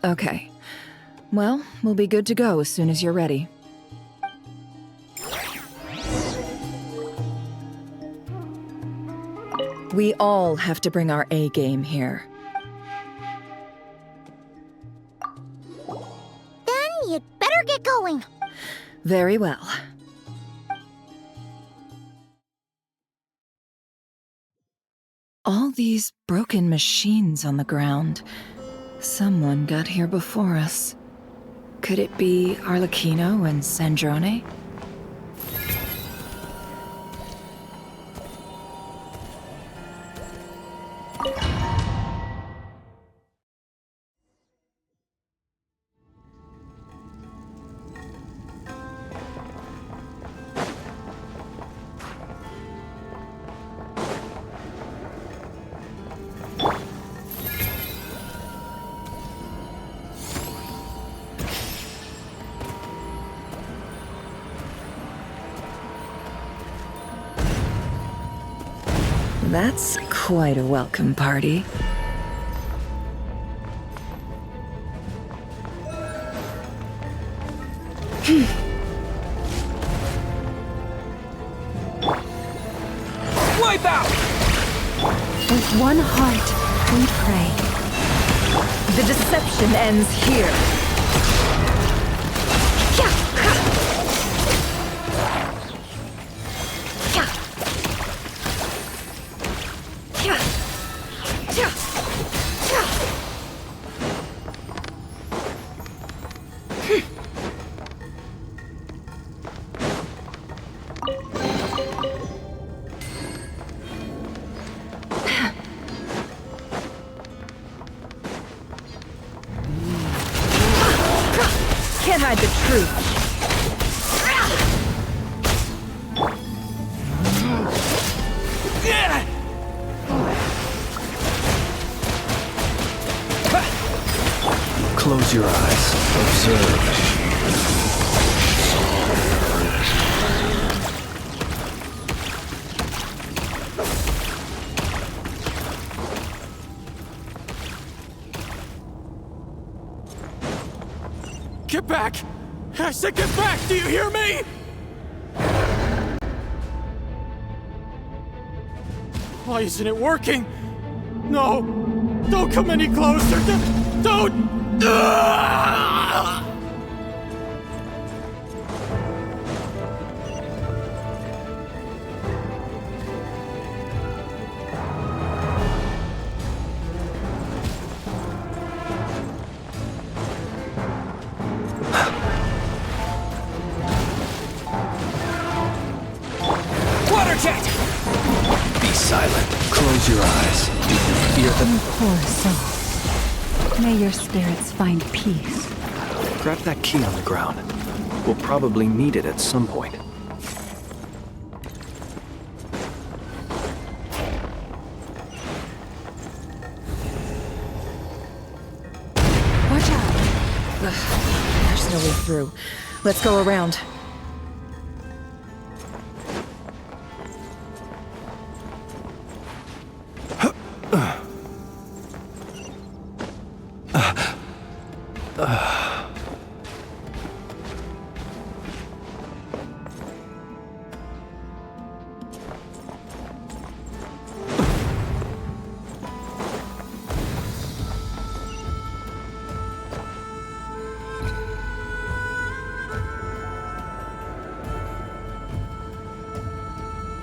Okay. Well, we'll be good to go as soon as you're ready. We all have to bring our A game here. Then you'd better get going. Very well. All these broken machines on the ground. Someone got here before us. Could it be Arlecchino and Sandrone? That's quite a welcome party. Wipe out! With one heart, we pray. The deception ends here. Can't hide the truth. Close your eyes. Observe. Get back! I said get back! Do you hear me? Why isn't it working? No! Don't come any closer! Don't! Water jet! Be silent. Close your eyes. Do you fear them? Poor soul. May your spirits find peace. Grab that key on the ground. We'll probably need it at some point. Watch out! There's no way through. Let's go around.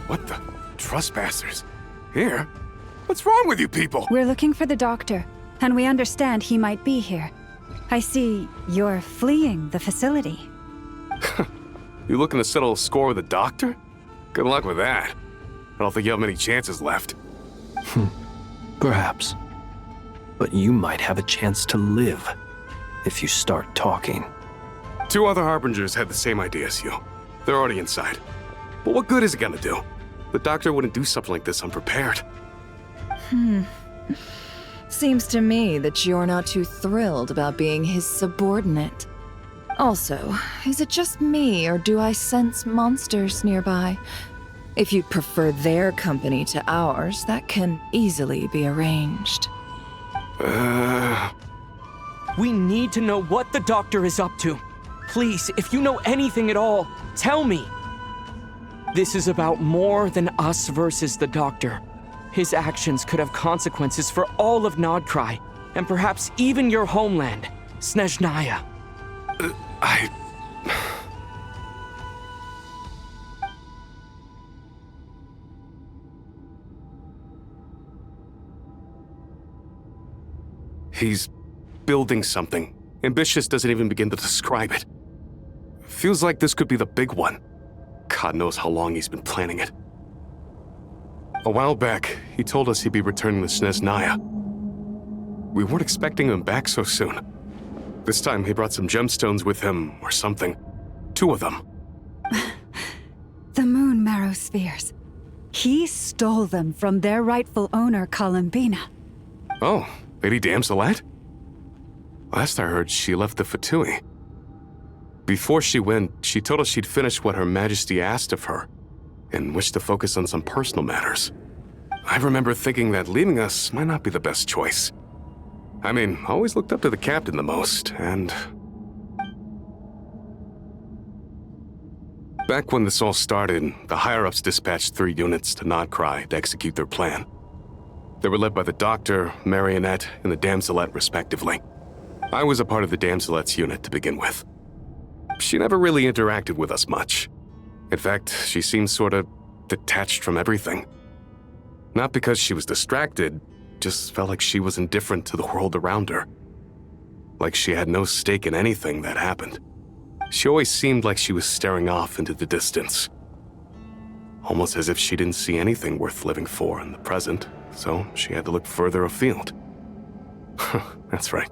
What the? Trespassers? Here? What's wrong with you people? We're looking for the doctor, and we understand he might be here. I see you're fleeing the facility. You looking to settle a score with a doctor? Good luck with that. I don't think you have many chances left. Perhaps. But you might have a chance to live if you start talking. 2 other Harbingers had the same idea as you. They're already inside. But what good is it gonna do? The doctor wouldn't do something like this unprepared. Seems to me that you're not too thrilled about being his subordinate. Also, is it just me, or do I sense monsters nearby? If you'd prefer their company to ours, that can easily be arranged. We need to know what the doctor is up to. Please, if you know anything at all, tell me. This is about more than us versus the doctor. His actions could have consequences for all of Nodcry, and perhaps even your homeland, Snezhnaya. He's building something. Ambitious doesn't even begin to describe it. Feels like this could be the big one. God knows how long he's been planning it. A while back, he told us he'd be returning to Snezhnaya. We weren't expecting him back so soon. This time he brought some gemstones with him, or something. 2 of them. The moon marrow spheres. He stole them from their rightful owner, Columbina. Oh, Lady Damselette? Last I heard, she left the Fatui. Before she went, she told us she'd finished what Her Majesty asked of her, and wished to focus on some personal matters. I remember thinking that leaving us might not be the best choice. I mean, I always looked up to the captain the most, and... Back when this all started, the higher-ups dispatched 3 units to Nodcry to execute their plan. They were led by the Doctor, Marionette, and the Damselette, respectively. I was a part of the Damselette's unit to begin with. She never really interacted with us much. In fact, she seemed sort of detached from everything. Not because she was distracted, just felt like she was indifferent to the world around her. Like she had no stake in anything that happened. She always seemed like she was staring off into the distance. Almost as if she didn't see anything worth living for in the present, so she had to look further afield. That's right.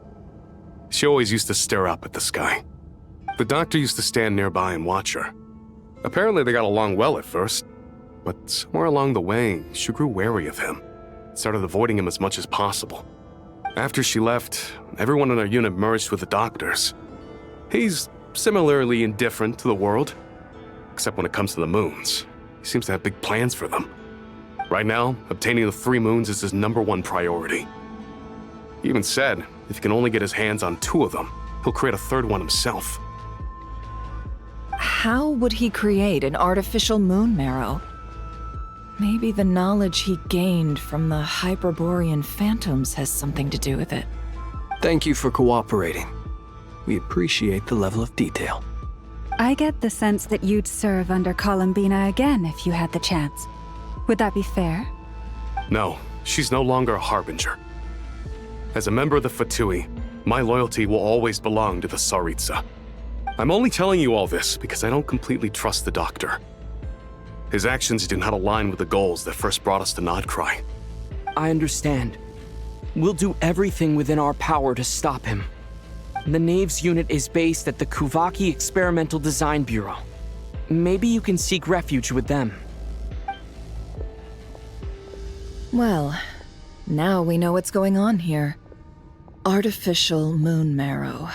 She always used to stare up at the sky. The Doctor used to stand nearby and watch her. Apparently they got along well at first, but somewhere along the way, she grew wary of him, started avoiding him as much as possible. After she left, everyone in our unit merged with the Doctor's. He's similarly indifferent to the world, except when it comes to the moons. He seems to have big plans for them. Right now, obtaining the 3 moons is his #1 priority. He even said if he can only get his hands on 2 of them, he'll create a 3rd one himself. How would he create an artificial moon marrow? Maybe the knowledge he gained from the Hyperborean phantoms has something to do with it. Thank you for cooperating. We appreciate the level of detail. I get the sense that you'd serve under Columbina again if you had the chance. Would that be fair? No, she's no longer a Harbinger. As a member of the Fatui, my loyalty will always belong to the Tsaritsa. I'm only telling you all this because I don't completely trust the Doctor. His actions do not align with the goals that first brought us to Nodcry. I understand. We'll do everything within our power to stop him. The Knave's unit is based at the Kuvaki Experimental Design Bureau. Maybe you can seek refuge with them. Well, now we know what's going on here. Artificial moon marrow.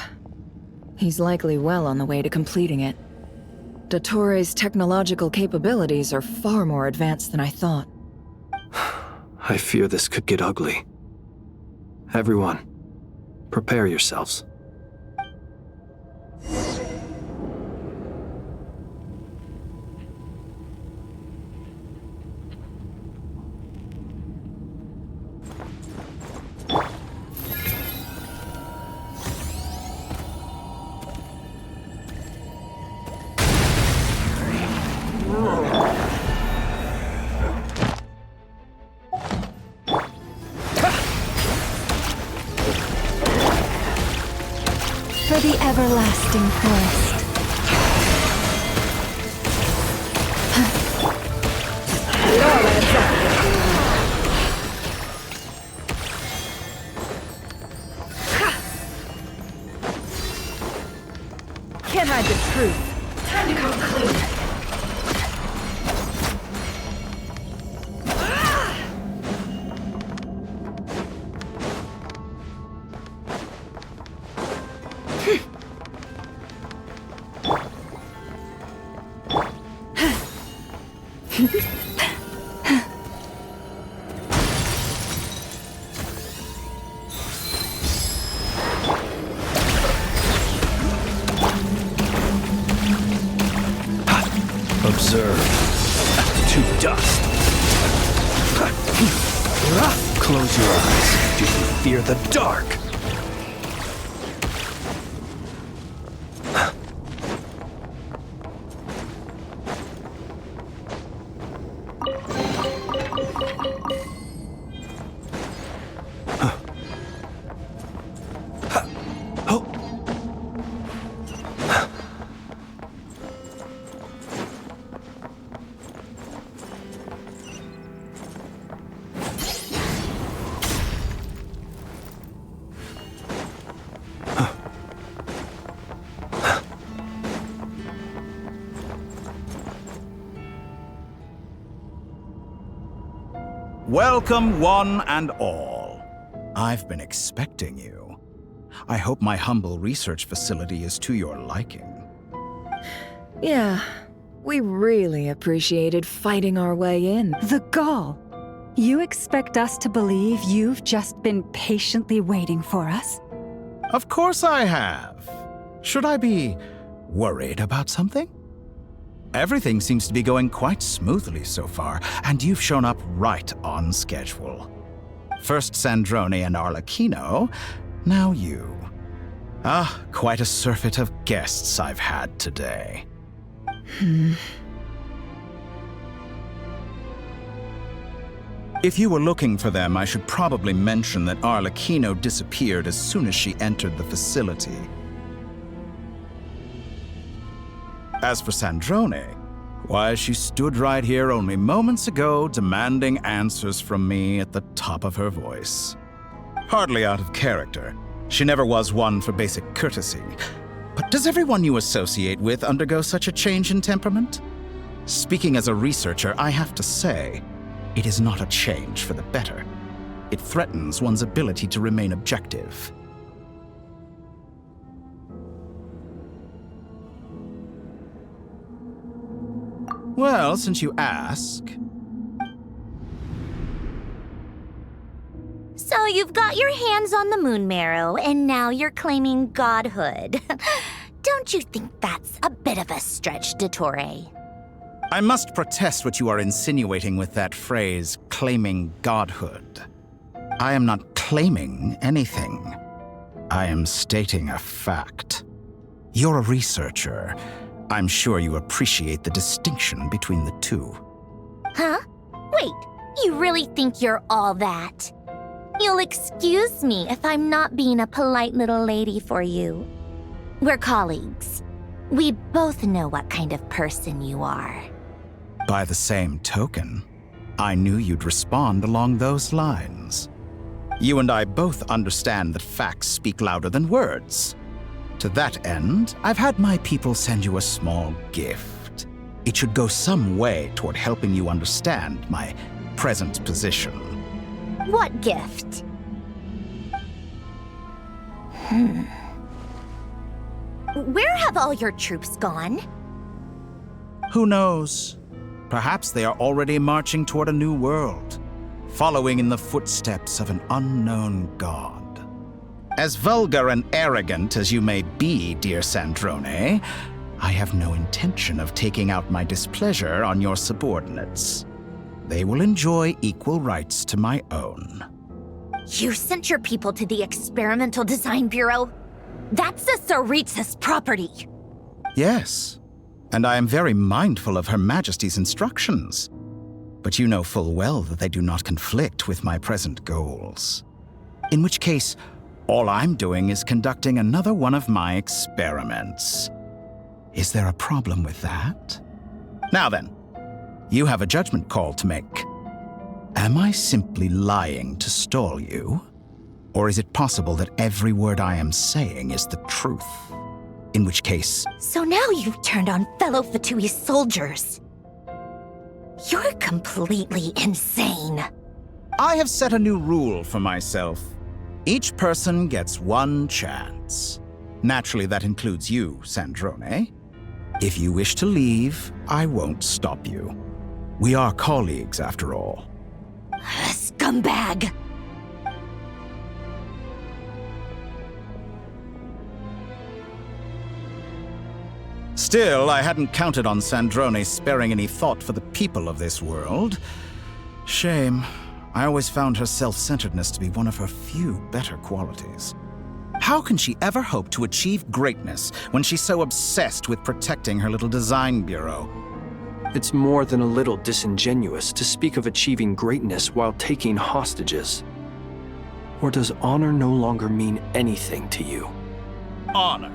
He's likely well on the way to completing it. Dottore's technological capabilities are far more advanced than I thought. I fear this could get ugly. Everyone, prepare yourselves. For the everlasting forest. Can't hide the truth. Time to come clean. observe to dust. Close your eyes. Do you fear the dark? Welcome, one and all. I've been expecting you. I hope my humble research facility is to your liking. Yeah, we really appreciated fighting our way in. The gall. You expect us to believe you've just been patiently waiting for us? Of course I have. Should I be worried about something? Everything seems to be going quite smoothly so far, and you've shown up right on schedule. First Sandrone and Arlecchino, now you. Quite a surfeit of guests I've had today. If you were looking for them, I should probably mention that Arlecchino disappeared as soon as she entered the facility. As for Sandrone, why, she stood right here only moments ago demanding answers from me at the top of her voice. Hardly out of character. She never was one for basic courtesy. But does everyone you associate with undergo such a change in temperament? Speaking as a researcher, I have to say, it is not a change for the better. It threatens one's ability to remain objective. Well, since you ask... So you've got your hands on the moon marrow, and now you're claiming godhood. Don't you think that's a bit of a stretch, Dottore? I must protest what you are insinuating with that phrase, claiming godhood. I am not claiming anything. I am stating a fact. You're a researcher. I'm sure you appreciate the distinction between the two. Huh? Wait, you really think you're all that? You'll excuse me if I'm not being a polite little lady for you. We're colleagues. We both know what kind of person you are. By the same token, I knew you'd respond along those lines. You and I both understand that facts speak louder than words. To that end, I've had my people send you a small gift. It should go some way toward helping you understand my present position. What gift? Where have all your troops gone? Who knows? Perhaps they are already marching toward a new world, following in the footsteps of an unknown god. As vulgar and arrogant as you may be, dear Sandrone, I have no intention of taking out my displeasure on your subordinates. They will enjoy equal rights to my own. You sent your people to the Experimental Design Bureau? That's a Saritsa's property. Yes, and I am very mindful of Her Majesty's instructions. But you know full well that they do not conflict with my present goals. In which case, all I'm doing is conducting another one of my experiments. Is there a problem with that? Now then, you have a judgment call to make. Am I simply lying to stall you? Or is it possible that every word I am saying is the truth? In which case... So now you've turned on fellow Fatui soldiers. You're completely insane. I have set a new rule for myself. Each person gets one chance. Naturally, that includes you, Sandrone. If you wish to leave, I won't stop you. We are colleagues, after all. Scumbag! Still, I hadn't counted on Sandrone sparing any thought for the people of this world. Shame. I always found her self-centeredness to be one of her few better qualities. How can she ever hope to achieve greatness when she's so obsessed with protecting her little design bureau? It's more than a little disingenuous to speak of achieving greatness while taking hostages. Or does honor no longer mean anything to you? Honor?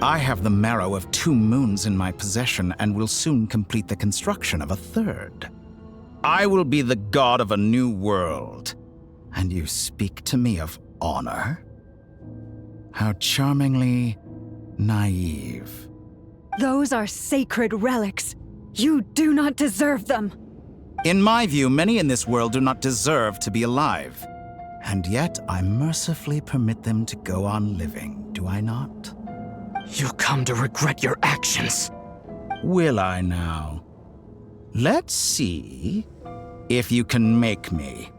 I have the marrow of 2 moons in my possession and will soon complete the construction of a 3rd. I will be the god of a new world. And you speak to me of honor? How charmingly naive. Those are sacred relics. You do not deserve them. In my view, many in this world do not deserve to be alive. And yet, I mercifully permit them to go on living, do I not? You'll come to regret your actions. Will I now? Let's see if you can make me.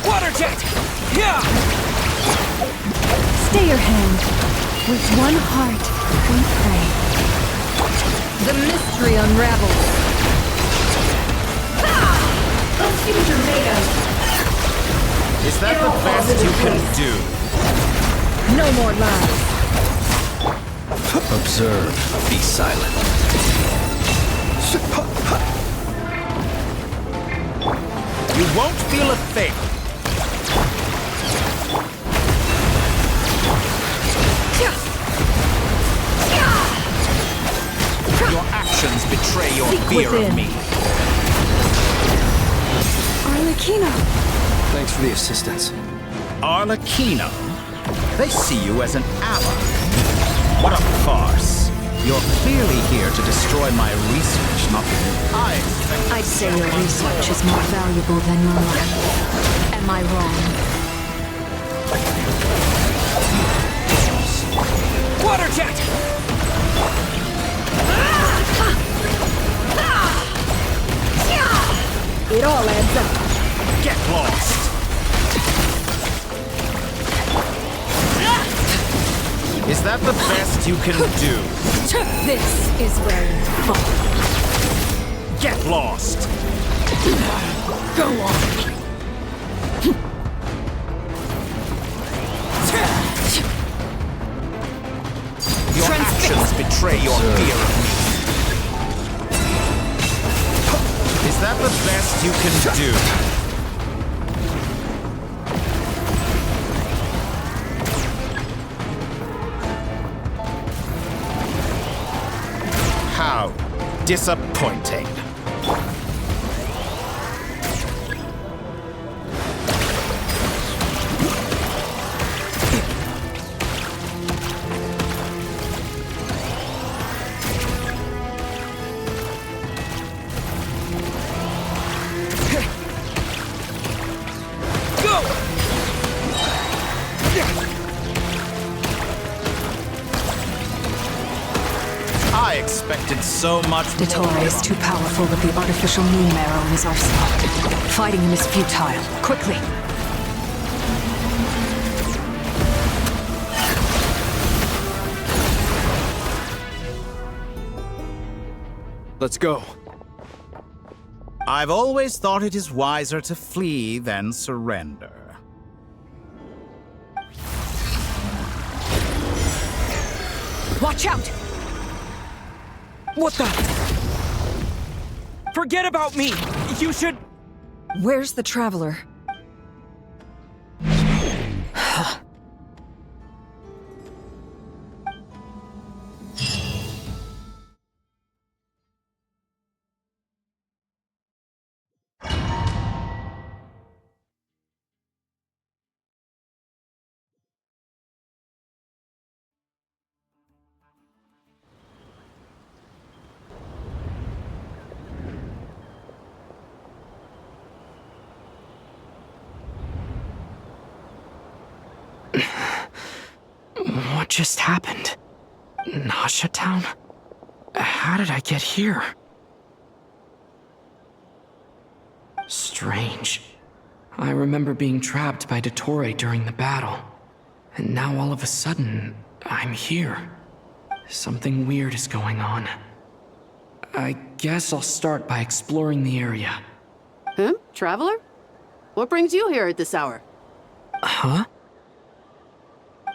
Water jet! Yeah! Stay your hand. With one heart, we pray. The mystery unravels. Let's see what you're made of. Is that the best you can do? No more lies. Observe, be silent. You won't feel a thing. Your actions betray your fear of me. Arlecchino! Thanks for the assistance. Arlecchino? They see you as an ally. What a farce. You're clearly here to destroy my research, not I'd say your research is more valuable than your life. Am I wrong? Water jet! It all adds up. Get lost! Is that the best you can do? This is where you fall. Get lost! Go on. Your actions betray your fear of me. Is that the best you can do? How disappointing. I expected so much Detore is too powerful with the artificial moon marrow in his arsenal. Fighting him is futile. Quickly! Let's go. I've always thought it is wiser to flee than surrender. Watch out! What the? Forget about me! You should... Where's the traveler? What just happened? Nasha Town? How did I get here? Strange. I remember being trapped by Dottore during the battle. And now all of a sudden, I'm here. Something weird is going on. I guess I'll start by exploring the area. Traveler? What brings you here at this hour? Huh?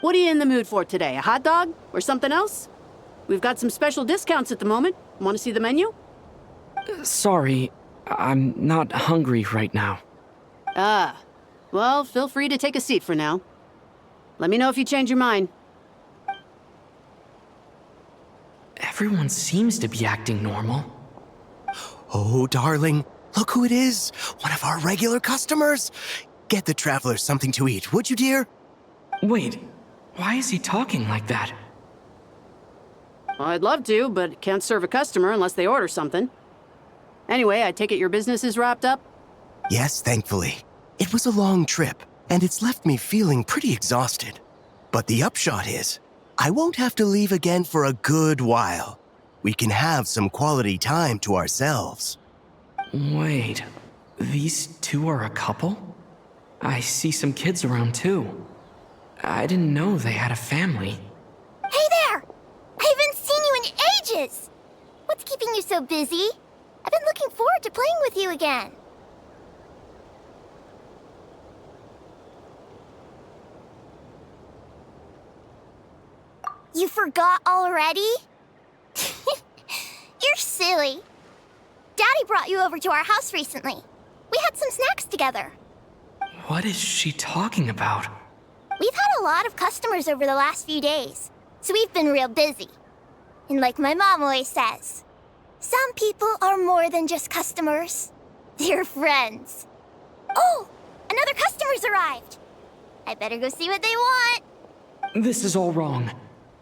What are you in the mood for today? A hot dog? Or something else? We've got some special discounts at the moment. Want to see the menu? Sorry, I'm not hungry right now. Ah. Well, feel free to take a seat for now. Let me know if you change your mind. Everyone seems to be acting normal. Oh, darling, look who it is. One of our regular customers. Get the traveler something to eat, would you, dear? Wait, why is he talking like that? Well, I'd love to, but can't serve a customer unless they order something. Anyway, I take it your business is wrapped up? Yes, thankfully. It was a long trip, and it's left me feeling pretty exhausted. But the upshot is, I won't have to leave again for a good while. We can have some quality time to ourselves. Wait, these two are a couple? I see some kids around too. I didn't know they had a family. Hey there! I haven't seen you in ages! What's keeping you so busy? I've been looking forward to playing with you again. You forgot already? You're silly. Daddy brought you over to our house recently. We had some snacks together. What is she talking about? We've had a lot of customers over the last few days, so we've been real busy. And like my mom always says, some people are more than just customers. They're friends. Oh, another customer's arrived. I better go see what they want. This is all wrong.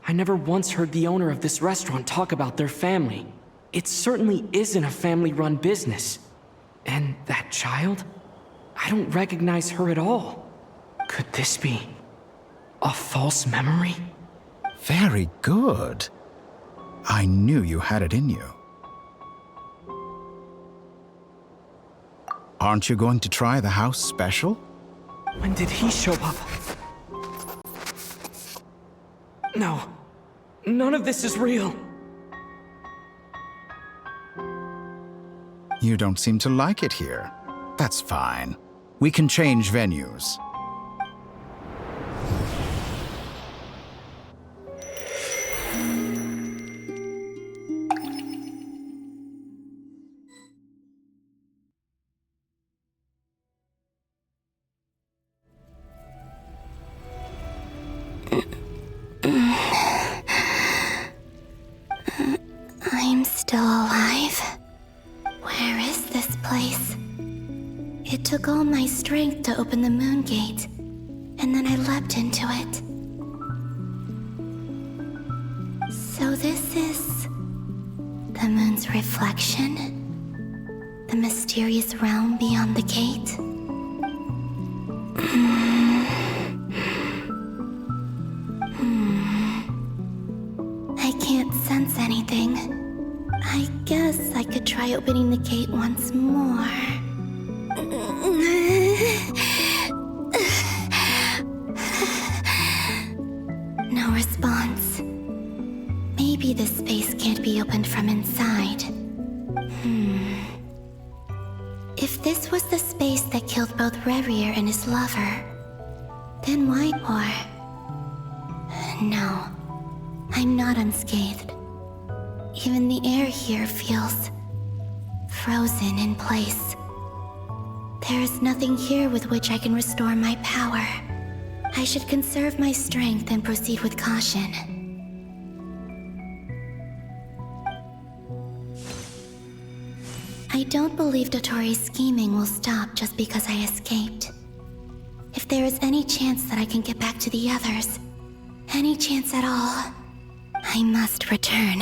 I never once heard the owner of this restaurant talk about their family. It certainly isn't a family-run business. And that child? I don't recognize her at all. Could this be a false memory? Very good. I knew you had it in you. Aren't you going to try the house special? When did he show up? No. None of this is real. You don't seem to like it here. That's fine. We can change venues. I'm still alive. Where is this place? It took all my strength to open the moon gate, and then I leapt into it. So this is the moon's reflection? The mysterious realm beyond the gate? I can't sense anything. I guess I could try opening the gate once more. No response. Maybe this space can't be opened from inside. If this was the space that killed both Revier and his lover, then why No, I'm not unscathed. Even the air here feels frozen in place. There is nothing here with which I can restore my power. I should conserve my strength and proceed with caution. I don't believe Dottori's scheming will stop just because I escaped. If there is any chance that I can get back to the others, any chance at all, I must return.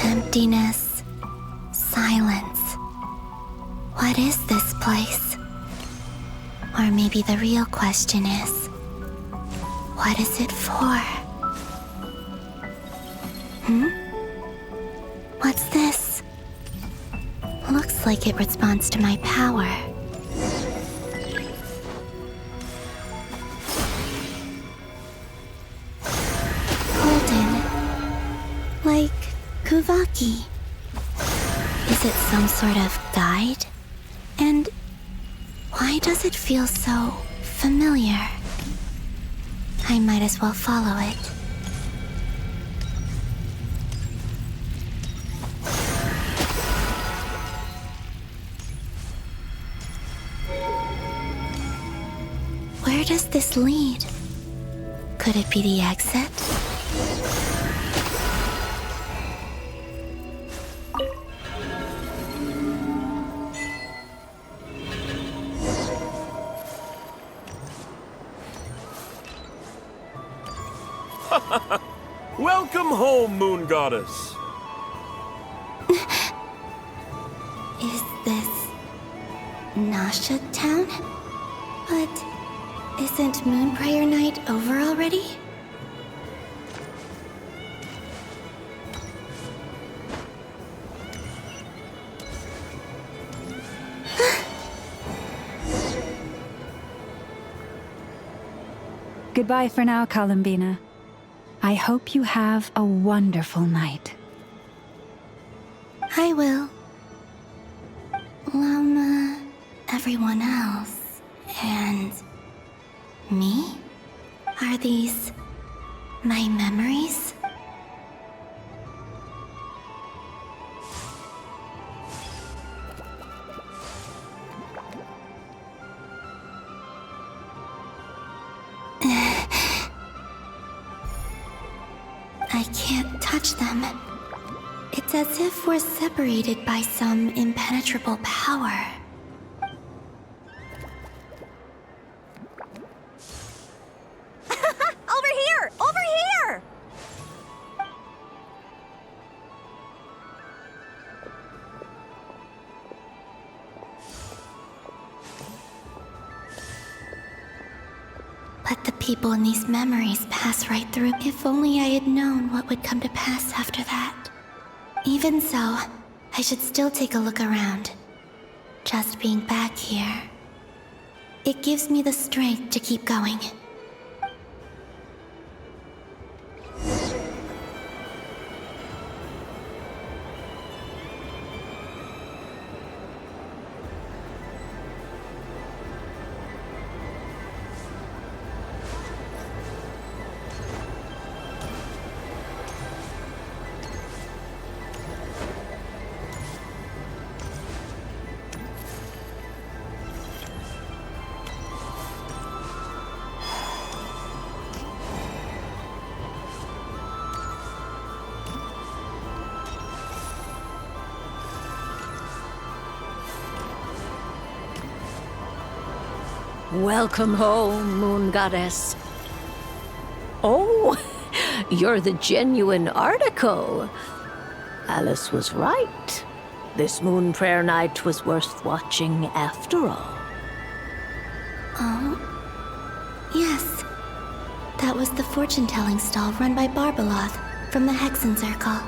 Emptiness, silence. What is this place? Or maybe the real question is, what is it for? What's this? Looks like it responds to my power. Golden. Like Kuvaki. Is it some sort of guide? And why does it feel so familiar? I might as well follow it. Where does this lead? Could it be the exit? Welcome home, Moon Goddess. Is this Nasha Town? But isn't Moon Prayer Night over already? Goodbye for now, Columbina. I hope you have a wonderful night. I will. Lama, everyone else, and me? Are these my memories? I can't touch them. It's as if we're separated by some impenetrable power. Over here! Over here! But the people in these memories pass right through. If only I had known what would come to pass after that. Even so, I should still take a look around. Just being back here, it gives me the strength to keep going. Welcome home, Moon Goddess. Oh, you're the genuine article. Alice was right. This Moon Prayer Night was worth watching after all. Oh, yes. That was the fortune-telling stall run by Barbaloth from the Hexen Circle.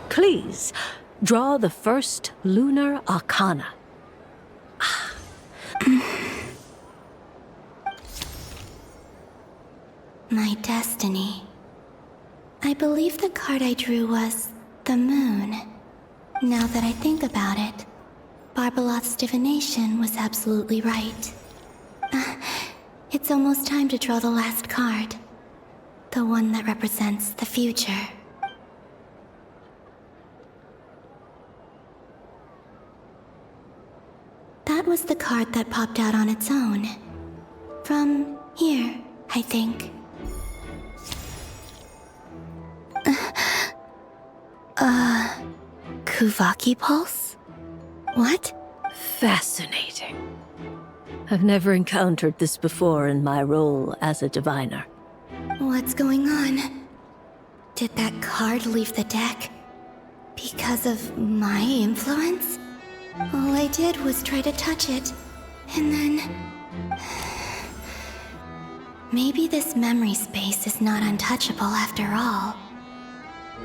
Please, draw the first lunar arcana. My destiny. I believe the card I drew was the moon. Now that I think about it, Barbaloth's divination was absolutely right. It's almost time to draw the last card. The one that represents the future. That was the card that popped out on its own. From here, I think. Kuvaki pulse? What? Fascinating. I've never encountered this before in my role as a diviner. What's going on? Did that card leave the deck? Because of my influence? All I did was try to touch it, and then... Maybe this memory space is not untouchable after all.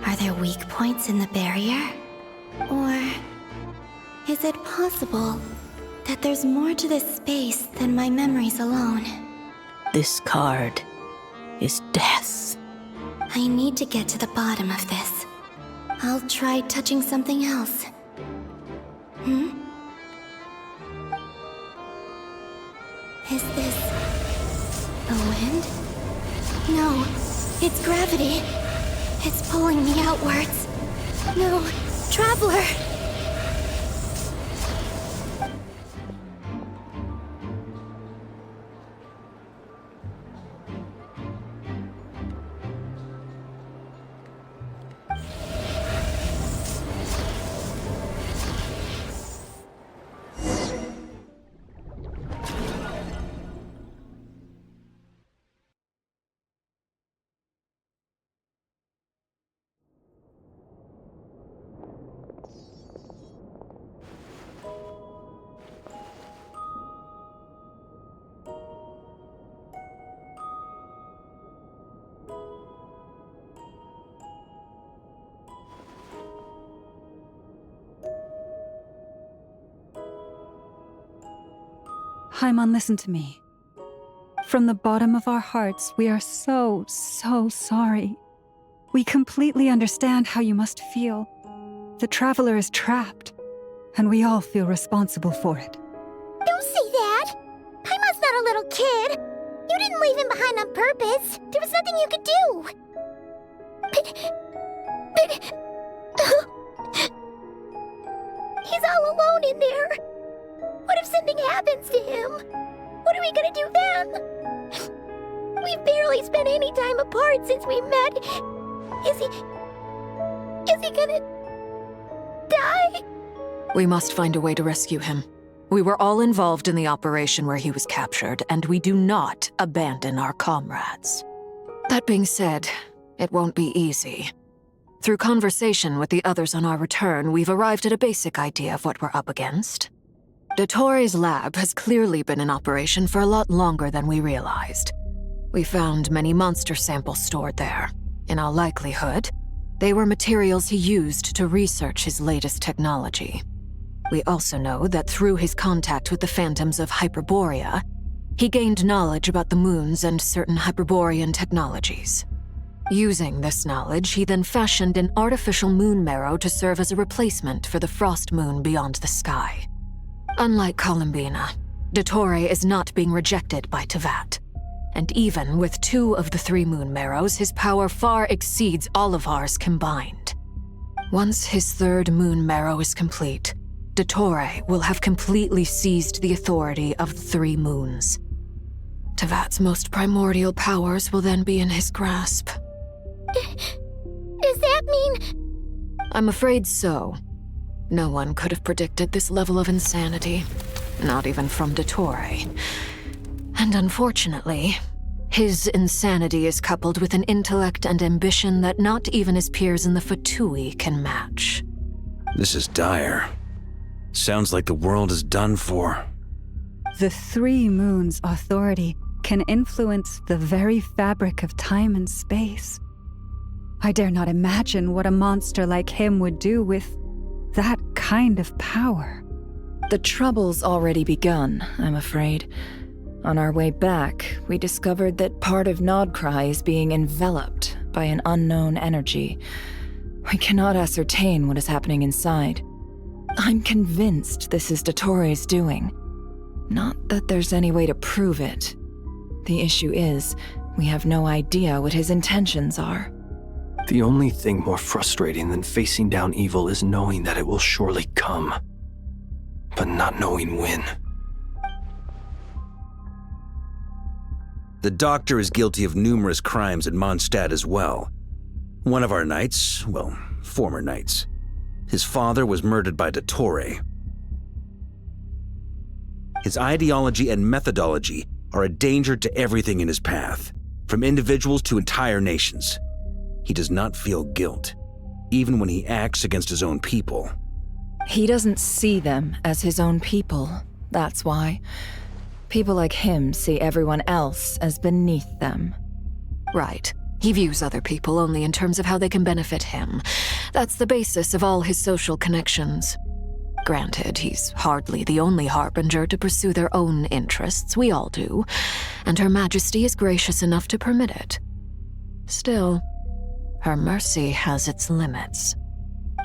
Are there weak points in the barrier? Or is it possible that there's more to this space than my memories alone? This card is death. I need to get to the bottom of this. I'll try touching something else. Is this the wind? No, it's gravity. It's pulling me outwards. No, Traveler! Haimon, listen to me. From the bottom of our hearts, we are so sorry. We completely understand how you must feel. The Traveler is trapped, and we all feel responsible for it. Don't say that! Haimon's not a little kid! You didn't leave him behind on purpose! There was nothing you could do! But... He's all alone in there! What if something happens to him? What are we gonna do then? We've barely spent any time apart since we met. Is he gonna die? We must find a way to rescue him. We were all involved in the operation where he was captured, and we do not abandon our comrades. That being said, it won't be easy. Through conversation with the others on our return, we've arrived at a basic idea of what we're up against. Dottore's lab has clearly been in operation for a lot longer than we realized. We found many monster samples stored there. In all likelihood, they were materials he used to research his latest technology. We also know that through his contact with the phantoms of Hyperborea, he gained knowledge about the moons and certain Hyperborean technologies. Using this knowledge, he then fashioned an artificial moon marrow to serve as a replacement for the frost moon beyond the sky. Unlike Columbina, Dottore is not being rejected by Teyvat. And even with 2 of the 3 moon marrows, his power far exceeds all of ours combined. Once his 3rd moon marrow is complete, Dottore will have completely seized the authority of the 3 moons. Teyvat's most primordial powers will then be in his grasp. Does that mean... I'm afraid so. No one could have predicted this level of insanity, not even from Dottore. And unfortunately, his insanity is coupled with an intellect and ambition that not even his peers in the Fatui can match. This is dire. Sounds like the world is done for. The 3 moons' authority can influence the very fabric of time and space. I dare not imagine what a monster like him would do with that kind of power. The trouble's already begun, I'm afraid. On our way back, we discovered that part of Nodcry is being enveloped by an unknown energy. We cannot ascertain what is happening inside. I'm convinced this is Dottore's doing. Not that there's any way to prove it. The issue is, we have no idea what his intentions are. The only thing more frustrating than facing down evil is knowing that it will surely come, but not knowing when. The Doctor is guilty of numerous crimes at Mondstadt as well. One of our knights, well, former knights, His father was murdered by Dottore. His ideology and methodology are a danger to everything in his path, from individuals to entire nations. He does not feel guilt, even when he acts against his own people. He doesn't see them as his own people, that's why. People like him see everyone else as beneath them. Right. He views other people only in terms of how they can benefit him. That's the basis of all his social connections. Granted, he's hardly the only harbinger to pursue their own interests. We all do. And Her Majesty is gracious enough to permit it. Still, her mercy has its limits.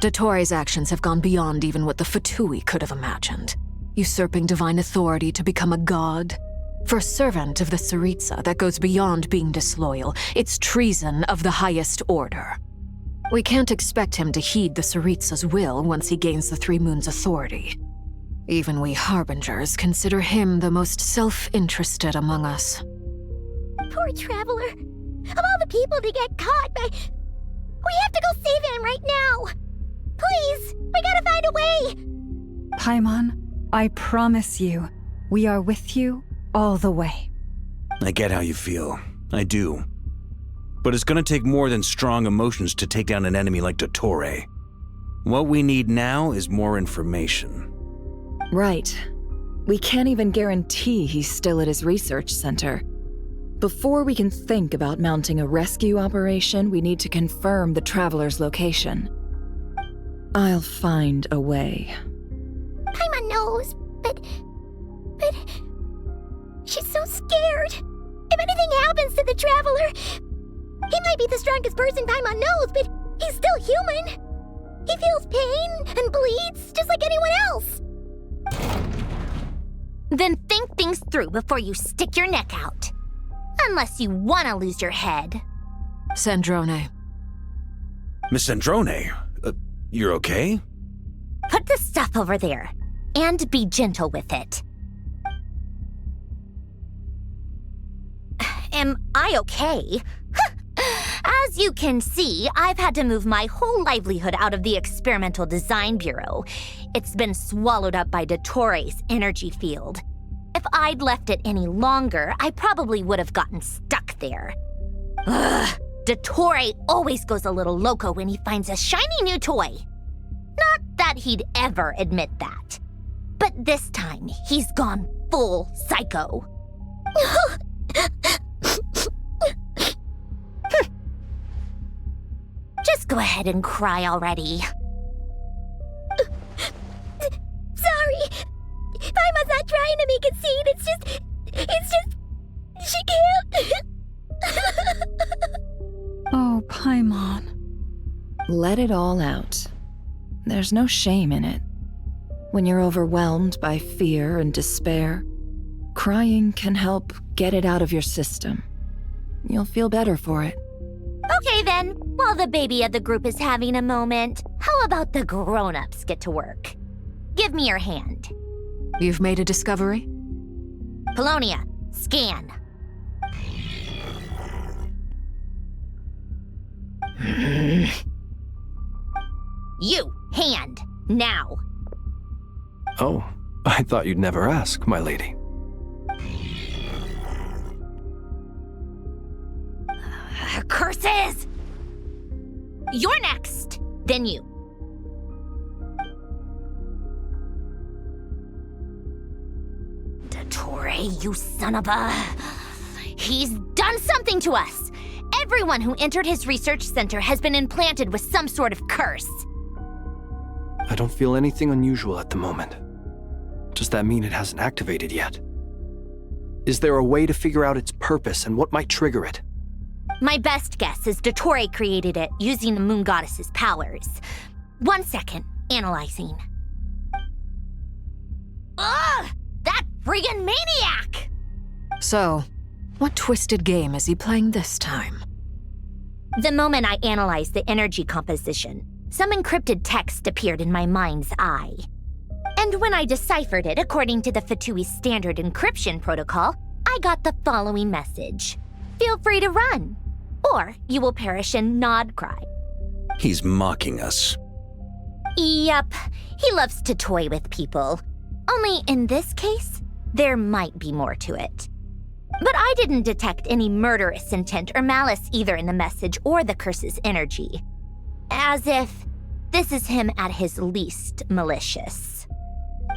Dottore's actions have gone beyond even what the Fatui could have imagined. Usurping divine authority to become a god. For a servant of the Tsaritsa, that goes beyond being disloyal. It's treason of the highest order. We can't expect him to heed the Tsaritsa's will once he gains the Three Moons' authority. Even we Harbingers consider him the most self-interested among us. Poor Traveler. Of all the people to get caught by... We have to go save him right now! Please! We gotta find a way! Paimon, I promise you, we are with you all the way. I get how you feel. I do. But it's gonna take more than strong emotions to take down an enemy like Dottore. What we need now is more information. Right. We can't even guarantee he's still at his research center. Before we can think about mounting a rescue operation, we need to confirm the Traveler's location. I'll find a way. Paimon knows, but... She's so scared. If anything happens to the Traveler... He might be the strongest person Paimon knows, but he's still human. He feels pain and bleeds just like anyone else. Then think things through before you stick your neck out. Unless you want to lose your head. Sandrone. Miss Sandrone, you're okay? Put the stuff over there, and be gentle with it. Am I okay? As you can see, I've had to move my whole livelihood out of the Experimental Design Bureau. It's been swallowed up by Dottore's energy field. If I'd left it any longer, I probably would have gotten stuck there. Ugh, Dottore always goes a little loco when he finds a shiny new toy. Not that he'd ever admit that. But this time, he's gone full psycho. Just go ahead and cry already. Sorry. Paimon's not trying to make it seem. It's just... She can't. Oh, Paimon. Let it all out. There's no shame in it. When you're overwhelmed by fear and despair, crying can help get it out of your system. You'll feel better for it. Okay then, while the baby of the group is having a moment, how about the grown-ups get to work? Give me your hand. You've made a discovery? Polonia, scan. You, hand, now. Oh, I thought you'd never ask, my lady. Curses! You're next, then you. Dottore, you son of a... He's done something to us! Everyone who entered his research center has been implanted with some sort of curse. I don't feel anything unusual at the moment. Does that mean it hasn't activated yet? Is there a way to figure out its purpose and what might trigger it? My best guess is Dottore created it using the Moon Goddess's powers. 1 second, analyzing. Ugh! That friggin' maniac! So, what twisted game is he playing this time? The moment I analyzed the energy composition, some encrypted text appeared in my mind's eye. And when I deciphered it according to the Fatui standard encryption protocol, I got the following message. Feel free to run, or you will perish in nod cry. He's mocking us. Yup, he loves to toy with people. Only in this case, there might be more to it. But I didn't detect any murderous intent or malice either in the message or the curse's energy. As if this is him at his least malicious.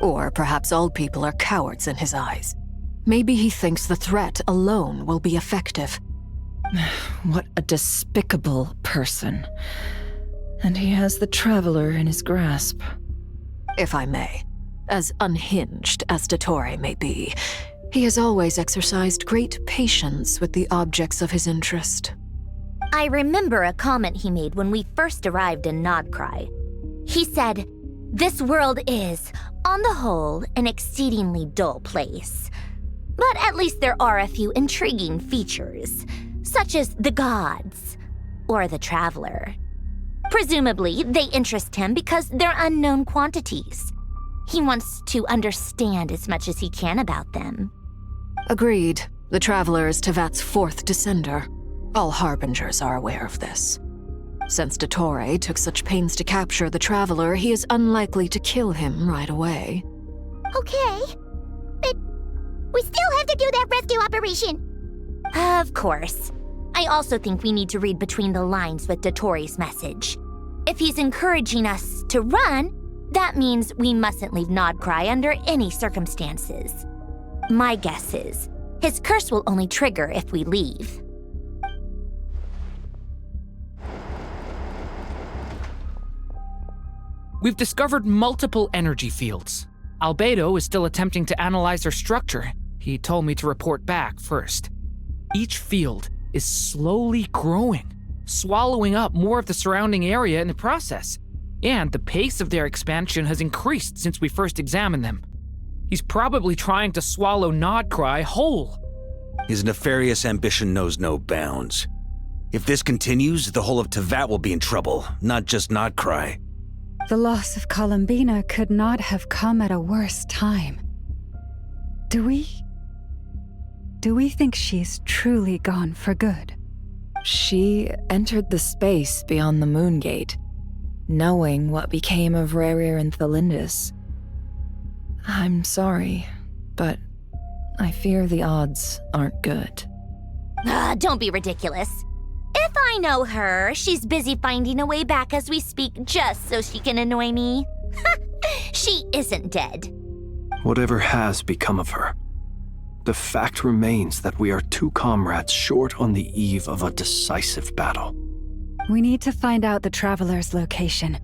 Or perhaps all people are cowards in his eyes. Maybe he thinks the threat alone will be effective. What a despicable person. And he has the Traveler in his grasp. If I may, as unhinged as Dottore may be, he has always exercised great patience with the objects of his interest. I remember a comment he made when we first arrived in Nodcry. He said, "This world is, on the whole, an exceedingly dull place. But at least there are a few intriguing features, such as the gods or the Traveler. Presumably, they interest him because they're unknown quantities. He wants to understand as much as he can about them." Agreed. The Traveler is Tevat's fourth descender. All Harbingers are aware of this. Since Dottore took such pains to capture the Traveler, he is unlikely to kill him right away. Okay, but we still have to do that rescue operation. Of course. I also think we need to read between the lines with Dottore's message. If he's encouraging us to run, that means we mustn't leave Nodcry under any circumstances. My guess is, his curse will only trigger if we leave. We've discovered multiple energy fields. Albedo is still attempting to analyze their structure. He told me to report back first. Each field is slowly growing, swallowing up more of the surrounding area in the process. And the pace of their expansion has increased since we first examined them. He's probably trying to swallow Nodcry whole. His nefarious ambition knows no bounds. If this continues, the whole of Tevat will be in trouble, not just Nodcry. The loss of Columbina could not have come at a worse time. Do we think she's truly gone for good? She entered the space beyond the Moon Gate, knowing what became of Rerir and Thalindus. I'm sorry, but I fear the odds aren't good. Don't be ridiculous. If I know her, she's busy finding a way back as we speak just so she can annoy me. She isn't dead. Whatever has become of her, the fact remains that we are two comrades short on the eve of a decisive battle. We need to find out the Traveler's location,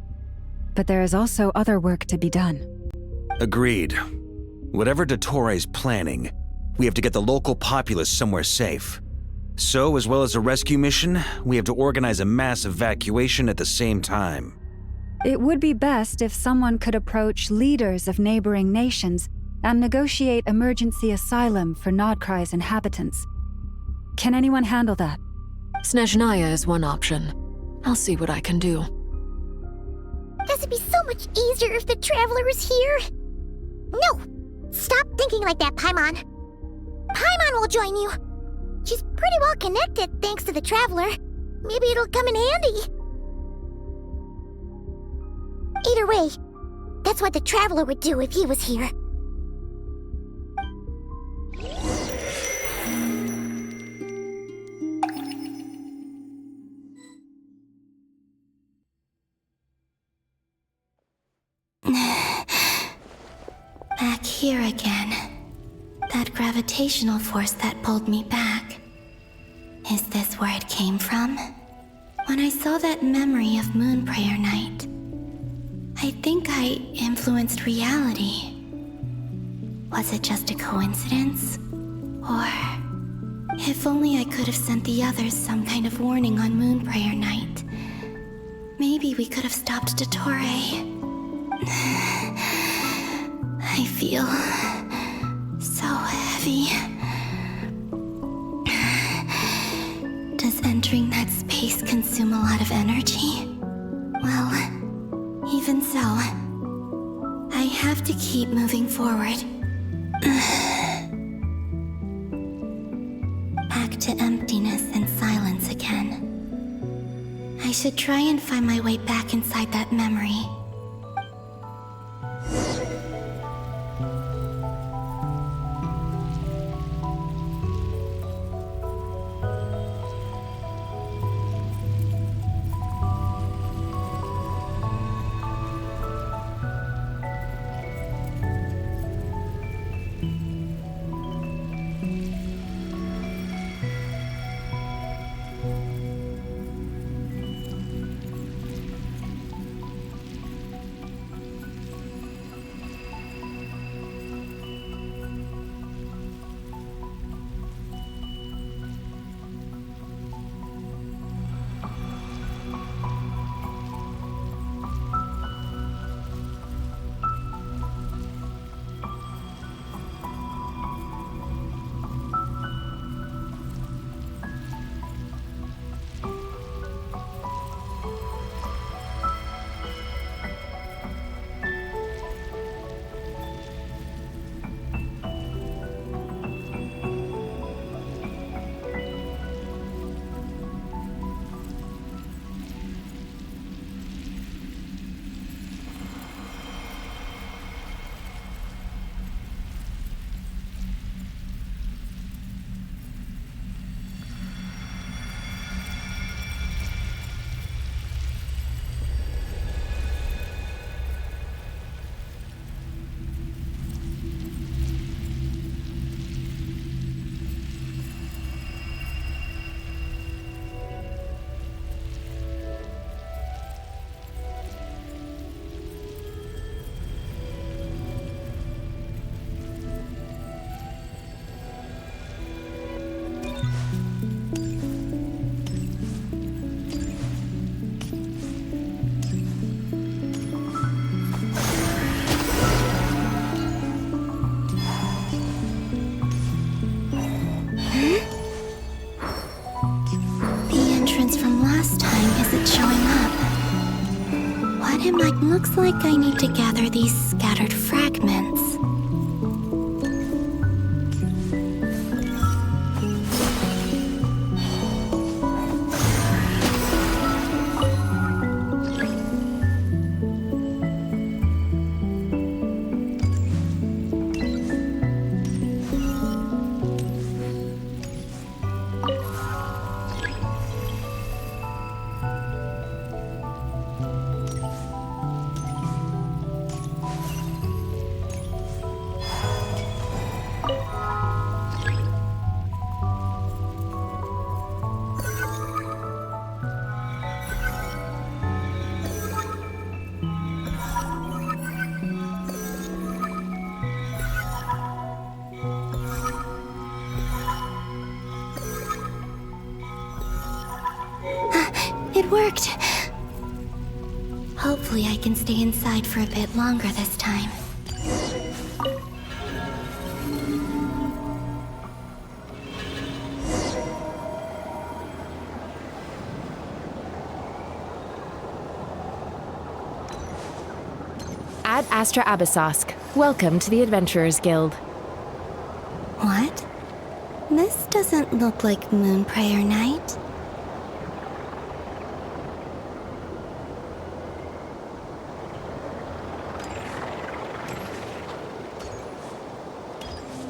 but there is also other work to be done. Agreed. Whatever Dottore's planning, we have to get the local populace somewhere safe. So, as well as a rescue mission, we have to organize a mass evacuation at the same time. It would be best if someone could approach leaders of neighboring nations and negotiate emergency asylum for Nodcry's inhabitants. Can anyone handle that? Snezhnaya is one option. I'll see what I can do. This would be so much easier if the Traveler was here. No! Stop thinking like that, Paimon. Paimon will join you. She's pretty well connected thanks to the Traveler. Maybe it'll come in handy. Either way, that's what the Traveler would do if he was here. Back here again. That gravitational force that pulled me back. Is this where it came from? When I saw that memory of Moon Prayer Night, I think I influenced reality. Was it just a coincidence? Or, if only I could have sent the others some kind of warning on Moon Prayer Night. Maybe we could have stopped Dottore. I feel so heavy. Does entering that space consume a lot of energy? Well, even so, I have to keep moving forward. Back to emptiness and silence again. I should try and find my way back inside that memory. evidence from last time isn't showing up. What am I? Looks like I need to gather these scattered fragments. It worked! Hopefully I can stay inside for a bit longer this time. Ad Astra Abyssosk. Welcome to the Adventurers Guild. What? This doesn't look like Moonprayer Night.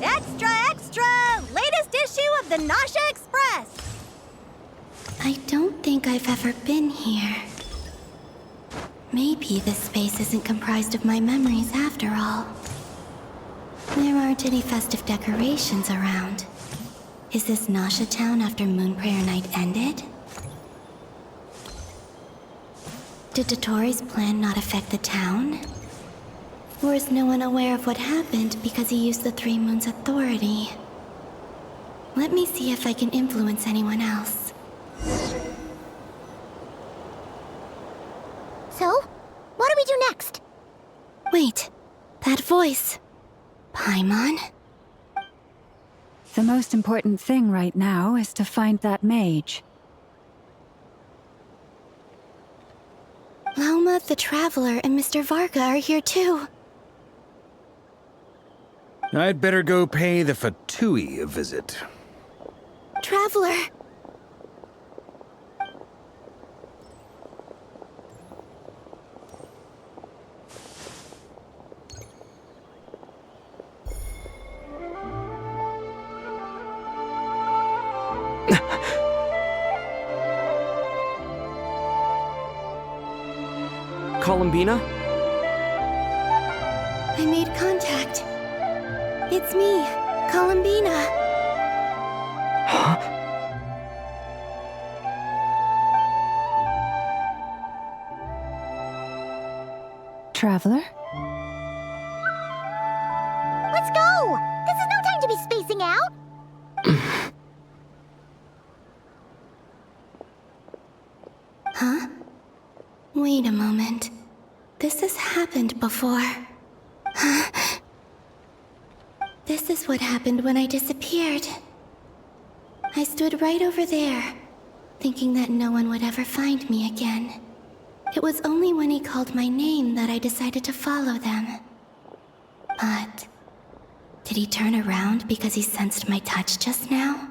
Extra, extra! Latest issue of the Nasha Express! I don't think I've ever been here. Maybe this space isn't comprised of my memories after all. There aren't any festive decorations around. Is this Nasha Town after Moonprayer Night ended? Did Dotori's plan not affect the town? Or is no one aware of what happened because he used the Three Moons' authority? Let me see if I can influence anyone else. So, what do we do next? Wait, that voice. Paimon? The most important thing right now is to find that mage. Lauma the Traveler and Mr. Varga are here too. I'd better go pay the Fatui a visit. Traveler! Columbina? I made contact. It's me, Columbina. Huh? Traveler? Let's go! This is no time to be spacing out! Huh? Wait a moment. This has happened before. This is what happened when I disappeared. I stood right over there, thinking that no one would ever find me again. It was only when he called my name that I decided to follow them. But did he turn around because he sensed my touch just now?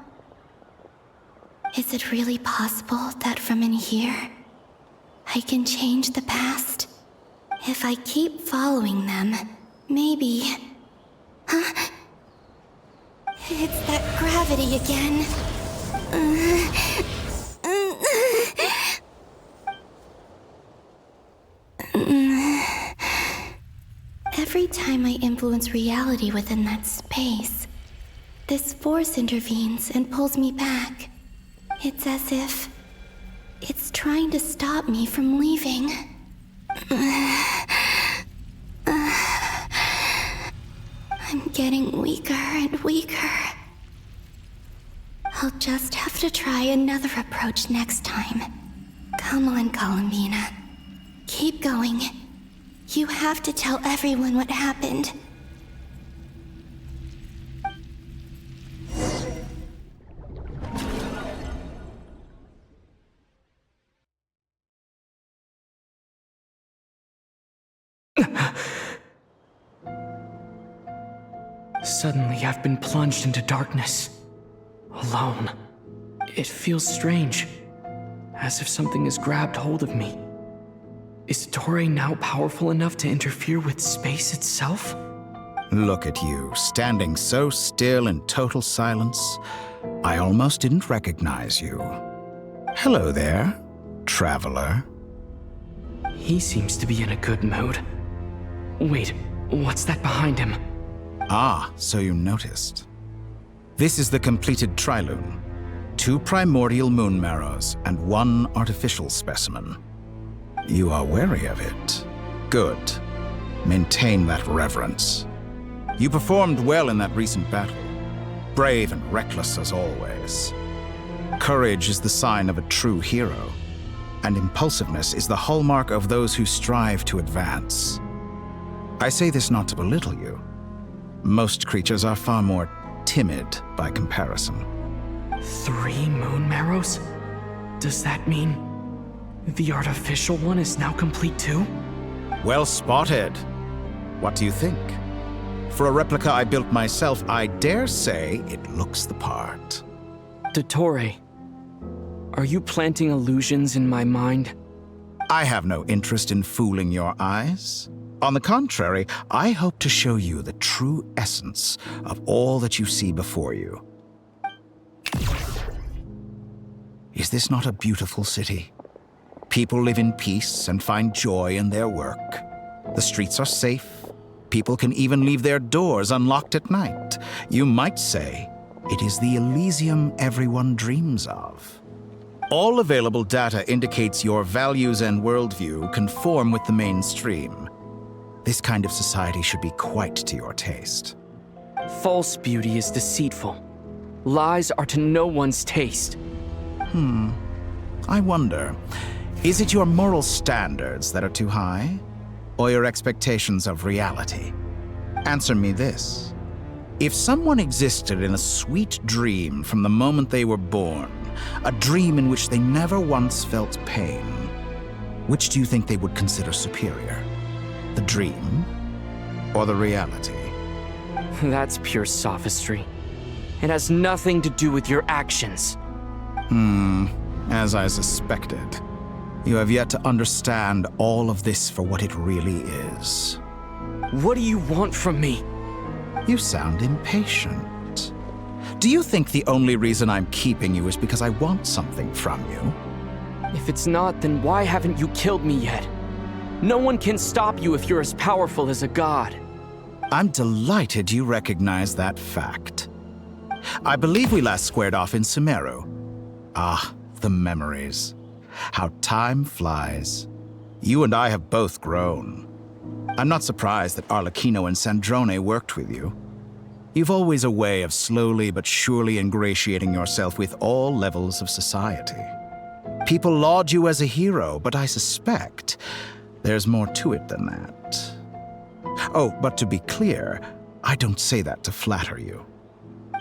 Is it really possible that from in here, I can change the past? If I keep following them, maybe... Huh? It's that gravity again. Every time I influence reality within that space, this force intervenes and pulls me back. It's as if it's trying to stop me from leaving. I'm getting weaker and weaker. I'll just have to try another approach next time. Come on, Columbina. Keep going. You have to tell everyone what happened. Suddenly, I've been plunged into darkness. Alone. It feels strange. As if something has grabbed hold of me. Is Torre now powerful enough to interfere with space itself? Look at you, standing so still in total silence. I almost didn't recognize you. Hello there, traveler. He seems to be in a good mood. Wait, what's that behind him? Ah, so you noticed. This is the completed Trilune. 2 primordial moon marrows and 1 artificial specimen. You are wary of it. Good. Maintain that reverence. You performed well in that recent battle. Brave and reckless as always. Courage is the sign of a true hero, and impulsiveness is the hallmark of those who strive to advance. I say this not to belittle you. Most creatures are far more timid by comparison. 3 moon marrows? Does that mean the artificial one is now complete too? Well spotted. What do you think? For a replica I built myself, I dare say it looks the part. Torre, are you planting illusions in my mind? I have no interest in fooling your eyes. On the contrary, I hope to show you the true essence of all that you see before you. Is this not a beautiful city? People live in peace and find joy in their work. The streets are safe. People can even leave their doors unlocked at night. You might say it is the Elysium everyone dreams of. All available data indicates your values and worldview conform with the mainstream. This kind of society should be quite to your taste. False beauty is deceitful. Lies are to no one's taste. I wonder, is it your moral standards that are too high? Or your expectations of reality? Answer me this. If someone existed in a sweet dream from the moment they were born, a dream in which they never once felt pain, which do you think they would consider superior? The dream or the reality? That's pure sophistry. It has nothing to do with your actions. As I suspected. You have yet to understand all of this for what it really is. What do you want from me? You sound impatient. Do you think the only reason I'm keeping you is because I want something from you? If it's not, then why haven't you killed me yet? No one can stop you if you're as powerful as a god. I'm delighted you recognize that fact. I believe we last squared off in Sumeru. Ah, the memories. How time flies. You and I have both grown. I'm not surprised that Arlecchino and Sandrone worked with you. You've always a way of slowly but surely ingratiating yourself with all levels of society. People laud you as a hero, but I suspect there's more to it than that. Oh, but to be clear, I don't say that to flatter you.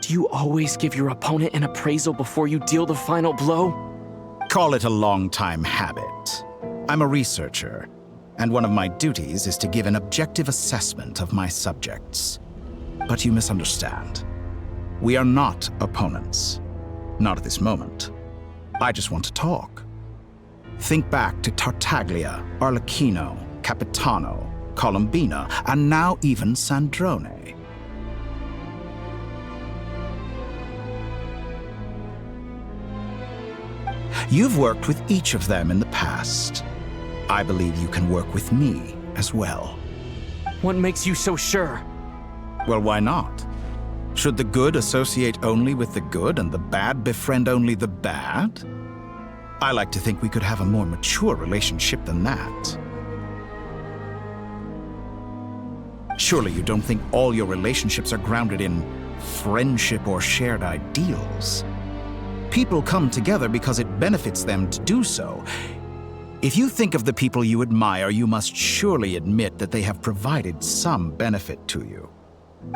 Do you always give your opponent an appraisal before you deal the final blow? Call it a long-time habit. I'm a researcher, and one of my duties is to give an objective assessment of my subjects. But you misunderstand. We are not opponents. Not at this moment. I just want to talk. Think back to Tartaglia, Arlecchino, Capitano, Columbina, and now even Sandrone. You've worked with each of them in the past. I believe you can work with me as well. What makes you so sure? Well, why not? Should the good associate only with the good and the bad befriend only the bad? I like to think we could have a more mature relationship than that. Surely you don't think all your relationships are grounded in friendship or shared ideals. People come together because it benefits them to do so. If you think of the people you admire, you must surely admit that they have provided some benefit to you.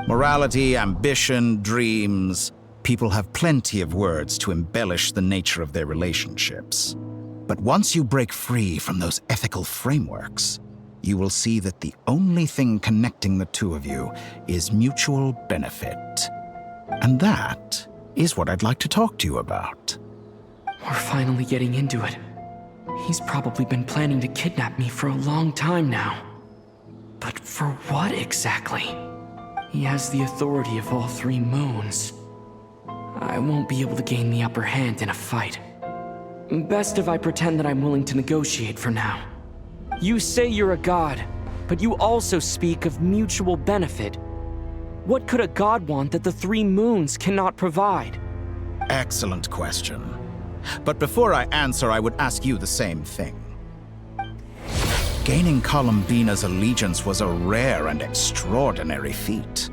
Morality, ambition, dreams. People have plenty of words to embellish the nature of their relationships. But once you break free from those ethical frameworks, you will see that the only thing connecting the two of you is mutual benefit. And that is what I'd like to talk to you about. We're finally getting into it. He's probably been planning to kidnap me for a long time now. But for what exactly? He has the authority of all three moons. I won't be able to gain the upper hand in a fight. Best if I pretend that I'm willing to negotiate for now. You say you're a god, but you also speak of mutual benefit. What could a god want that the three moons cannot provide? Excellent question. But before I answer, I would ask you the same thing. Gaining Columbina's allegiance was a rare and extraordinary feat.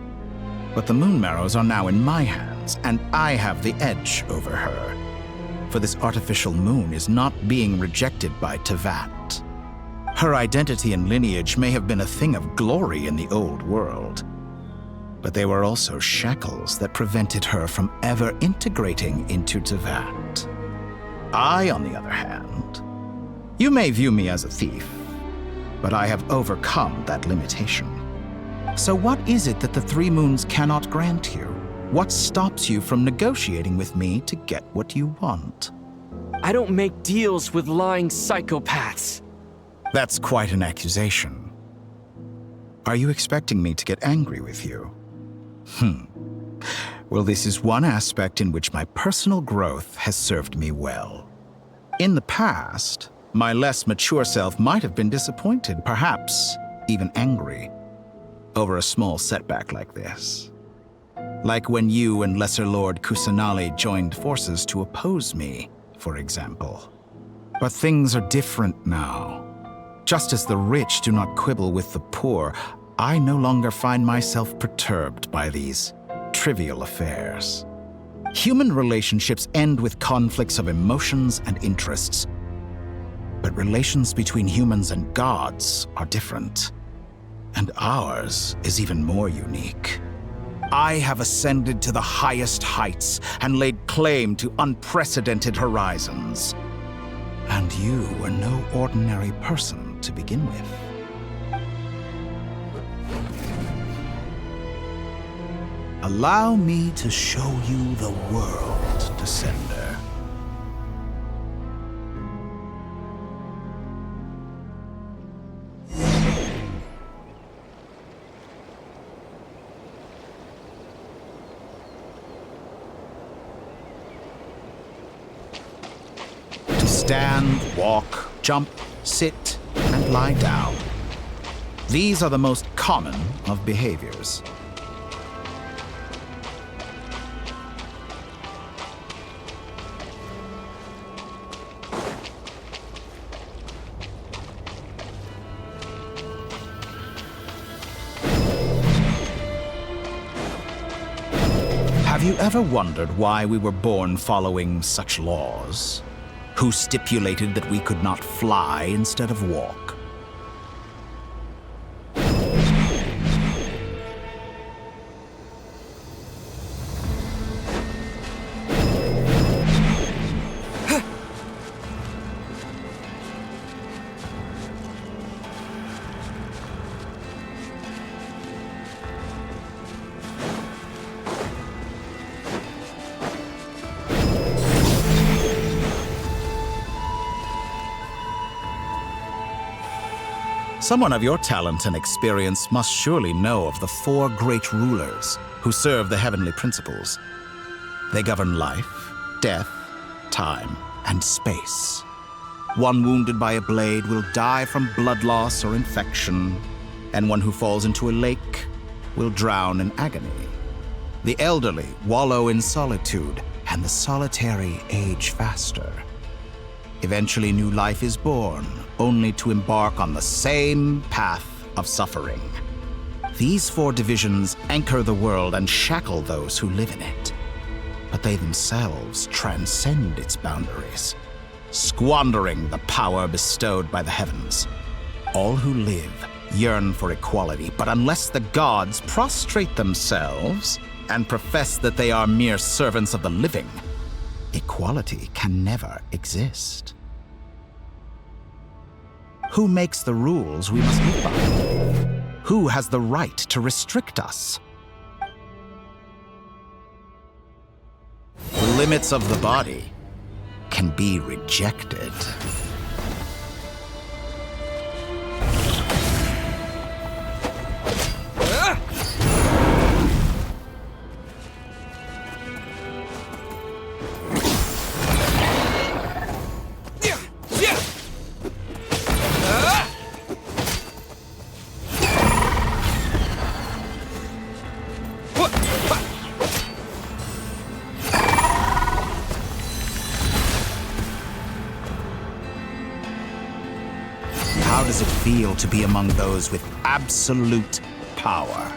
But the Moon Marrows are now in my hands, and I have the edge over her. For this artificial moon is not being rejected by Teyvat. Her identity and lineage may have been a thing of glory in the old world, but they were also shackles that prevented her from ever integrating into Teyvat. I, on the other hand, you may view me as a thief, but I have overcome that limitation. So what is it that the three moons cannot grant you? What stops you from negotiating with me to get what you want? I don't make deals with lying psychopaths. That's quite an accusation. Are you expecting me to get angry with you? Well, this is one aspect in which my personal growth has served me well. In the past, my less mature self might have been disappointed, perhaps even angry, over a small setback like this. Like when you and Lesser Lord Kusanali joined forces to oppose me, for example. But things are different now. Just as the rich do not quibble with the poor, I no longer find myself perturbed by these trivial affairs. Human relationships end with conflicts of emotions and interests. But relations between humans and gods are different. And ours is even more unique. I have ascended to the highest heights and laid claim to unprecedented horizons. And you were no ordinary person to begin with. Allow me to show you the world, Descender. To stand, walk, jump, sit, and lie down. These are the most common of behaviors. Have you ever wondered why we were born following such laws? Who stipulated that we could not fly instead of walk? Someone of your talent and experience must surely know of the four great rulers who serve the heavenly principles. They govern life, death, time, and space. One wounded by a blade will die from blood loss or infection, and one who falls into a lake will drown in agony. The elderly wallow in solitude, and the solitary age faster. Eventually, new life is born, only to embark on the same path of suffering. These four divisions anchor the world and shackle those who live in it. But they themselves transcend its boundaries, squandering the power bestowed by the heavens. All who live yearn for equality, but unless the gods prostrate themselves and profess that they are mere servants of the living, equality can never exist. Who makes the rules we must live by? Who has the right to restrict us? The limits of the body can be rejected. How does it feel to be among those with absolute power?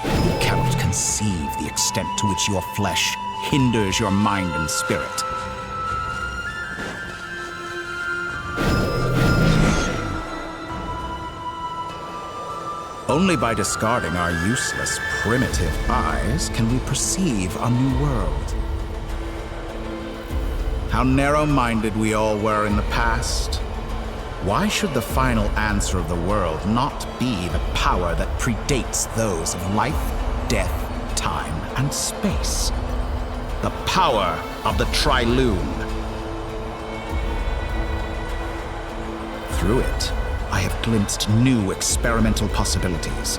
You cannot conceive the extent to which your flesh hinders your mind and spirit. Only by discarding our useless, primitive eyes can we perceive a new world. How narrow-minded we all were in the past. Why should the final answer of the world not be the power that predates those of life, death, time, and space? The power of the Trilune. Through it, I have glimpsed new experimental possibilities.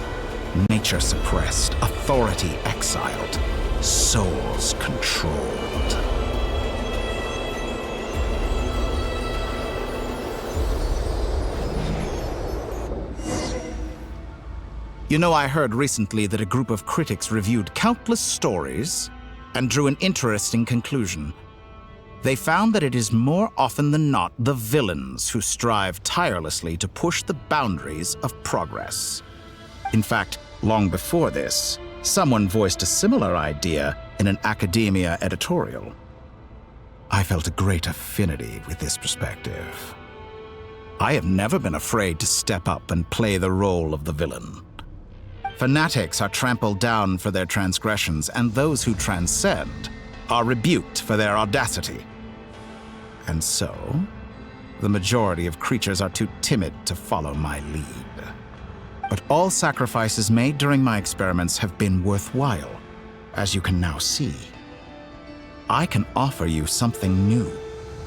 Nature suppressed, authority exiled, souls controlled. You know, I heard recently that a group of critics reviewed countless stories and drew an interesting conclusion. They found that it is more often than not the villains who strive tirelessly to push the boundaries of progress. In fact, long before this, someone voiced a similar idea in an academia editorial. I felt a great affinity with this perspective. I have never been afraid to step up and play the role of the villain. Fanatics are trampled down for their transgressions, and those who transcend are rebuked for their audacity. And so, the majority of creatures are too timid to follow my lead. But all sacrifices made during my experiments have been worthwhile, as you can now see. I can offer you something new,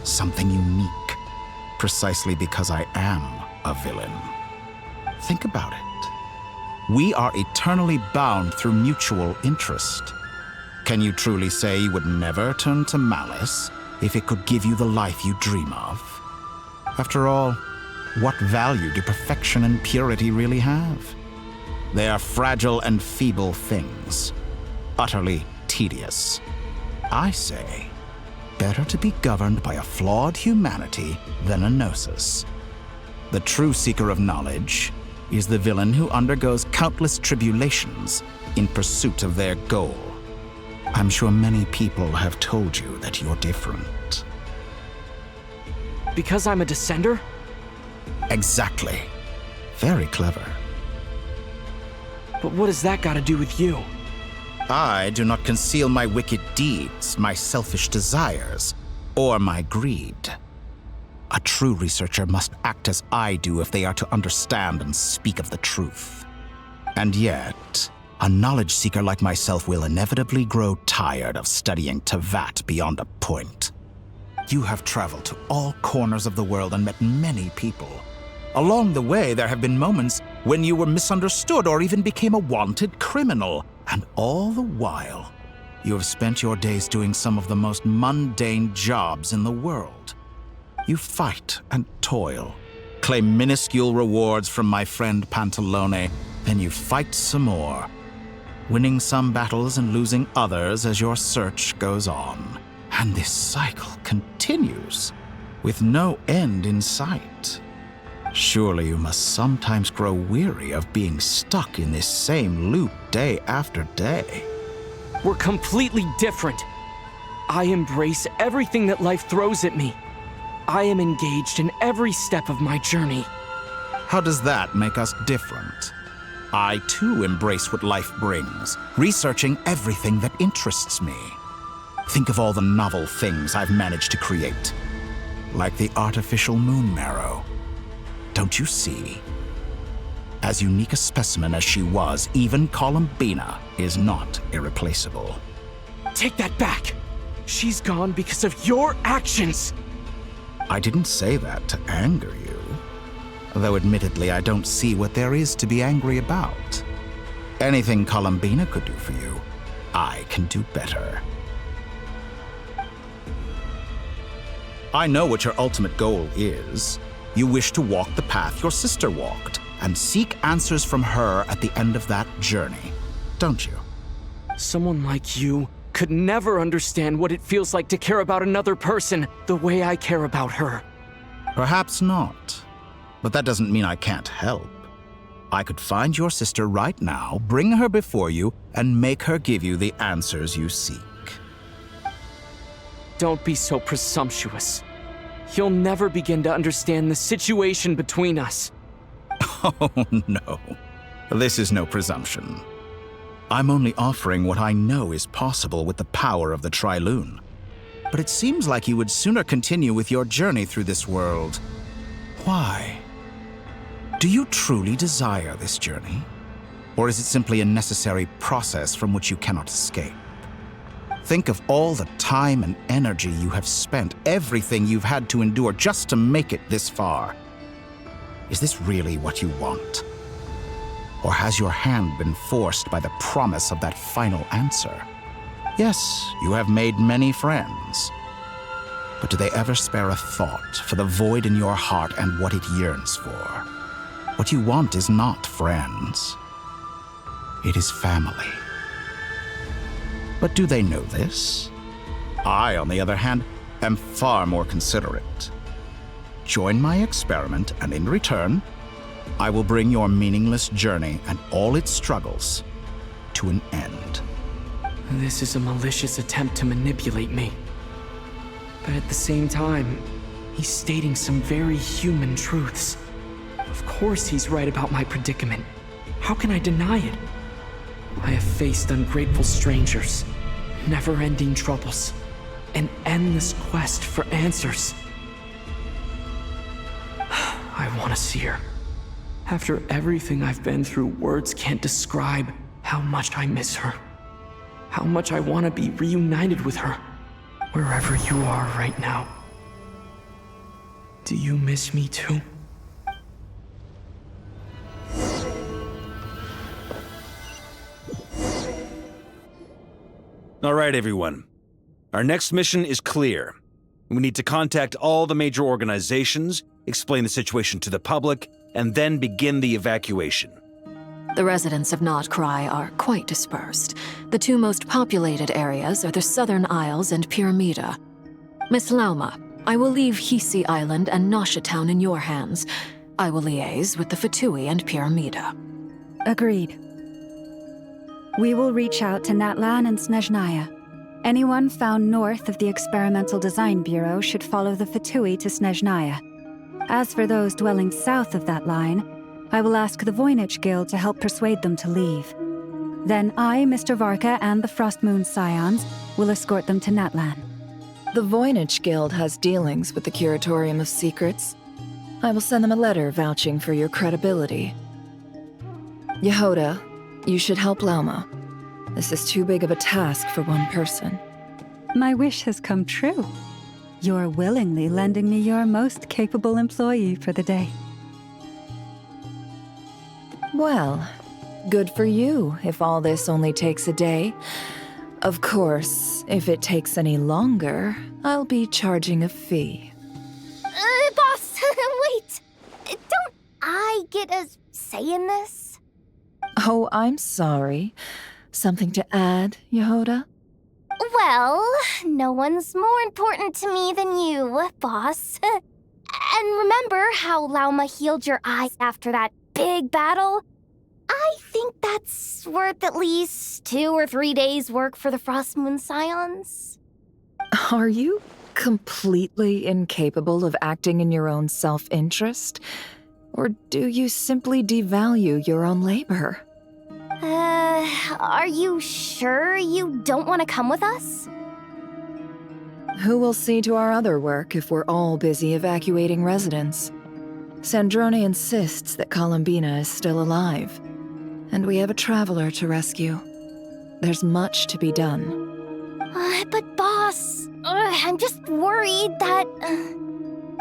something unique, precisely because I am a villain. Think about it. We are eternally bound through mutual interest. Can you truly say you would never turn to malice if it could give you the life you dream of? After all, what value do perfection and purity really have? They are fragile and feeble things, utterly tedious. I say, better to be governed by a flawed humanity than a gnosis. The true seeker of knowledge is the villain who undergoes countless tribulations in pursuit of their goal. I'm sure many people have told you that you're different. Because I'm a descender? Exactly. Very clever. But what has that got to do with you? I do not conceal my wicked deeds, my selfish desires, or my greed. A true researcher must act as I do if they are to understand and speak of the truth. And yet, a knowledge seeker like myself will inevitably grow tired of studying Tevat beyond a point. You have traveled to all corners of the world and met many people. Along the way, there have been moments when you were misunderstood or even became a wanted criminal. And all the while, you have spent your days doing some of the most mundane jobs in the world. You fight and toil, claim minuscule rewards from my friend Pantalone, then you fight some more, winning some battles and losing others as your search goes on. And this cycle continues, with no end in sight. Surely you must sometimes grow weary of being stuck in this same loop day after day. We're completely different. I embrace everything that life throws at me. I am engaged in every step of my journey. How does that make us different? I too embrace what life brings, researching everything that interests me. Think of all the novel things I've managed to create. Like the artificial moon marrow. Don't you see? As unique a specimen as she was, even Columbina is not irreplaceable. Take that back! She's gone because of your actions! I didn't say that to anger you. Though admittedly, I don't see what there is to be angry about. Anything Columbina could do for you, I can do better. I know what your ultimate goal is. You wish to walk the path your sister walked, and seek answers from her at the end of that journey, don't you? Someone like you could never understand what it feels like to care about another person the way I care about her. Perhaps not. But that doesn't mean I can't help. I could find your sister right now, bring her before you, and make her give you the answers you seek. Don't be so presumptuous. You'll never begin to understand the situation between us. Oh, no. This is no presumption. I'm only offering what I know is possible with the power of the Trilune. But it seems like you would sooner continue with your journey through this world. Why? Do you truly desire this journey? Or is it simply a necessary process from which you cannot escape? Think of all the time and energy you have spent, everything you've had to endure just to make it this far. Is this really what you want? Or has your hand been forced by the promise of that final answer? Yes, you have made many friends. But do they ever spare a thought for the void in your heart and what it yearns for? What you want is not friends. It is family. But do they know this? I, on the other hand, am far more considerate. Join my experiment, and in return, I will bring your meaningless journey and all its struggles to an end. This is a malicious attempt to manipulate me. But at the same time, he's stating some very human truths. Of course he's right about my predicament. How can I deny it? I have faced ungrateful strangers, never-ending troubles, an endless quest for answers. I want to see her. After everything I've been through, words can't describe how much I miss her. How much I want to be reunited with her, wherever you are right now. Do you miss me too? All right, everyone. Our next mission is clear. We need to contact all the major organizations, explain the situation to the public, and then begin the evacuation. The residents of Not Cry are quite dispersed. The two most populated areas are the Southern Isles and Pyramida. Miss Lauma, I will leave Hisi Island and Nasha Town in your hands. I will liaise with the Fatui and Pyramida. Agreed. We will reach out to Natlan and Snezhnaya. Anyone found north of the Experimental Design Bureau should follow the Fatui to Snezhnaya. As for those dwelling south of that line, I will ask the Voynich Guild to help persuade them to leave. Then I, Mr. Varka, and the Frostmoon Scions will escort them to Natlan. The Voynich Guild has dealings with the Curatorium of Secrets. I will send them a letter vouching for your credibility. Yehoda, you should help Lauma. This is too big of a task for one person. My wish has come true. You're willingly lending me your most capable employee for the day. Well, good for you if all this only takes a day. Of course, if it takes any longer, I'll be charging a fee. Boss, wait! Don't I get a say in this? Oh, I'm sorry. Something to add, Yehoda? Well, no one's more important to me than you, boss. And remember how Lauma healed your eyes after that big battle? I think that's worth at least 2 or 3 days' work for the Frostmoon Scions. Are you completely incapable of acting in your own self-interest? Or do you simply devalue your own labor? Are you sure you don't want to come with us? Who will see to our other work if we're all busy evacuating residents? Sandrone insists that Columbina is still alive, and we have a traveler to rescue. There's much to be done. But boss, I'm just worried that...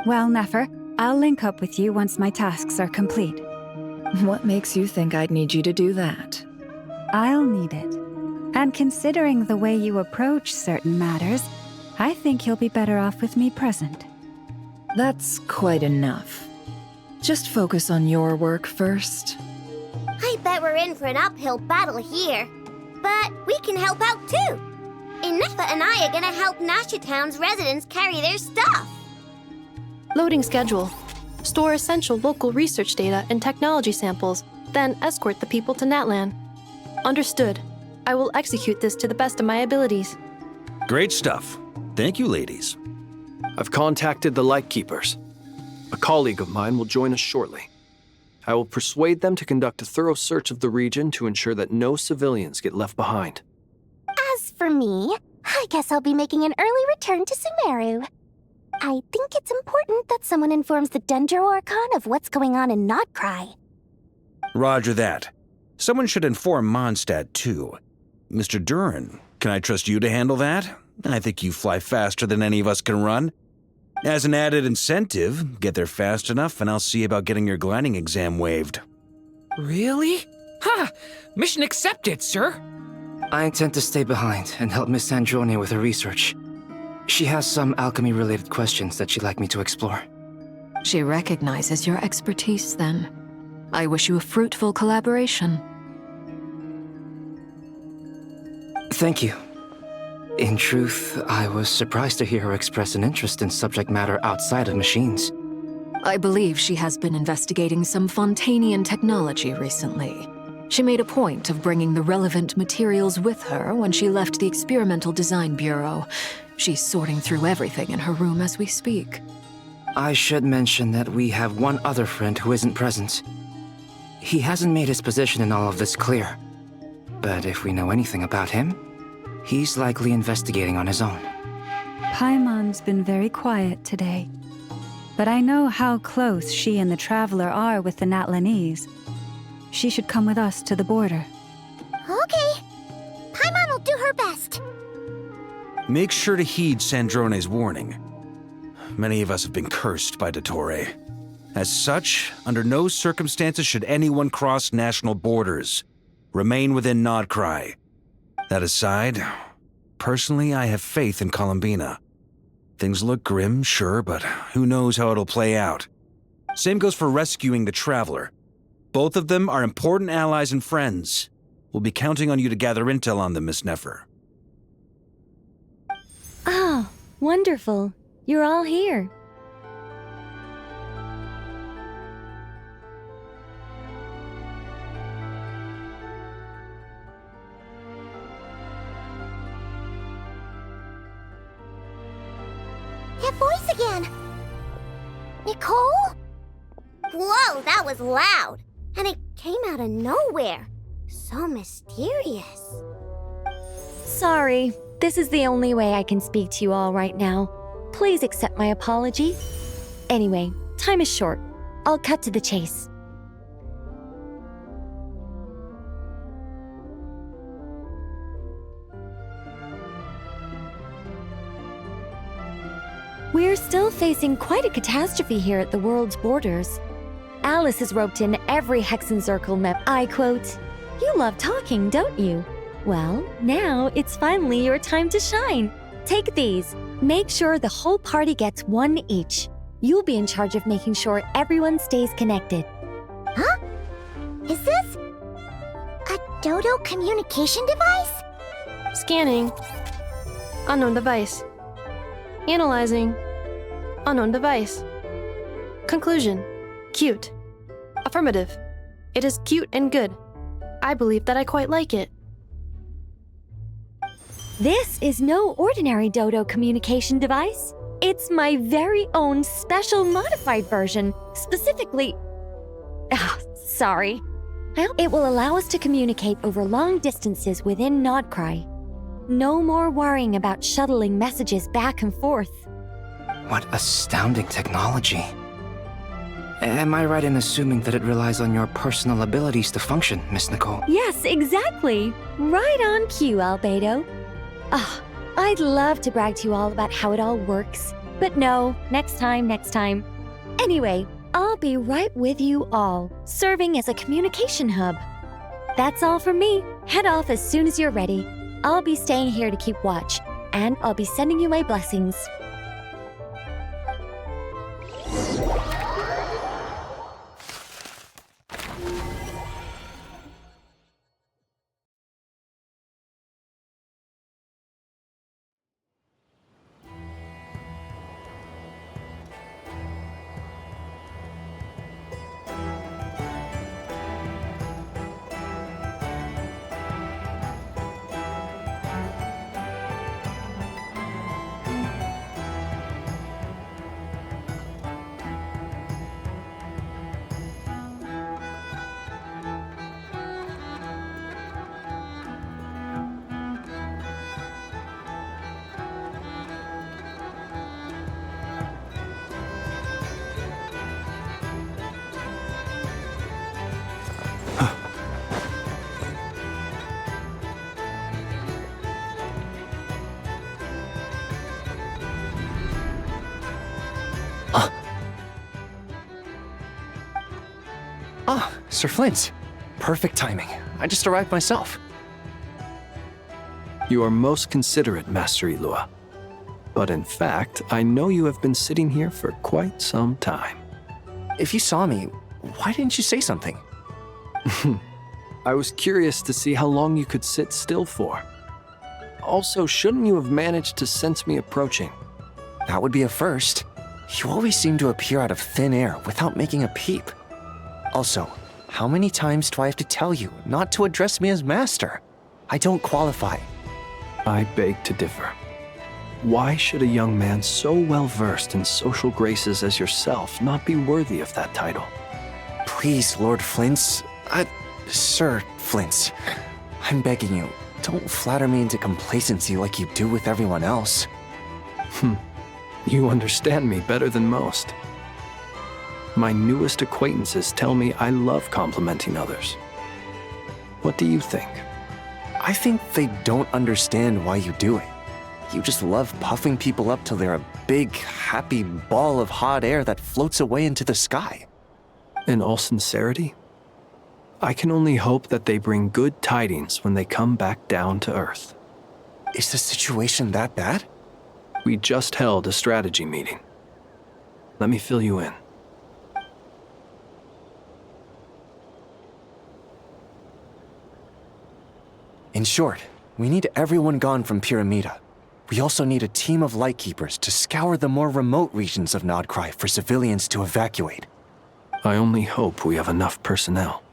Well, Nefer, I'll link up with you once my tasks are complete. What makes you think I'd need you to do that? I'll need it. And considering the way you approach certain matters, I think you'll be better off with me present. That's quite enough. Just focus on your work first. I bet we're in for an uphill battle here. But we can help out too. Inefa and I are gonna help Nasha Town's residents carry their stuff. Loading schedule. Store essential local research data and technology samples, then escort the people to Natlan. Understood. I will execute this to the best of my abilities. Great stuff. Thank you, ladies. I've contacted the Lightkeepers. A colleague of mine will join us shortly. I will persuade them to conduct a thorough search of the region to ensure that no civilians get left behind. As for me, I guess I'll be making an early return to Sumeru. I think it's important that someone informs the Dendro Archon of what's going on in Notcry. Roger that. Someone should inform Mondstadt, too. Mr. Duran, can I trust you to handle that? I think you fly faster than any of us can run. As an added incentive, get there fast enough and I'll see about getting your gliding exam waived. Really? Ha! Mission accepted, sir. I intend to stay behind and help Miss Sandrone with her research. She has some alchemy-related questions that she'd like me to explore. She recognizes your expertise, then. I wish you a fruitful collaboration. Thank you. In truth, I was surprised to hear her express an interest in subject matter outside of machines. I believe she has been investigating some Fontanian technology recently. She made a point of bringing the relevant materials with her when she left the Experimental Design Bureau. She's sorting through everything in her room as we speak. I should mention that we have one other friend who isn't present. He hasn't made his position in all of this clear. But if we know anything about him, he's likely investigating on his own. Paimon's been very quiet today. But I know how close she and the Traveler are with the Natlanese. She should come with us to the border. Okay. Paimon will do her best. Make sure to heed Sandrone's warning. Many of us have been cursed by Dottore. As such, under no circumstances should anyone cross national borders. Remain within Nodcry. That aside, personally, I have faith in Columbina. Things look grim, sure, but who knows how it'll play out. Same goes for rescuing the Traveler. Both of them are important allies and friends. We'll be counting on you to gather intel on them, Miss Nefer. Oh, wonderful. You're all here. That voice again! Nicole? Whoa, that was loud! And it came out of nowhere. So mysterious. Sorry, this is the only way I can speak to you all right now. Please accept my apology. Anyway, time is short. I'll cut to the chase. We're still facing quite a catastrophe here at the world's borders. Alice is roped in every Hexencircle map. I quote, "You love talking, don't you? Well, now it's finally your time to shine. Take these. Make sure the whole party gets one each. You'll be in charge of making sure everyone stays connected." Huh? Is this a Dodo communication device? Scanning. Unknown device. Analyzing. Unknown device. Conclusion. Cute. Affirmative. It is cute and good. I believe that I quite like it. This is no ordinary Dodo communication device. It's my very own special modified version, specifically... sorry. It will allow us to communicate over long distances within Nodcry. No more worrying about shuttling messages back and forth. What astounding technology. Am I right in assuming that it relies on your personal abilities to function, Miss Nicole? Yes, exactly. Right on cue, Albedo. Ah, I'd love to brag to you all about how it all works. But no, next time. Anyway, I'll be right with you all, serving as a communication hub. That's all from me. Head off as soon as you're ready. I'll be staying here to keep watch, and I'll be sending you my blessings. Sir Flint. Perfect timing. I just arrived myself. You are most considerate, Master Ilua. But in fact, I know you have been sitting here for quite some time. If you saw me, why didn't you say something? I was curious to see how long you could sit still for. Also, shouldn't you have managed to sense me approaching? That would be a first. You always seem to appear out of thin air without making a peep. Also, how many times do I have to tell you not to address me as master? I don't qualify. I beg to differ. Why should a young man so well versed in social graces as yourself not be worthy of that title? Please, Lord Flint's... Sir Flint's. I'm begging you, don't flatter me into complacency like you do with everyone else. You understand me better than most. My newest acquaintances tell me I love complimenting others. What do you think? I think they don't understand why you do it. You just love puffing people up till they're a big, happy ball of hot air that floats away into the sky. In all sincerity, I can only hope that they bring good tidings when they come back down to Earth. Is the situation that bad? We just held a strategy meeting. Let me fill you in. In short, we need everyone gone from Pyramida. We also need a team of Lightkeepers to scour the more remote regions of Nodcry for civilians to evacuate. I only hope we have enough personnel.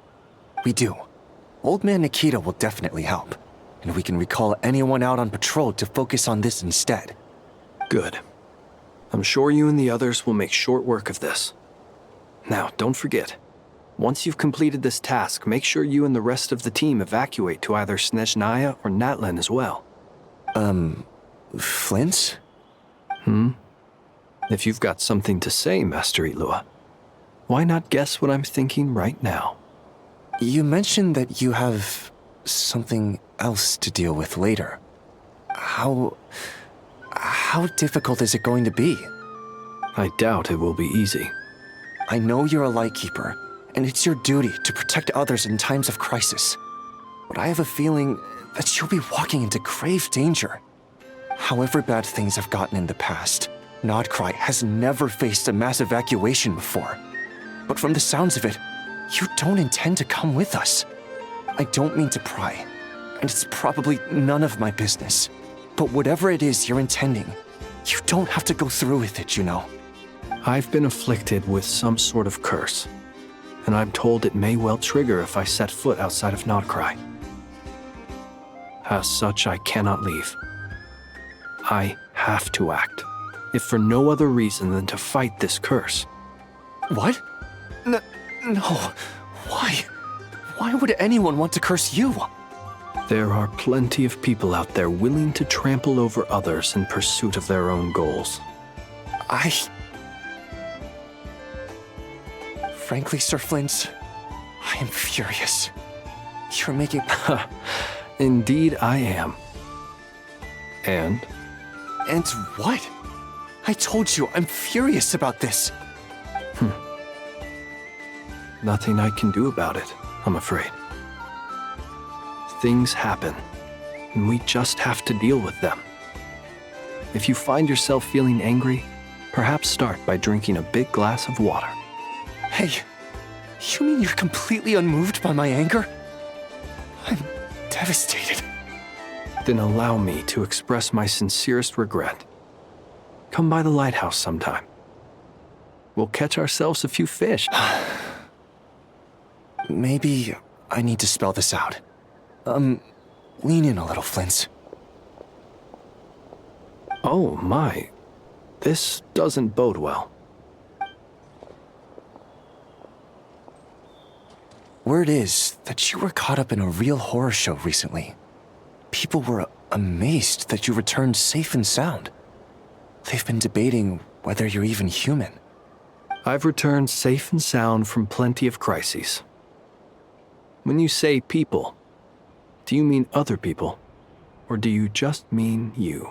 We do. Old Man Nikita will definitely help, and we can recall anyone out on patrol to focus on this instead. Good. I'm sure you and the others will make short work of this. Now, don't forget, once you've completed this task, make sure you and the rest of the team evacuate to either Snezhnaya or Natlan as well. Flint? If you've got something to say, Master Ilua, why not guess what I'm thinking right now? You mentioned that you have something else to deal with later. How difficult is it going to be? I doubt it will be easy. I know you're a Lightkeeper, and it's your duty to protect others in times of crisis. But I have a feeling that you'll be walking into grave danger. However bad things have gotten in the past, Nodcry has never faced a mass evacuation before. But from the sounds of it, you don't intend to come with us. I don't mean to pry, and it's probably none of my business. But whatever it is you're intending, you don't have to go through with it, you know. I've been afflicted with some sort of curse, and I'm told it may well trigger if I set foot outside of Nodcry. As such, I cannot leave. I have to act, if for no other reason than to fight this curse. What? No. Why? Why would anyone want to curse you? There are plenty of people out there willing to trample over others in pursuit of their own goals. Frankly, Sir Flint, I am furious. You're making... Indeed I am. And? And what? I told you, I'm furious about this. Nothing I can do about it, I'm afraid. Things happen, and we just have to deal with them. If you find yourself feeling angry, perhaps start by drinking a big glass of water. Hey, you mean you're completely unmoved by my anger? I'm devastated. Then allow me to express my sincerest regret. Come by the lighthouse sometime. We'll catch ourselves a few fish. Maybe I need to spell this out. Lean in a little, Flint. Oh my, this doesn't bode well. Word is that you were caught up in a real horror show recently. People were amazed that you returned safe and sound. They've been debating whether you're even human. I've returned safe and sound from plenty of crises. When you say people, do you mean other people? Or do you just mean you?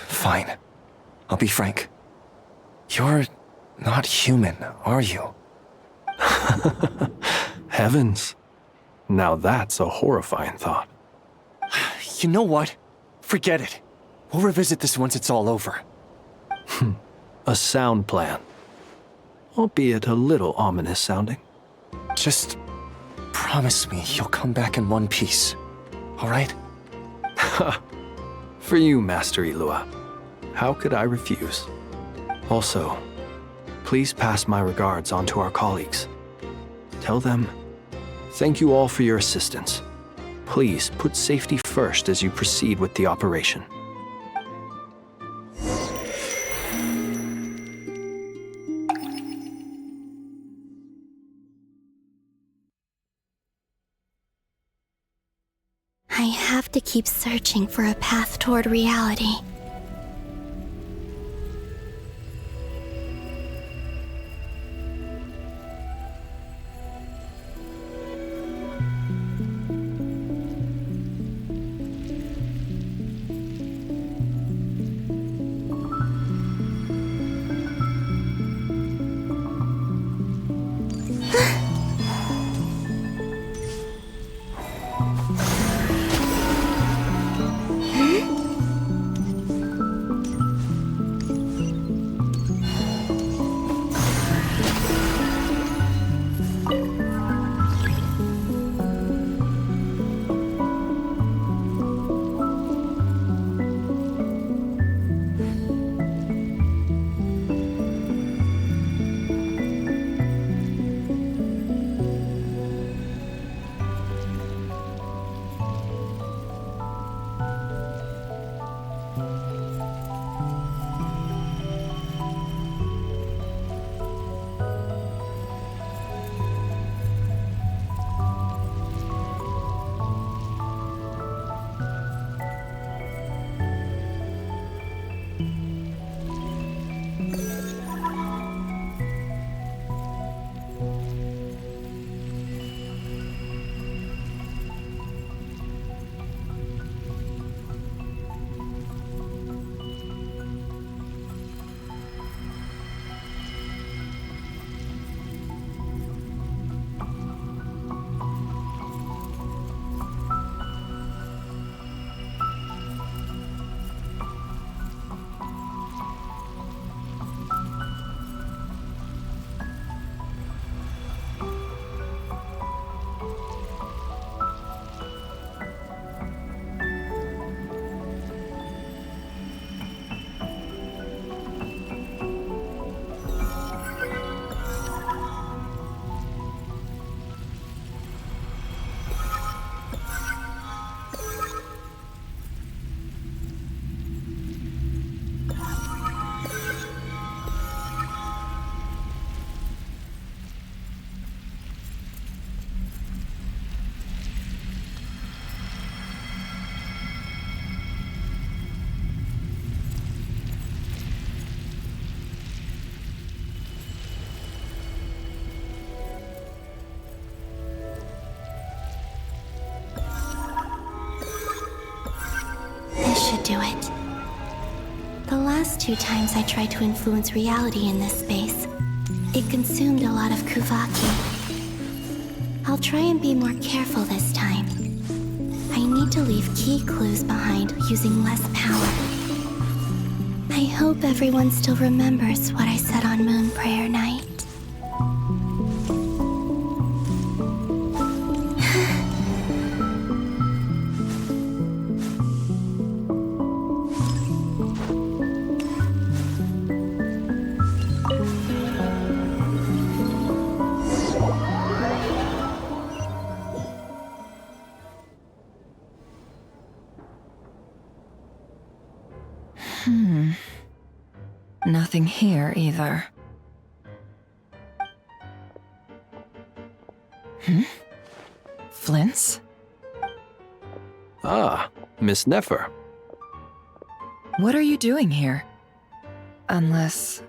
Fine. I'll be frank. You're not human, are you? Heavens. Now that's a horrifying thought. You know what? Forget it. We'll revisit this once it's all over. A sound plan. Albeit a little ominous sounding. Just promise me you'll come back in one piece, all right? For you, Master Ilua. How could I refuse? Also, please pass my regards on to our colleagues. Tell them, thank you all for your assistance. Please put safety first as you proceed with the operation. I have to keep searching for a path toward reality. 2 times I tried to influence reality in this space, it consumed a lot of Kuvaki. I'll try and be more careful this time. I need to leave key clues behind using less power. I hope everyone still remembers what I said on Moon Prayer Night. Nothing here either. Flints? Ah, Miss Nefer. What are you doing here? Unless...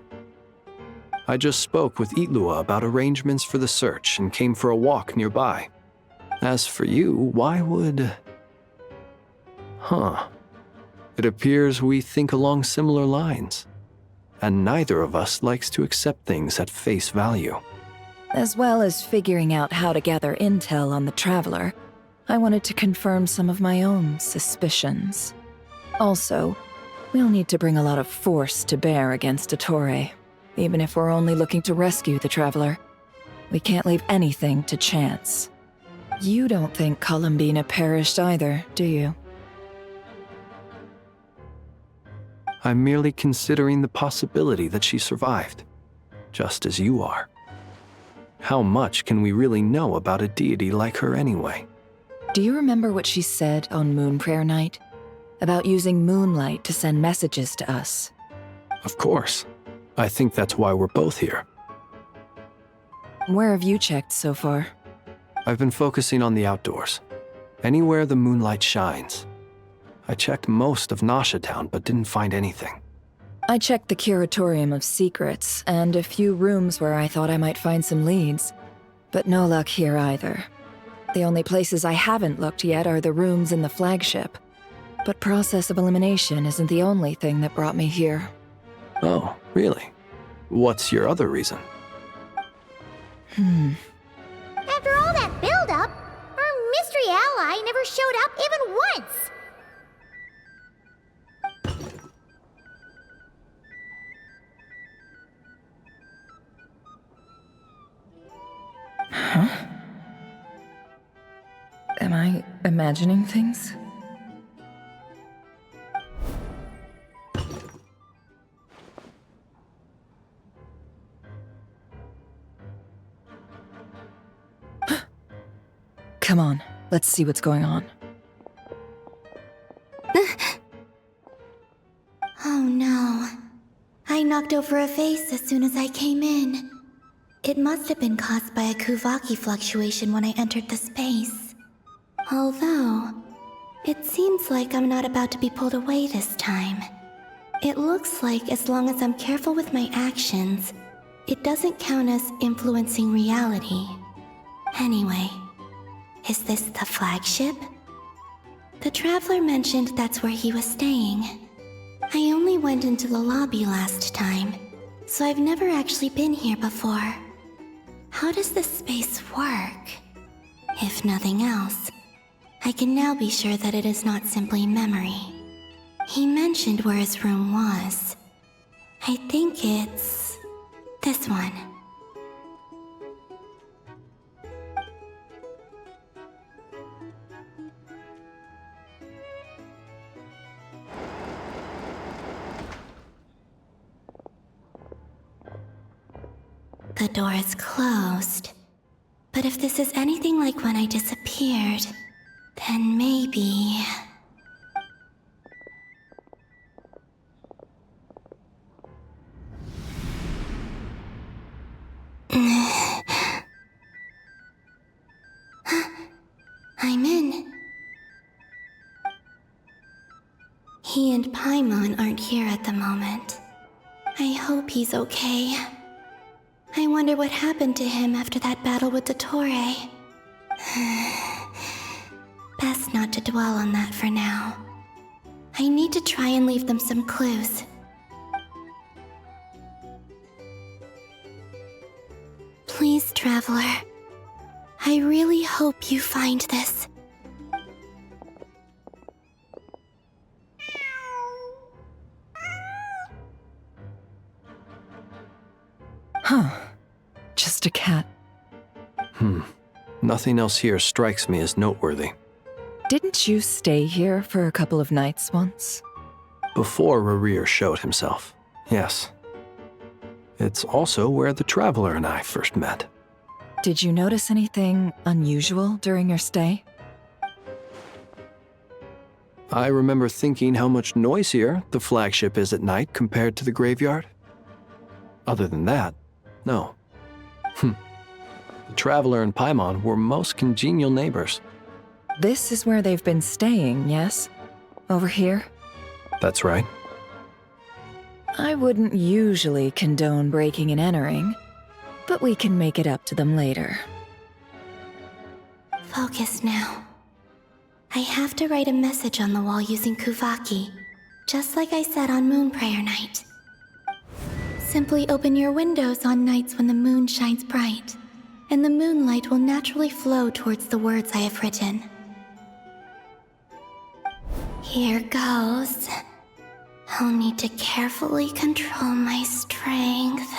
I just spoke with Itlua about arrangements for the search and came for a walk nearby. As for you, why would... It appears we think along similar lines. And neither of us likes to accept things at face value. As well as figuring out how to gather intel on the Traveler, I wanted to confirm some of my own suspicions. Also, we'll need to bring a lot of force to bear against Ettore, even if we're only looking to rescue the Traveler. We can't leave anything to chance. You don't think Columbina perished either, do you? I'm merely considering the possibility that she survived, just as you are. How much can we really know about a deity like her anyway? Do you remember what she said on Moon Prayer Night? About using moonlight to send messages to us? Of course. I think that's why we're both here. Where have you checked so far? I've been focusing on the outdoors. Anywhere the moonlight shines. I checked most of Nasha Town, but didn't find anything. I checked the Curatorium of Secrets, and a few rooms where I thought I might find some leads. But no luck here either. The only places I haven't looked yet are the rooms in the flagship. But process of elimination isn't the only thing that brought me here. Oh, really? What's your other reason? After all that build-up, our mystery ally never showed up even once! Huh? Am I imagining things? Come on, let's see what's going on. Oh no. I knocked over a vase as soon as I came in. It must have been caused by a Kuvaki fluctuation when I entered the space. Although, it seems like I'm not about to be pulled away this time. It looks like as long as I'm careful with my actions, it doesn't count as influencing reality. Anyway, is this the flagship? The Traveler mentioned that's where he was staying. I only went into the lobby last time, so I've never actually been here before. How does this space work? If nothing else, I can now be sure that it is not simply memory. He mentioned where his room was. I think it's... this one. The door is closed. But if this is anything like when I disappeared, then maybe... I'm in. He and Paimon aren't here at the moment. I hope he's okay. I wonder what happened to him after that battle with Ettore. Best not to dwell on that for now. I need to try and leave them some clues. Traveler. I really hope you find this. Huh. Just a cat. Nothing else here strikes me as noteworthy. Didn't you stay here for a couple of nights once? Before Rerir showed himself, yes. It's also where the Traveler and I first met. Did you notice anything unusual during your stay? I remember thinking how much noisier the flagship is at night compared to the graveyard. Other than that, no. The Traveler and Paimon were most congenial neighbors. This is where they've been staying, yes? Over here? That's right. I wouldn't usually condone breaking and entering, but we can make it up to them later. Focus now. I have to write a message on the wall using Kuvaki, just like I said on Moon Prayer Night. Simply open your windows on nights when the moon shines bright, and the moonlight will naturally flow towards the words I have written. Here goes. I'll need to carefully control my strength.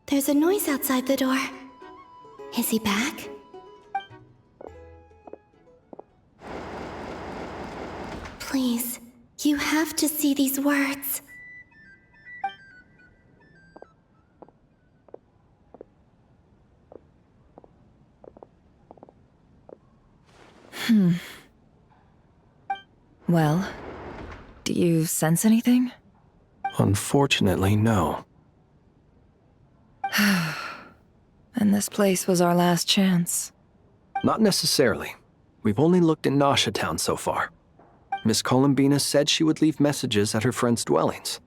There's a noise outside the door. Is he back? Please, you have to see these words. Well, do you sense anything? Unfortunately, no. And this place was our last chance. Not necessarily. We've only looked in Nasha Town so far. Miss Columbina said she would leave messages at her friends' dwellings.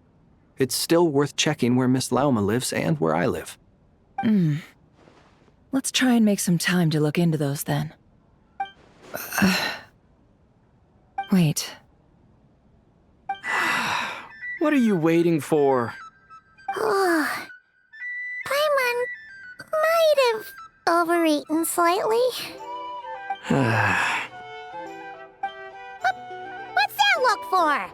It's still worth checking where Miss Lauma lives and where I live. Let's try and make some time to look into those then. Wait. What are you waiting for? Oh, Paimon might have overeaten slightly. What's that look for?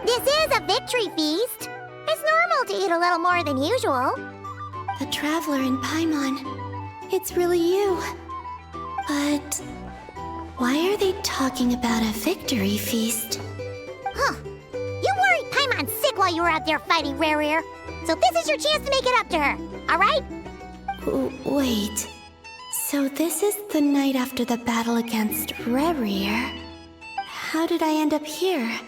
This is a victory feast. It's normal to eat a little more than usual. The Traveler in Paimon. It's really you. But why are they talking about a victory feast? Huh. You worried Paimon sick while you were out there fighting Rarear. So this is your chance to make it up to her, alright? Wait. So this is the night after the battle against Rarear? How did I end up here?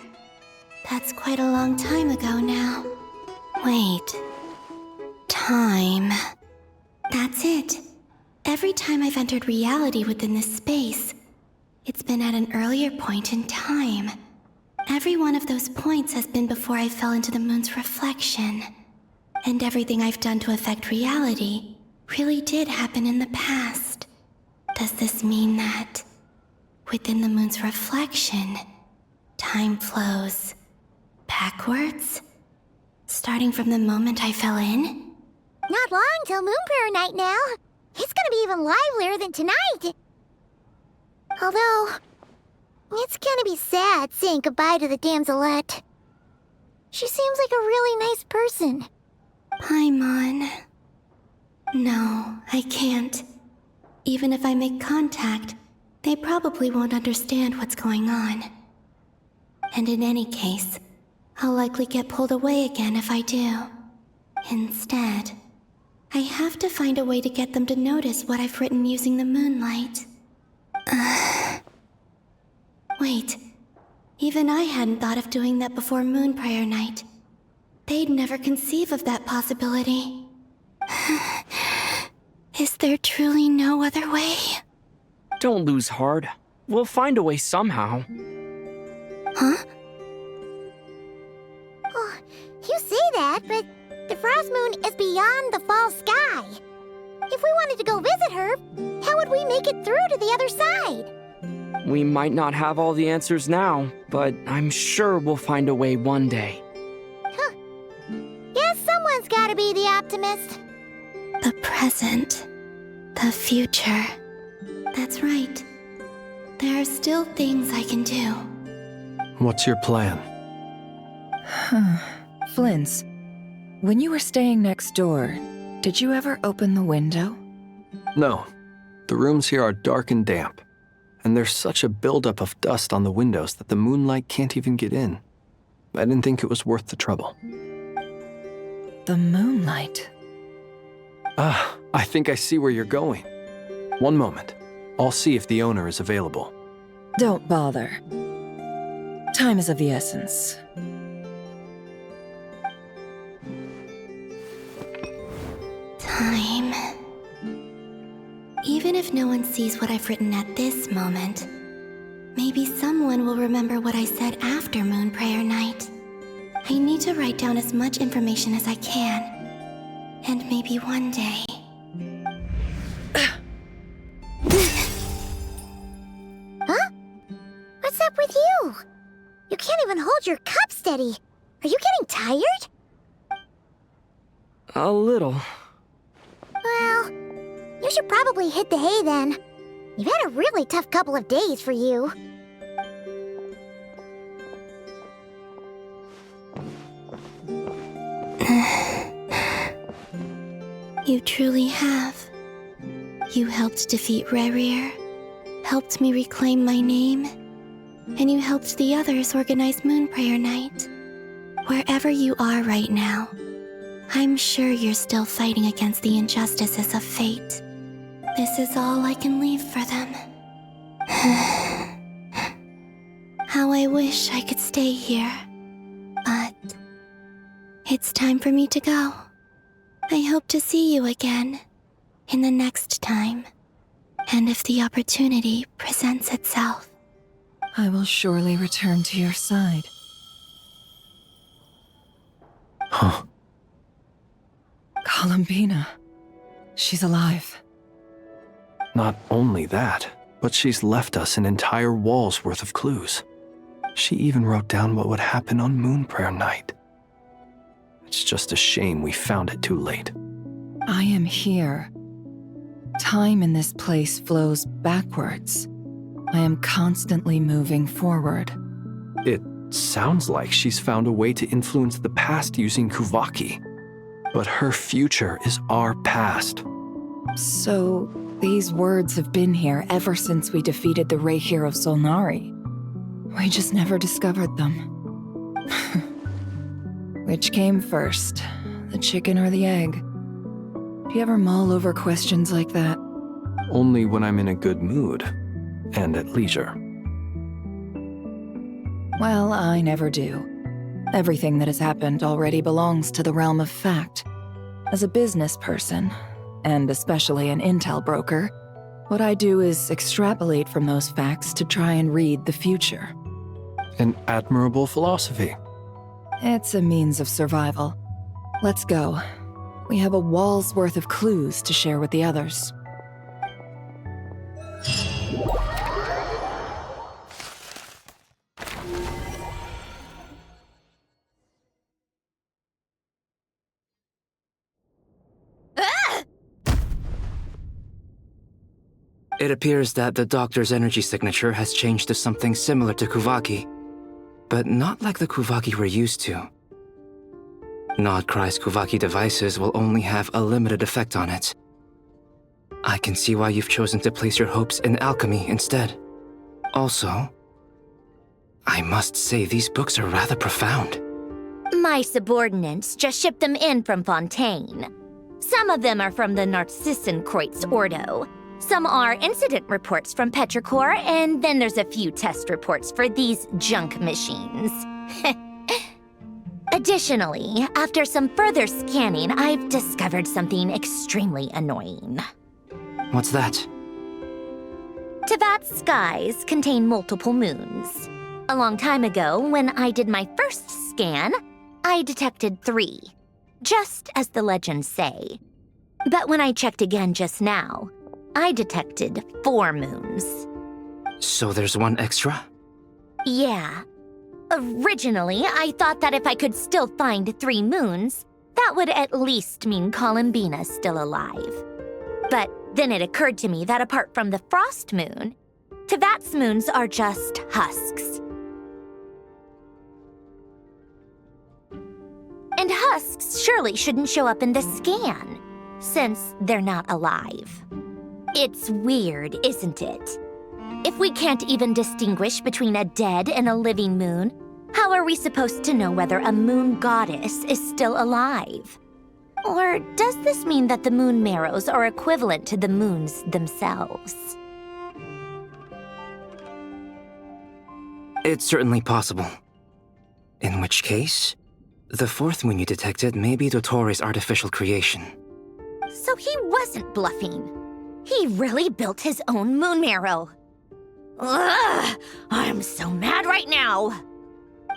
That's quite a long time ago now. Wait. Time. That's it. Every time I've entered reality within this space, it's been at an earlier point in time. Every one of those points has been before I fell into the moon's reflection. And everything I've done to affect reality really did happen in the past. Does this mean that within the moon's reflection, time flows backwards? Starting from the moment I fell in? Not long till Moon Prayer Night now. It's gonna be even livelier than tonight. Although, it's gonna be sad saying goodbye to the damselette. She seems like a really nice person. Paimon. No, I can't. Even if I make contact, they probably won't understand what's going on. And in any case, I'll likely get pulled away again if I do. Instead, I have to find a way to get them to notice what I've written using the moonlight. Wait, even I hadn't thought of doing that before Moon Prayer Night. They'd never conceive of that possibility. Is there truly no other way? Don't lose heart. We'll find a way somehow. Huh? Oh, you say that, but the Frost Moon is beyond the fall sky. If we wanted to go visit her, how would we make it through to the other side? We might not have all the answers now, but I'm sure we'll find a way one day. Huh. Guess someone's gotta be the optimist. The present. The future. That's right. There are still things I can do. What's your plan? Flint's, when you were staying next door, did you ever open the window? No. The rooms here are dark and damp. And there's such a buildup of dust on the windows that the moonlight can't even get in. I didn't think it was worth the trouble. The moonlight? I think I see where you're going. One moment. I'll see if the owner is available. Don't bother. Time is of the essence. Time. Even if no one sees what I've written at this moment, maybe someone will remember what I said after Moon Prayer Night. I need to write down as much information as I can. And maybe one day... Huh? What's up with you? You can't even hold your cup steady. Are you getting tired? A little. Well, you should probably hit the hay then. You've had a really tough couple of days for you. You truly have. You helped defeat Rerir, helped me reclaim my name, and you helped the others organize Moon Prayer Night. Wherever you are right now, I'm sure you're still fighting against the injustices of fate. This is all I can leave for them. How I wish I could stay here. But it's time for me to go. I hope to see you again in the next time, and if the opportunity presents itself. I will surely return to your side. Huh. Columbina. She's alive. Not only that, but she's left us an entire wall's worth of clues. She even wrote down what would happen on Moon Prayer Night. It's just a shame we found it too late. I am here. Time in this place flows backwards. I am constantly moving forward. It sounds like she's found a way to influence the past using Kuvaki. But her future is our past. So, these words have been here ever since we defeated the Reihir of Solnari. We just never discovered them. Which came first, the chicken or the egg? Do you ever mull over questions like that? Only when I'm in a good mood and at leisure. Well, I never do. Everything that has happened already belongs to the realm of fact. As a business person, and especially an intel broker, what I do is extrapolate from those facts to try and read the future. An admirable philosophy. It's a means of survival. Let's go. We have a wall's worth of clues to share with the others. It appears that the doctor's energy signature has changed to something similar to Kuvaki, but not like the Kuvaki we're used to. Nodcry's Kuvaki devices will only have a limited effect on it. I can see why you've chosen to place your hopes in alchemy instead. Also, I must say these books are rather profound. My subordinates just shipped them in from Fontaine. Some of them are from the Narcissenkreuz Ordo. Some are incident reports from Petrichor, and then there's a few test reports for these junk machines. Additionally, after some further scanning, I've discovered something extremely annoying. What's that? Tevat's skies contain multiple moons. A long time ago, when I did my first scan, I detected 3, just as the legends say. But when I checked again just now, I detected 4 moons. So there's one extra? Yeah. Originally, I thought that if I could still find 3 moons, that would at least mean Columbina's still alive. But then it occurred to me that apart from the frost moon, Tevat's moons are just husks. And husks surely shouldn't show up in the scan, since they're not alive. It's weird, isn't it? If we can't even distinguish between a dead and a living moon, how are we supposed to know whether a moon goddess is still alive? Or does this mean that the moon marrows are equivalent to the moons themselves? It's certainly possible. In which case, the 4th moon you detected may be Dottore artificial creation. So he wasn't bluffing. He really built his own moon marrow. Ugh! I'm so mad right now!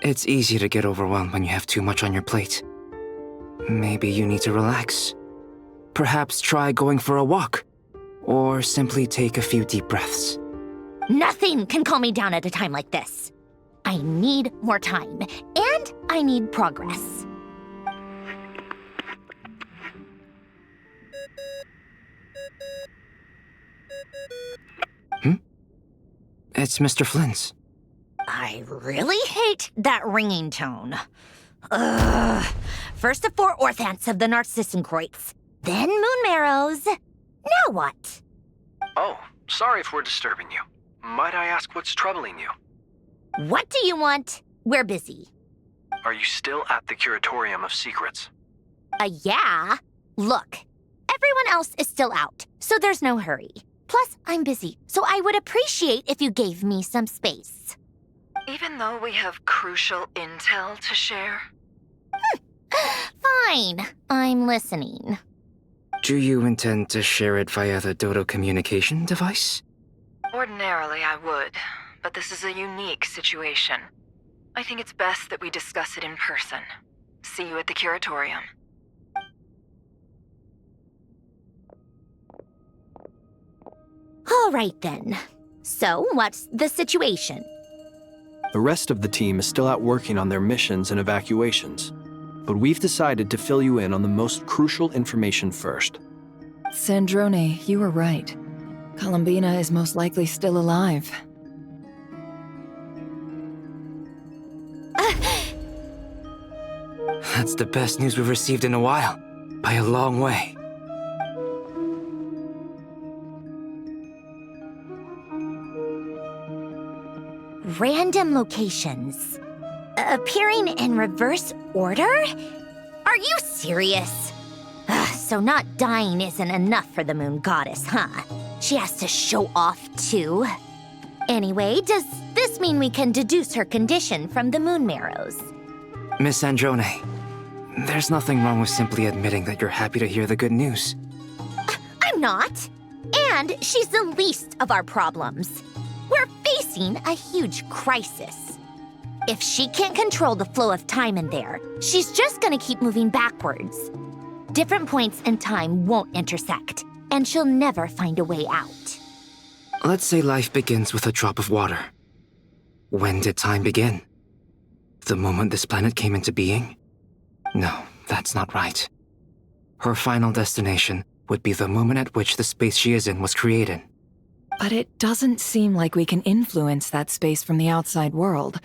It's easy to get overwhelmed when you have too much on your plate. Maybe you need to relax. Perhaps try going for a walk, or simply take a few deep breaths. Nothing can calm me down at a time like this. I need more time, and I need progress. It's Mr. Flynn's. I really hate that ringing tone. Ugh. First the 4 Orthants of the Narcissenkreuz, then moon marrows. Now what? Oh, sorry if we're disturbing you. Might I ask what's troubling you? What do you want? We're busy. Are you still at the Curatorium of Secrets? Yeah. Look, everyone else is still out, so there's no hurry. Plus, I'm busy, so I would appreciate if you gave me some space. Even though we have crucial intel to share? Fine, I'm listening. Do you intend to share it via the Dodo communication device? Ordinarily, I would, but this is a unique situation. I think it's best that we discuss it in person. See you at the Curatorium. All right then. So, what's the situation? The rest of the team is still out working on their missions and evacuations, but we've decided to fill you in on the most crucial information first. Sandrone, you were right. Columbina is most likely still alive. That's the best news we've received in a while, by a long way. Random locations. Appearing in reverse order? Are you serious? So not dying isn't enough for the moon goddess, huh? She has to show off too. Anyway, does this mean we can deduce her condition from the moon marrows? Miss Androne, there's nothing wrong with simply admitting that you're happy to hear the good news. I'm not. And she's the least of our problems. We're facing a huge crisis. If she can't control the flow of time in there, she's just gonna keep moving backwards. Different points in time won't intersect, and she'll never find a way out. Let's say life begins with a drop of water. When did time begin? The moment this planet came into being? No, that's not right. Her final destination would be the moment at which the space she is in was created. But it doesn't seem like we can influence that space from the outside world.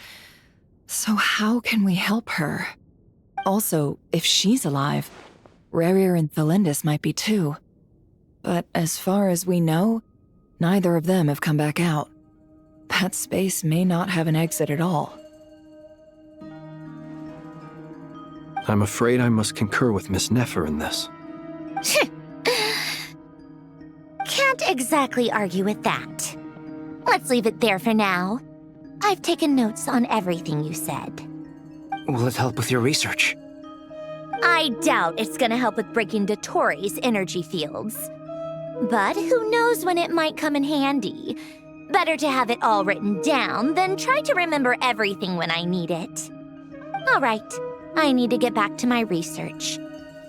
So how can we help her? Also, if she's alive, Rerir and Thalindus might be too. But as far as we know, neither of them have come back out. That space may not have an exit at all. I'm afraid I must concur with Miss Nefer in this. Can't exactly argue with that. Let's leave it there for now. I've taken notes on everything you said. Will it help with your research? I doubt it's gonna help with breaking Dotori's energy fields. But who knows when it might come in handy. Better to have it all written down than try to remember everything when I need it. All right, I need to get back to my research.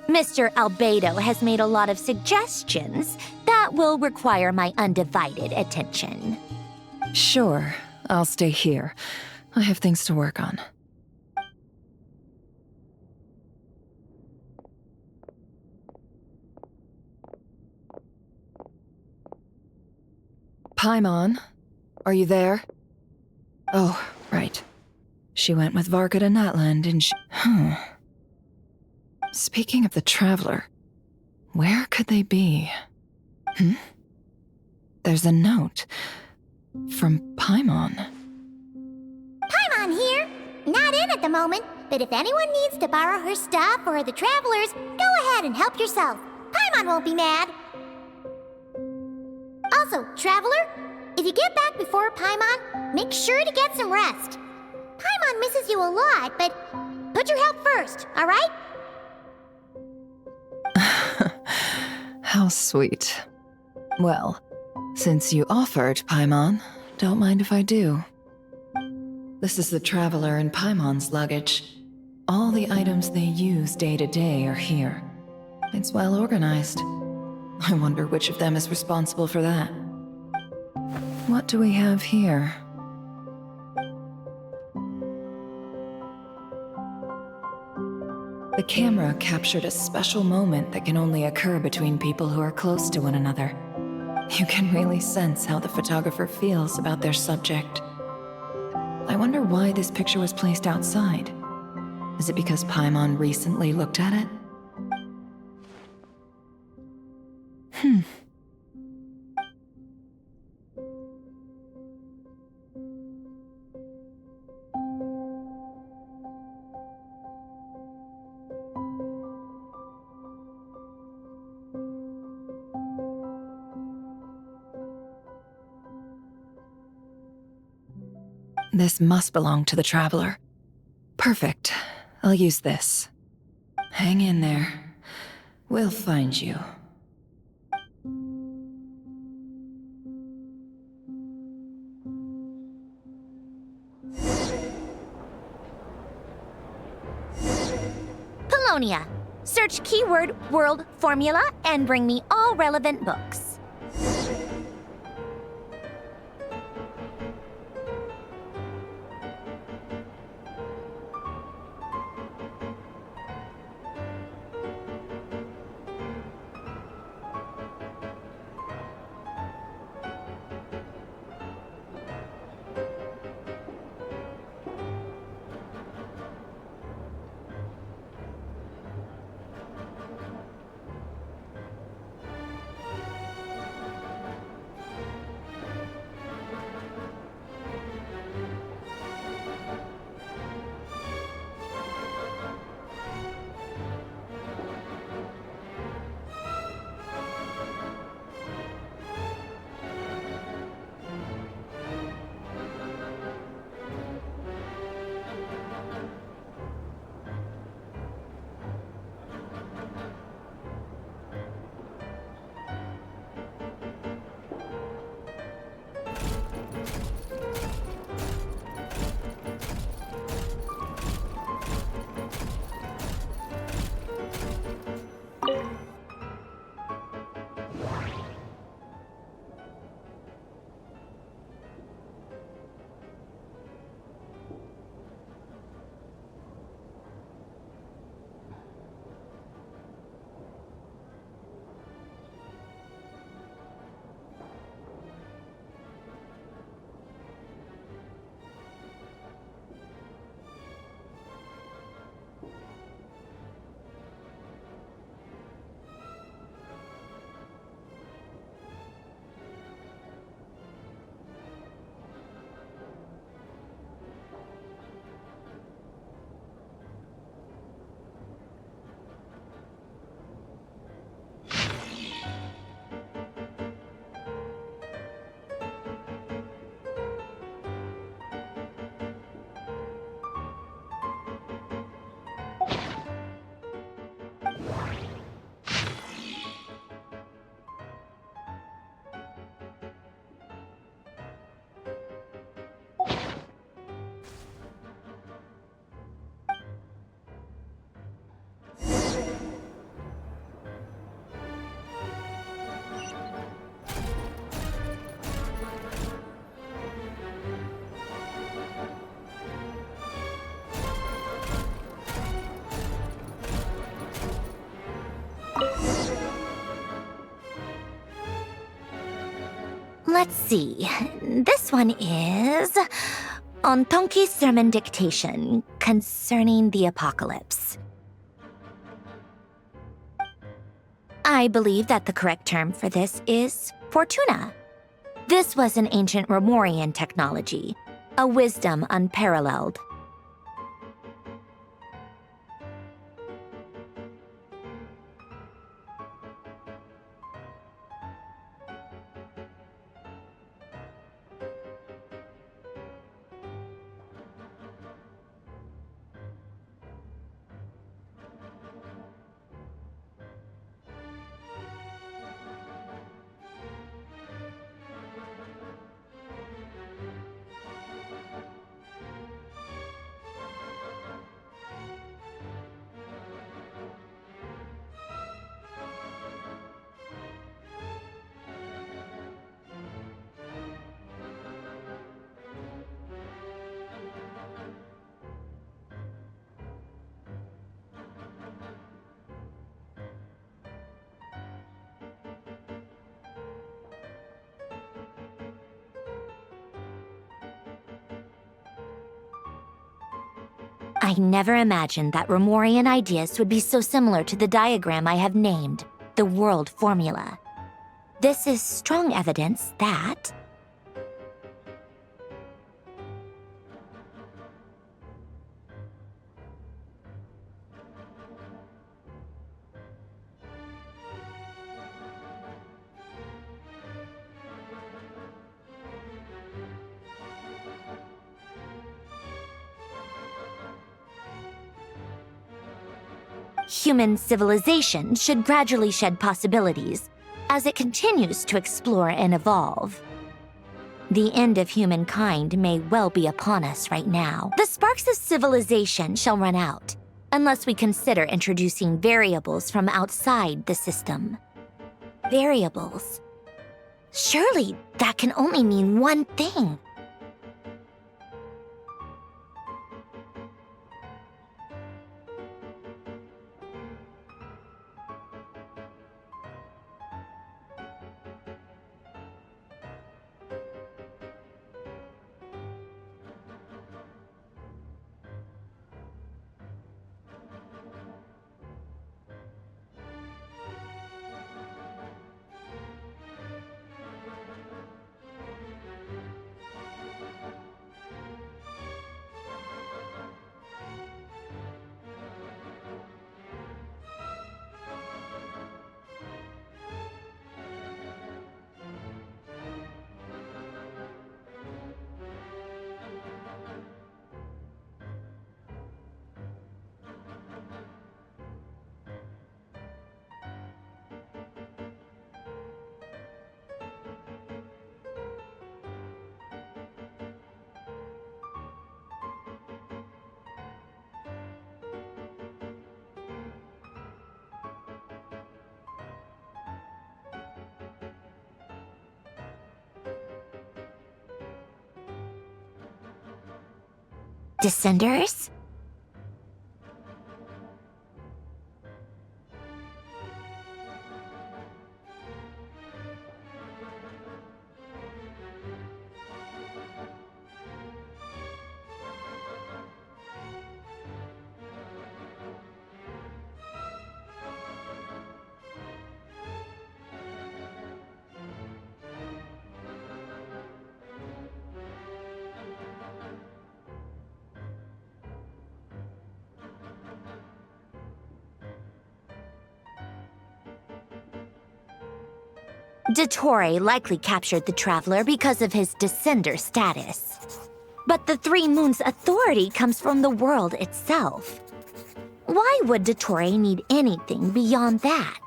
Mr. Albedo has made a lot of suggestions that will require my undivided attention. Sure, I'll stay here. I have things to work on. Paimon, are you there? Oh, right. She went with Varka to Natlan, didn't she? Speaking of the Traveler, where could they be? There's a note from Paimon. Paimon here. Not in at the moment, but if anyone needs to borrow her stuff or the Travelers, go ahead and help yourself. Paimon won't be mad. Also, Traveler, if you get back before Paimon, make sure to get some rest. Paimon misses you a lot, but put your health first, all right? How sweet. Well, since you offered, Paimon, don't mind if I do. This is the Traveler and Paimon's luggage. All the items they use day to day are here. It's well organized. I wonder which of them is responsible for that. What do we have here? The camera captured a special moment that can only occur between people who are close to one another. You can really sense how the photographer feels about their subject. I wonder why this picture was placed outside. Is it because Paimon recently looked at it? This must belong to the Traveler. Perfect. I'll use this. Hang in there. We'll find you. Polonia. Search keyword world formula and bring me all relevant books. Let's see. This one is on Tonki's sermon dictation concerning the apocalypse. I believe that the correct term for this is Fortuna. This was an ancient Romorian technology, a wisdom unparalleled. I never imagined that Romorian ideas would be so similar to the diagram I have named, the World Formula. This is strong evidence that... human civilization should gradually shed possibilities as it continues to explore and evolve. The end of humankind may well be upon us right now. The sparks of civilization shall run out, unless we consider introducing variables from outside the system. Variables. Surely that can only mean one thing. Descenders? Dottore likely captured the Traveler because of his descender status. But the Three Moons' authority comes from the world itself. Why would Dottore need anything beyond that?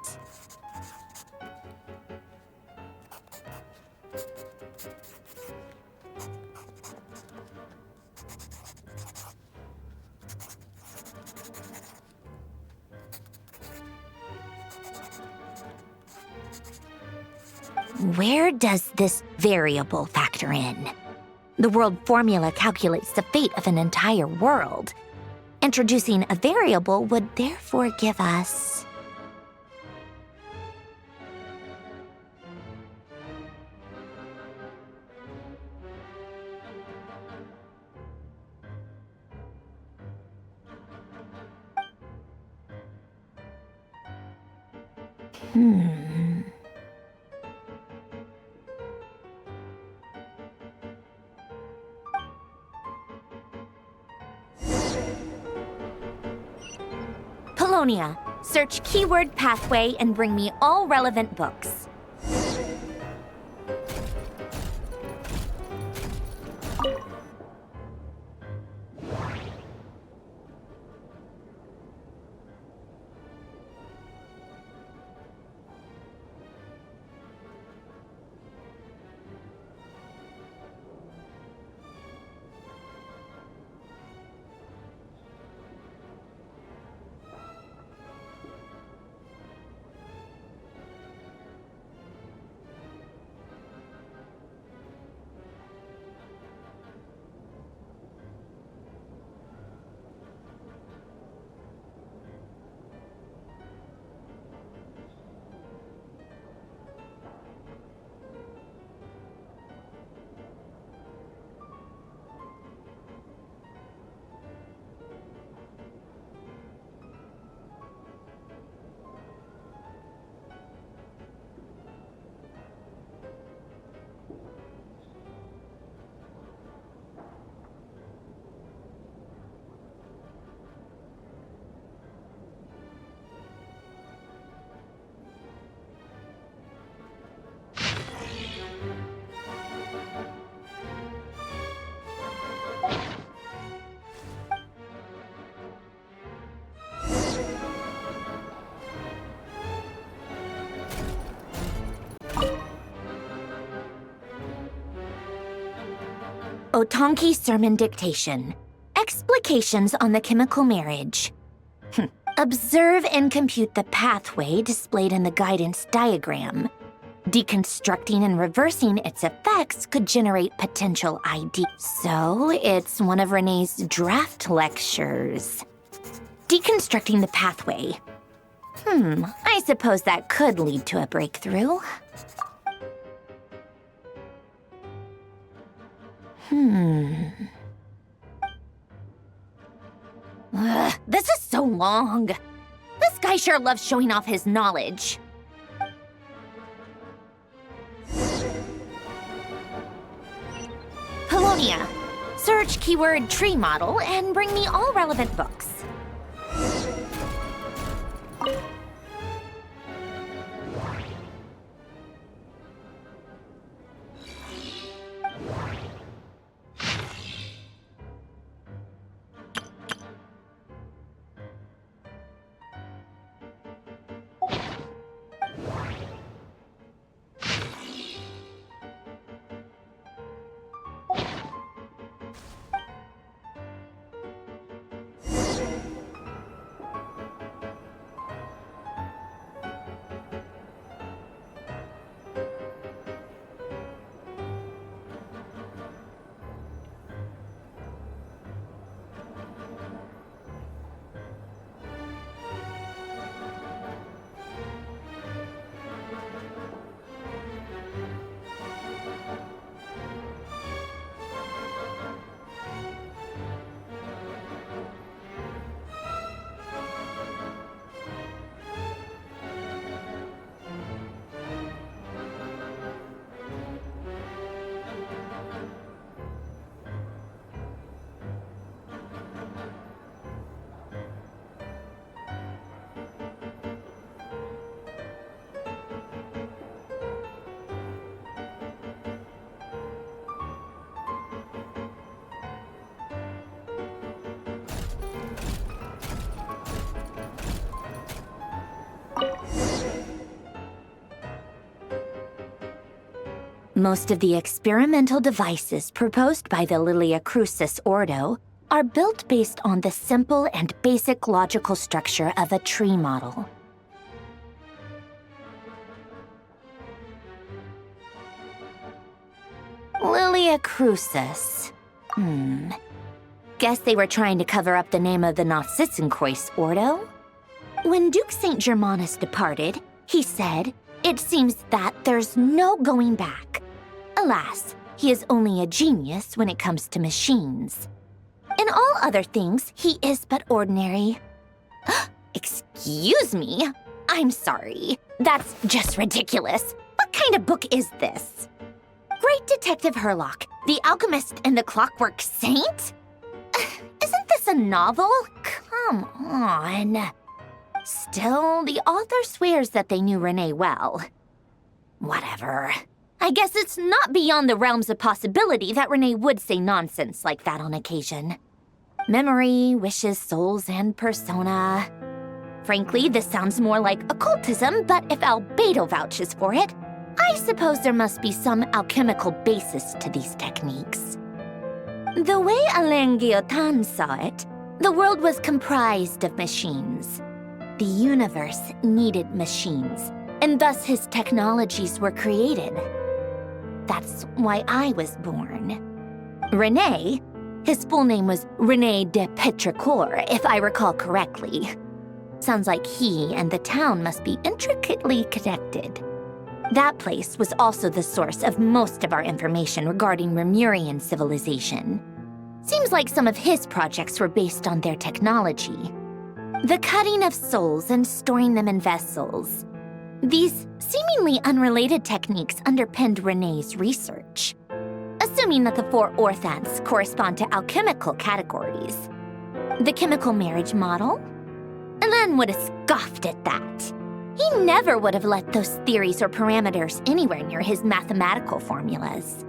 Where does this variable factor in? The world formula calculates the fate of an entire world. Introducing a variable would therefore give us... Polonia, search keyword pathway and bring me all relevant books. Otonki Sermon Dictation. Explications on the chemical marriage. Observe and compute the pathway displayed in the guidance diagram. Deconstructing and reversing its effects could generate potential ID. So, it's one of Renee's draft lectures. Deconstructing the pathway. I suppose that could lead to a breakthrough. Ugh, this is so long. This guy sure loves showing off his knowledge. Polonia. Search keyword tree model and bring me all relevant books. Most of the experimental devices proposed by the Lilia Crucis Ordo are built based on the simple and basic logical structure of a tree model. Lilia Crucis. Guess they were trying to cover up the name of the Nautitzenkois Ordo? When Duke St. Germanus departed, he said, "It seems that there's no going back." Alas, he is only a genius when it comes to machines. In all other things, he is but ordinary. Excuse me? I'm sorry. That's just ridiculous. What kind of book is this? Great Detective Herlock, the Alchemist and the Clockwork Saint? Isn't this a novel? Come on. Still, the author swears that they knew Renee well. Whatever. I guess it's not beyond the realms of possibility that Renee would say nonsense like that on occasion. Memory, wishes, souls, and persona. Frankly, this sounds more like occultism, but if Albedo vouches for it, I suppose there must be some alchemical basis to these techniques. The way Alain Guillotin saw it, the world was comprised of machines. The universe needed machines, and thus his technologies were created. That's why I was born. René, his full name was René de Petrichor, if I recall correctly. Sounds like he and the town must be intricately connected. That place was also the source of most of our information regarding Remurian civilization. Seems like some of his projects were based on their technology. The cutting of souls and storing them in vessels. These seemingly unrelated techniques underpinned René's research. Assuming that the four orthants correspond to alchemical categories. The chemical marriage model? Alain would have scoffed at that. He never would have let those theories or parameters anywhere near his mathematical formulas.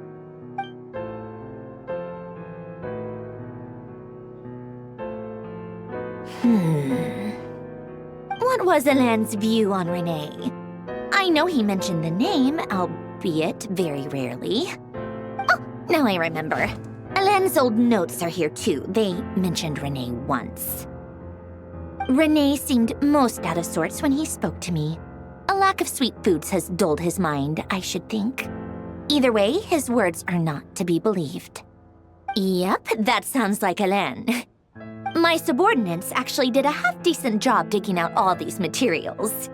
What was Alain's view on René? I know he mentioned the name, albeit very rarely. Oh, now I remember. Helene's old notes are here too. They mentioned Renee once. Renee seemed most out of sorts when he spoke to me. A lack of sweet foods has dulled his mind, I should think. Either way, his words are not to be believed. Yep, that sounds like Helene. My subordinates actually did a half-decent job digging out all these materials.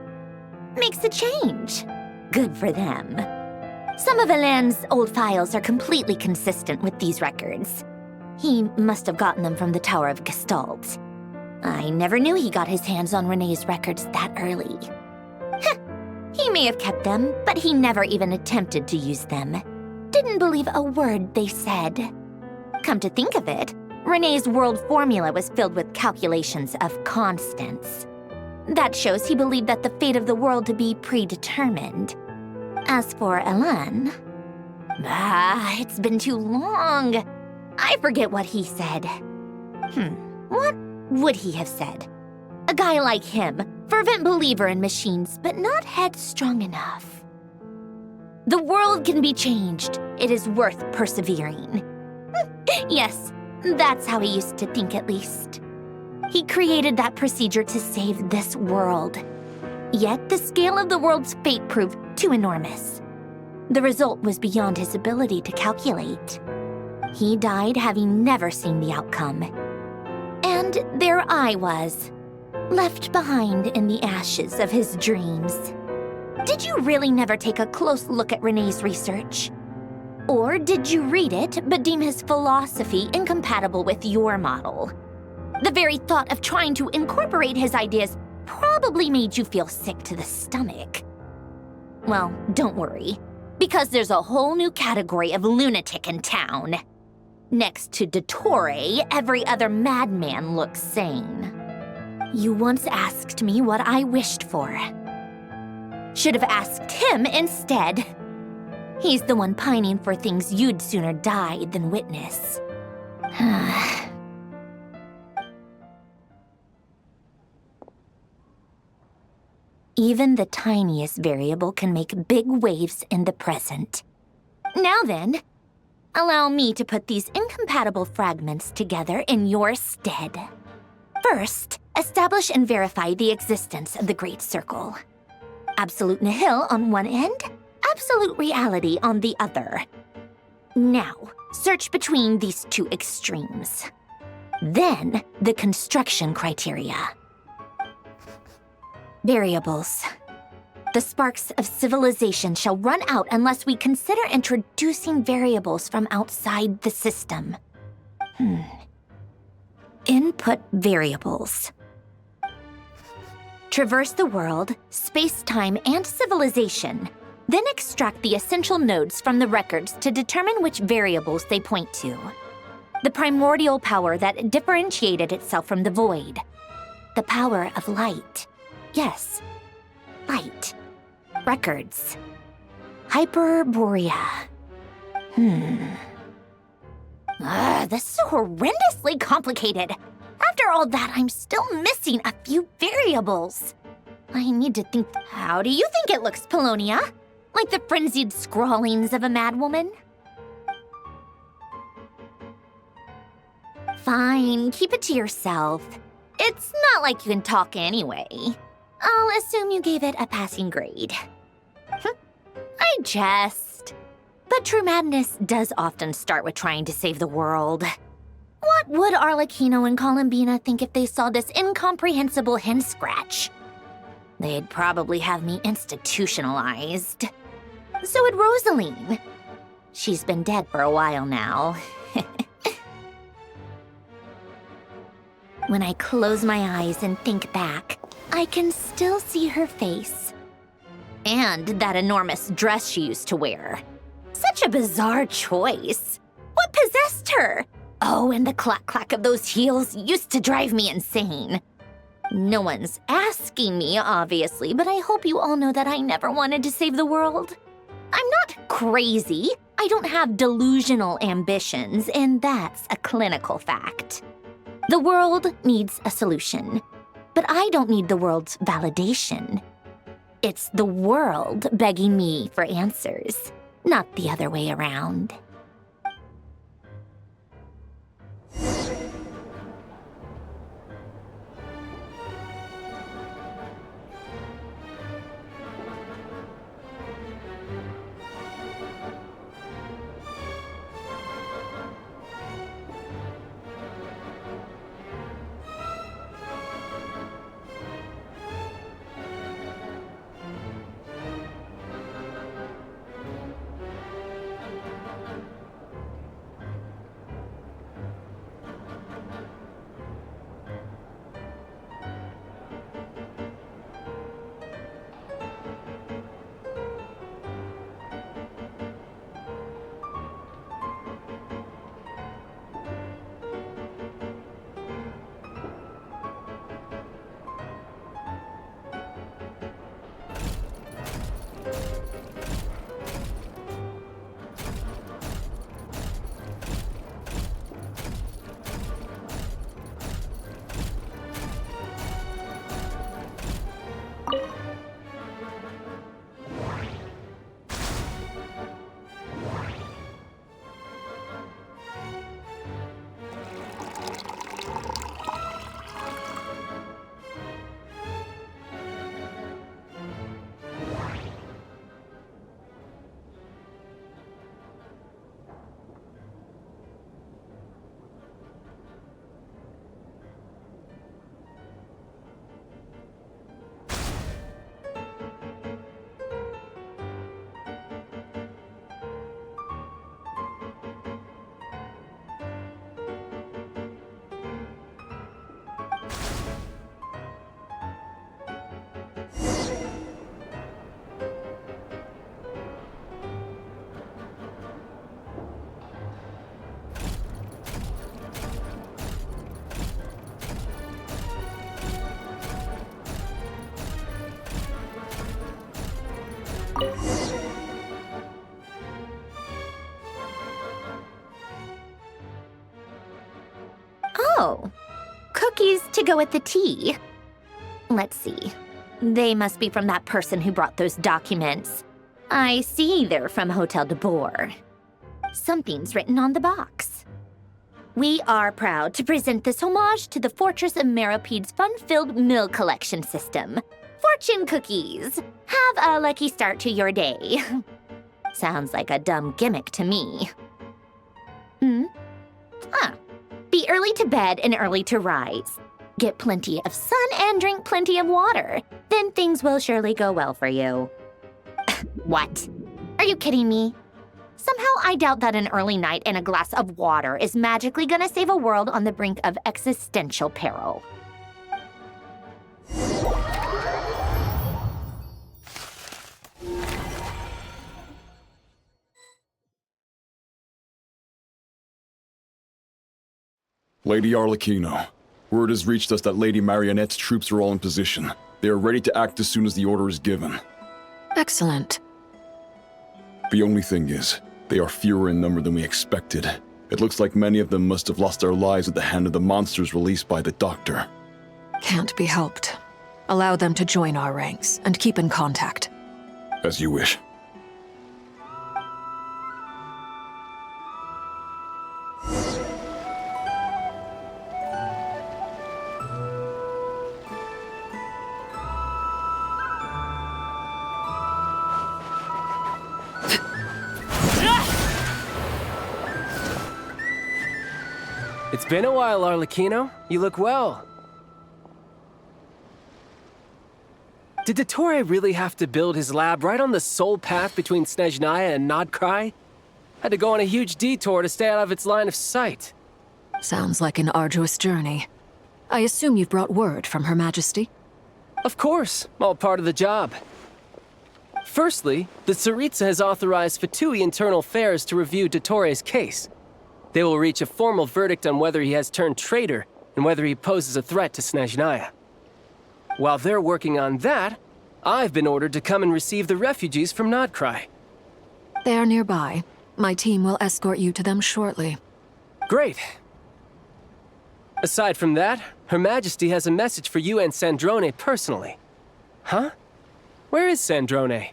Makes a change. Good for them. Some of Helene's old files are completely consistent with these records. He must have gotten them from the Tower of Gestalt. I never knew he got his hands on Renee's records that early. He may have kept them, but he never even attempted to use them. Didn't believe a word they said. Come to think of it, Renee's world formula was filled with calculations of constants. That shows he believed that the fate of the world to be predetermined. As for Helene, it's been too long. I forget what he said. What would he have said? A guy like him, fervent believer in machines, but not headstrong enough. The world can be changed. It is worth persevering. Yes, that's how he used to think at least. He created that procedure to save this world. Yet the scale of the world's fate proved too enormous. The result was beyond his ability to calculate. He died having never seen the outcome. And there I was, left behind in the ashes of his dreams. Did you really never take a close look at Renee's research? Or did you read it but deem his philosophy incompatible with your model? The very thought of trying to incorporate his ideas probably made you feel sick to the stomach. Well, don't worry, because there's a whole new category of lunatic in town. Next to Dottore, every other madman looks sane. You once asked me what I wished for. Should have asked him instead. He's the one pining for things you'd sooner die than witness. Even the tiniest variable can make big waves in the present. Now then, allow me to put these incompatible fragments together in your stead. First, establish and verify the existence of the Great Circle. Absolute nihil on one end, absolute reality on the other. Now, search between these two extremes. Then, the construction criteria. Variables. The sparks of civilization shall run out unless we consider introducing variables from outside the system. Input variables. Traverse the world, space-time, and civilization. Then extract the essential nodes from the records to determine which variables they point to. The primordial power that differentiated itself from the void. The power of light. Yes, light. Records. Hyperborea. This is so horrendously complicated. After all that, I'm still missing a few variables. I need to think. How do you think it looks, Polonia? Like the frenzied scrawlings of a madwoman? Fine, keep it to yourself. It's not like you can talk anyway. I'll assume you gave it a passing grade. I jest. But true madness does often start with trying to save the world. What would Arlecchino and Columbina think if they saw this incomprehensible hen scratch? They'd probably have me institutionalized. So would Rosaline. She's been dead for a while now. When I close my eyes and think back, I can still see her face. And that enormous dress she used to wear. Such a bizarre choice. What possessed her? Oh, and the clack-clack of those heels used to drive me insane. No one's asking me, obviously, but I hope you all know that I never wanted to save the world. I'm not crazy. I don't have delusional ambitions, and that's a clinical fact. The world needs a solution, but I don't need the world's validation. It's the world begging me for answers, not the other way around. Oh, cookies to go with the tea. Let's see. They must be from that person who brought those documents. I see they're from Hotel de Boer. Something's written on the box. We are proud to present this homage to the Fortress of Meropede's fun-filled meal collection system. Fortune cookies. Have a lucky start to your day. Sounds like a dumb gimmick to me. Be early to bed and early to rise. Get plenty of sun and drink plenty of water. Then things will surely go well for you. What? Are you kidding me? Somehow I doubt that an early night and a glass of water is magically gonna save a world on the brink of existential peril. Lady Arlecchino, word has reached us that Lady Marionette's troops are all in position. They are ready to act as soon as the order is given. Excellent. The only thing is, they are fewer in number than we expected. It looks like many of them must have lost their lives at the hand of the monsters released by the Doctor. Can't be helped. Allow them to join our ranks and keep in contact. As you wish. It's been a while, Arlecchino. You look well. Did Dottore really have to build his lab right on the sole path between Snezhnaya and Nodkrai? Had to go on a huge detour to stay out of its line of sight. Sounds like an arduous journey. I assume you've brought word from Her Majesty? Of course, all part of the job. Firstly, the Tsaritsa has authorized Fatui Internal Affairs to review Dottore's case. They will reach a formal verdict on whether he has turned traitor and whether he poses a threat to Snezhnaya. While they're working on that, I've been ordered to come and receive the refugees from Nodkrai. They are nearby. My team will escort you to them shortly. Great. Aside from that, Her Majesty has a message for you and Sandrone personally. Huh? Where is Sandrone?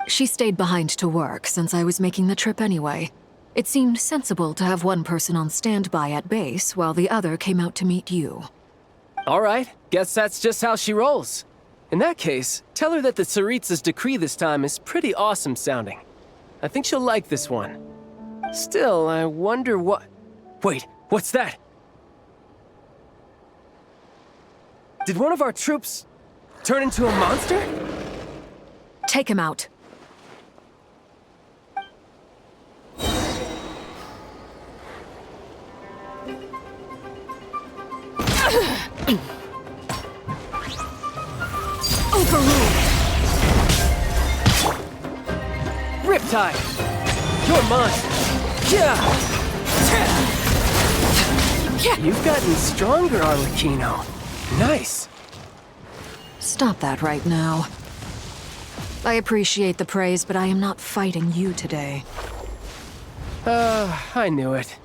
She stayed behind to work since I was making the trip anyway. It seemed sensible to have one person on standby at base while the other came out to meet you. All right, guess that's just how she rolls. In that case, tell her that the Tsaritsa's decree this time is pretty awesome sounding. I think she'll like this one. Still, I wonder what... Wait, what's that? Did one of our troops turn into a monster? Take him out. Overruled! Riptide! You're mine! You've gotten stronger, Arlecchino. Nice. Stop that right now. I appreciate the praise, but I am not fighting you today. I knew it.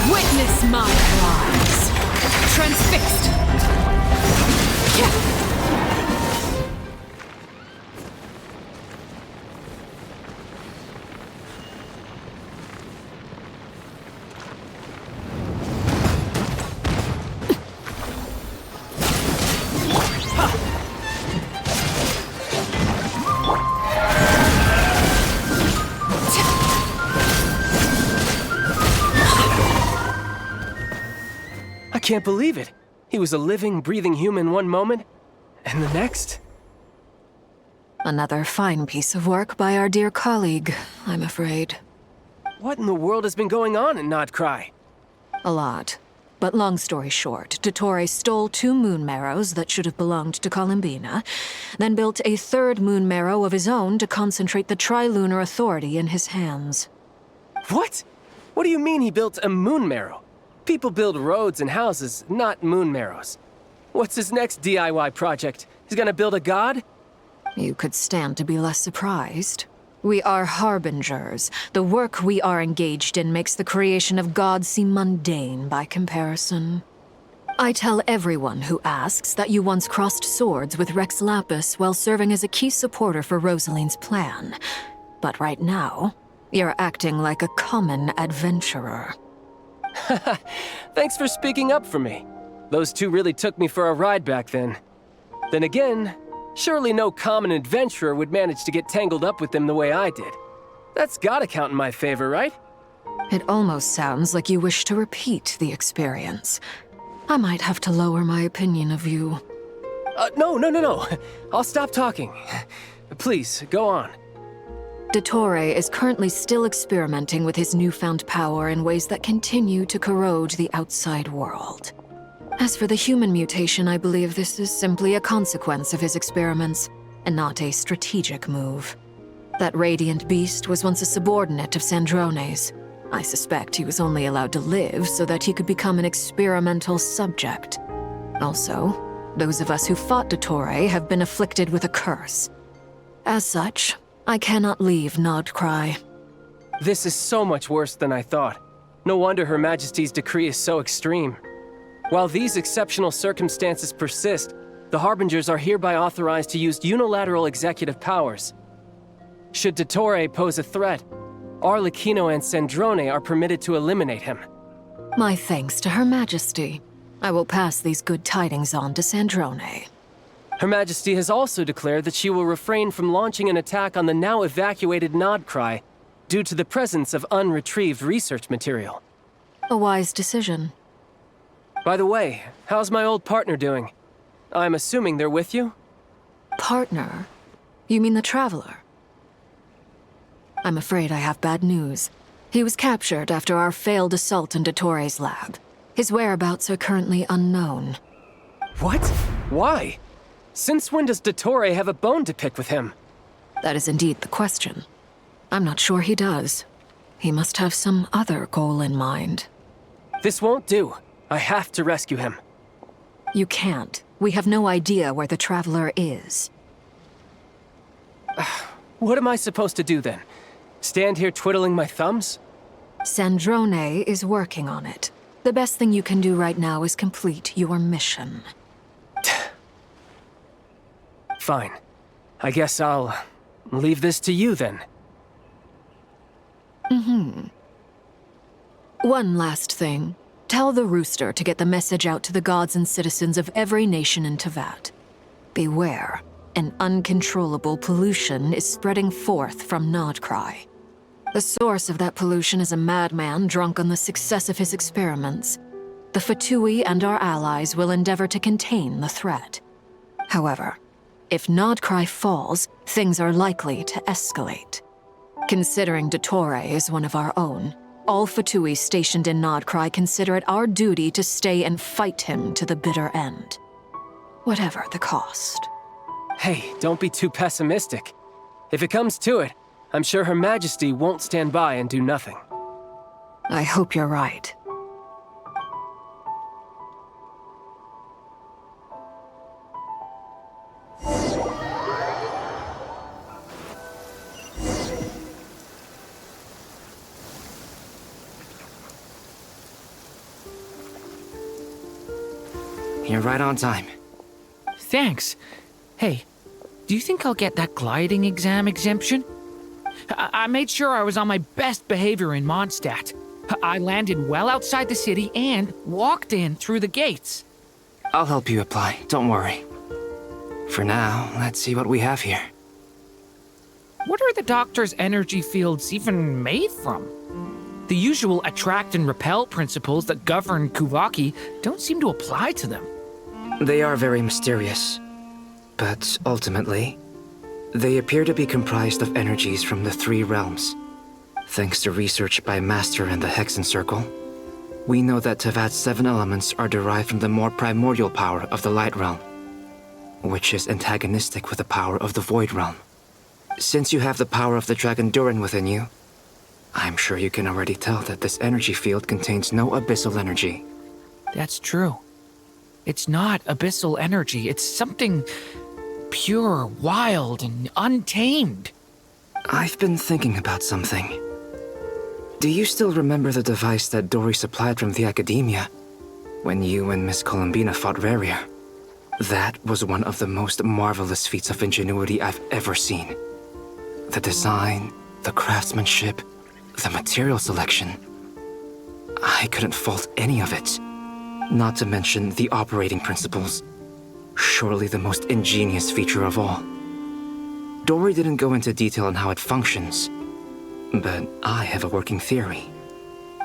Witness my rise. Transfixed. I can't believe it. He was a living, breathing human one moment, and the next... Another fine piece of work by our dear colleague, I'm afraid. What in the world has been going on in Nodkrai? A lot. But long story short, Dottore stole 2 moon marrows that should have belonged to Columbina, then built a 3rd moon marrow of his own to concentrate the Tri-Lunar Authority in his hands. What? What do you mean he built a moon marrow? People build roads and houses, not moon marrows. What's his next DIY project? He's gonna build a god? You could stand to be less surprised. We are harbingers. The work we are engaged in makes the creation of gods seem mundane by comparison. I tell everyone who asks that you once crossed swords with Rex Lapis while serving as a key supporter for Rosaline's plan. But right now, you're acting like a common adventurer. Thanks for speaking up for me. Those two really took me for a ride back then. Then again, surely no common adventurer would manage to get tangled up with them the way I did. That's gotta count in my favor, right? It almost sounds like you wish to repeat the experience. I might have to lower my opinion of you. No. I'll stop talking. Please, go on. Dottore is currently still experimenting with his newfound power in ways that continue to corrode the outside world. As for the human mutation, I believe this is simply a consequence of his experiments, and not a strategic move. That radiant beast was once a subordinate of Sandrone's. I suspect he was only allowed to live so that he could become an experimental subject. Also, those of us who fought Dottore have been afflicted with a curse. As such, I cannot leave Nodcry. This is so much worse than I thought. No wonder Her Majesty's decree is so extreme. While these exceptional circumstances persist, the Harbingers are hereby authorized to use unilateral executive powers. Should Dottore pose a threat, Arlecchino and Sandrone are permitted to eliminate him. My thanks to Her Majesty. I will pass these good tidings on to Sandrone. Her Majesty has also declared that she will refrain from launching an attack on the now evacuated Nodcry due to the presence of unretrieved research material. A wise decision. By the way, how's my old partner doing? I'm assuming they're with you? Partner? You mean the Traveler? I'm afraid I have bad news. He was captured after our failed assault in Dottore's lab. His whereabouts are currently unknown. What? Why? Since when does Dottore have a bone to pick with him? That is indeed the question. I'm not sure he does. He must have some other goal in mind. This won't do. I have to rescue him. You can't. We have no idea where the Traveler is. What am I supposed to do then? Stand here twiddling my thumbs? Sandrone is working on it. The best thing you can do right now is complete your mission. Fine. I guess I'll leave this to you then. One last thing. Tell the Rooster to get the message out to the gods and citizens of every nation in Teyvat. Beware. An uncontrollable pollution is spreading forth from Nodcry. The source of that pollution is a madman drunk on the success of his experiments. The Fatui and our allies will endeavor to contain the threat. However, if Nodcry falls, things are likely to escalate. Considering Dottore is one of our own, all Fatui stationed in Nodcry consider it our duty to stay and fight him to the bitter end. Whatever the cost. Hey, don't be too pessimistic. If it comes to it, I'm sure Her Majesty won't stand by and do nothing. I hope you're right. You're right on time. Thanks. Hey, do you think I'll get that gliding exam exemption? I made sure I was on my best behavior in Mondstadt. I landed well outside the city and walked in through the gates. I'll help you apply, don't worry. For now, let's see what we have here. What are the Doctor's energy fields even made from? The usual attract and repel principles that govern Kuvaki don't seem to apply to them. They are very mysterious, but ultimately, they appear to be comprised of energies from the three realms. Thanks to research by Master in the Hexen Circle, we know that Teyvat's 7 elements are derived from the more primordial power of the Light Realm, which is antagonistic with the power of the Void Realm. Since you have the power of the Dragon Durin within you, I'm sure you can already tell that this energy field contains no abyssal energy. That's true. It's not abyssal energy, it's something pure, wild, and untamed. I've been thinking about something. Do you still remember the device that Dory supplied from the Academia when you and Miss Columbina fought Rarier? That was one of the most marvelous feats of ingenuity I've ever seen. The design, the craftsmanship, the material selection. I couldn't fault any of it. Not to mention the operating principles. Surely the most ingenious feature of all. Dory didn't go into detail on how it functions, but I have a working theory.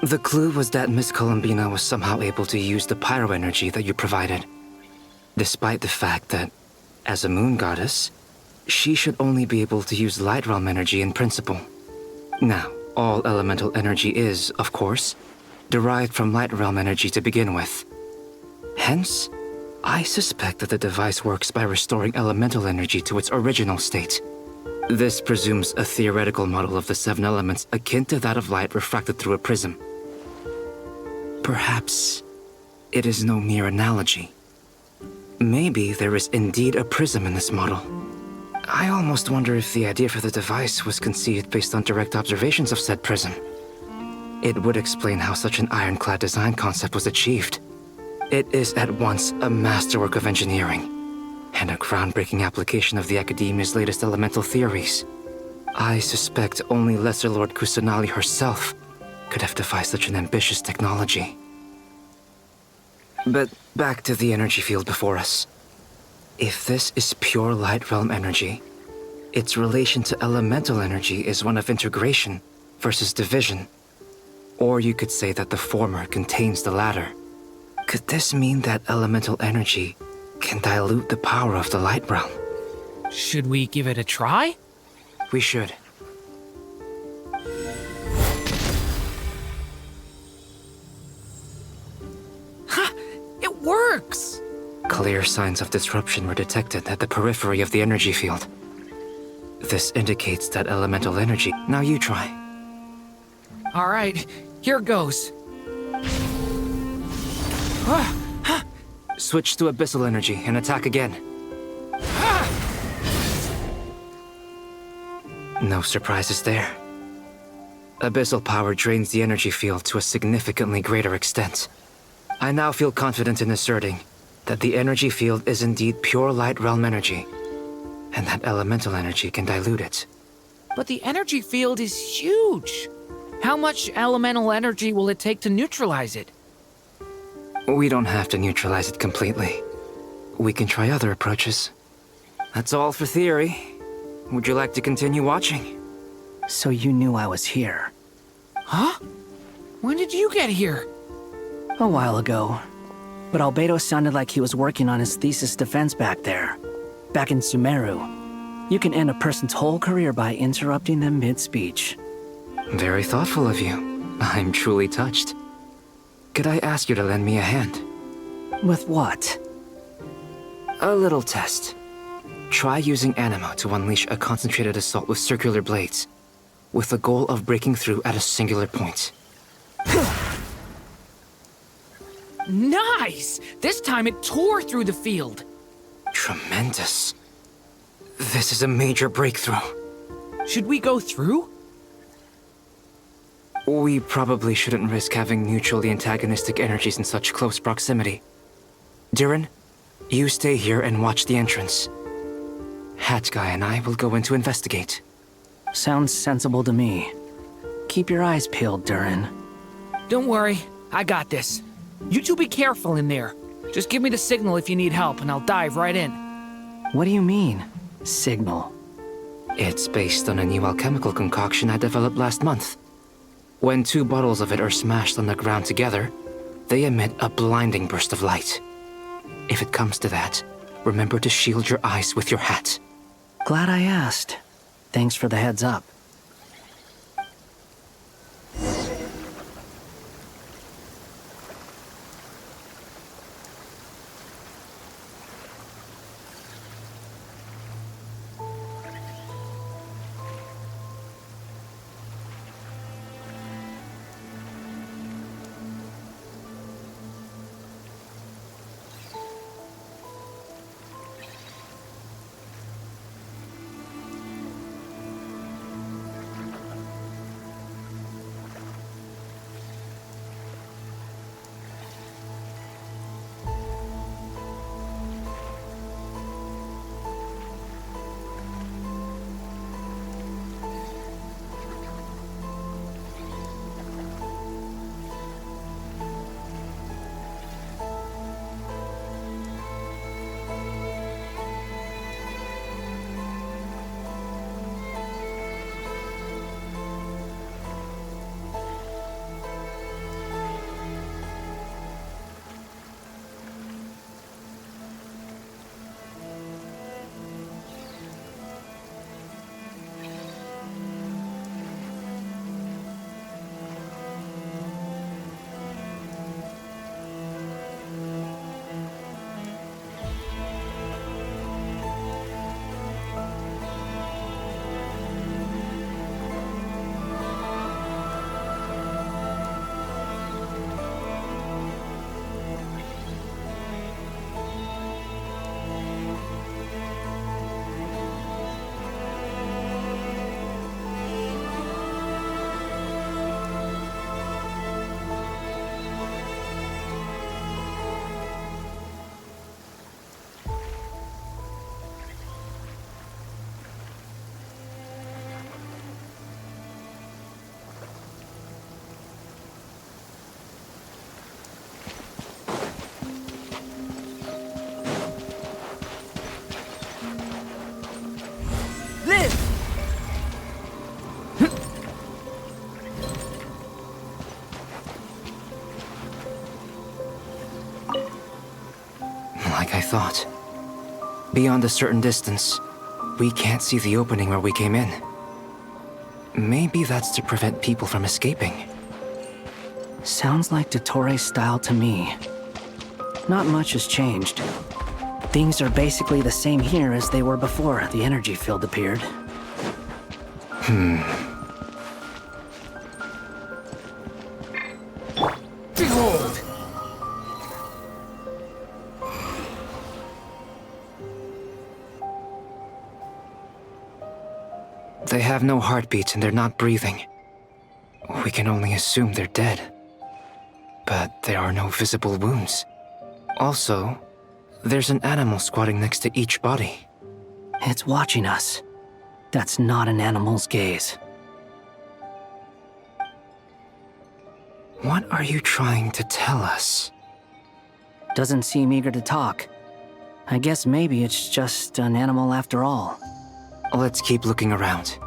The clue was that Miss Columbina was somehow able to use the pyro energy that you provided, despite the fact that, as a moon goddess, she should only be able to use light realm energy in principle. Now, all elemental energy is, of course, derived from light realm energy to begin with. Hence, I suspect that the device works by restoring elemental energy to its original state. This presumes a theoretical model of the 7 elements akin to that of light refracted through a prism. Perhaps it is no mere analogy. Maybe there is indeed a prism in this model. I almost wonder if the idea for the device was conceived based on direct observations of said prism. It would explain how such an ironclad design concept was achieved. It is at once a masterwork of engineering and a groundbreaking application of the Academia's latest elemental theories. I suspect only Lesser Lord Kusanali herself could have devised such an ambitious technology. But back to the energy field before us. If this is pure light realm energy, its relation to elemental energy is one of integration versus division. Or you could say that the former contains the latter. Could this mean that elemental energy can dilute the power of the light realm? Should we give it a try? We should. Ha! It works! Clear signs of disruption were detected at the periphery of the energy field. This indicates that elemental energy... Now you try. All right, here goes. Switch to abyssal energy and attack again. No surprises there. Abyssal power drains the energy field to a significantly greater extent. I now feel confident in asserting that the energy field is indeed pure light realm energy, and that elemental energy can dilute it. But the energy field is huge. How much elemental energy will it take to neutralize it? We don't have to neutralize it completely. We can try other approaches. That's all for theory. Would you like to continue watching? So you knew I was here? Huh? When did you get here? A while ago. But Albedo sounded like he was working on his thesis defense back there. Back in Sumeru. You can end a person's whole career by interrupting them mid-speech. Very thoughtful of you. I'm truly touched. Could I ask you to lend me a hand? With what? A little test. Try using Animo to unleash a concentrated assault with circular blades, with the goal of breaking through at a singular point. Nice! This time it tore through the field. Tremendous. This is a major breakthrough. Should we go through? We probably shouldn't risk having mutually antagonistic energies in such close proximity. Durin, you stay here and watch the entrance. Hat Guy and I will go in to investigate. Sounds sensible to me. Keep your eyes peeled, Durin. Don't worry, I got this. You two be careful in there. Just give me the signal if you need help and I'll dive right in. What do you mean, signal? It's based on a new alchemical concoction I developed last month. When 2 bottles of it are smashed on the ground together, they emit a blinding burst of light. If it comes to that, remember to shield your eyes with your hat. Glad I asked. Thanks for the heads up. like I thought. Beyond a certain distance, we can't see the opening where we came in. Maybe that's to prevent people from escaping. Sounds like Dottore style to me. Not much has changed. Things are basically the same here as they were before the energy field appeared. Behold! They have no heartbeats and they're not breathing. We can only assume they're dead. But there are no visible wounds. Also, there's an animal squatting next to each body. It's watching us. That's not an animal's gaze. What are you trying to tell us? Doesn't seem eager to talk. I guess maybe it's just an animal after all. Let's keep looking around.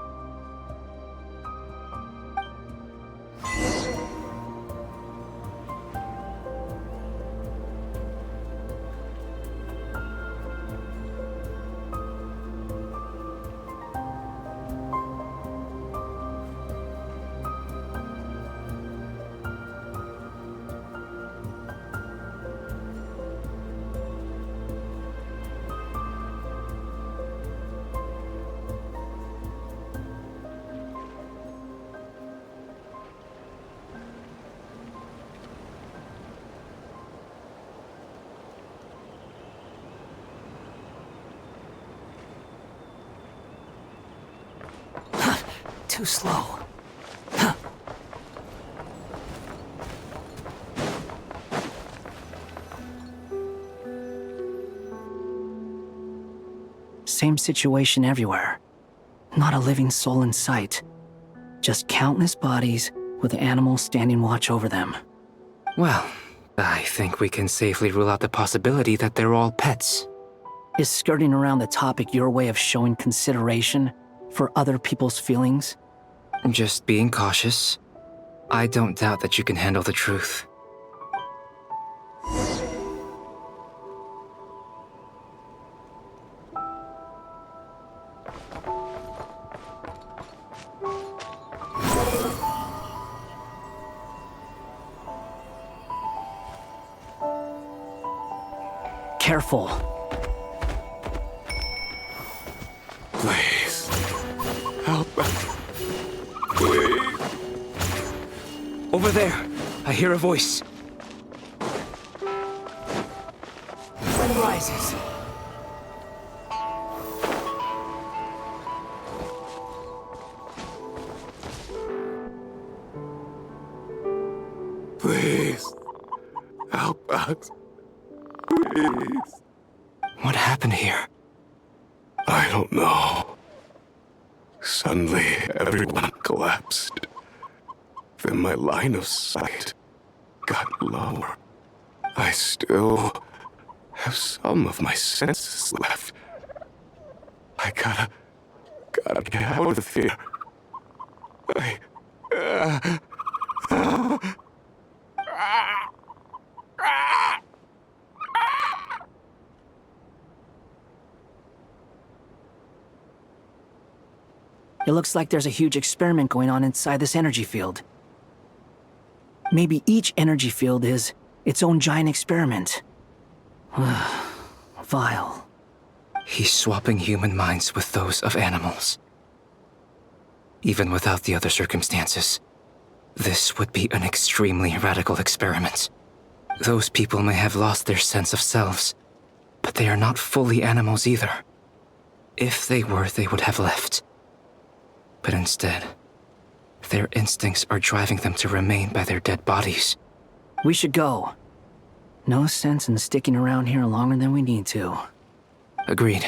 Too slow. Same situation everywhere. Not a living soul in sight. Just countless bodies with animals standing watch over them. Well, I think we can safely rule out the possibility that they're all pets. Is skirting around the topic your way of showing consideration for other people's feelings? Just being cautious. I don't doubt that you can handle the truth. Careful. Please. Help us. Please. Over there, I hear a voice. Sun rises. Please. Help us. Please. What happened here? I don't know. Suddenly, everyone collapsed. Then my line of sight got lower. I still have some of my senses left. I gotta get out of here. It looks like there's a huge experiment going on inside this energy field. Maybe each energy field is its own giant experiment. Vile. He's swapping human minds with those of animals. Even without the other circumstances, this would be an extremely radical experiment. Those people may have lost their sense of selves, but they are not fully animals either. If they were, they would have left. But instead, their instincts are driving them to remain by their dead bodies. We should go. No sense in sticking around here longer than we need to. Agreed.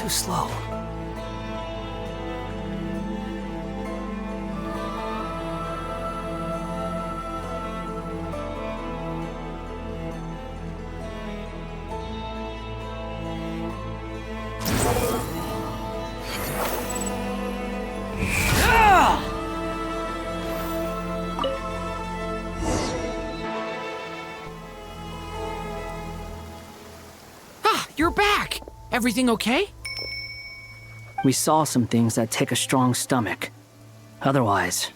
too slow. You're back! Everything okay? We saw some things that take a strong stomach. Otherwise,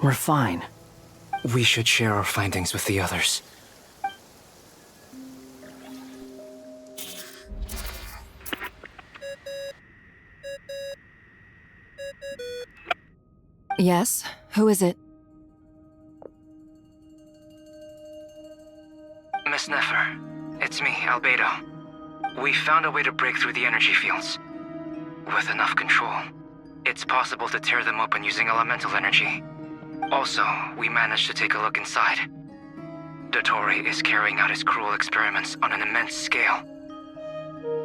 we're fine. We should share our findings with the others. Yes? Who is it? Miss Nefer, it's me, Albedo. We found a way to break through the energy fields. With enough control, it's possible to tear them open using elemental energy. Also, we managed to take a look inside. Dottore is carrying out his cruel experiments on an immense scale.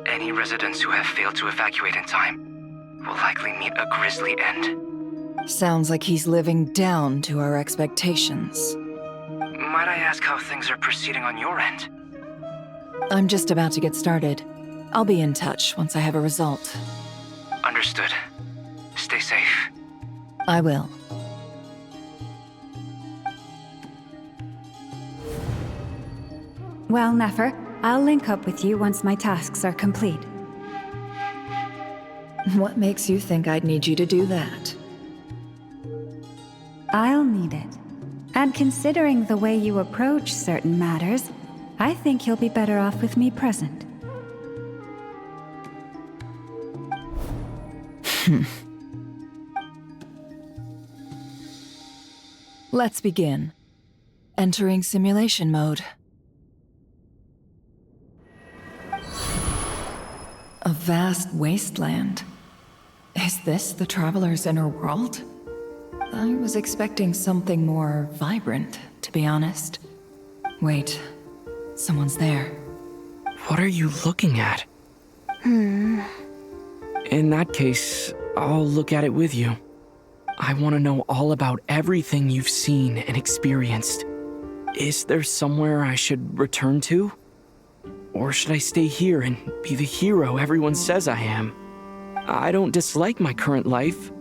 Any residents who have failed to evacuate in time will likely meet a grisly end. Sounds like he's living down to our expectations. Might I ask how things are proceeding on your end? I'm just about to get started. I'll be in touch once I have a result. Understood. Stay safe. I will. Well, Nefer, I'll link up with you once my tasks are complete. What makes you think I'd need you to do that? I'll need it. And considering the way you approach certain matters, I think you'll be better off with me present. Let's begin. Entering simulation mode. A vast wasteland. Is this the Traveler's inner world? I was expecting something more vibrant, to be honest. Wait, someone's there. What are you looking at? In that case, I'll look at it with you. I want to know all about everything you've seen and experienced. Is there somewhere I should return to? Or should I stay here and be the hero everyone says I am? I don't dislike my current life.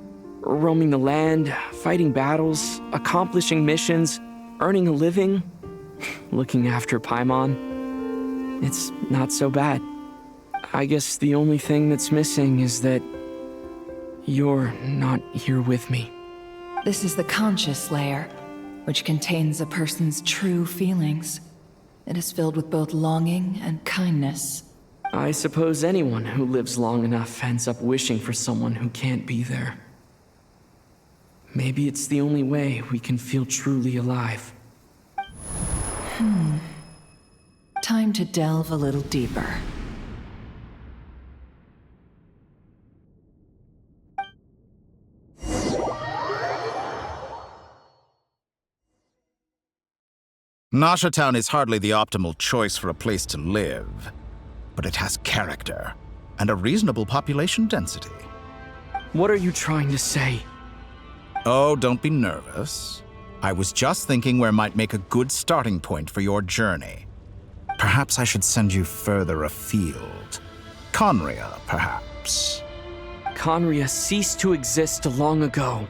Roaming the land, fighting battles, accomplishing missions, earning a living, looking after Paimon. It's not so bad. I guess the only thing that's missing is that you're not here with me. This is the conscious layer, which contains a person's true feelings. It is filled with both longing and kindness. I suppose anyone who lives long enough ends up wishing for someone who can't be there. Maybe it's the only way we can feel truly alive. Time to delve a little deeper. Nasha Town is hardly the optimal choice for a place to live, but it has character and a reasonable population density. What are you trying to say? Oh, don't be nervous. I was just thinking where might make a good starting point for your journey. Perhaps I should send you further afield. Conria, perhaps. Conria ceased to exist long ago.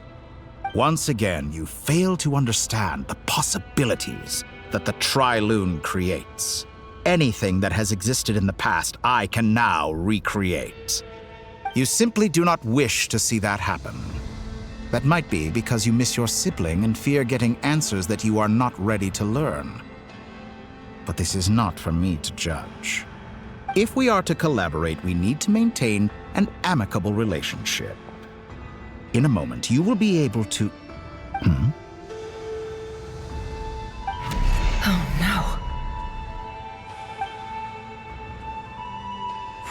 Once again, you fail to understand the possibilities that the Tri-Lune creates. Anything that has existed in the past, I can now recreate. You simply do not wish to see that happen. That might be because you miss your sibling and fear getting answers that you are not ready to learn. But this is not for me to judge. If we are to collaborate, we need to maintain an amicable relationship. In a moment, you will be able to... Oh no.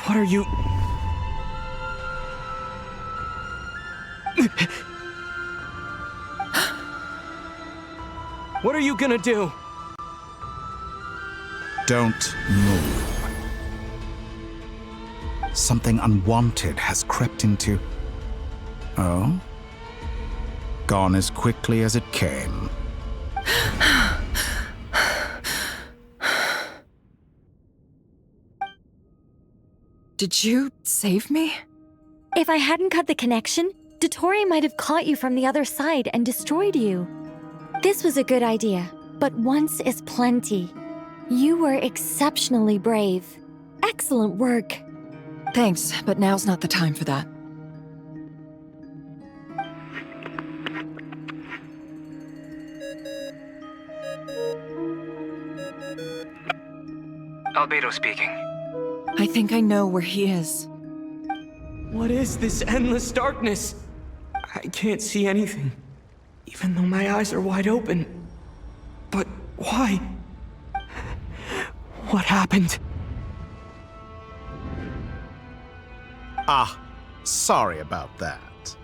What are you... What are you gonna do? Don't move. Something unwanted has crept into... Oh? Gone as quickly as it came. Did you save me? If I hadn't cut the connection, Dottore might have caught you from the other side and destroyed you. This was a good idea, but once is plenty. You were exceptionally brave. Excellent work. Thanks, but now's not the time for that. Albedo speaking. I think I know where he is. What is this endless darkness? I can't see anything, even though my eyes are wide open. But why? What happened? Ah, sorry about that.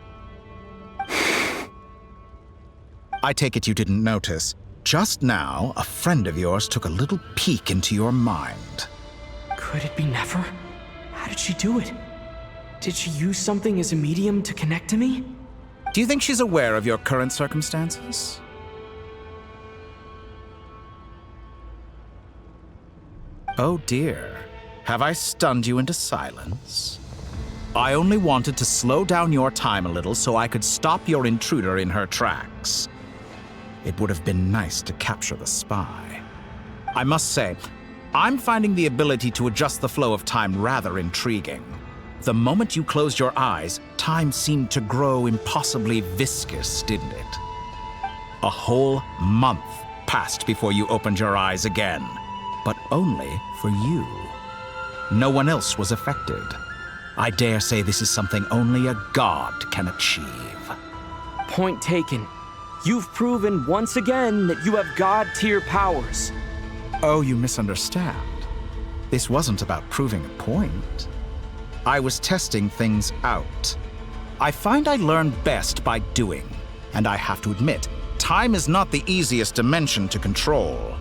I take it you didn't notice. Just now, a friend of yours took a little peek into your mind. Could it be Nefer? How did she do it? Did she use something as a medium to connect to me? Do you think she's aware of your current circumstances? Oh dear. Have I stunned you into silence? I only wanted to slow down your time a little so I could stop your intruder in her tracks. It would have been nice to capture the spy. I must say, I'm finding the ability to adjust the flow of time rather intriguing. The moment you closed your eyes, time seemed to grow impossibly viscous, didn't it? A whole month passed before you opened your eyes again, but only for you. No one else was affected. I dare say this is something only a god can achieve. Point taken. You've proven once again that you have god-tier powers. Oh, you misunderstand. This wasn't about proving a point. I was testing things out. I find I learn best by doing, and I have to admit, time is not the easiest dimension to control.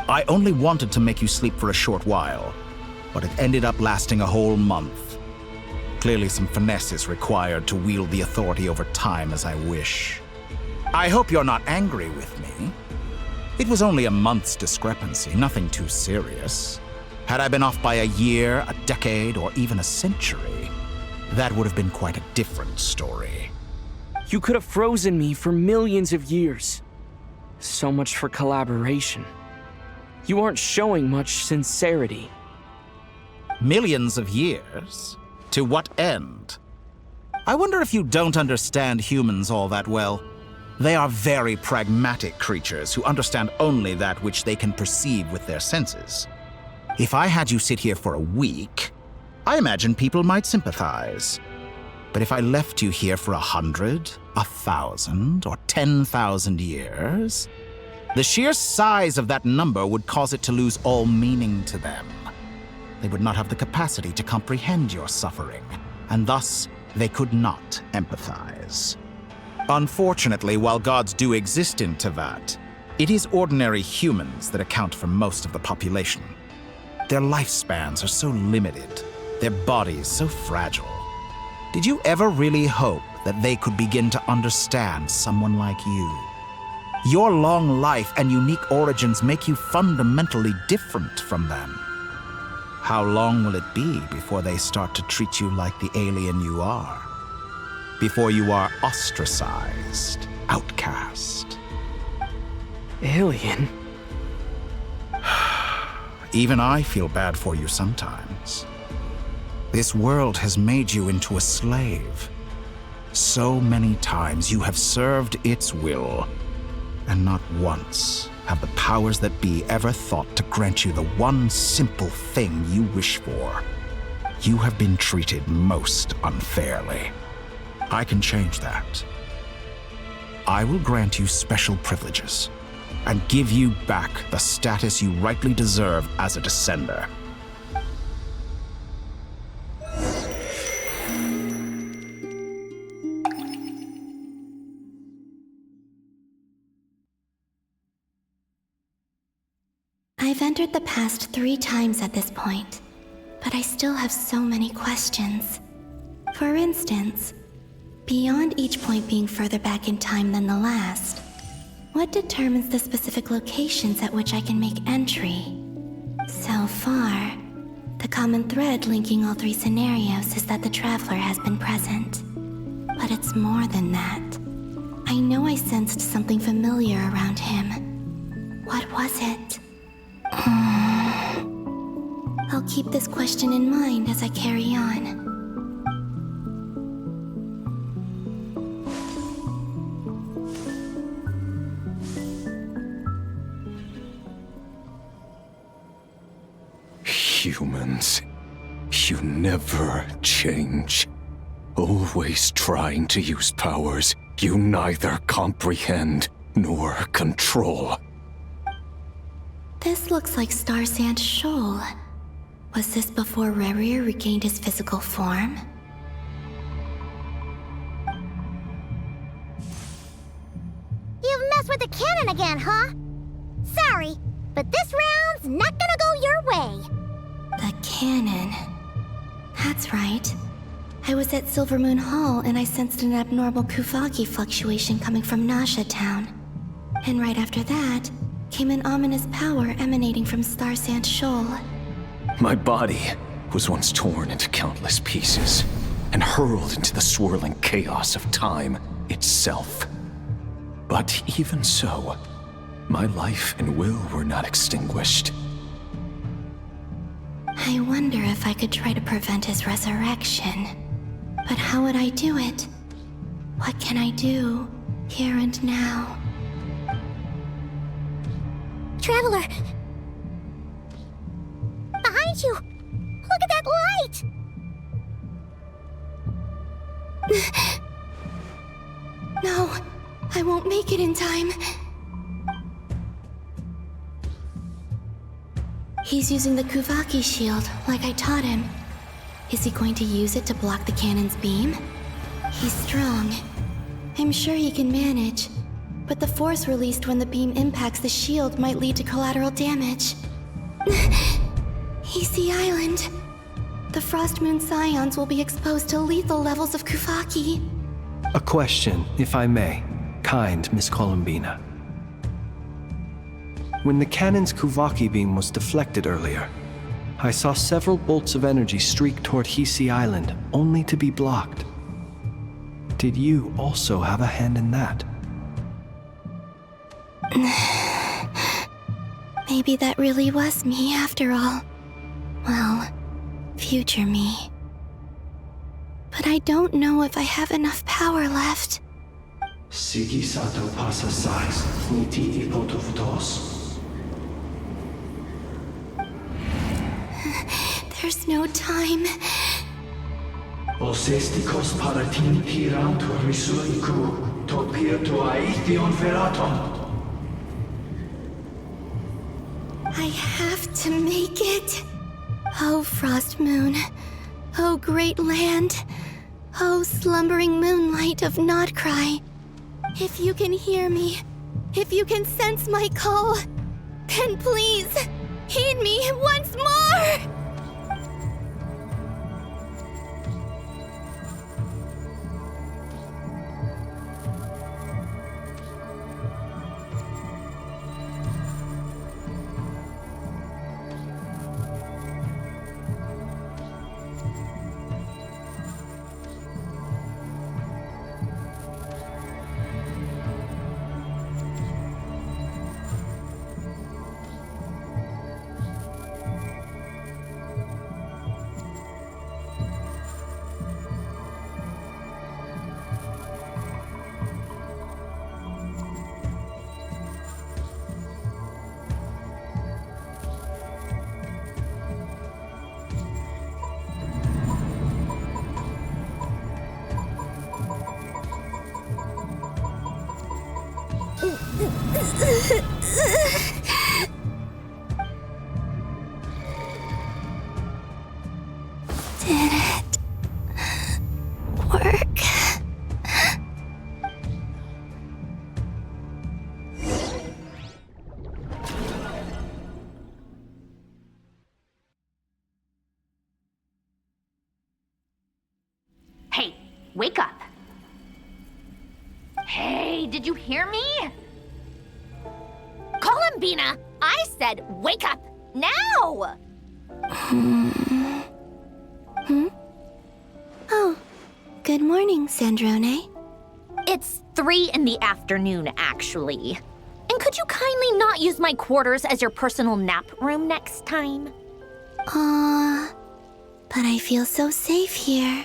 I only wanted to make you sleep for a short while, but it ended up lasting a whole month. Clearly some finesse is required to wield the authority over time as I wish. I hope you're not angry with me. It was only a month's discrepancy, nothing too serious. Had I been off by a year, a decade, or even a century, that would have been quite a different story. You could have frozen me for millions of years. So much for collaboration. You aren't showing much sincerity. Millions of years? To what end? I wonder if you don't understand humans all that well. They are very pragmatic creatures who understand only that which they can perceive with their senses. If I had you sit here for a week, I imagine people might sympathize. But if I left you here for 100, 1,000, or 10,000 years, the sheer size of that number would cause it to lose all meaning to them. They would not have the capacity to comprehend your suffering, and thus they could not empathize. Unfortunately, while gods do exist in Tevat, it is ordinary humans that account for most of the population. Their lifespans are so limited, their bodies so fragile. Did you ever really hope that they could begin to understand someone like you? Your long life and unique origins make you fundamentally different from them. How long will it be before they start to treat you like the alien you are? Before you are ostracized, outcast? Alien? Even I feel bad for you sometimes. This world has made you into a slave. So many times you have served its will, and not once have the powers that be ever thought to grant you the one simple thing you wish for. You have been treated most unfairly. I can change that. I will grant you special privileges and give you back the status you rightly deserve as a descender. I've entered the past 3 times at this point, but I still have so many questions. For instance, beyond each point being further back in time than the last, what determines the specific locations at which I can make entry? So far, the common thread linking all three scenarios is that the Traveler has been present. But it's more than that. I know I sensed something familiar around him. What was it? I'll keep this question in mind as I carry on. Humans, you never change. Always trying to use powers you neither comprehend nor control. This looks like Star Sand Shoal. Was this before Rerir regained his physical form? You've messed with the cannon again, huh? Sorry, but this round's not gonna go your way. The cannon. That's right. I was at Silvermoon Hall and I sensed an abnormal Kuvagi fluctuation coming from Nasha Town. And right after that, came an ominous power emanating from Star Sand Shoal. My body was once torn into countless pieces and hurled into the swirling chaos of time itself. But even so, my life and will were not extinguished. I wonder if I could try to prevent his resurrection. But how would I do it? What can I do, here and now? Traveler! Behind you! Look at that light! No, I won't make it in time. He's using the Kuvaki shield, like I taught him. Is he going to use it to block the cannon's beam? He's strong. I'm sure he can manage. But the force released when the beam impacts the shield might lead to collateral damage. Easy Island. The Frost Moon Scions will be exposed to lethal levels of Kuvaki. A question, if I may, kind Miss Columbina. When the cannon's Kuvaki beam was deflected earlier, I saw several bolts of energy streak toward Hisi Island, only to be blocked. Did you also have a hand in that? Maybe that really was me after all. Well, future me. But I don't know if I have enough power left. Sigi sato pasa sais, niti ipotovtos. There's no time. Osestikos paratin pirantur risuiku, to pirto aithion veraton. I have to make it. Oh, Frost Moon. Oh, great land. Oh, slumbering moonlight of Nodcry. If you can hear me, if you can sense my call, then please, heed me once more! wake up. Hey, did you hear me? Columbina, I said wake up, now! Oh, good morning, Sandrone. It's 3 in the afternoon, actually. And could you kindly not use my quarters as your personal nap room next time? But I feel so safe here.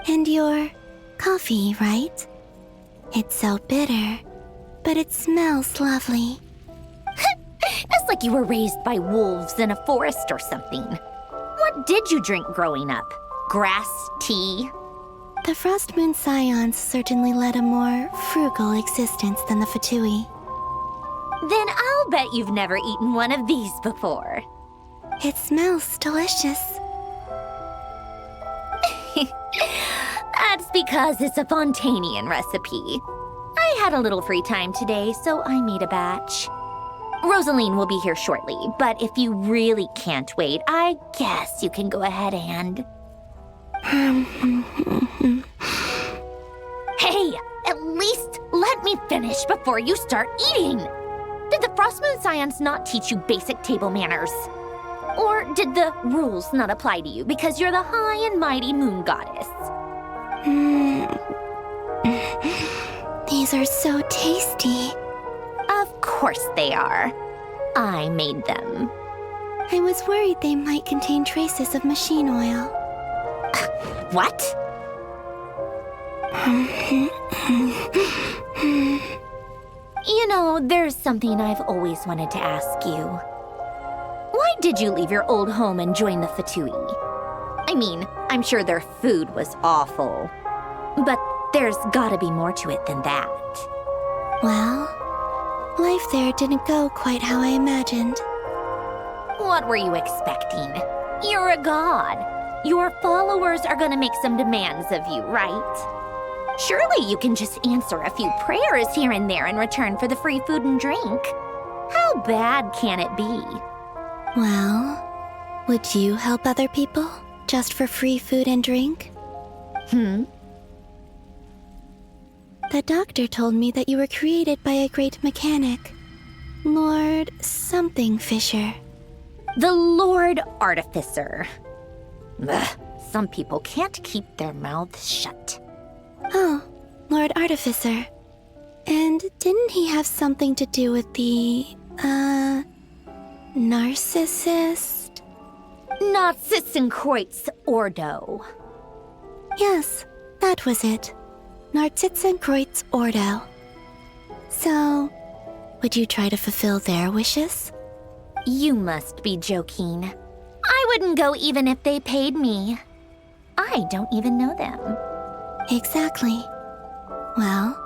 And your coffee, right? It's so bitter, but it smells lovely. It's like you were raised by wolves in a forest or something. What did you drink growing up? Grass tea? The Frost Moon Scions certainly led a more frugal existence than the Fatui. Then I'll bet you've never eaten one of these before. It smells delicious. That's because it's a Fontanian recipe. I had a little free time today, so I made a batch. Rosaline will be here shortly, but if you really can't wait, I guess you can go ahead and... Hey, at least let me finish before you start eating! Did the Frost Moon Scions not teach you basic table manners? Or did the rules not apply to you because you're the high and mighty moon goddess? These are so tasty. Of course they are. I made them. I was worried they might contain traces of machine oil. What? You know, there's something I've always wanted to ask you. Why did you leave your old home and join the Fatui? I mean, I'm sure their food was awful, but there's gotta be more to it than that. Well, life there didn't go quite how I imagined. What were you expecting? You're a god. Your followers are gonna make some demands of you, right? Surely you can just answer a few prayers here and there in return for the free food and drink. How bad can it be? Well, would you help other people just for free food and drink? The doctor told me that you were created by a great mechanic, Lord something Fisher. The Lord Artificer. Ugh, some people can't keep their mouths shut. Oh, Lord Artificer. And didn't he have something to do with the, narcissist? Narcissenkreuz Ordo. Yes, that was it. Narcissenkreuz Ordo. So, would you try to fulfill their wishes? You must be joking. I wouldn't go even if they paid me. I don't even know them. Exactly. Well,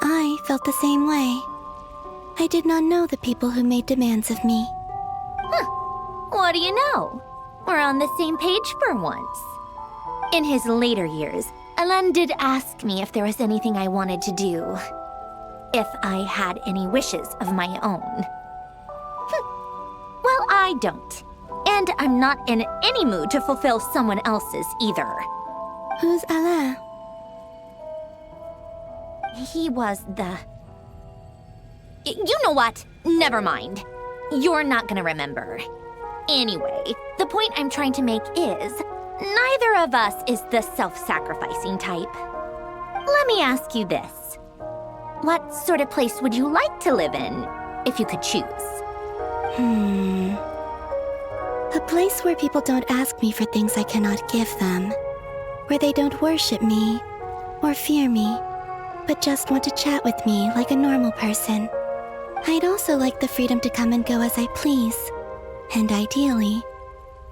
I felt the same way. I did not know the people who made demands of me. What do you know? We're on the same page for once. In his later years, Alain did ask me if there was anything I wanted to do. If I had any wishes of my own. Well, I don't. And I'm not in any mood to fulfill someone else's either. Who's Alain? He was the... You know what? Never mind. You're not gonna remember. Anyway, the point I'm trying to make is, neither of us is the self-sacrificing type. Let me ask you this. What sort of place would you like to live in, if you could choose? A place where people don't ask me for things I cannot give them. Where they don't worship me, or fear me, but just want to chat with me like a normal person. I'd also like the freedom to come and go as I please. And ideally,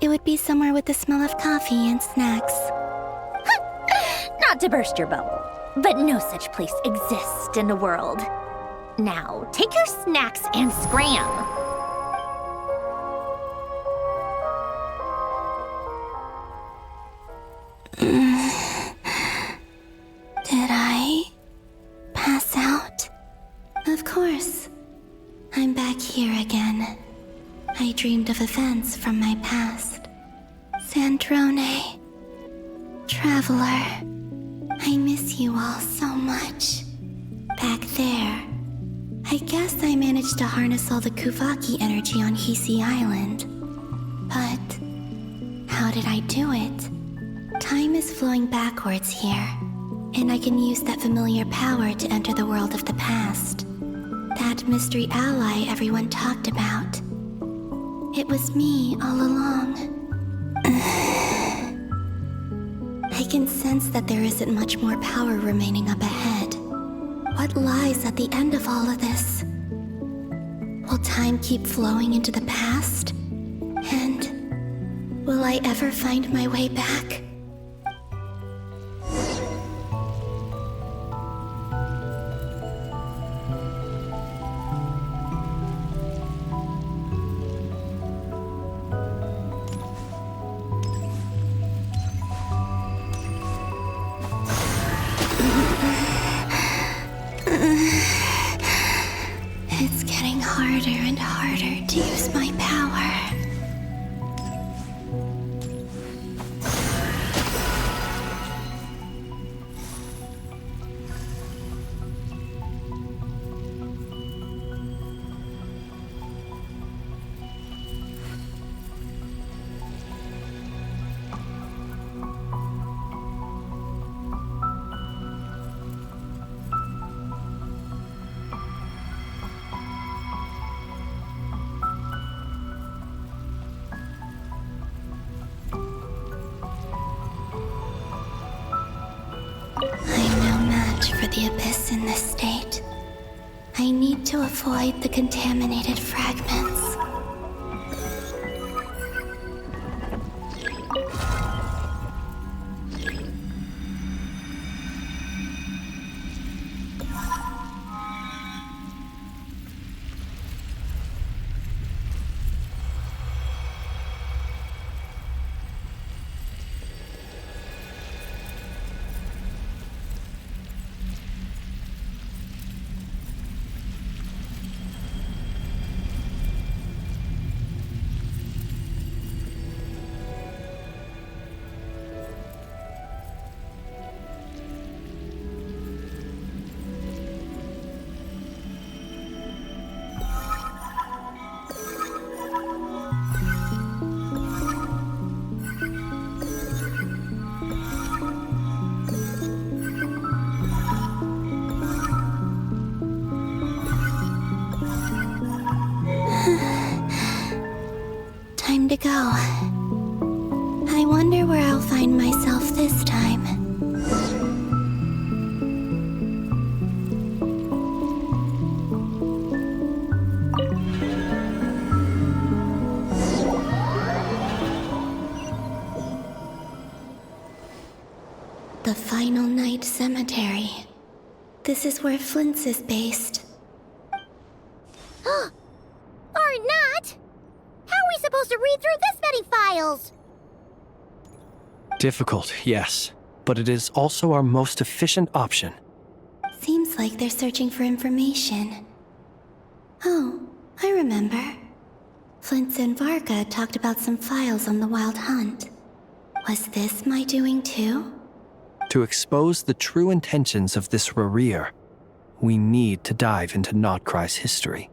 it would be somewhere with the smell of coffee and snacks. Not to burst your bubble, but no such place exists in the world. Now, take your snacks and scram. Did I pass out? Of course. I'm back here again. I dreamed of events from my past. Sandrone. Traveler, I miss you all so much. Back there, I guess I managed to harness all the Kuvaki energy on Hisi Island. But how did I do it? Time is flowing backwards here, and I can use that familiar power to enter the world of the past. That mystery ally everyone talked about. It was me all along. I can sense that there isn't much more power remaining up ahead. What lies at the end of all of this? Will time keep flowing into the past? And will I ever find my way back? It's getting harder and harder to use my power. I'm no match for the Abyss in this state. I need to avoid the contaminated fragments. Time to go. I wonder where I'll find myself this time. The Final Night Cemetery. This is where Flint's is based. Or not! How are we supposed to read through this many files? Difficult, yes, but it is also our most efficient option. Seems like they're searching for information. Oh, I remember. Flint and Varga talked about some files on the Wild Hunt. Was this my doing too? To expose the true intentions of this Rarir, we need to dive into Notcry's history.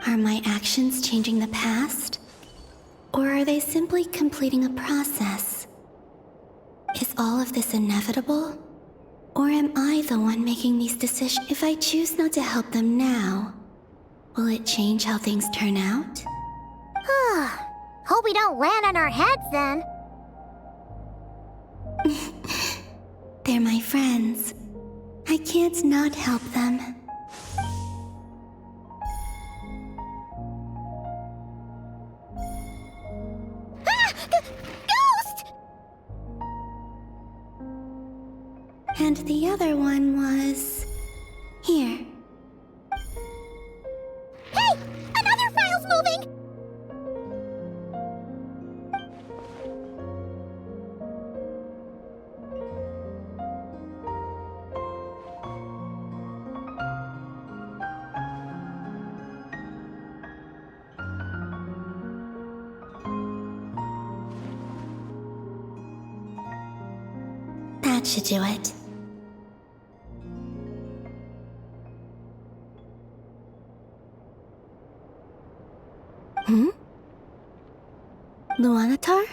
Are my actions changing the past? Or are they simply completing a process? Is all of this inevitable? Or am I the one making these decisions? If I choose not to help them now, will it change how things turn out? Hope we don't land on our heads then. They're my friends. I can't not help them. Ghost! And the other one was... here. Hey! Another file's moving! That should do it. Luanatar?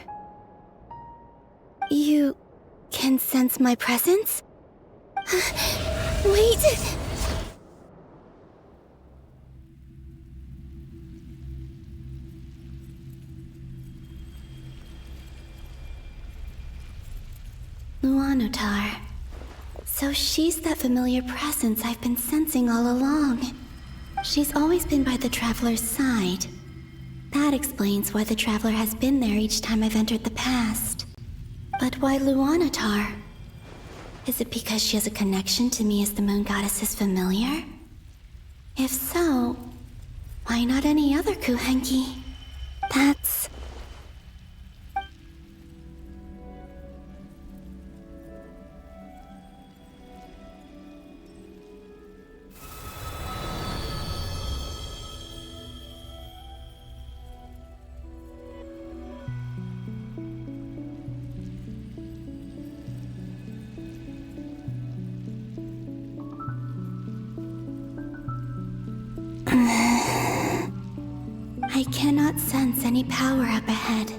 You can sense my presence? Wait! Luanatar. So she's that familiar presence I've been sensing all along. She's always been by the Traveler's side. That explains why the Traveler has been there each time I've entered the past. But why Luanatar? Is it because she has a connection to me as the Moon Goddess's familiar? If so, why not any other Kuhenki? That's... I cannot sense any power up ahead.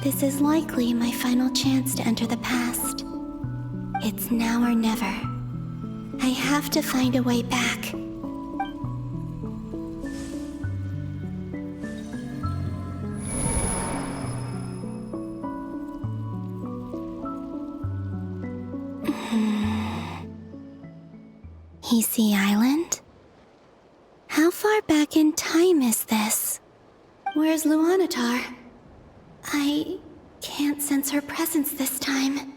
This is likely my final chance to enter the past. It's now or never. I have to find a way back. Hisi Island? How far back in time is this? Where's Luanatar? I can't sense her presence this time.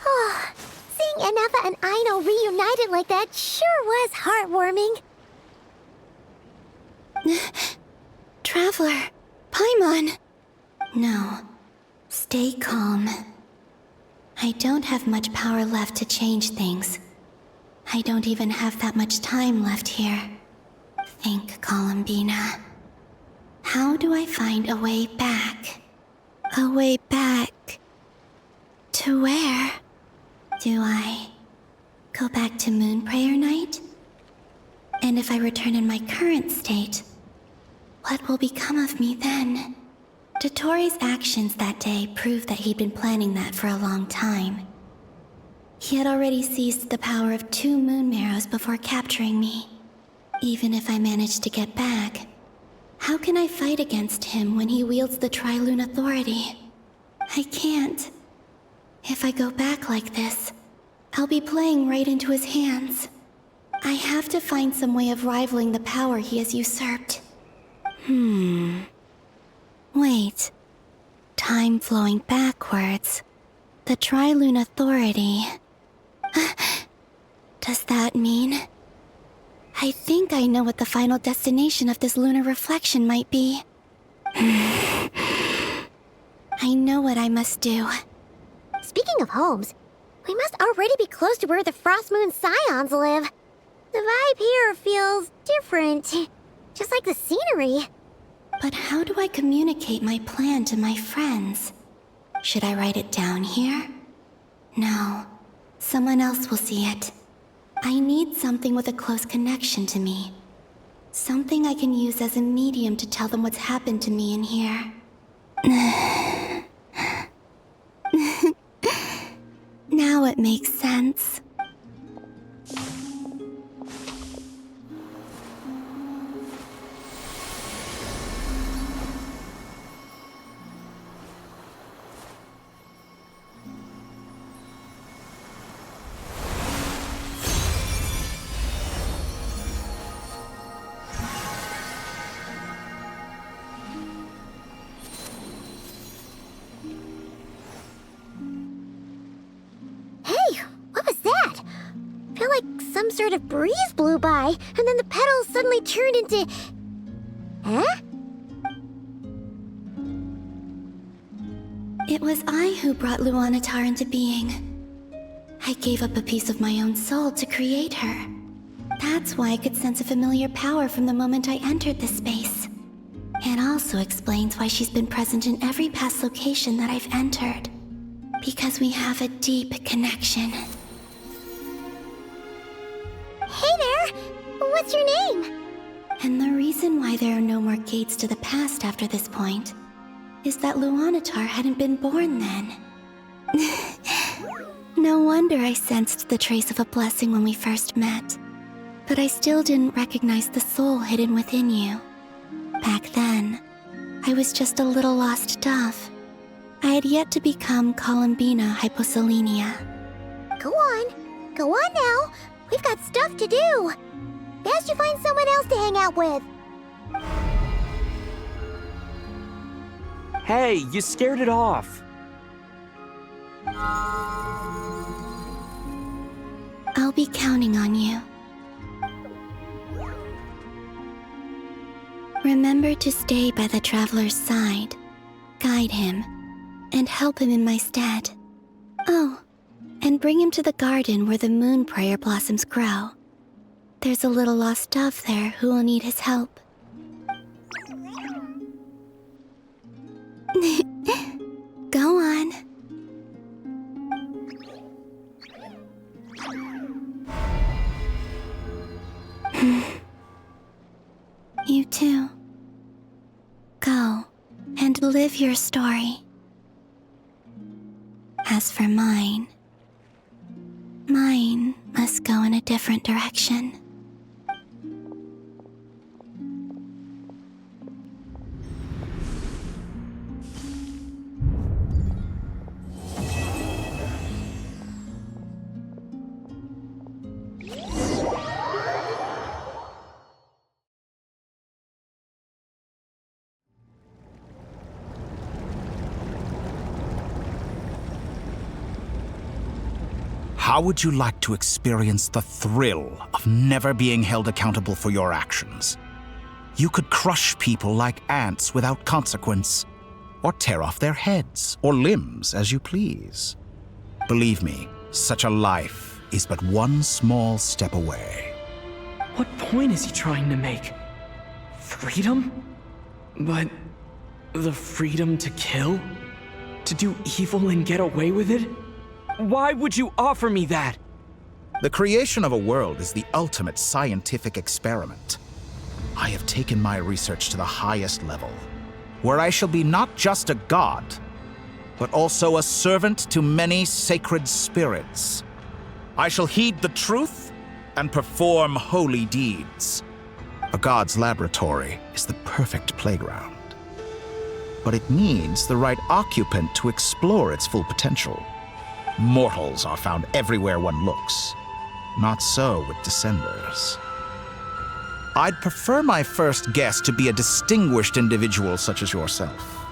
Oh, seeing Enefa and Aino reunited like that sure was heartwarming. Traveler, Paimon. No, stay calm. I don't have much power left to change things. I don't even have that much time left here. Think, Columbina. How do I find a way back? A way back... to where? Do I go back to Moon Prayer Night? And if I return in my current state, what will become of me then? Dottoro's actions that day proved that he'd been planning that for a long time. He had already seized the power of 2 moon marrows before capturing me. Even if I managed to get back, how can I fight against him when he wields the Tri-Lune Authority? I can't. If I go back like this, I'll be playing right into his hands. I have to find some way of rivaling the power he has usurped. Wait. Time flowing backwards. The Tri-Lune Authority. Does that mean... I think I know what the final destination of this lunar reflection might be. I know what I must do. Speaking of homes, we must already be close to where the Frost Moon Scions live. The vibe here feels different, just like the scenery. But how do I communicate my plan to my friends? Should I write it down here? No. Someone else will see it. I need something with a close connection to me. Something I can use as a medium to tell them what's happened to me in here. Now it makes sense. Some sort of breeze blew by, and then the petals suddenly turned into... Huh? It was I who brought Luanatar into being. I gave up a piece of my own soul to create her. That's why I could sense a familiar power from the moment I entered this space. It also explains why she's been present in every past location that I've entered. Because we have a deep connection. Hey there! What's your name? And the reason why there are no more gates to the past after this point is that Luanatar hadn't been born then. No wonder I sensed the trace of a blessing when we first met. But I still didn't recognize the soul hidden within you. Back then, I was just a little lost dove. I had yet to become Columbina Hyposelenia. Go on now. We've got stuff to do. Best you find someone else to hang out with. Hey, you scared it off. I'll be counting on you. Remember to stay by the traveler's side, guide him, and help him in my stead. Oh, and bring him to the garden where the moon prayer blossoms grow. There's a little lost dove there who will need his help. Go on. You too. Go and live your story. As for mine must go in a different direction. How would you like to experience the thrill of never being held accountable for your actions? You could crush people like ants without consequence, or tear off their heads or limbs as you please. Believe me, such a life is but one small step away. What point is he trying to make? Freedom? But the freedom to kill? To do evil and get away with it? Why would you offer me that? The creation of a world is the ultimate scientific experiment. I have taken my research to the highest level, where I shall be not just a god, but also a servant to many sacred spirits. I shall heed the truth and perform holy deeds. A god's laboratory is the perfect playground, but it needs the right occupant to explore its full potential. Mortals are found everywhere one looks. Not so with Descenders. I'd prefer my first guest to be a distinguished individual such as yourself.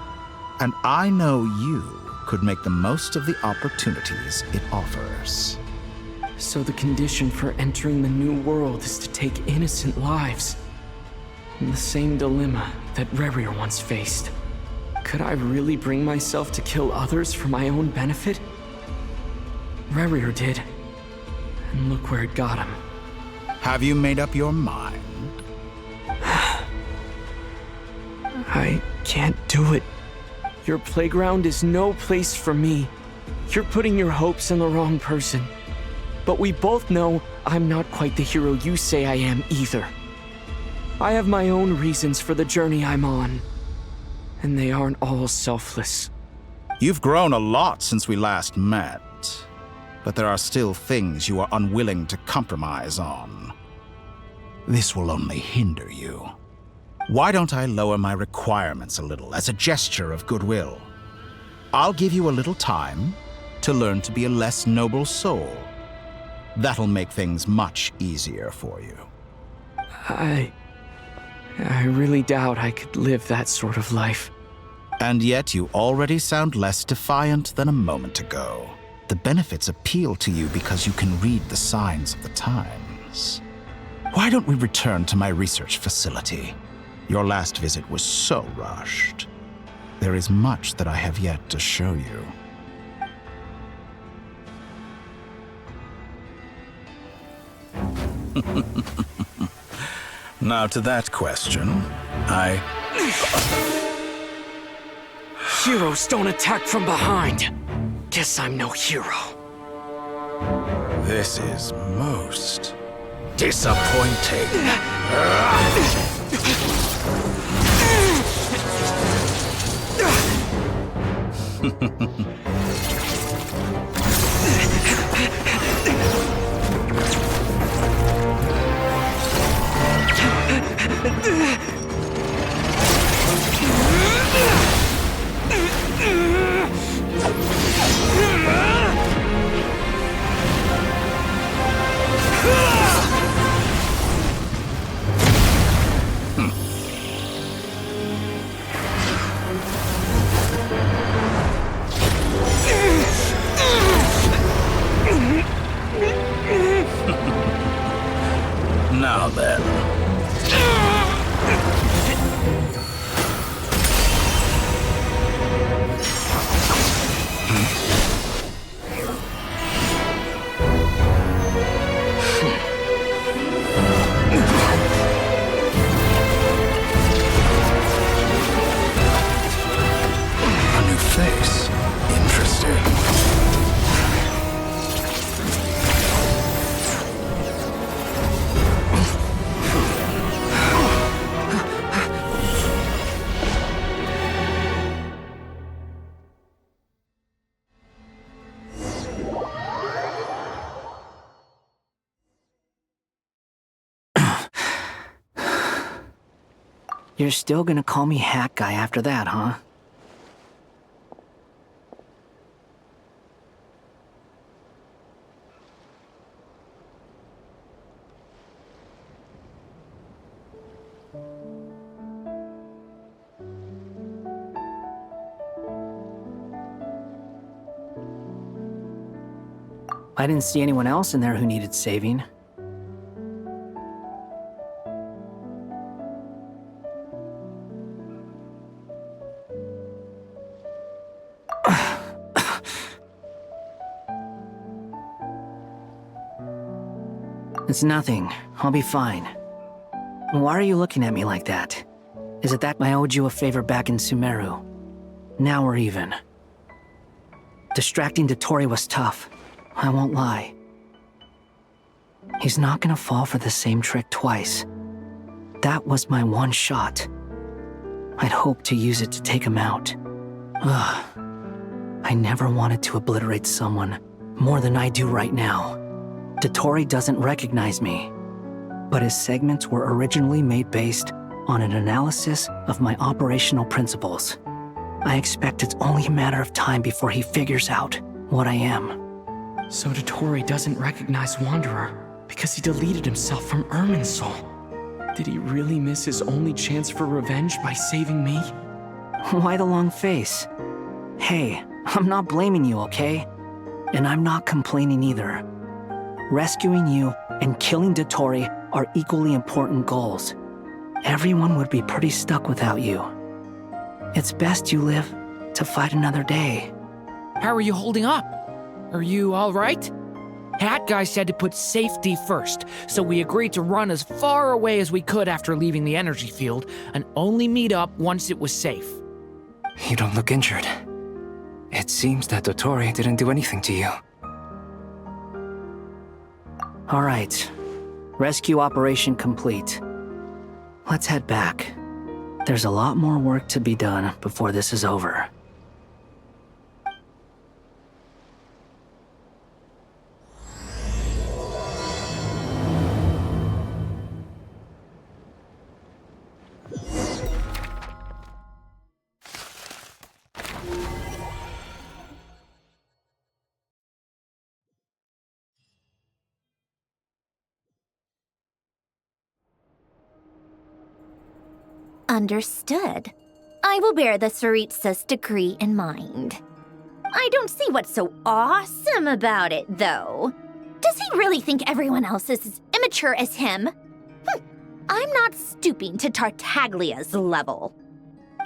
And I know you could make the most of the opportunities it offers. So the condition for entering the new world is to take innocent lives. The same dilemma that Rerir once faced. Could I really bring myself to kill others for my own benefit? Rerir did. And look where it got him. Have you made up your mind? I can't do it. Your playground is no place for me. You're putting your hopes in the wrong person. But we both know I'm not quite the hero you say I am either. I have my own reasons for the journey I'm on. And they aren't all selfless. You've grown a lot since we last met. But there are still things you are unwilling to compromise on. This will only hinder you. Why don't I lower my requirements a little as a gesture of goodwill? I'll give you a little time to learn to be a less noble soul. That'll make things much easier for you. I really doubt I could live that sort of life. And yet you already sound less defiant than a moment ago. The benefits appeal to you because you can read the signs of the times. Why don't we return to my research facility? Your last visit was so rushed. There is much that I have yet to show you. Now to that question, I Heroes don't attack from behind. Guess I'm no hero. This is most disappointing. Now then. A new face. Interesting. You're still gonna call me Hat Guy after that, huh? I didn't see anyone else in there who needed saving. It's nothing. I'll be fine. Why are you looking at me like that? Is it that I owed you a favor back in Sumeru? Now we're even. Distracting Dotori was tough. I won't lie. He's not gonna fall for the same trick twice. That was my one shot. I'd hoped to use it to take him out. Ugh. I never wanted to obliterate someone more than I do right now. Dotori doesn't recognize me, but his segments were originally made based on an analysis of my operational principles. I expect it's only a matter of time before he figures out what I am. So Dotori doesn't recognize Wanderer because he deleted himself from Irminsul. Did he really miss his only chance for revenge by saving me? Why the long face? Hey, I'm not blaming you, okay? And I'm not complaining either. Rescuing you and killing Dotori are equally important goals. Everyone would be pretty stuck without you. It's best you live to fight another day. How are you holding up? Are you all right? Hat Guy said to put safety first, so we agreed to run as far away as we could after leaving the energy field and only meet up once it was safe. You don't look injured. It seems that Dotori didn't do anything to you. All right. Rescue operation complete. Let's head back. There's a lot more work to be done before this is over. Understood. I will bear the Tsaritsa's decree in mind. I don't see what's so awesome about it, though. Does he really think everyone else is as immature as him? I'm not stooping to Tartaglia's level.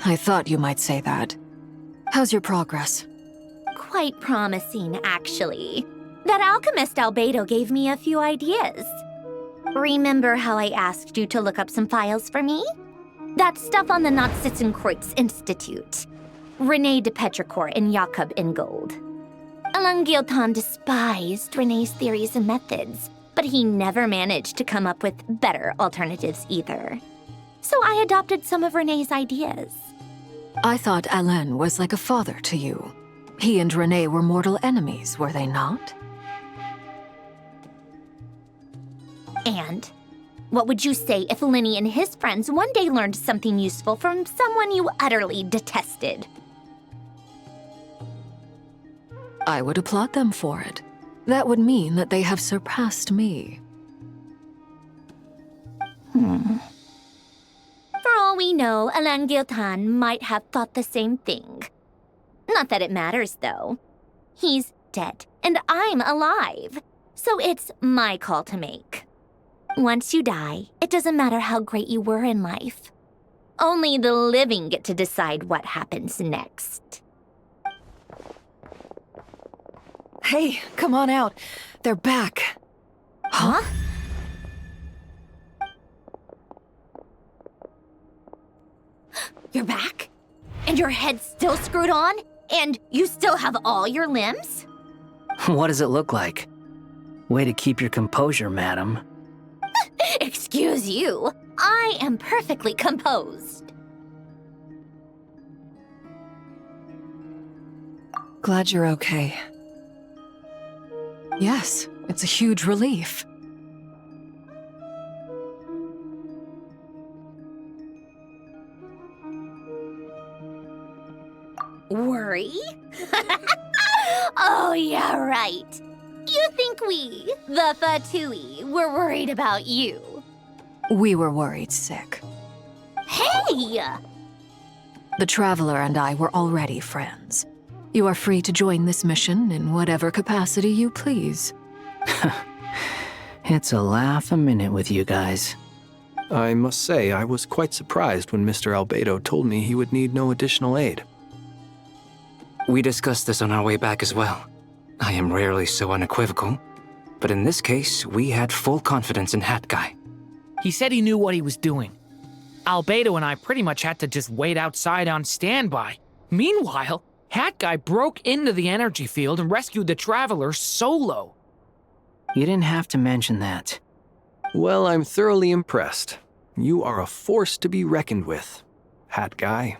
I thought you might say that. How's your progress? Quite promising, actually. That alchemist Albedo gave me a few ideas. Remember how I asked you to look up some files for me? That stuff on the Nazi-Kreuz Institute. René de Petrichor and Jakob Ingold. Alain Guillotin despised René's theories and methods, but he never managed to come up with better alternatives either. So I adopted some of René's ideas. I thought Alain was like a father to you. He and René were mortal enemies, were they not? And what would you say if Linny and his friends one day learned something useful from someone you utterly detested? I would applaud them for it. That would mean that they have surpassed me. For all we know, Alain Guillotin might have thought the same thing. Not that it matters, though. He's dead, and I'm alive. So it's my call to make. Once you die, it doesn't matter how great you were in life. Only the living get to decide what happens next. Hey, come on out. They're back. Huh? You're back? And your head's still screwed on? And you still have all your limbs? What does it look like? Way to keep your composure, madam. Excuse you. I am perfectly composed. Glad you're okay. Yes, it's a huge relief. Worry? Oh, yeah, right. You think we, the Fatui, were worried about you? We were worried sick. Hey! The Traveler and I were already friends. You are free to join this mission in whatever capacity you please. It's a laugh a minute with you guys. I must say, I was quite surprised when Mr. Albedo told me he would need no additional aid. We discussed this on our way back as well. I am rarely so unequivocal, but in this case, we had full confidence in Hat Guy. He said he knew what he was doing. Albedo and I pretty much had to just wait outside on standby. Meanwhile, Hat Guy broke into the energy field and rescued the Traveler solo. You didn't have to mention that. Well, I'm thoroughly impressed. You are a force to be reckoned with, Hat Guy.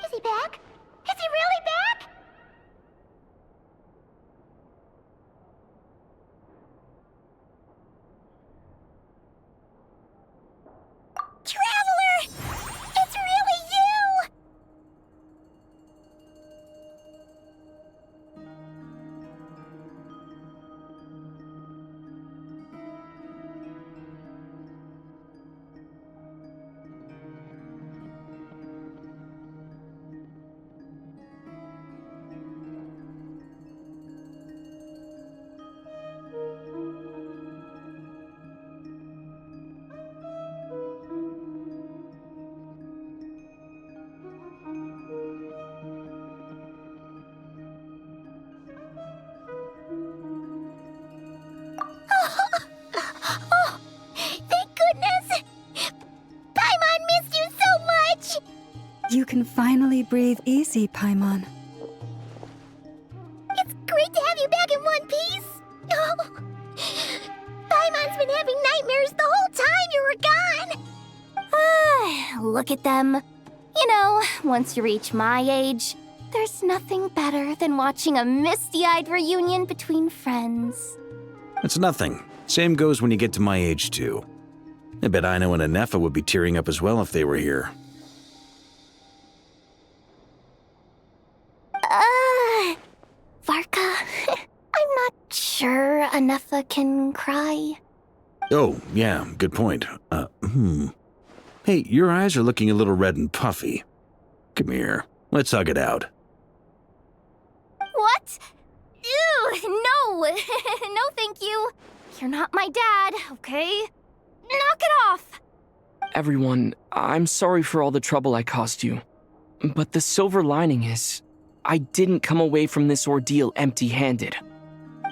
Is he back? Is he really back? Traveler! It's really you! Oh, thank goodness! Paimon missed you so much! You can finally breathe easy, Paimon. It's great to have you back in one piece! Oh, Paimon's been having nightmares the whole time you were gone! Look at them. You know, once you reach my age, there's nothing better than watching a misty-eyed reunion between friends. It's nothing. Same goes when you get to my age, too. I bet Ino and Anefa would be tearing up as well if they were here. Varka, I'm not sure Anefa can cry. Oh, yeah, good point. Hey, your eyes are looking a little red and puffy. Come here, let's hug it out. What? Ew, no! No, thank you. You're not my dad, okay? Knock it off! Everyone, I'm sorry for all the trouble I caused you. But the silver lining is, I didn't come away from this ordeal empty-handed.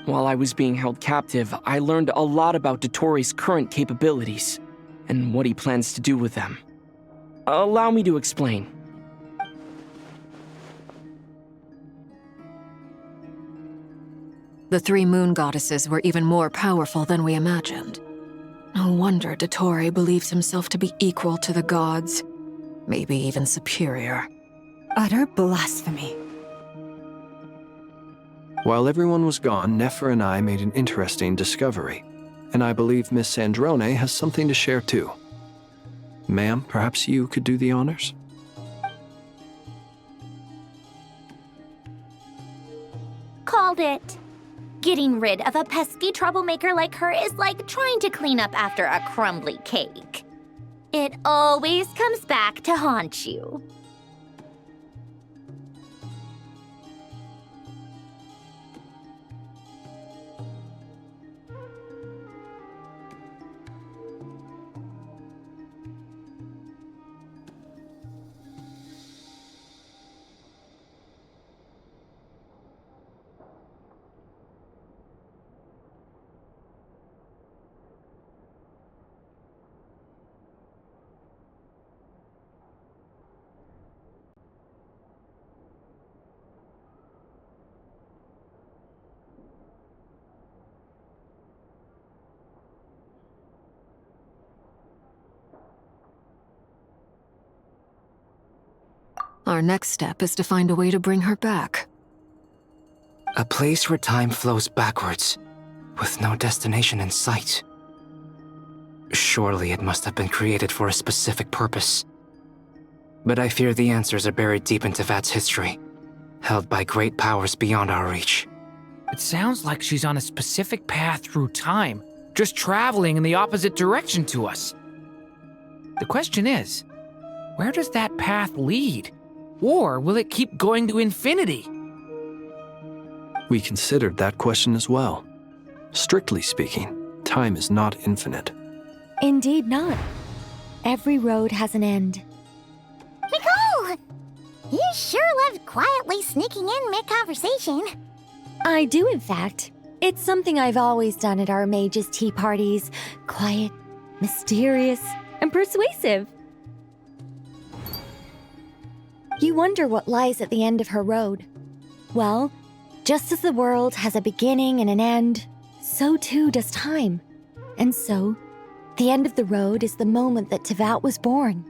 While I was being held captive, I learned a lot about Dottoro's current capabilities, and what he plans to do with them. Allow me to explain. The three moon goddesses were even more powerful than we imagined. No wonder Dottore believes himself to be equal to the gods, maybe even superior. Utter blasphemy. While everyone was gone, Nefer and I made an interesting discovery, and I believe Miss Sandrone has something to share too. Ma'am, perhaps you could do the honors? Called it. Getting rid of a pesky troublemaker like her is like trying to clean up after a crumbly cake. It always comes back to haunt you. Our next step is to find a way to bring her back. A place where time flows backwards, with no destination in sight. Surely it must have been created for a specific purpose. But I fear the answers are buried deep into VIII's history, held by great powers beyond our reach. It sounds like she's on a specific path through time, just traveling in the opposite direction to us. The question is, where does that path lead? Or will it keep going to infinity? We considered that question as well. Strictly speaking, time is not infinite. Indeed not. Every road has an end. Nicole! You sure love quietly sneaking in mid-conversation. I do, in fact. It's something I've always done at our mages' tea parties. Quiet, mysterious, and persuasive. You wonder what lies at the end of her road. Well, just as the world has a beginning and an end, so too does time. And so, the end of the road is the moment that Tevat was born.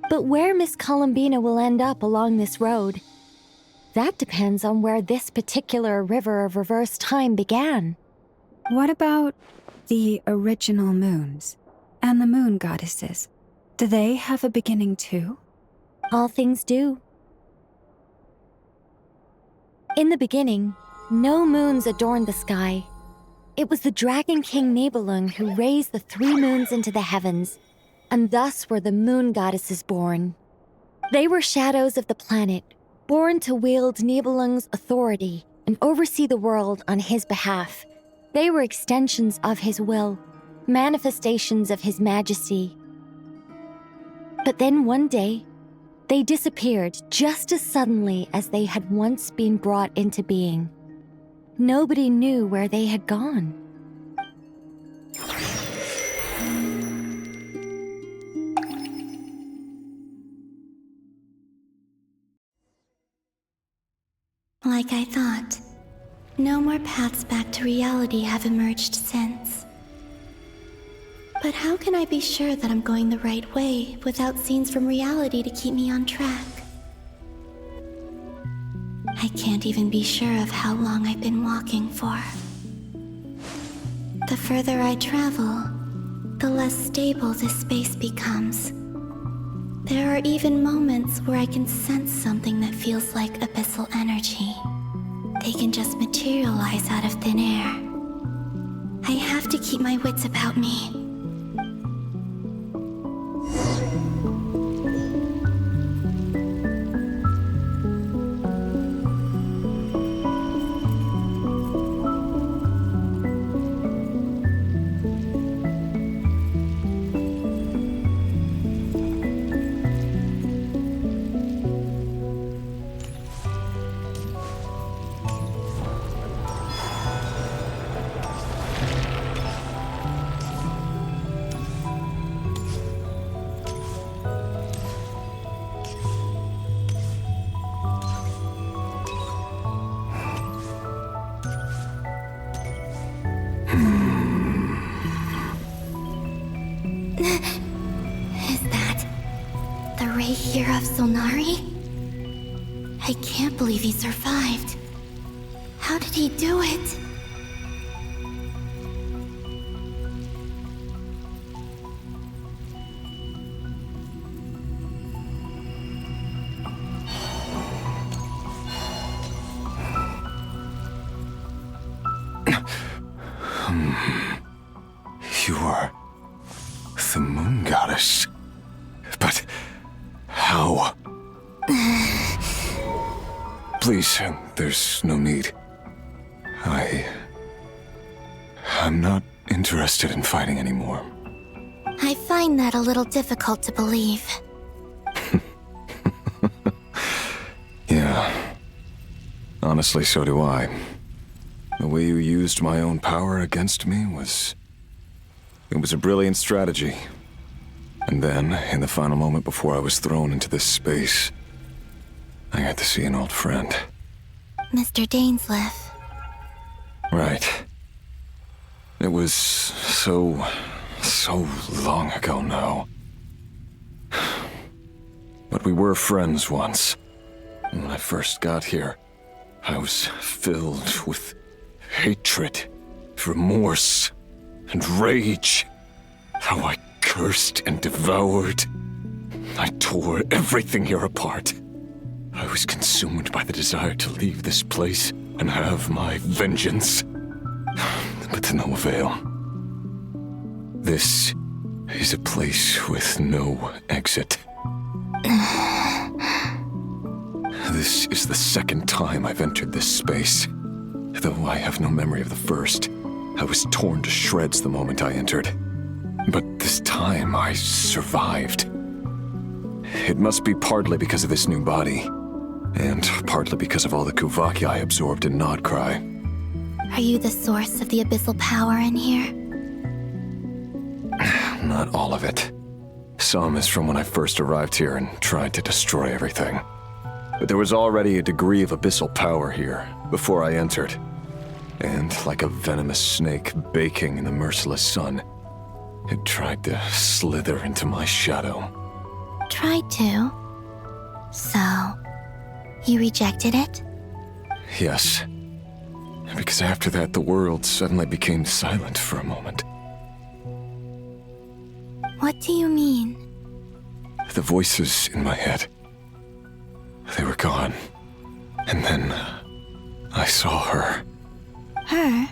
But where Miss Columbina will end up along this road, that depends on where this particular river of reverse time began. What about the original moons and the moon goddesses? Do they have a beginning too? All things do. In the beginning, no moons adorned the sky. It was the Dragon King Nibelung who raised the three moons into the heavens, and thus were the moon goddesses born. They were shadows of the planet, born to wield Nibelung's authority and oversee the world on his behalf. They were extensions of his will, manifestations of his majesty. But then one day, they disappeared just as suddenly as they had once been brought into being. Nobody knew where they had gone. Like I thought, no more paths back to reality have emerged since. But how can I be sure that I'm going the right way without scenes from reality to keep me on track? I can't even be sure of how long I've been walking for. The further I travel, the less stable this space becomes. There are even moments where I can sense something that feels like abyssal energy. They can just materialize out of thin air. I have to keep my wits about me. Is that the Rahier of Solnari? I can't believe he survived. How did he do it? You are the moon goddess. But how? Please, there's no need. I'm not interested in fighting anymore. I find that a little difficult to believe. Yeah. Honestly, so do I. The way you used my own power against me was... It was a brilliant strategy. And then, in the final moment before I was thrown into this space, I got to see an old friend. Mr. Dainsleif. Right. It was so long ago now. But we were friends once. And when I first got here, I was filled with hatred, remorse, and rage. How I cursed and devoured. I tore everything here apart. I was consumed by the desire to leave this place and have my vengeance. But to no avail. This is a place with no exit. This is the second time I've entered this space. Though I have no memory of the first. I was torn to shreds the moment I entered. But this time I survived. It must be partly because of this new body. And partly because of all the Kuvaki I absorbed in Nodcry. Are you the source of the abyssal power in here? Not all of it. Some is from when I first arrived here and tried to destroy everything. But there was already a degree of abyssal power here before I entered. And like a venomous snake baking in the merciless sun, it tried to slither into my shadow. Tried to? So, you rejected it? Yes. Because after that, the world suddenly became silent for a moment. What do you mean? The voices in my head, they were gone. And then I saw her. Her?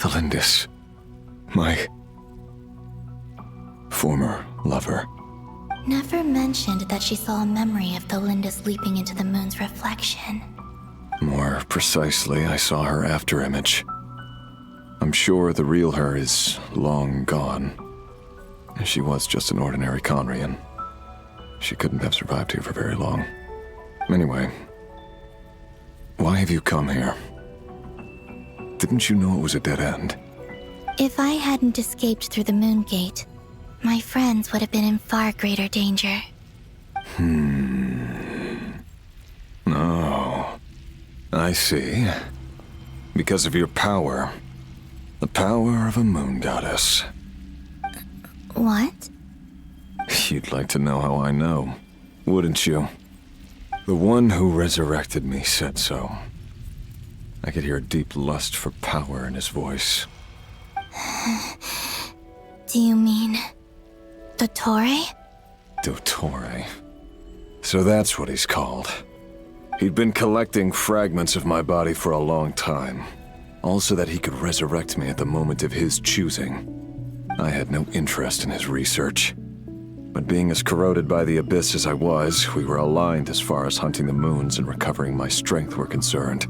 The Lindis. My former lover. Never mentioned that she saw a memory of the Lindis leaping into the moon's reflection. More precisely, I saw her afterimage. I'm sure the real her is long gone. She was just an ordinary Conrian. She couldn't have survived here for very long. Anyway, why have you come here? Didn't you know it was a dead end? If I hadn't escaped through the moon gate, my friends would have been in far greater danger. Oh, I see. Because of your power. The power of a moon goddess. What? You'd like to know how I know, wouldn't you? The one who resurrected me said so. I could hear a deep lust for power in his voice. Do you mean... Dottore? Dottore. So that's what he's called. He'd been collecting fragments of my body for a long time. All so that he could resurrect me at the moment of his choosing. I had no interest in his research. But being as corroded by the abyss as I was, we were aligned as far as hunting the moons and recovering my strength were concerned.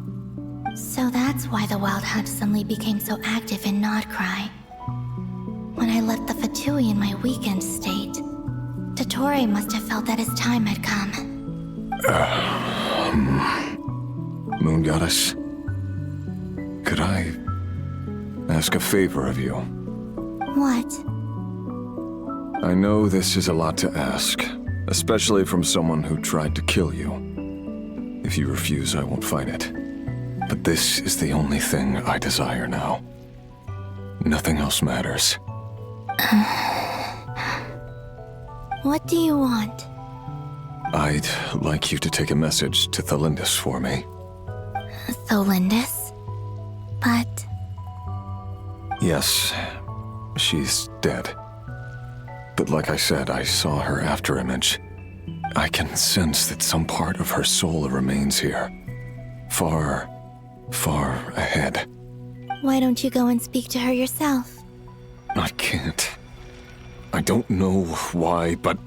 So that's why the Wild Hunt suddenly became so active in Nodcry. When I left the Fatui in my weakened state, Dottore must have felt that his time had come. Moon Goddess, could I ask a favor of you? What? I know this is a lot to ask, especially from someone who tried to kill you. If you refuse, I won't fight it. But this is the only thing I desire now. Nothing else matters. What do you want? I'd like you to take a message to Thelindis for me. Thelindis? But... Yes, she's dead. But like I said, I saw her afterimage. I can sense that some part of her soul remains here. Far, far ahead. Why don't you go and speak to her yourself? I can't. I don't know why, but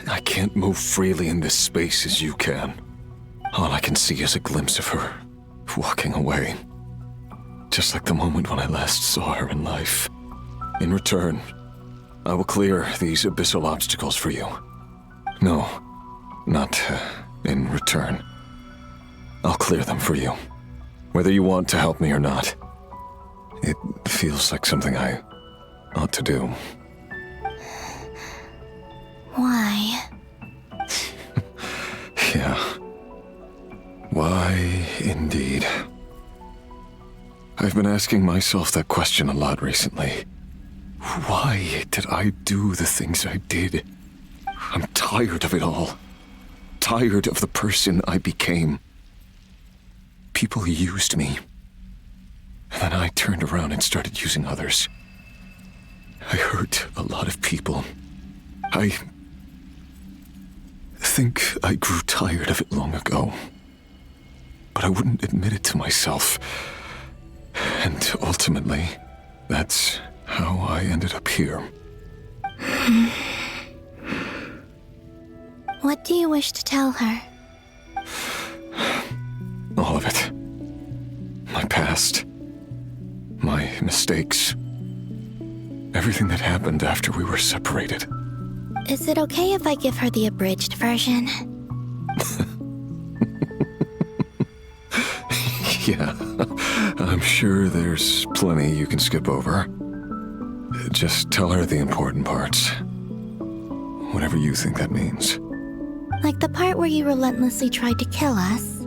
I can't move freely in this space as you can. All I can see is a glimpse of her, walking away. Just like the moment when I last saw her in life. In return, I will clear these abyssal obstacles for you. No, not in return. I'll clear them for you, whether you want to help me or not. It feels like something I ought to do. Why? Yeah. Why, indeed. I've been asking myself that question a lot recently. Why did I do the things I did? I'm tired of it all. Tired of the person I became. People used me. And then I turned around and started using others. I hurt a lot of people. I think I grew tired of it long ago. But I wouldn't admit it to myself. And ultimately, that's how I ended up here. What do you wish to tell her? All of it. My past. My mistakes. Everything that happened after we were separated. Is it okay if I give her the abridged version? Yeah, I'm sure there's plenty you can skip over. Just tell her the important parts. Whatever you think that means. Like the part where you relentlessly tried to kill us?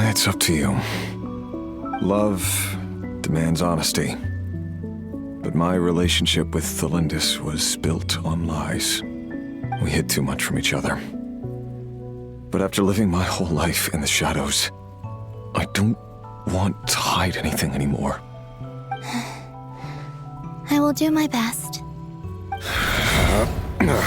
It's up to you. Love demands honesty. But my relationship with Thelindis was built on lies. We hid too much from each other. But after living my whole life in the shadows, I don't want to hide anything anymore. I will do my best. There.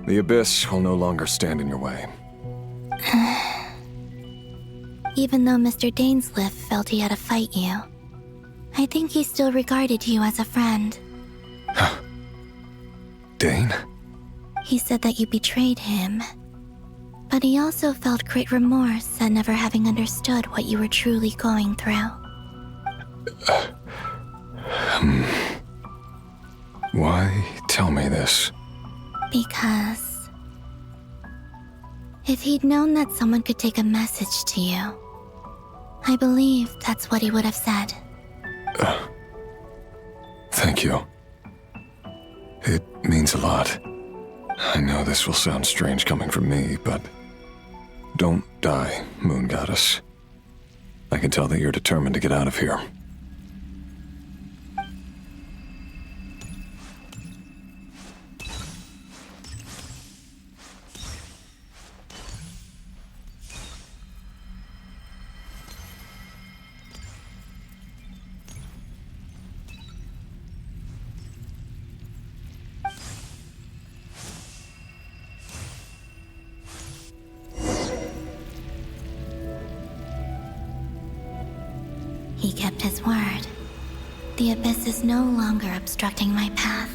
The abyss will no longer stand in your way. Even though Mr. Dainsleif felt he had to fight you, I think he still regarded you as a friend. Dane? He said that you betrayed him, but he also felt great remorse at never having understood what you were truly going through. Why tell me this? Because if he'd known that someone could take a message to you, I believe that's what he would have said. Thank you. It means a lot. I know this will sound strange coming from me, but don't die, Moon Goddess. I can tell that you're determined to get out of here. He kept his word. The abyss is no longer obstructing my path.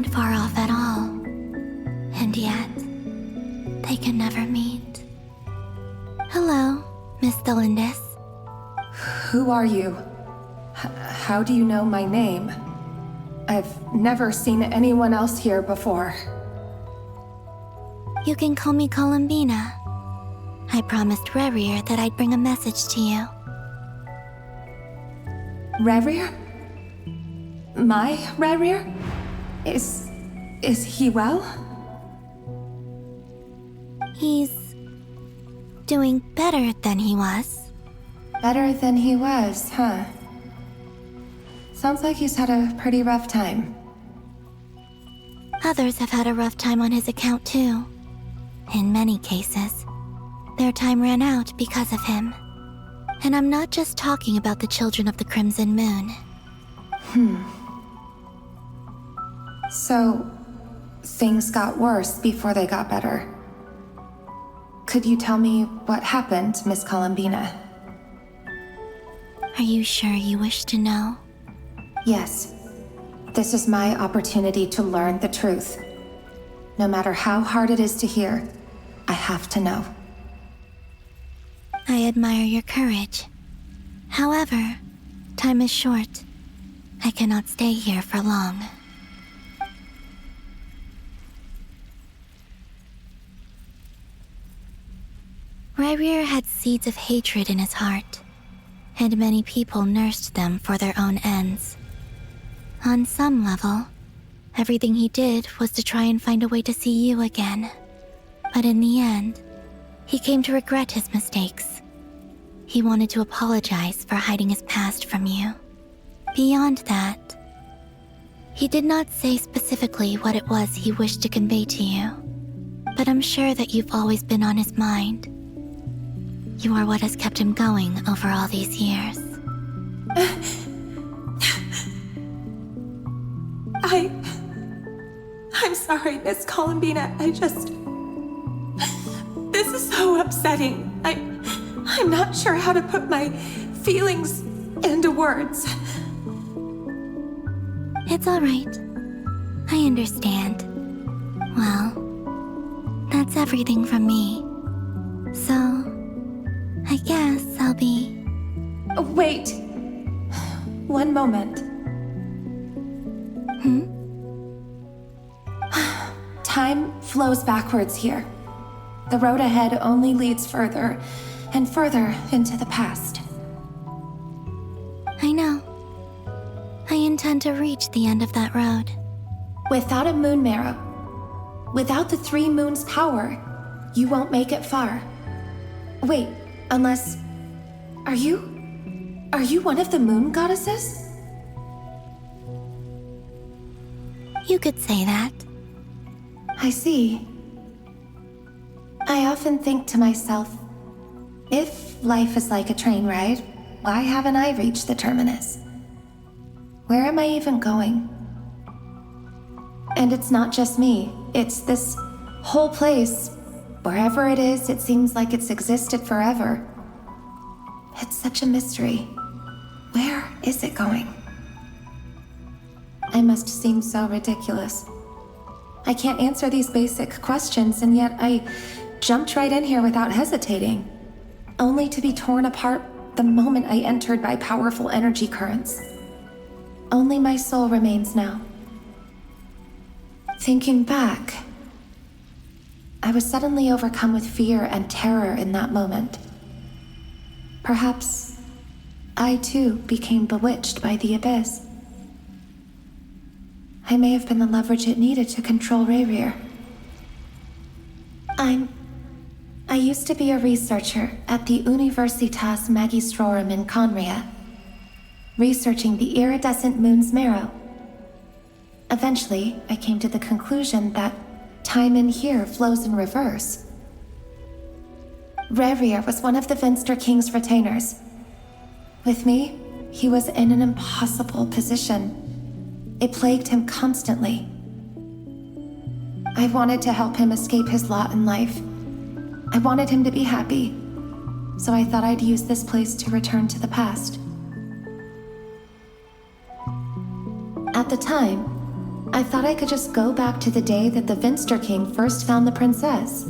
far off at all. And yet, they can never meet. Hello, Miss Thelindis. Who are you? How do you know my name? I've never seen anyone else here before. You can call me Columbina. I promised Rerir that I'd bring a message to you. Rerir? My Rerir? Is he well? He's doing better than he was. Better than he was, huh? Sounds like he's had a pretty rough time. Others have had a rough time on his account too. In many cases, their time ran out because of him. And I'm not just talking about the children of the Crimson Moon. So, things got worse before they got better. Could you tell me what happened, Miss Columbina? Are you sure you wish to know? Yes. This is my opportunity to learn the truth. No matter how hard it is to hear, I have to know. I admire your courage. However, time is short. I cannot stay here for long. Rerir had seeds of hatred in his heart, and many people nursed them for their own ends. On some level, everything he did was to try and find a way to see you again. But in the end, he came to regret his mistakes. He wanted to apologize for hiding his past from you. Beyond that, he did not say specifically what it was he wished to convey to you, but I'm sure that you've always been on his mind. You are what has kept him going over all these years. I'm sorry, Miss Columbina. This is so upsetting. I'm not sure how to put my feelings into words. It's all right. I understand. Well, that's everything from me. So, I guess I'll be... Wait. One moment. Time flows backwards here. The road ahead only leads further and further into the past. I know. I intend to reach the end of that road. Without a moon marrow, without the 3 moons' power, you won't make it far. Wait, unless... Are you one of the moon goddesses? You could say that. I see. I often think to myself, if life is like a train ride, why haven't I reached the terminus? Where am I even going? And it's not just me, it's this whole place. Wherever it is, it seems like it's existed forever. It's such a mystery. Where is it going? I must seem so ridiculous. I can't answer these basic questions, and yet I jumped right in here without hesitating, only to be torn apart the moment I entered by powerful energy currents. Only my soul remains now. Thinking back, I was suddenly overcome with fear and terror in that moment. Perhaps I too became bewitched by the abyss. I may have been the leverage it needed to control Rerir. I used to be a researcher at the Universitas Magistrorum in Conria, researching the iridescent moon's marrow. Eventually, I came to the conclusion that time in here flows in reverse. Rerir was one of the Vinster King's retainers. With me, he was in an impossible position. It plagued him constantly. I wanted to help him escape his lot in life. I wanted him to be happy, so I thought I'd use this place to return to the past. At the time, I thought I could just go back to the day that the Vinster King first found the princess.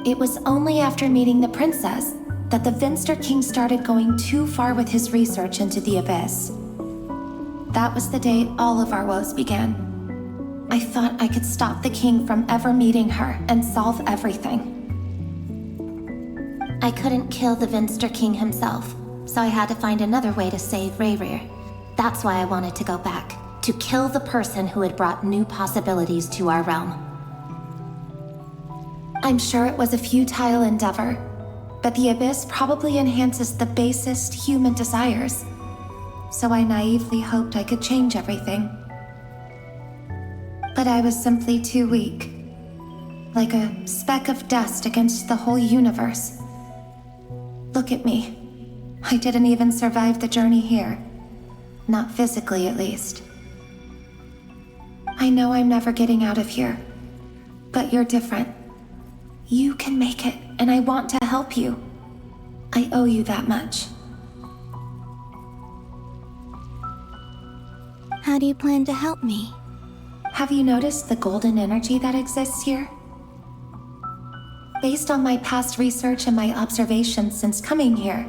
It was only after meeting the princess that the Vinster King started going too far with his research into the Abyss. That was the day all of our woes began. I thought I could stop the king from ever meeting her and solve everything. I couldn't kill the Vinster King himself, so I had to find another way to save Rayrir. That's why I wanted to go back, to kill the person who had brought new possibilities to our realm. I'm sure it was a futile endeavor, but the Abyss probably enhances the basest human desires. So I naively hoped I could change everything. But I was simply too weak. Like a speck of dust against the whole universe. Look at me. I didn't even survive the journey here. Not physically, at least. I know I'm never getting out of here. But you're different. You can make it, and I want to help you. I owe you that much. How do you plan to help me? Have you noticed the golden energy that exists here? Based on my past research and my observations since coming here,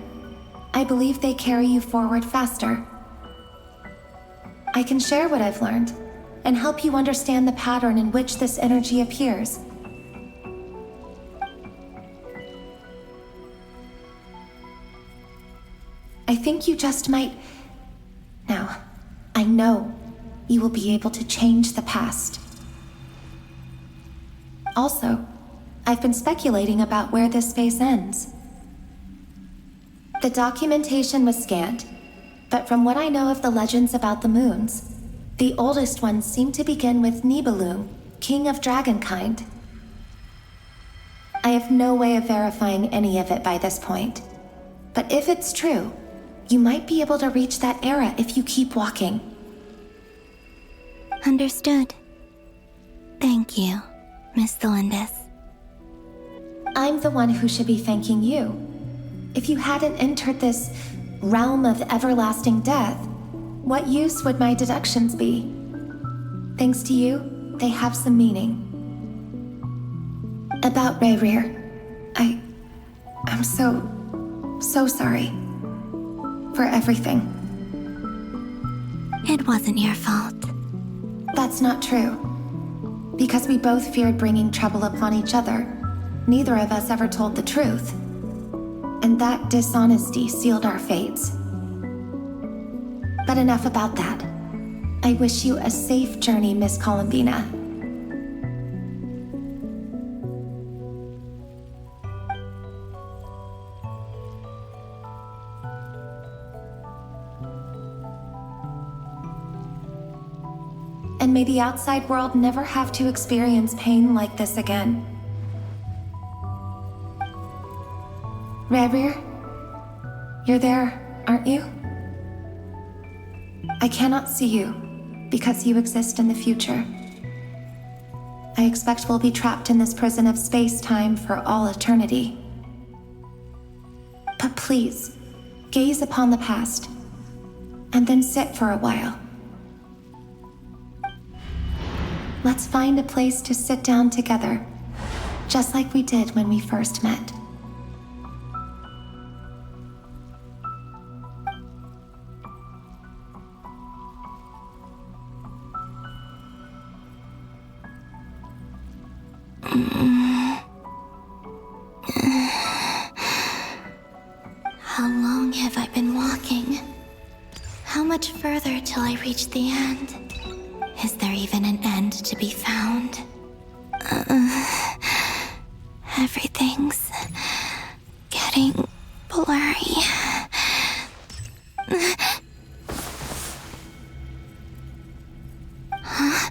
I believe they carry you forward faster. I can share what I've learned and help you understand the pattern in which this energy appears. I think you just might... Now, I know you will be able to change the past. Also, I've been speculating about where this space ends. The documentation was scanned, but from what I know of the legends about the moons, the oldest ones seem to begin with Nibelung, king of dragonkind. I have no way of verifying any of it by this point, but if it's true, you might be able to reach that era if you keep walking. Understood. Thank you, Miss Thelindis. I'm the one who should be thanking you. If you hadn't entered this realm of everlasting death, what use would my deductions be? Thanks to you, they have some meaning. About Rayrir, I'm so sorry. For everything. It wasn't your fault. That's not true. Because we both feared bringing trouble upon each other, neither of us ever told the truth. And that dishonesty sealed our fates. But enough about that. I wish you a safe journey, Miss Columbina. And may the outside world never have to experience pain like this again. Rayrir, you're there, aren't you? I cannot see you, because you exist in the future. I expect we'll be trapped in this prison of space-time for all eternity. But please, gaze upon the past, and then sit for a while. Let's find a place to sit down together, just like we did when we first met. How long have I been walking? How much further till I reach the end? Is there even an end to be found? Everything's getting blurry. Huh?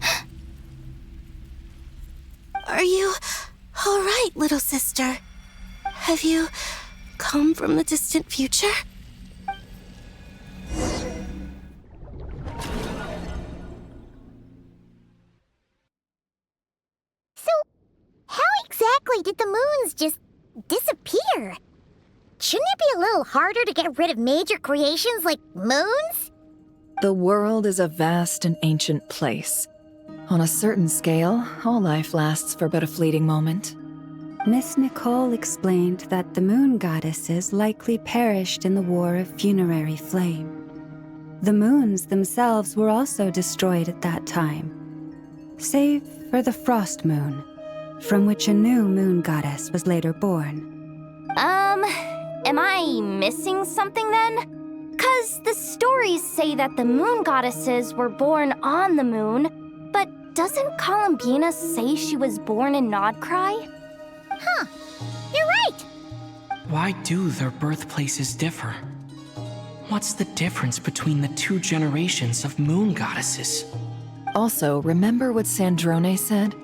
Are you all right, little sister? Have you come from the distant future? Exactly did the moons just disappear? Shouldn't it be a little harder to get rid of major creations like moons? The world is a vast and ancient place. On a certain scale, all life lasts for but a fleeting moment. Miss Nicole explained that the moon goddesses likely perished in the War of Funerary Flame. The moons themselves were also destroyed at that time, save for the Frost Moon, from which a new moon goddess was later born. Am I missing something then? 'Cause the stories say that the moon goddesses were born on the moon, but doesn't Columbina say she was born in Nodcry? Huh, you're right! Why do their birthplaces differ? What's the difference between the two generations of moon goddesses? Also, remember what Sandrone said?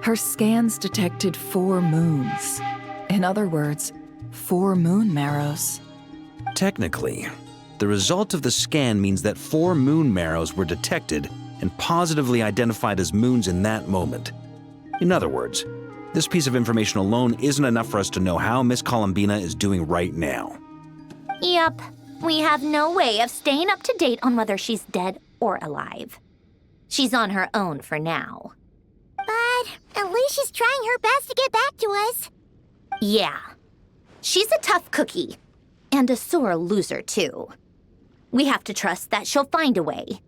Her scans detected 4 moons. In other words, 4 moon marrows. Technically, the result of the scan means that 4 moon marrows were detected and positively identified as moons in that moment. In other words, this piece of information alone isn't enough for us to know how Miss Columbina is doing right now. Yep, we have no way of staying up to date on whether she's dead or alive. She's on her own for now. But at least she's trying her best to get back to us. Yeah. She's a tough cookie. And a sore loser, too. We have to trust that she'll find a way.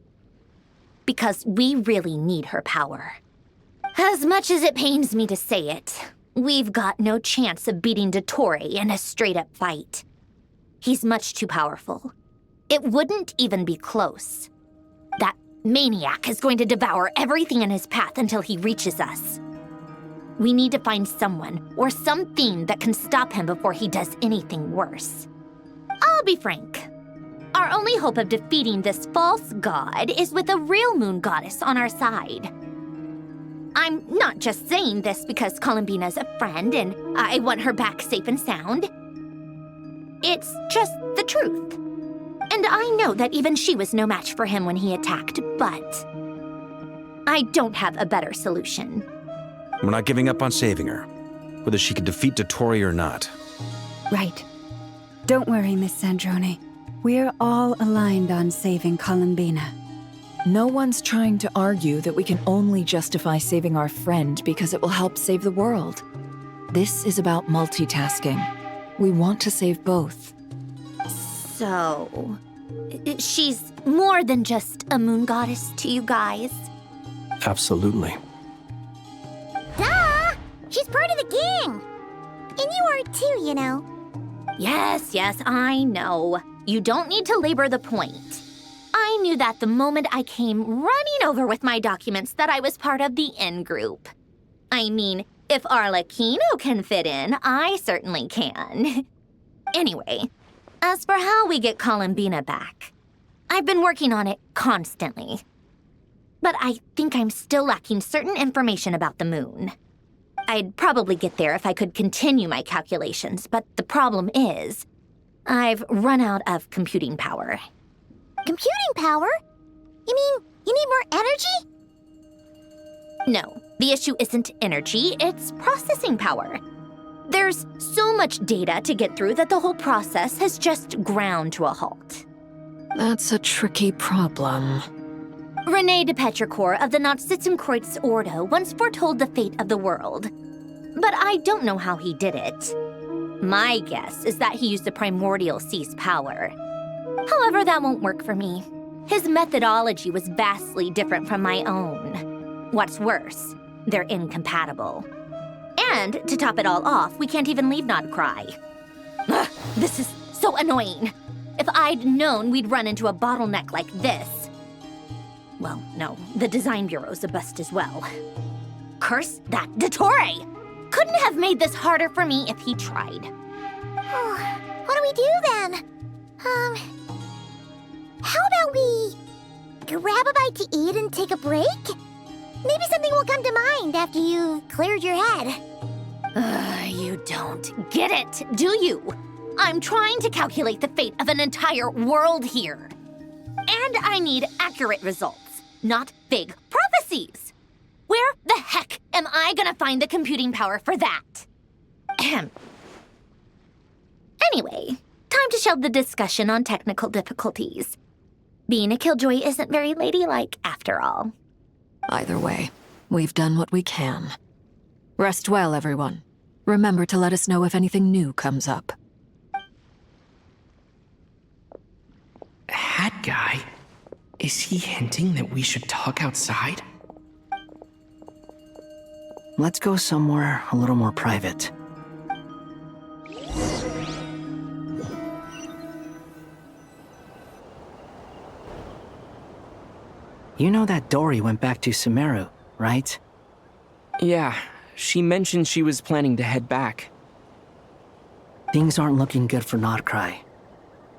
Because we really need her power. As much as it pains me to say it, we've got no chance of beating Dottore in a straight-up fight. He's much too powerful. It wouldn't even be close. That maniac is going to devour everything in his path until he reaches us. We need to find someone or something that can stop him before he does anything worse. I'll be frank. Our only hope of defeating this false god is with a real moon goddess on our side. I'm not just saying this because Columbina's a friend and I want her back safe and sound. It's just the truth. And I know that even she was no match for him when he attacked, but I don't have a better solution. We're not giving up on saving her, whether she can defeat Dottore or not. Right. Don't worry, Miss Sandrone. We're all aligned on saving Columbina. No one's trying to argue that we can only justify saving our friend because it will help save the world. This is about multitasking. We want to save both. So, she's more than just a moon goddess to you guys? Absolutely. Duh! She's part of the gang! And you are too, you know. Yes, I know. You don't need to labor the point. I knew that the moment I came running over with my documents that I was part of the in-group. I mean, if Arlecchino can fit in, I certainly can. Anyway, as for how we get Columbina back, I've been working on it constantly. But I think I'm still lacking certain information about the moon. I'd probably get there if I could continue my calculations, but the problem is, I've run out of computing power. Computing power? You mean you need more energy? No, the issue isn't energy, it's processing power. There's so much data to get through that the whole process has just ground to a halt. That's a tricky problem. René de Petrichor of the Nazissenkreuz Ordo once foretold the fate of the world. But I don't know how he did it. My guess is that he used the primordial sea's power. However, that won't work for me. His methodology was vastly different from my own. What's worse, they're incompatible. And to top it all off, we can't even leave Nodcry. Ugh, this is so annoying. If I'd known we'd run into a bottleneck like this. Well, no, the design bureau's a bust as well. Curse that Dottore! Couldn't have made this harder for me if he tried. Oh, what do we do then? How about we grab a bite to eat and take a break? Maybe something will come to mind after you've cleared your head. You don't get it, do you? I'm trying to calculate the fate of an entire world here. And I need accurate results, not big prophecies. Where the heck am I gonna find the computing power for that? Ahem. Anyway, time to shelve the discussion on technical difficulties. Being a killjoy isn't very ladylike, after all. Either way, we've done what we can. Rest well, everyone. Remember to let us know if anything new comes up. Hat guy? Is he hinting that we should talk outside? Let's go somewhere a little more private. You know that Dory went back to Sumeru, right? Yeah, she mentioned she was planning to head back. Things aren't looking good for Notcry.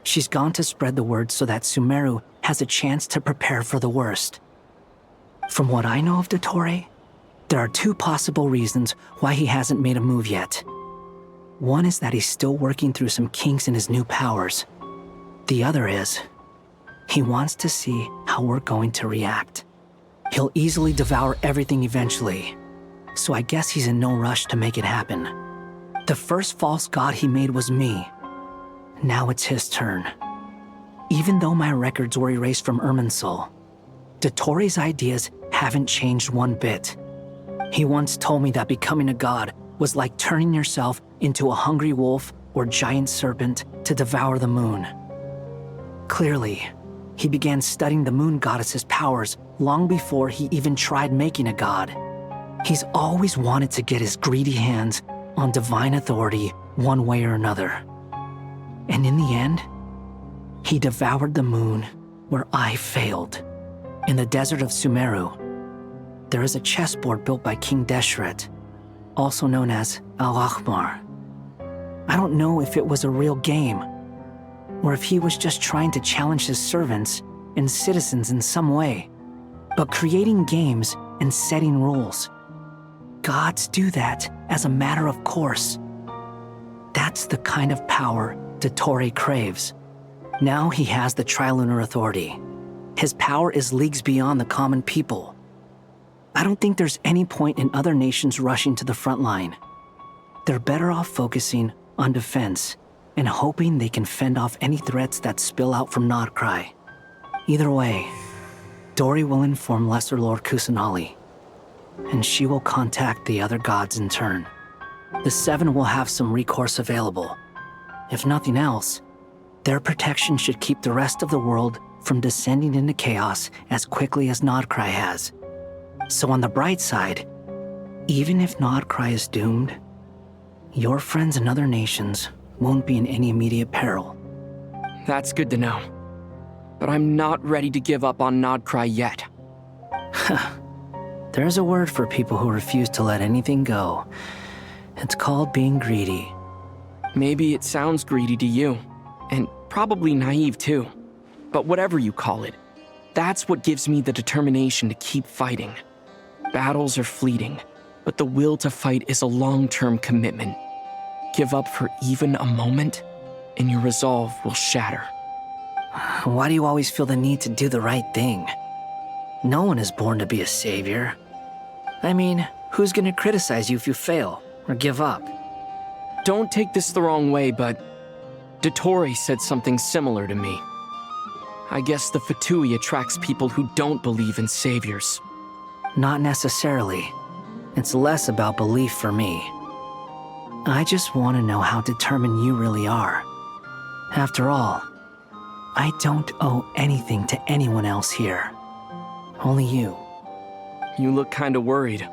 She's gone to spread the word so that Sumeru has a chance to prepare for the worst. From what I know of Dottore, there are two possible reasons why he hasn't made a move yet. One is that he's still working through some kinks in his new powers. The other is, he wants to see how we're going to react. He'll easily devour everything eventually, so I guess he's in no rush to make it happen. The first false god he made was me. Now it's his turn. Even though my records were erased from Irminsul, Dottore's ideas haven't changed one bit. He once told me that becoming a god was like turning yourself into a hungry wolf or giant serpent to devour the moon. Clearly, he began studying the moon goddess's powers long before he even tried making a god. He's always wanted to get his greedy hands on divine authority one way or another. And in the end, he devoured the moon where I failed. In the desert of Sumeru, there is a chessboard built by King Deshret, also known as Al-Ahmar. I don't know if it was a real game, or if he was just trying to challenge his servants and citizens in some way. But creating games and setting rules, gods do that as a matter of course. That's the kind of power Dottore craves. Now he has the Trilunar Authority. His power is leagues beyond the common people. I don't think there's any point in other nations rushing to the front line. They're better off focusing on defense and hoping they can fend off any threats that spill out from Notcry. Either way, Dory will inform Lesser Lord Kusanali, and she will contact the other gods in turn. The Seven will have some recourse available. If nothing else, their protection should keep the rest of the world from descending into chaos as quickly as Notcry has. So on the bright side, even if Notcry is doomed, your friends in other nations won't be in any immediate peril. That's good to know. But I'm not ready to give up on Notcry yet. There's a word for people who refuse to let anything go. It's called being greedy. Maybe it sounds greedy to you, and probably naive too. But whatever you call it, that's what gives me the determination to keep fighting. Battles are fleeting, but the will to fight is a long-term commitment. Give up for even a moment, and your resolve will shatter. Why do you always feel the need to do the right thing? No one is born to be a savior. I mean, who's gonna criticize you if you fail or give up? Don't take this the wrong way, but Dottore said something similar to me. I guess the Fatui attracts people who don't believe in saviors. Not necessarily. It's less about belief for me. I just want to know how determined you really are. After all, I don't owe anything to anyone else here. Only you. You look kinda worried.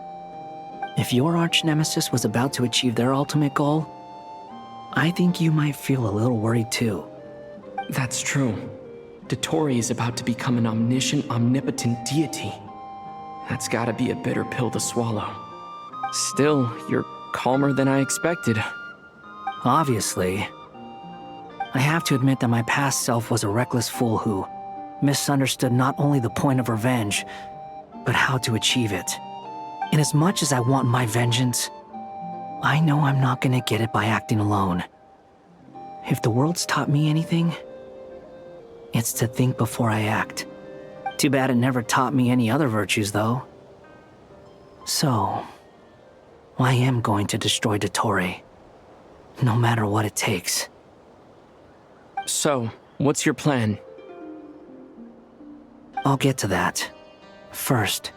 If your arch-nemesis was about to achieve their ultimate goal, I think you might feel a little worried too. That's true. Dottore is about to become an omniscient, omnipotent deity. That's gotta be a bitter pill to swallow. Still, you're calmer than I expected. Obviously. I have to admit that my past self was a reckless fool who misunderstood not only the point of revenge, but how to achieve it. And as much as I want my vengeance, I know I'm not gonna get it by acting alone. If the world's taught me anything, it's to think before I act. Too bad it never taught me any other virtues, though. So, I am going to destroy Dottore, no matter what it takes. So, what's your plan? I'll get to that. First,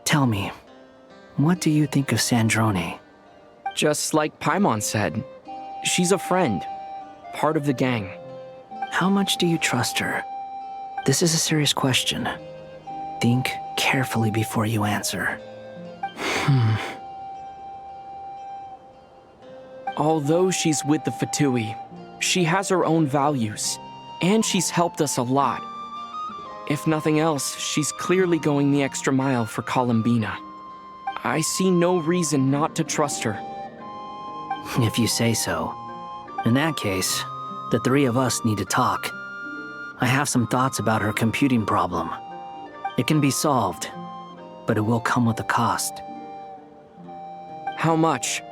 tell me, what do you think of Sandrone? Just like Paimon said, she's a friend, part of the gang. How much do you trust her? This is a serious question. Think carefully before you answer. Although she's with the Fatui, she has her own values, and she's helped us a lot. If nothing else, she's clearly going the extra mile for Columbina. I see no reason not to trust her. If you say so. In that case, the three of us need to talk. I have some thoughts about her computing problem. It can be solved, but it will come with a cost. How much?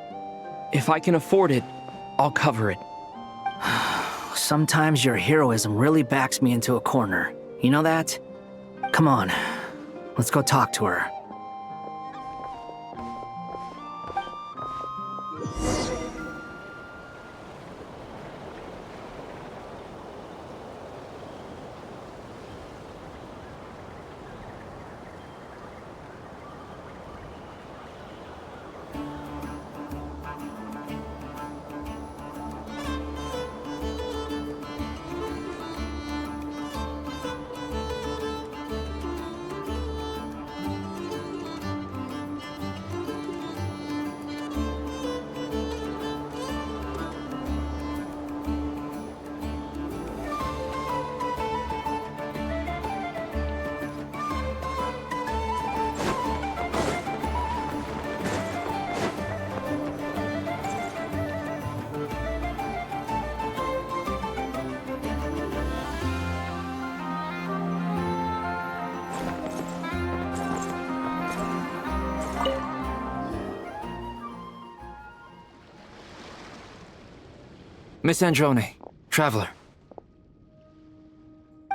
If I can afford it, I'll cover it. Sometimes your heroism really backs me into a corner. You know that? Come on, let's go talk to her. Miss Androne, Traveler.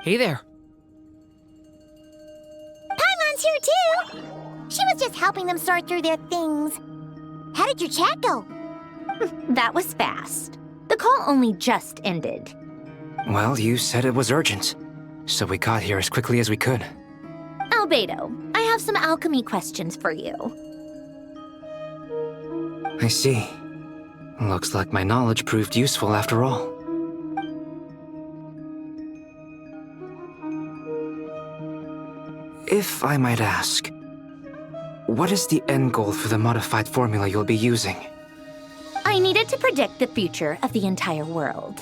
Hey there. Paimon's here too! She was just helping them sort through their things. How did your chat go? That was fast. The call only just ended. Well, you said it was urgent, so we got here as quickly as we could. Albedo, I have some alchemy questions for you. I see. Looks like my knowledge proved useful after all. If I might ask, what is the end goal for the modified formula you'll be using? I needed to predict the future of the entire world.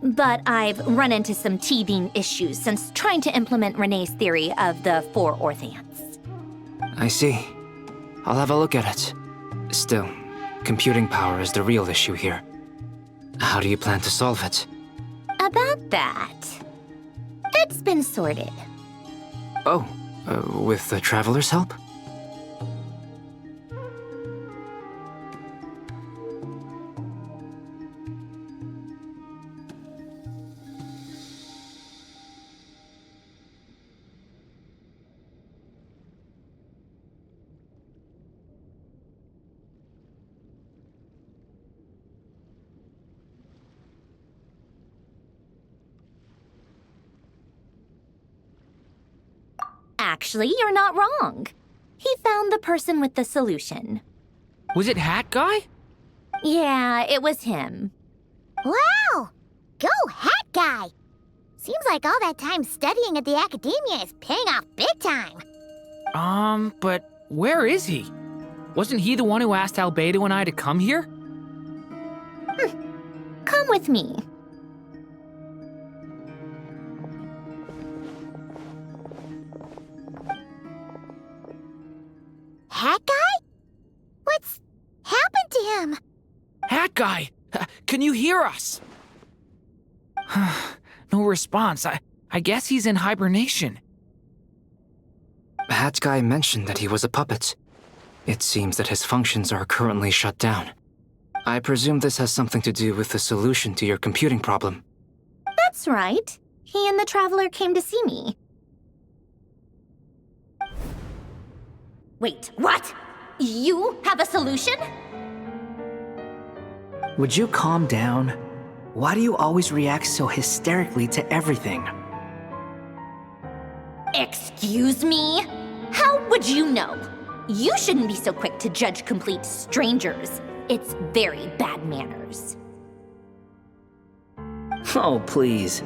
But I've run into some teething issues since trying to implement Renee's theory of the 4 Orthants. I see. I'll have a look at it. Still, computing power is the real issue here. How do you plan to solve it? About that, it's been sorted. Oh, with the Traveler's help? Actually, you're not wrong. He found the person with the solution. Was it Hat Guy? Yeah, it was him. Wow! Go Hat Guy! Seems like all that time studying at the academia is paying off big time. But where is he? Wasn't he the one who asked Albedo and I to come here? Come with me. Hat Guy? What's happened to him? Hat Guy! Can you hear us? No response. I guess he's in hibernation. Hat Guy mentioned that he was a puppet. It seems that his functions are currently shut down. I presume this has something to do with the solution to your computing problem. That's right. He and the Traveler came to see me. Wait, what? You have a solution? Would you calm down? Why do you always react so hysterically to everything? Excuse me? How would you know? You shouldn't be so quick to judge complete strangers. It's very bad manners. Oh, please.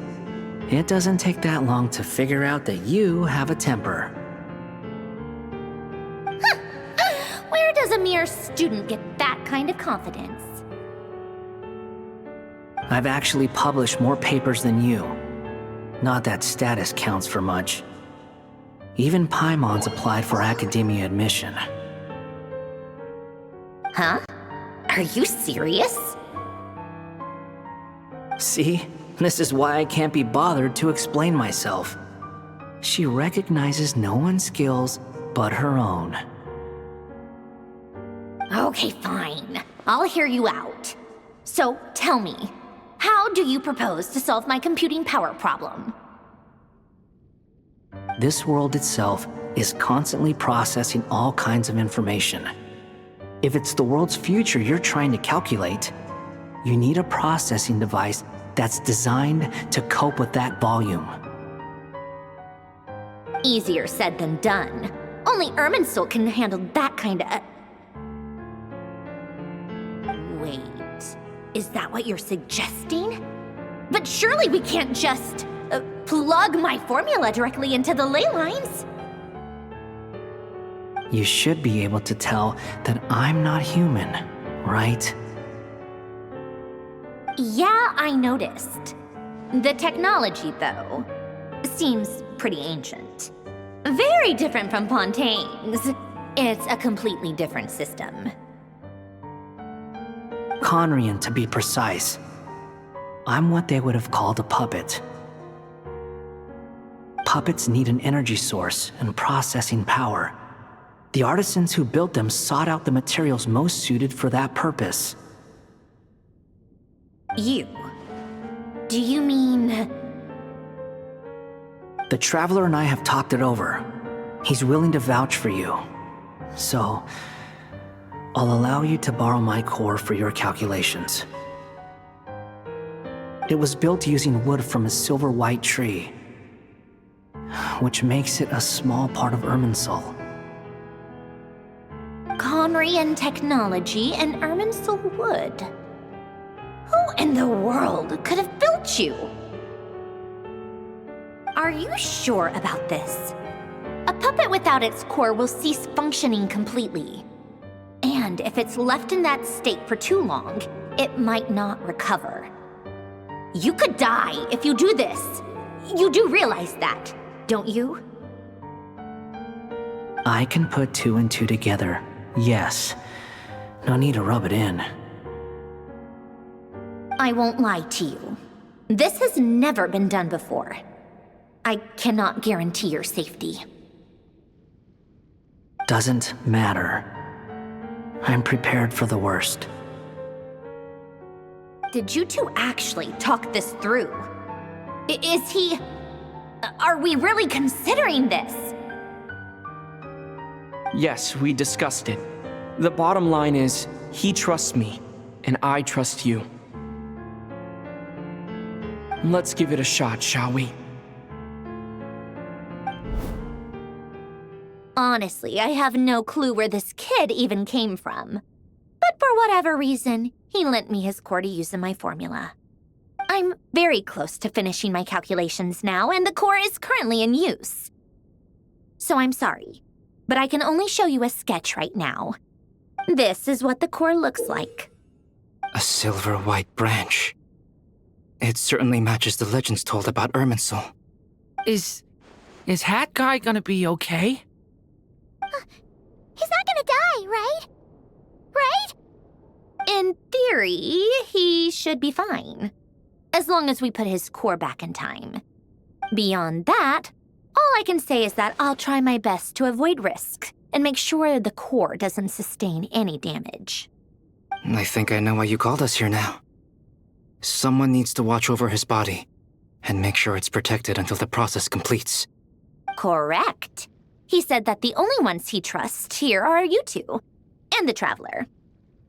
It doesn't take that long to figure out that you have a temper. Where does a mere student get that kind of confidence? I've actually published more papers than you. Not that status counts for much. Even Paimon's applied for academia admission. Huh? Are you serious? See? This is why I can't be bothered to explain myself. She recognizes no one's skills but her own. Okay, fine. I'll hear you out. So, tell me, how do you propose to solve my computing power problem? This world itself is constantly processing all kinds of information. If it's the world's future you're trying to calculate, you need a processing device that's designed to cope with that volume. Easier said than done. Only Irminsul can handle that kind of... Wait, is that what you're suggesting? But surely we can't just plug my formula directly into the ley lines. You should be able to tell that I'm not human, right? Yeah, I noticed. The technology, though, seems pretty ancient. Very different from Fontaine's. It's a completely different system. Conrian, to be precise. I'm what they would have called a puppet. Puppets need an energy source and processing power. The artisans who built them sought out the materials most suited for that purpose. You? Do you mean... The Traveler and I have talked it over. He's willing to vouch for you. So, I'll allow you to borrow my core for your calculations. It was built using wood from a silver-white tree, which makes it a small part of Irminsul. Conrian technology and Irminsul wood. Who in the world could have built you? Are you sure about this? A puppet without its core will cease functioning completely. And if it's left in that state for too long, it might not recover. You could die if you do this. You do realize that, don't you? I can put two and two together, yes. No need to rub it in. I won't lie to you. This has never been done before. I cannot guarantee your safety. Doesn't matter. I'm prepared for the worst. Did you two actually talk this through? Is he... Are we really considering this? Yes, we discussed it. The bottom line is, he trusts me, and I trust you. Let's give it a shot, shall we? Honestly, I have no clue where this kid even came from. But for whatever reason, he lent me his core to use in my formula. I'm very close to finishing my calculations now, and the core is currently in use. So I'm sorry, but I can only show you a sketch right now. This is what the core looks like. A silver-white branch. It certainly matches the legends told about Irminsul. Is Hat Guy gonna be okay? He's not gonna die, right? Right? In theory, he should be fine. As long as we put his core back in time. Beyond that, all I can say is that I'll try my best to avoid risk and make sure the core doesn't sustain any damage. I think I know why you called us here now. Someone needs to watch over his body and make sure it's protected until the process completes. Correct. He said that the only ones he trusts here are you two, and the Traveler.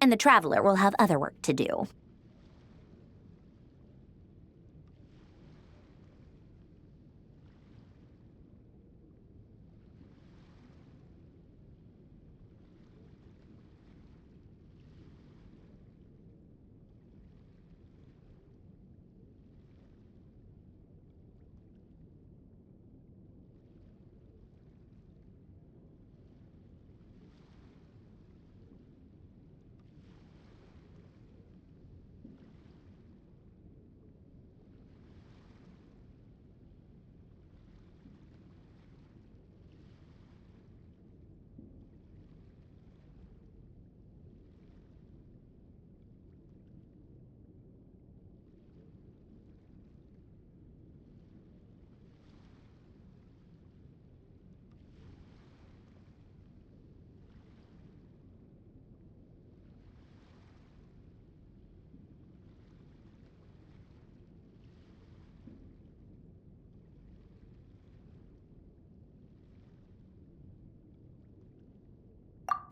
And the Traveler will have other work to do.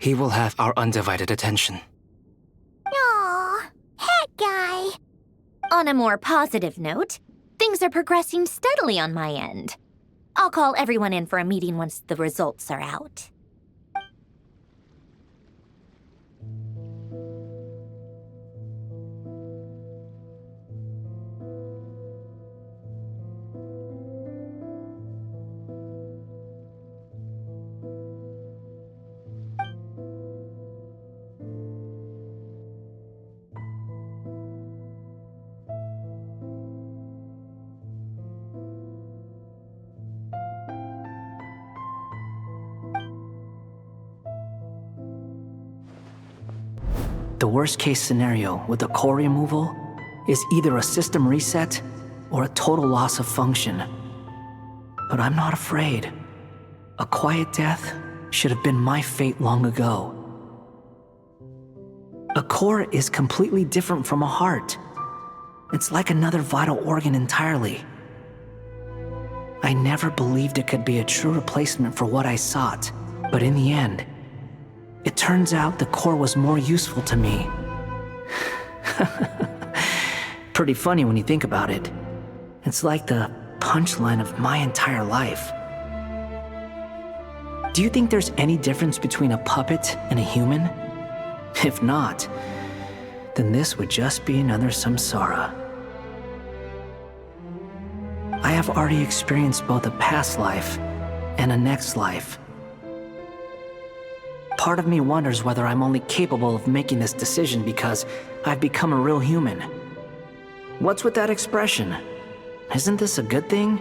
He will have our undivided attention. Aw, hat guy. On a more positive note, things are progressing steadily on my end. I'll call everyone in for a meeting once the results are out. The worst case scenario with the core removal is either a system reset or a total loss of function. But I'm not afraid. A quiet death should have been my fate long ago. A core is completely different from a heart. It's like another vital organ entirely. I never believed it could be a true replacement for what I sought, but in the end, it turns out the core was more useful to me. Pretty funny when you think about it. It's like the punchline of my entire life. Do you think there's any difference between a puppet and a human? If not, then this would just be another samsara. I have already experienced both a past life and a next life. Part of me wonders whether I'm only capable of making this decision because I've become a real human. What's with that expression? Isn't this a good thing?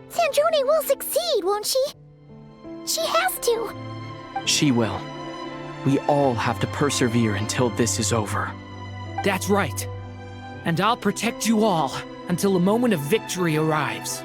Sandrone will succeed, won't she? She has to. She will. We all have to persevere until this is over. That's right. And I'll protect you all until a moment of victory arrives.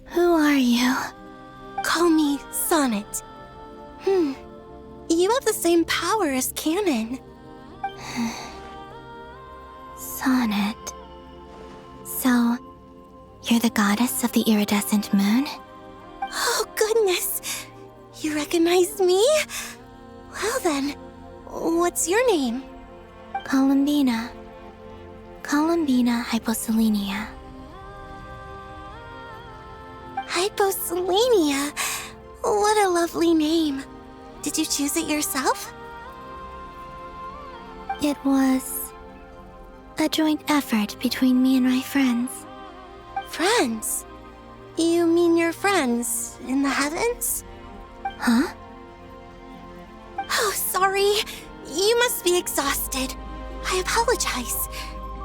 Who are you? Call me Sonnet. You have the same power as Canon. Sonnet. So, you're the goddess of the iridescent moon? Oh, goodness. You recognize me? Well then, what's your name? Columbina. Columbina Hyposelenia. Hyposelenia? What a lovely name. Did you choose it yourself? It was a joint effort between me and my friends. Friends? You mean your friends in the heavens? Huh? Oh, sorry. You must be exhausted. I apologize.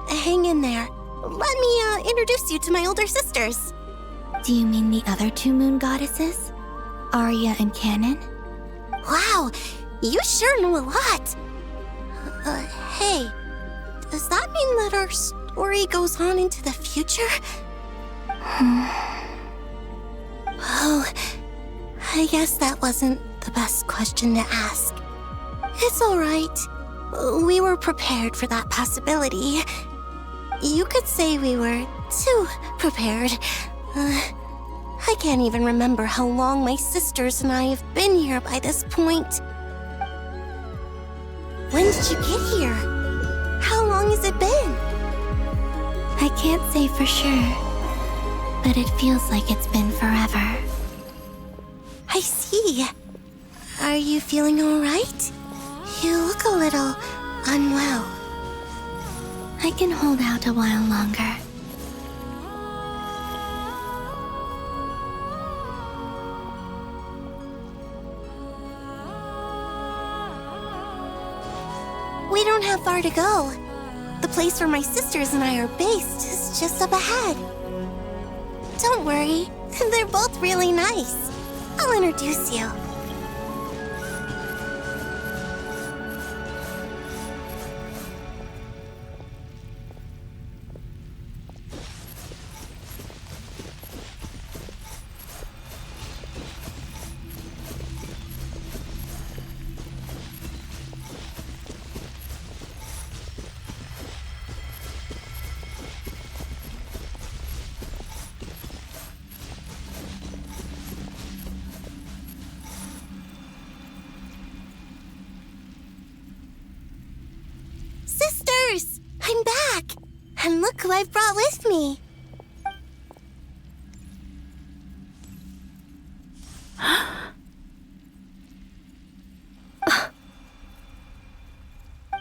Hang in there. Let me introduce you to my older sisters. Do you mean the other two moon goddesses? Arya and Canon? Wow, you sure know a lot. Hey, does that mean that our story goes on into the future? Oh, I guess that wasn't the best question to ask. It's all right. We were prepared for that possibility. You could say we were too prepared. I can't even remember how long my sisters and I have been here by this point. When did you get here? How long has it been? I can't say for sure, but it feels like it's been forever. I see. Are you feeling all right? You look a little unwell. I can hold out a while longer. We don't have far to go. The place where my sisters and I are based is just up ahead. Don't worry, they're both really nice. I'll introduce you. Sisters! I'm back! And look who I've brought with me!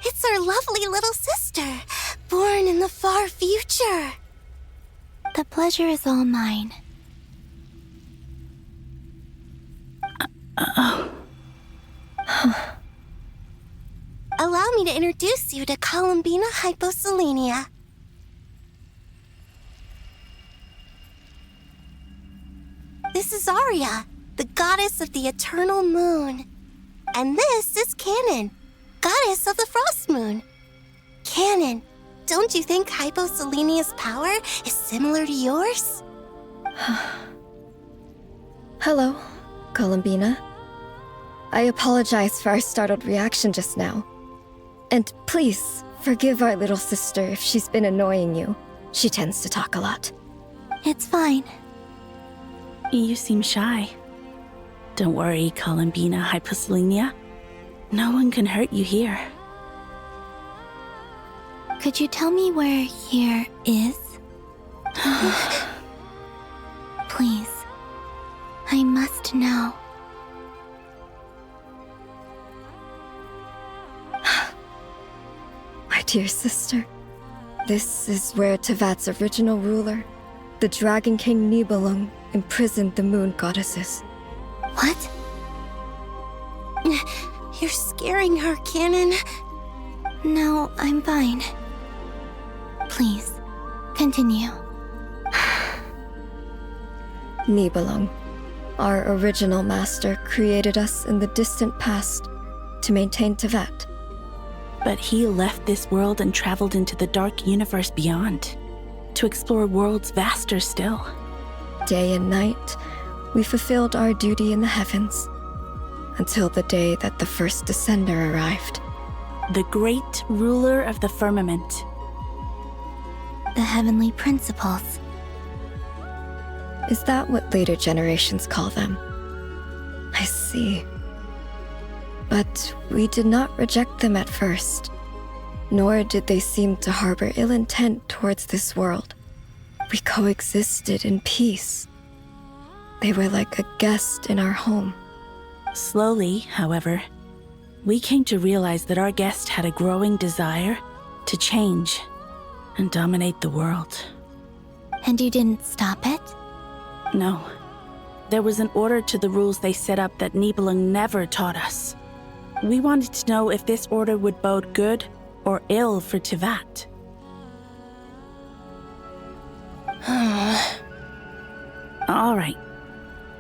It's our lovely little sister, born in the far future. The pleasure is all mine. Allow me to introduce you to Columbina Hyposelenia. This is Arya, the goddess of the eternal moon. And this is Canon, goddess of the frost moon. Canon, don't you think Hyposelenia's power is similar to yours? Hello, Columbina. I apologize for our startled reaction just now. And please, forgive our little sister if she's been annoying you. She tends to talk a lot. It's fine. You seem shy. Don't worry, Columbina Hyposelenia. No one can hurt you here. Could you tell me where here is? Please. I must know. My dear sister, this is where Tevat's original ruler, the Dragon King Nibelung, imprisoned the moon goddesses. What? You're scaring her, Canon. No, I'm fine. Please, continue. Nibelung, our original master, created us in the distant past to maintain Tevat. But he left this world and traveled into the dark universe beyond, to explore worlds vaster still. Day and night, we fulfilled our duty in the heavens, until the day that the first Descender arrived. The great ruler of the firmament. The heavenly principles. Is that what later generations call them? I see. But we did not reject them at first, nor did they seem to harbor ill intent towards this world. We coexisted in peace. They were like a guest in our home. Slowly, however, we came to realize that our guest had a growing desire to change and dominate the world. And you didn't stop it? No. There was an order to the rules they set up that Nibelung never taught us. We wanted to know if this order would bode good or ill for Tevat. All right.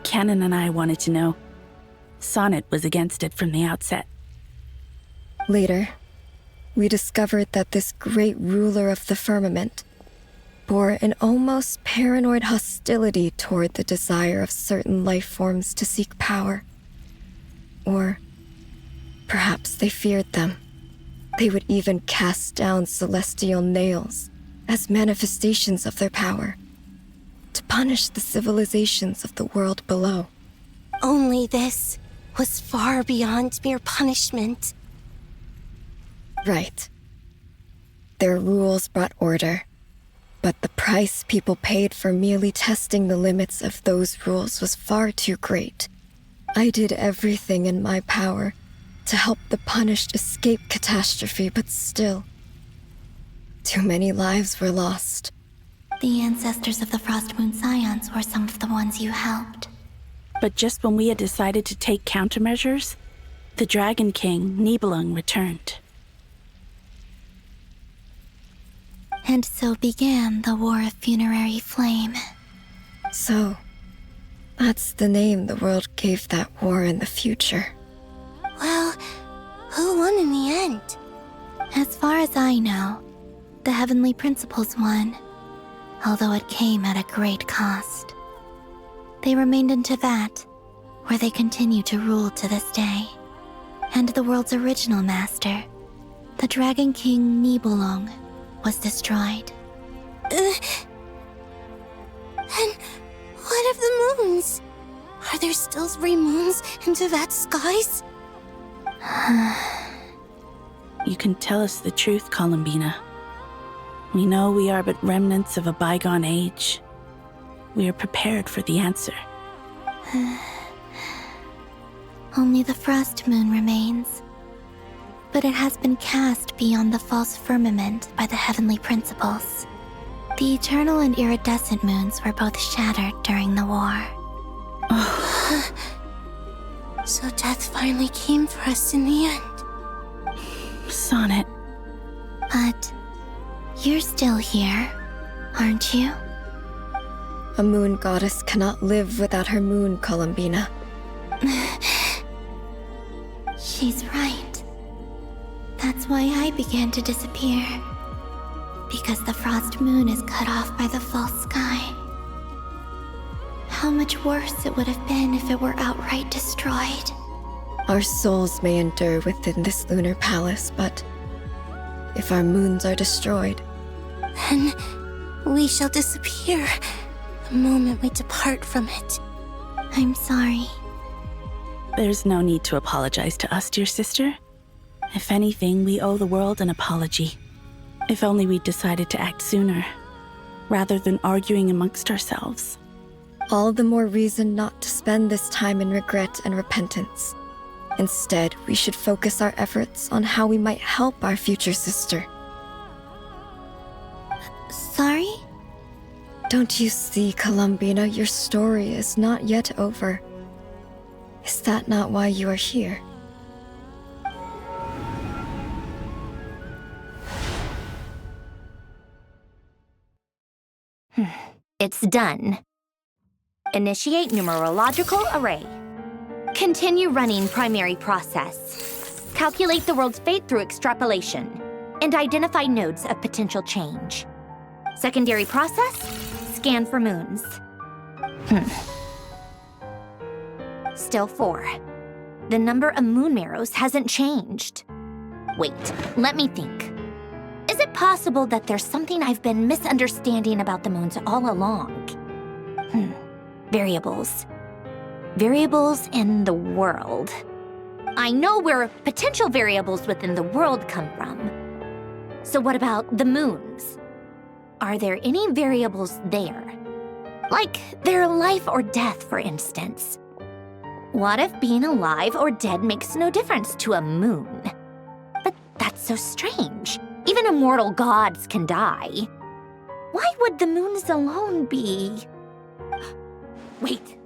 Canon and I wanted to know. Sonnet was against it from the outset. Later, we discovered that this great ruler of the firmament bore an almost paranoid hostility toward the desire of certain life forms to seek power. Or perhaps they feared them. They would even cast down celestial nails as manifestations of their power, to punish the civilizations of the world below. Only this was far beyond mere punishment. Right. Their rules brought order, but the price people paid for merely testing the limits of those rules was far too great. I did everything in my power to help the punished escape catastrophe, but still, too many lives were lost. The ancestors of the Frost Moon Scions were some of the ones you helped. But just when we had decided to take countermeasures, the Dragon King, Nibelung, returned. And so began the War of Funerary Flame. So, that's the name the world gave that war in the future. Well, who won in the end? As far as I know, the Heavenly Principles won, although it came at a great cost. They remained in Teyvat, where they continue to rule to this day. And the world's original master, the Dragon King Nibelung, was destroyed. And what of the moons? Are there still 3 moons in Teyvat's skies? You can tell us the truth, Columbina. We know we are but remnants of a bygone age. We are prepared for the answer. Only the Frost Moon remains. But it has been cast beyond the false firmament by the Heavenly Principles. The eternal and iridescent moons were both shattered during the war. So death finally came for us in the end. Sonnet. But you're still here, aren't you? A moon goddess cannot live without her moon, Columbina. She's right. That's why I began to disappear. Because the Frost Moon is cut off by the false sky. How much worse it would have been if it were outright destroyed. Our souls may endure within this lunar palace, but if our moons are destroyed, then we shall disappear the moment we depart from it. I'm sorry. There's no need to apologize to us, dear sister. If anything, we owe the world an apology. If only we'd decided to act sooner, rather than arguing amongst ourselves. all the more reason not to spend this time in regret and repentance. Instead, we should focus our efforts on how we might help our future sister. Sorry? Don't you see, Columbina, your story is not yet over. Is that not why you are here? It's done. Initiate numerological array. Continue running primary process. Calculate the world's fate through extrapolation. And identify nodes of potential change. Secondary process, scan for moons. Still 4. The number of moon marrows hasn't changed. Wait, let me think. Is it possible that there's something I've been misunderstanding about the moons all along? Variables. Variables in the world. I know where potential variables within the world come from. So what about the moons? Are there any variables there? Like their life or death, for instance. What if being alive or dead makes no difference to a moon? But that's so strange. Even immortal gods can die. Why would the moons alone be? Wait!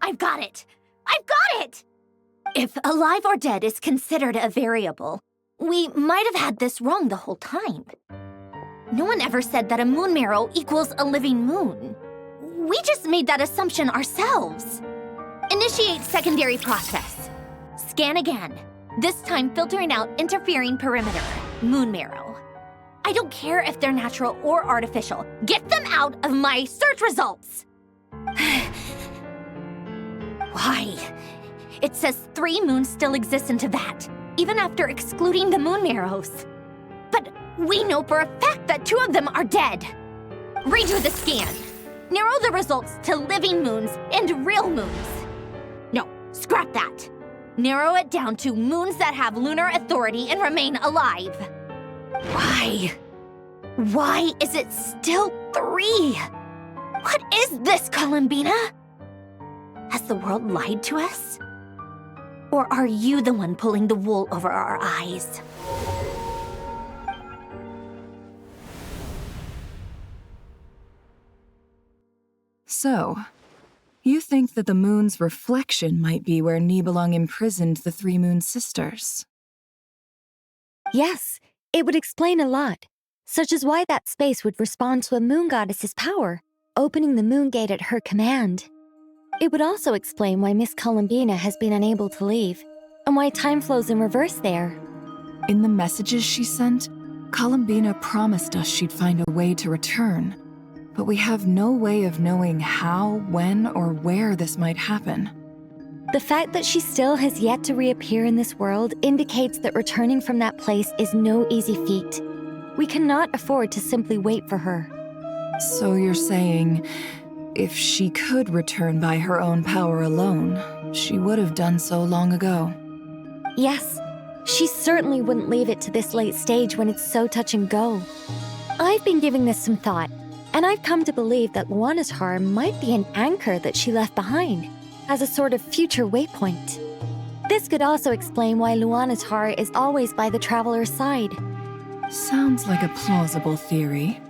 I've got it! If alive or dead is considered a variable, we might have had this wrong the whole time. No one ever said that a moon marrow equals a living moon. We just made that assumption ourselves. Initiate secondary process. Scan again. This time filtering out interfering perimeter, moon marrow. I don't care if they're natural or artificial. Get them out of my search results! Why? It says 3 moons still exist in Teyvat, even after excluding the moon marrows. But we know for a fact that 2 of them are dead. Redo the scan. Narrow the results to living moons and real moons. No, scrap that. Narrow it down to moons that have lunar authority and remain alive. Why? Why is it still 3? What is this, Columbina? Has the world lied to us? Or are you the one pulling the wool over our eyes? So, you think that the moon's reflection might be where Nibelung imprisoned the three Moon Sisters? Yes, it would explain a lot, such as why that space would respond to a moon goddess's power, opening the moon gate at her command. It would also explain why Miss Columbina has been unable to leave, and why time flows in reverse there. In the messages she sent, Columbina promised us she'd find a way to return, but we have no way of knowing how, when, or where this might happen. The fact that she still has yet to reappear in this world indicates that returning from that place is no easy feat. We cannot afford to simply wait for her. So you're saying, if she could return by her own power alone, she would have done so long ago? Yes, she certainly wouldn't leave it to this late stage when it's so touch and go. I've been giving this some thought, and I've come to believe that Luana's Har might be an anchor that she left behind, as a sort of future waypoint. This could also explain why Luana's Har is always by the Traveler's side. Sounds like a plausible theory.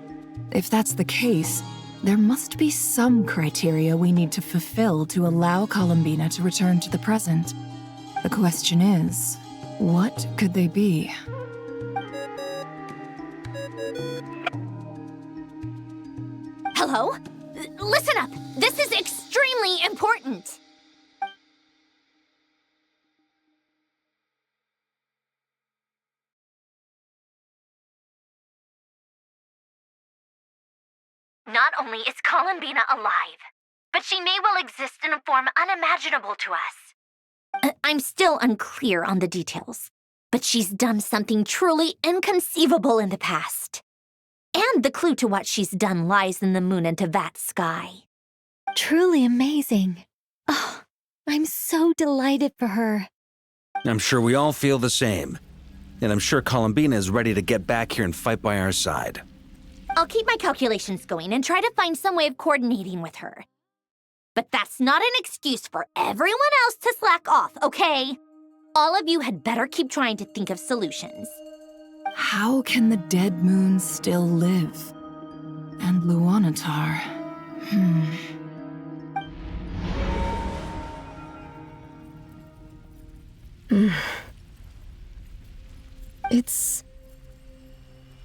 If that's the case, there must be some criteria we need to fulfill to allow Columbina to return to the present. The question is, what could they be? Hello? Listen up! This is extremely important! Not only is Columbina alive, but she may well exist in a form unimaginable to us. I'm still unclear on the details, but she's done something truly inconceivable in the past. And the clue to what she's done lies in the moon and Tevat's sky. Truly amazing. Oh, I'm so delighted for her. I'm sure we all feel the same. And I'm sure Columbina is ready to get back here and fight by our side. I'll keep my calculations going and try to find some way of coordinating with her. But that's not an excuse for everyone else to slack off, okay? All of you had better keep trying to think of solutions. How can the dead moon still live? And Luanatar? It's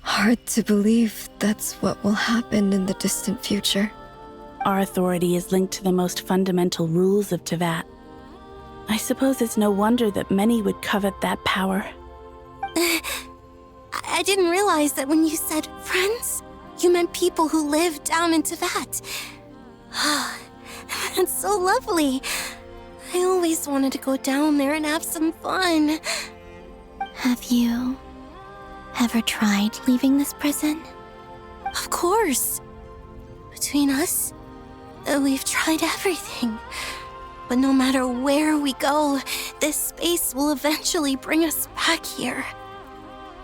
hard to believe that's what will happen in the distant future. Our authority is linked to the most fundamental rules of Tevat. I suppose it's no wonder that many would covet that power. I didn't realize that when you said friends, you meant people who live down in Tevat. That's so lovely. I always wanted to go down there and have some fun. Have you ever tried leaving this prison? Of course. Between us, we've tried everything. But no matter where we go, this space will eventually bring us back here.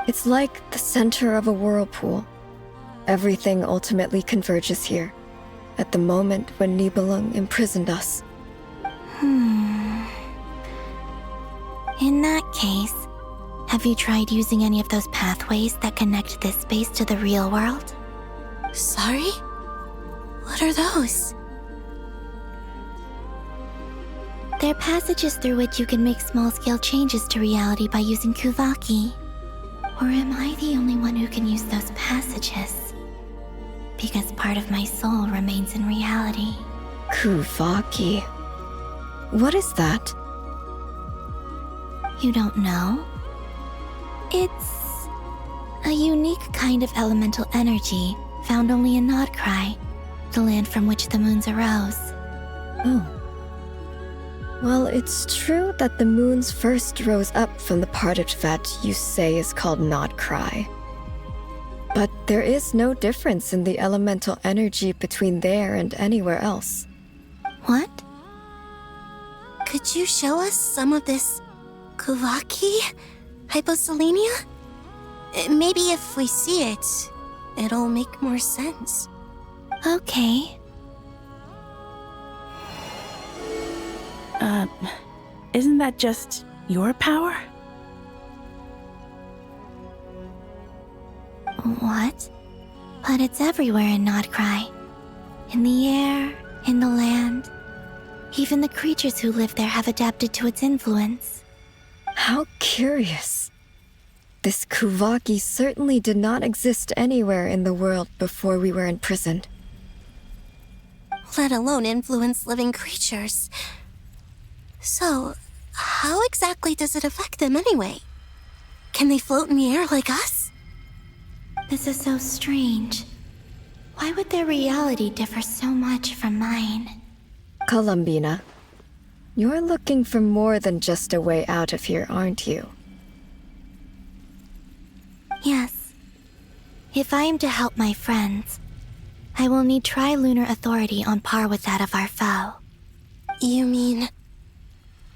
It's like the center of a whirlpool. Everything ultimately converges here, at the moment when Nibelung imprisoned us. In that case, have you tried using any of those pathways that connect this space to the real world? Sorry? What are those? They're passages through which you can make small-scale changes to reality by using Kuvaki. Or am I the only one who can use those passages? Because part of my soul remains in reality. Kuvaki. What is that? You don't know? It's a unique kind of elemental energy found only in Nodcry, the land from which the moons arose. Oh. Well, it's true that the moons first rose up from the part of Tevat you say is called Nodcry. But there is no difference in the elemental energy between there and anywhere else. What? Could you show us some of this Kuvaki? Hyposelenia? Maybe if we see it, it'll make more sense. Okay. Isn't that just your power? What? But it's everywhere in Nodcry. In the air, in the land. Even the creatures who live there have adapted to its influence. How curious. This Kuvaki certainly did not exist anywhere in the world before we were imprisoned. Let alone influence living creatures. So, how exactly does it affect them anyway? Can they float in the air like us? This is so strange. Why would their reality differ so much from mine? Columbina, you're looking for more than just a way out of here, aren't you? Yes. If I am to help my friends, I will need tri-lunar authority on par with that of our foe. You mean...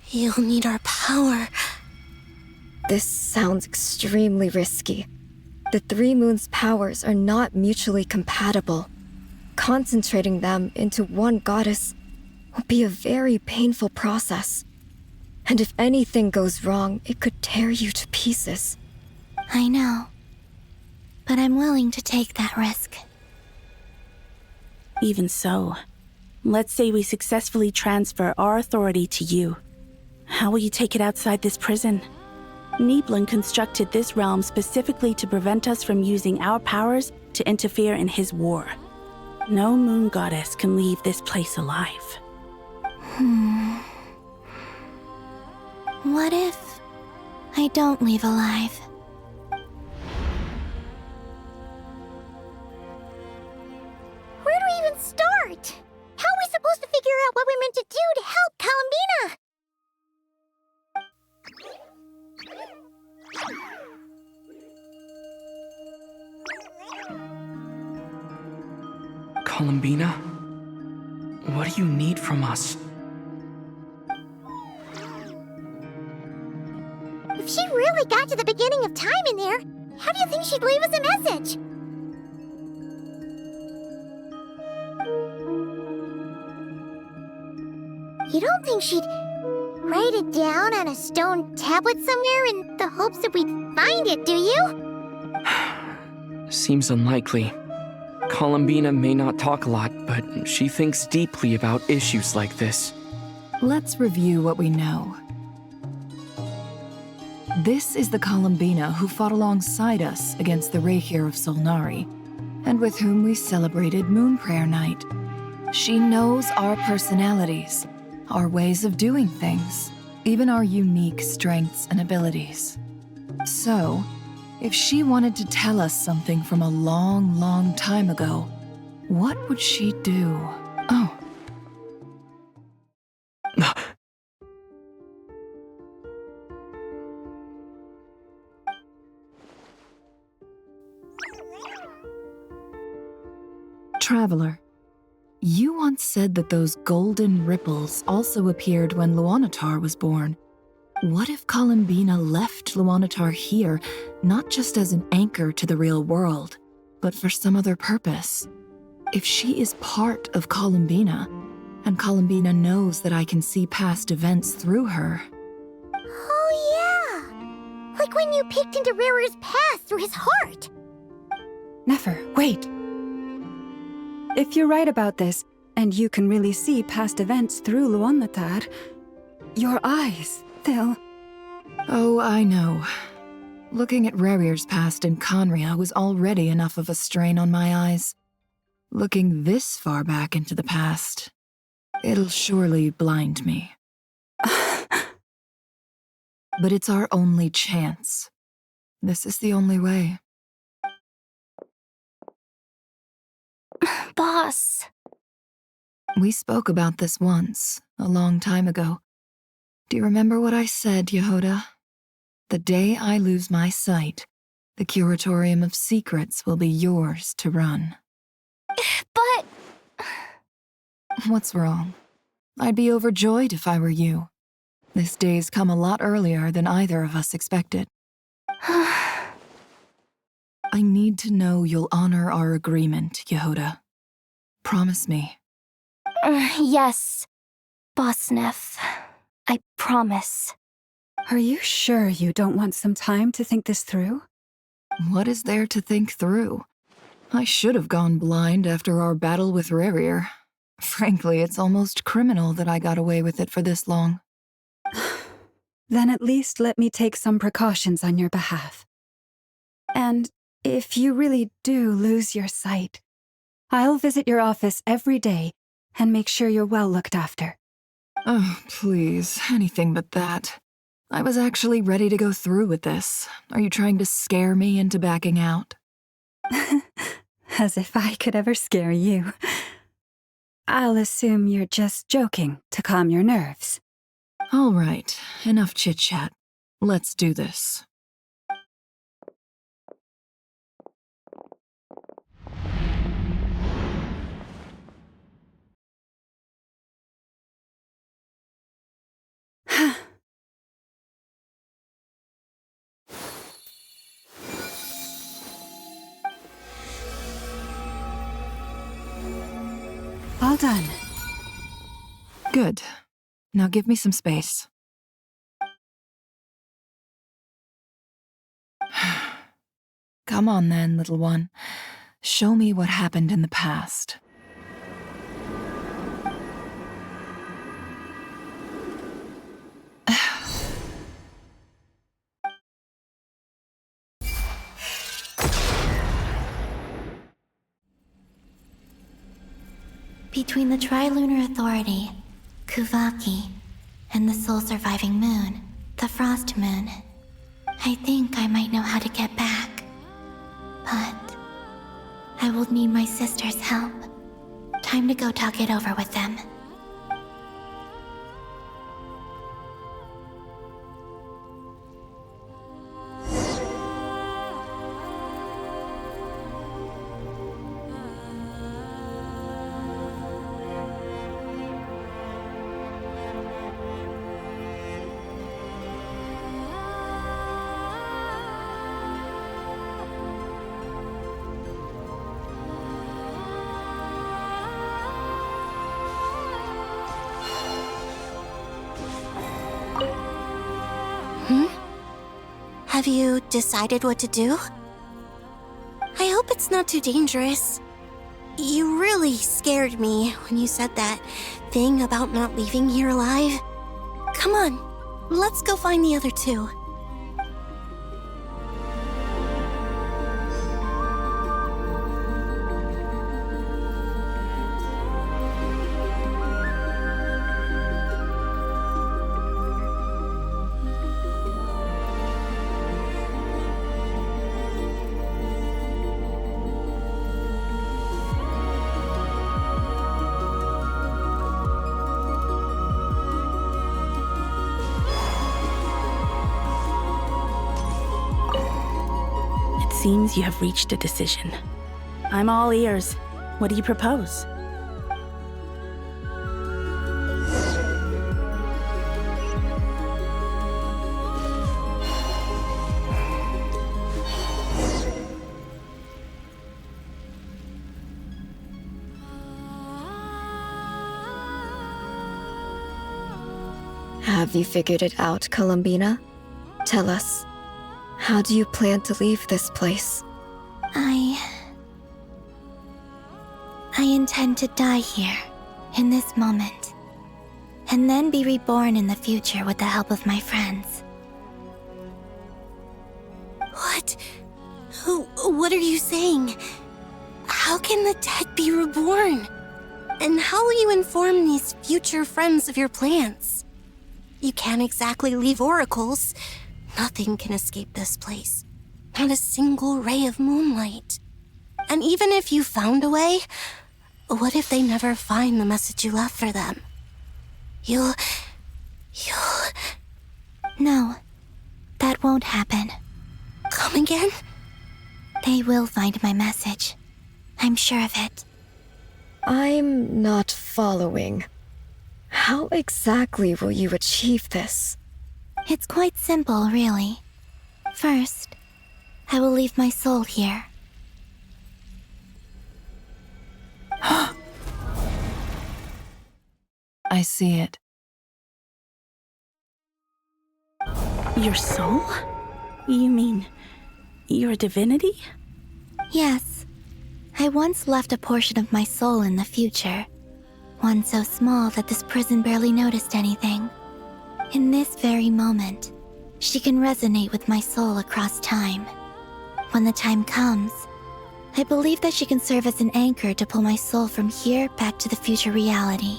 you'll need our power? This sounds extremely risky. The Three Moons' powers are not mutually compatible. Concentrating them into one goddess will be a very painful process. And if anything goes wrong, it could tear you to pieces. I know. But I'm willing to take that risk. Even so, let's say we successfully transfer our authority to you. How will you take it outside this prison? Niblin constructed this realm specifically to prevent us from using our powers to interfere in his war. No moon goddess can leave this place alive. What if I don't leave alive? Where do we even start? How are we supposed to figure out what we're meant to do to help Columbina? Columbina? What do you need from us? If she really got to the beginning of time in there, how do you think she'd leave us a message? You don't think she'd write it down on a stone tablet somewhere in the hopes that we'd find it, do you? Seems unlikely. Columbina may not talk a lot, but she thinks deeply about issues like this. Let's review what we know. This is the Columbina who fought alongside us against the Reikir of Solnari, and with whom we celebrated Moon Prayer Night. She knows our personalities, our ways of doing things, even our unique strengths and abilities. So, if she wanted to tell us something from a long, long time ago, what would she do? Oh. Traveler, you once said that those golden ripples also appeared when Luanatar was born. What if Columbina left Luanatar here, not just as an anchor to the real world, but for some other purpose? If she is part of Columbina, and Columbina knows that I can see past events through her... Oh yeah! Like when you peeked into Rarer's past through his heart! Nefer, wait! If you're right about this, and you can really see past events through Luanatar, your eyes, they'll... Oh, I know. Looking at Rerir's past in Conria was already enough of a strain on my eyes. Looking this far back into the past, it'll surely blind me. But it's our only chance. This is the only way. Boss. We spoke about this once, a long time ago. Do you remember what I said, Yehoda? The day I lose my sight, the Curatorium of Secrets will be yours to run. But... What's wrong? I'd be overjoyed if I were you. This day's come a lot earlier than either of us expected. I need to know you'll honor our agreement, Yehoda. Promise me. Yes, Boss Neff. I promise. Are you sure you don't want some time to think this through? What is there to think through? I should have gone blind after our battle with Rerir. Frankly, it's almost criminal that I got away with it for this long. Then at least let me take some precautions on your behalf. And if you really do lose your sight, I'll visit your office every day and make sure you're well looked after. Oh, please, anything but that. I was actually ready to go through with this. Are you trying to scare me into backing out? As if I could ever scare you. I'll assume you're just joking to calm your nerves. All right, enough chit-chat. Let's do this. All done. Good. Now give me some space. Come on then, little one. Show me what happened in the past. Between the Tri-Lunar Authority, Kuvaki, and the soul-surviving moon, the Frost Moon, I think I might know how to get back. But I will need my sister's help. Time to go talk it over with them. Have you decided what to do? I hope it's not too dangerous. You really scared me when you said that thing about not leaving here alive. Come on, let's go find the other two. Seems you have reached a decision. I'm all ears. What do you propose? Have you figured it out, Columbina? Tell us. How do you plan to leave this place? I intend to die here, in this moment, and then be reborn in the future with the help of my friends. What? What are you saying? How can the dead be reborn? And how will you inform these future friends of your plans? You can't exactly leave oracles. Nothing can escape this place. Not a single ray of moonlight. And even if you found a way, what if they never find the message you left for them? You'll... No, that won't happen. Come again? They will find my message. I'm sure of it. I'm not following. How exactly will you achieve this? It's quite simple, really. First, I will leave my soul here. I see it. Your soul? You mean your divinity? Yes. I once left a portion of my soul in the future. One so small that this prison barely noticed anything. In this very moment, she can resonate with my soul across time. When the time comes, I believe that she can serve as an anchor to pull my soul from here back to the future reality.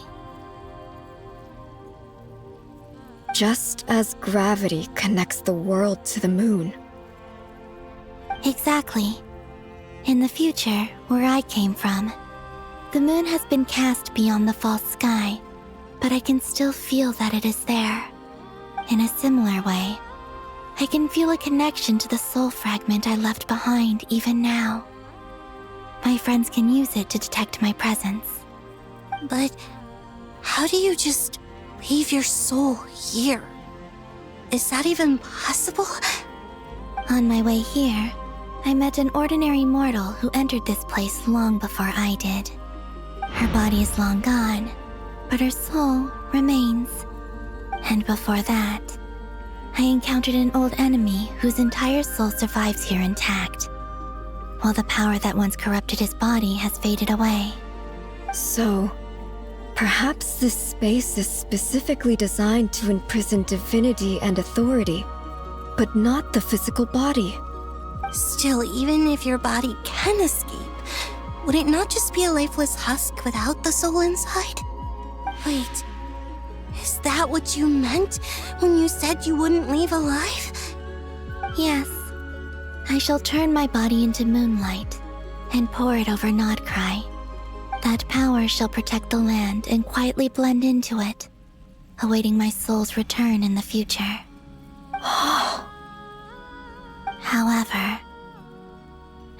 Just as gravity connects the world to the moon. Exactly. In the future, where I came from, the moon has been cast beyond the false sky, but I can still feel that it is there. In a similar way, I can feel a connection to the soul fragment I left behind even now. My friends can use it to detect my presence. But how do you just leave your soul here? Is that even possible? On my way here, I met an ordinary mortal who entered this place long before I did. Her body is long gone, but her soul remains. And before that, I encountered an old enemy whose entire soul survives here intact, while the power that once corrupted his body has faded away. So, perhaps this space is specifically designed to imprison divinity and authority, but not the physical body. Still, even if your body can escape, would it not just be a lifeless husk without the soul inside? Wait, is that what you meant when you said you wouldn't leave alive? Yes. I shall turn my body into moonlight and pour it over Nodcry. That power shall protect the land and quietly blend into it, awaiting my soul's return in the future. However,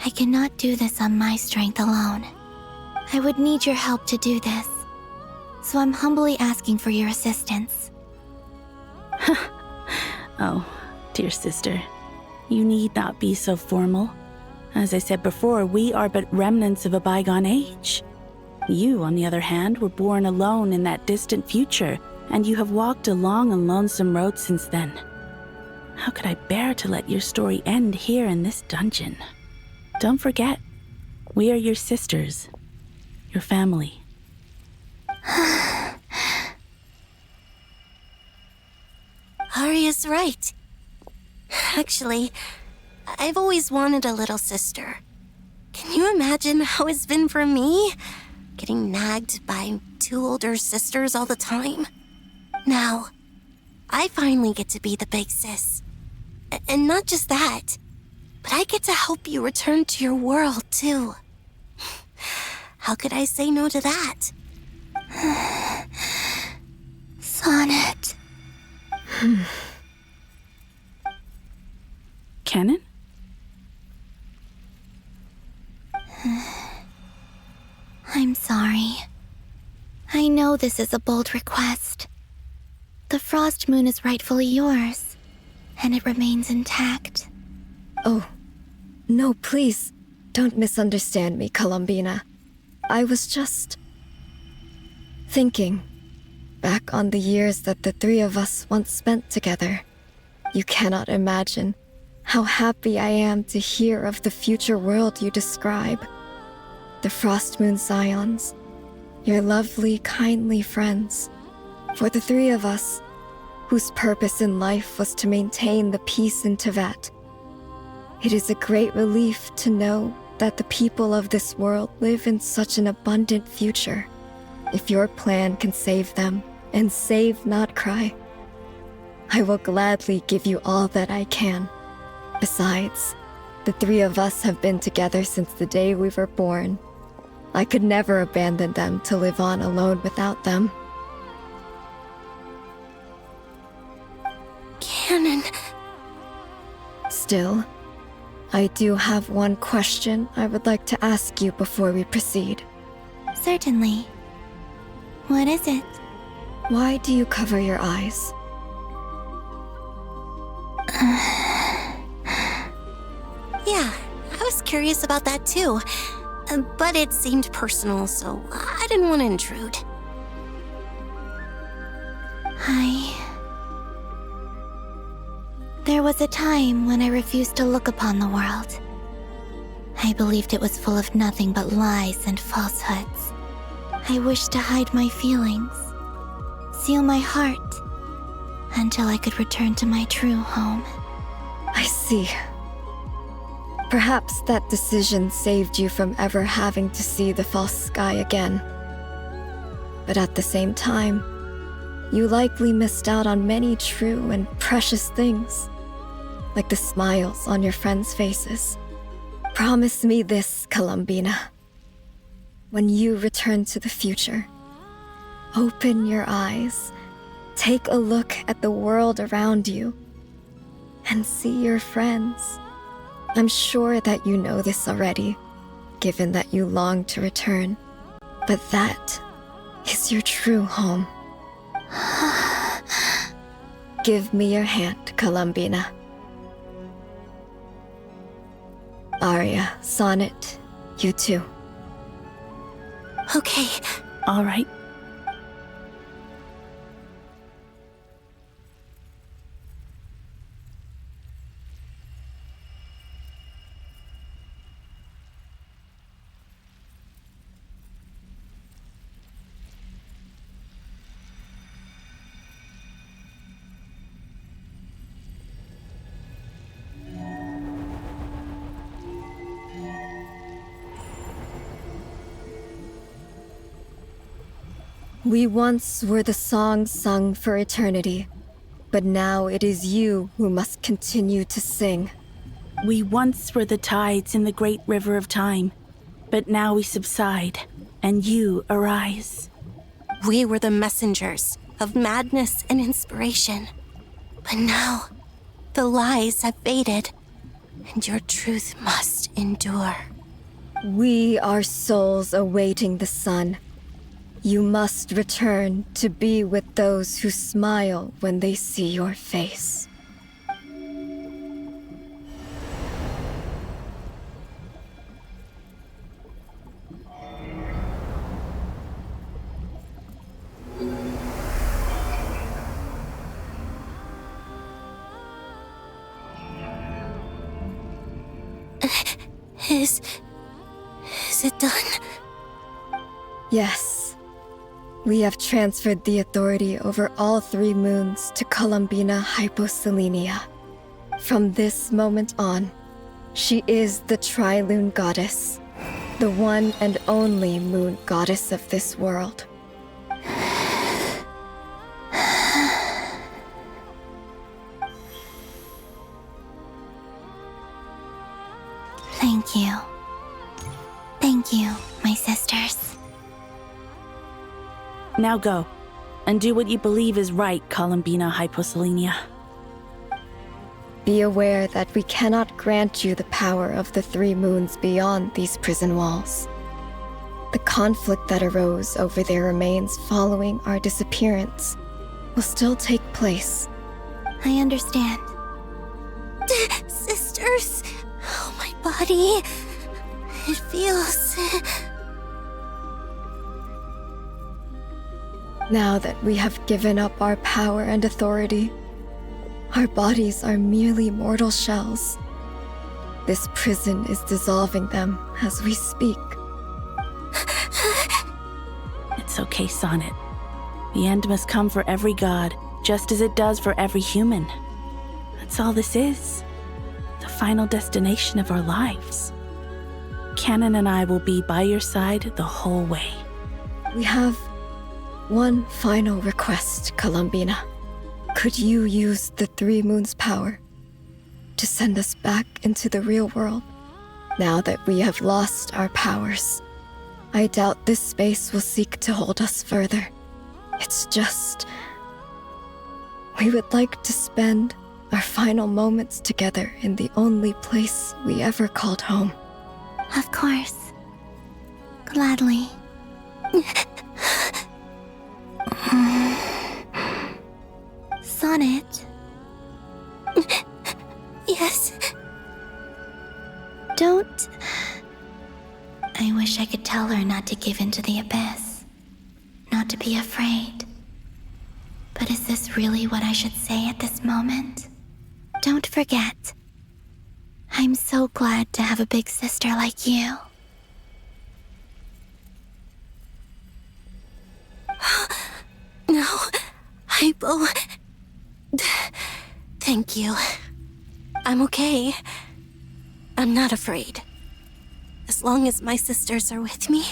I cannot do this on my strength alone. I would need your help to do this, so I'm humbly asking for your assistance. Oh, dear sister, you need not be so formal. As I said before, we are but remnants of a bygone age. You, on the other hand, were born alone in that distant future, and you have walked a long and lonesome road since then. How could I bear to let your story end here in this dungeon? Don't forget, we are your sisters, your family. Arya's right. Actually, I've always wanted a little sister. Can you imagine how it's been for me? Getting nagged by two older sisters all the time. Now, I finally get to be the big sis. And not just that, but I get to help you return to your world, too. How could I say no to that? Sonnet. Canon? I'm sorry. I know this is a bold request. The Frost Moon is rightfully yours, and it remains intact. Oh, no, please, don't misunderstand me, Columbina. I was just thinking back on the years that the three of us once spent together. You cannot imagine how happy I am to hear of the future world you describe. The Frost Moon Scions, your lovely, kindly friends. For the three of us, whose purpose in life was to maintain the peace in Teyvat. It is a great relief to know that the people of this world live in such an abundant future. If your plan can save them and save Nodcry, I will gladly give you all that I can. Besides, the three of us have been together since the day we were born. I could never abandon them to live on alone without them. Canon. Still, I do have one question I would like to ask you before we proceed. Certainly. What is it? Why do you cover your eyes? Yeah, I was curious about that too. But it seemed personal, so I didn't want to intrude. There was a time when I refused to look upon the world. I believed it was full of nothing but lies and falsehoods. I wished to hide my feelings, seal my heart, until I could return to my true home. I see. Perhaps that decision saved you from ever having to see the false sky again. But at the same time, you likely missed out on many true and precious things, like the smiles on your friends' faces. Promise me this, Columbina. When you return to the future, open your eyes, take a look at the world around you, and see your friends. I'm sure that you know this already, given that you long to return. But that is your true home. Give me your hand, Columbina. Aria, Sonnet, you too. Okay. All right. We once were the songs sung for eternity, but now it is you who must continue to sing. We once were the tides in the great river of time, but now we subside, and you arise. We were the messengers of madness and inspiration, but now the lies have faded, and your truth must endure. We are souls awaiting the sun. You must return to be with those who smile when they see your face. Is it done? Yes. We have transferred the authority over all 3 moons to Columbina Hyposelenia. From this moment on, she is the Tri-Lune Goddess, the one and only moon goddess of this world. Thank you. Thank you, my sisters. Now go, and do what you believe is right, Columbina Hyposelenia. Be aware that we cannot grant you the power of the 3 moons beyond these prison walls. The conflict that arose over their remains following our disappearance will still take place. I understand. Sisters, oh, my body. It feels... Now that we have given up our power and authority, our bodies are merely mortal shells. This prison is dissolving them as we speak. It's okay, Sonnet. The end must come for every god, just as it does for every human. That's all this is. The final destination of our lives. Canon and I will be by your side the whole way. We have one final request, Columbina. Could you use the 3 moons' power to send us back into the real world? Now that we have lost our powers, I doubt this space will seek to hold us further. It's just... we would like to spend our final moments together in the only place we ever called home. Of course. Gladly. Sonnet? Yes? Don't... I wish I could tell her not to give in to the abyss. Not to be afraid. But is this really what I should say at this moment? Don't forget, I'm so glad to have a big sister like you. No, Hypo. Thank you. I'm okay. I'm not afraid. As long as my sisters are with me,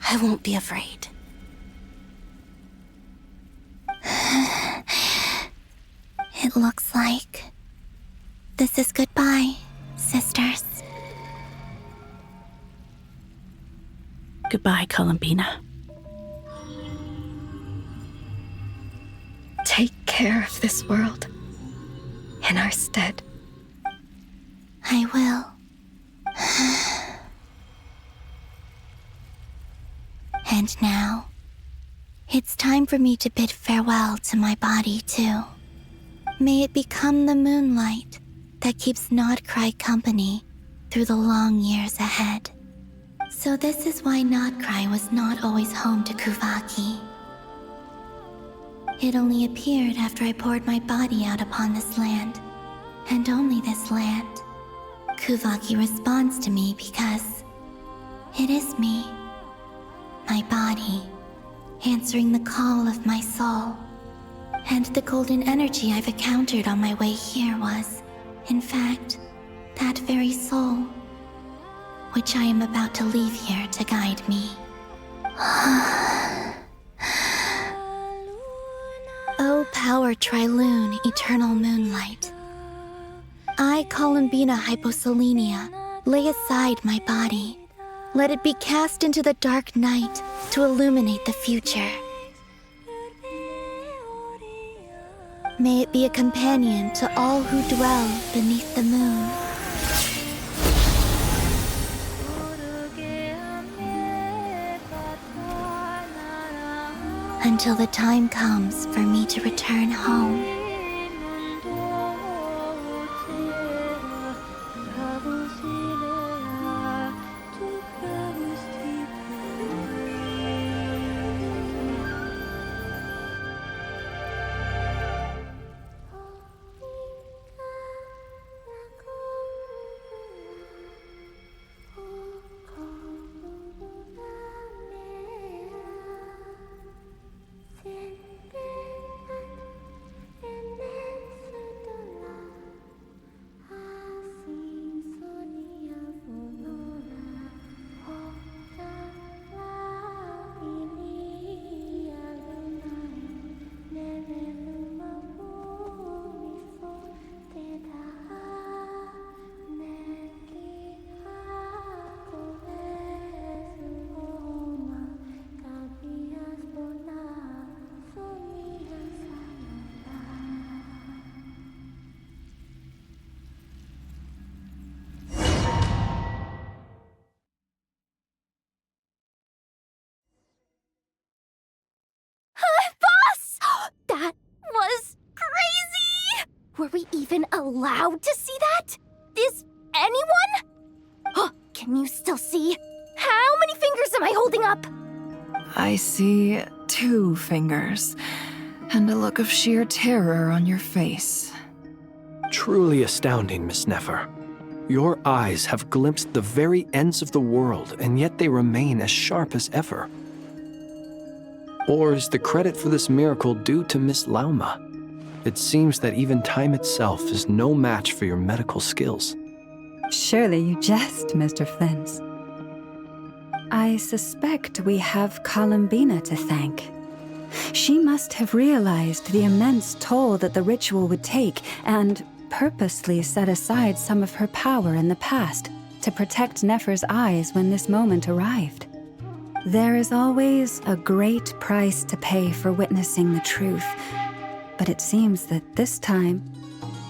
I won't be afraid. It looks like this is goodbye, sisters. Goodbye, Columbina. Take care of this world in our stead. I will. And now, it's time for me to bid farewell to my body, too. May it become the moonlight that keeps Nodcry company through the long years ahead. So this is why Nodcry was not always home to Kuvaki. It only appeared after I poured my body out upon this land, and only this land. Kuvaki responds to me because it is me, my body, answering the call of my soul. And the golden energy I've encountered on my way here was, in fact, that very soul, which I am about to leave here to guide me. O power Trilune, eternal moonlight. I, Columbina Hyposelenia, lay aside my body. Let it be cast into the dark night to illuminate the future. May it be a companion to all who dwell beneath the moon. Until the time comes for me to return home. Were we even allowed to see that? Is anyone? Oh, can you still see? How many fingers am I holding up? I see 2 fingers, and a look of sheer terror on your face. Truly astounding, Miss Nefer. Your eyes have glimpsed the very ends of the world, and yet they remain as sharp as ever. Or is the credit for this miracle due to Miss Lauma? It seems that even time itself is no match for your medical skills. Surely you jest, Mr. Flins. I suspect we have Columbina to thank. She must have realized the immense toll that the ritual would take and purposely set aside some of her power in the past to protect Nefer's eyes when this moment arrived. There is always a great price to pay for witnessing the truth, but it seems that this time,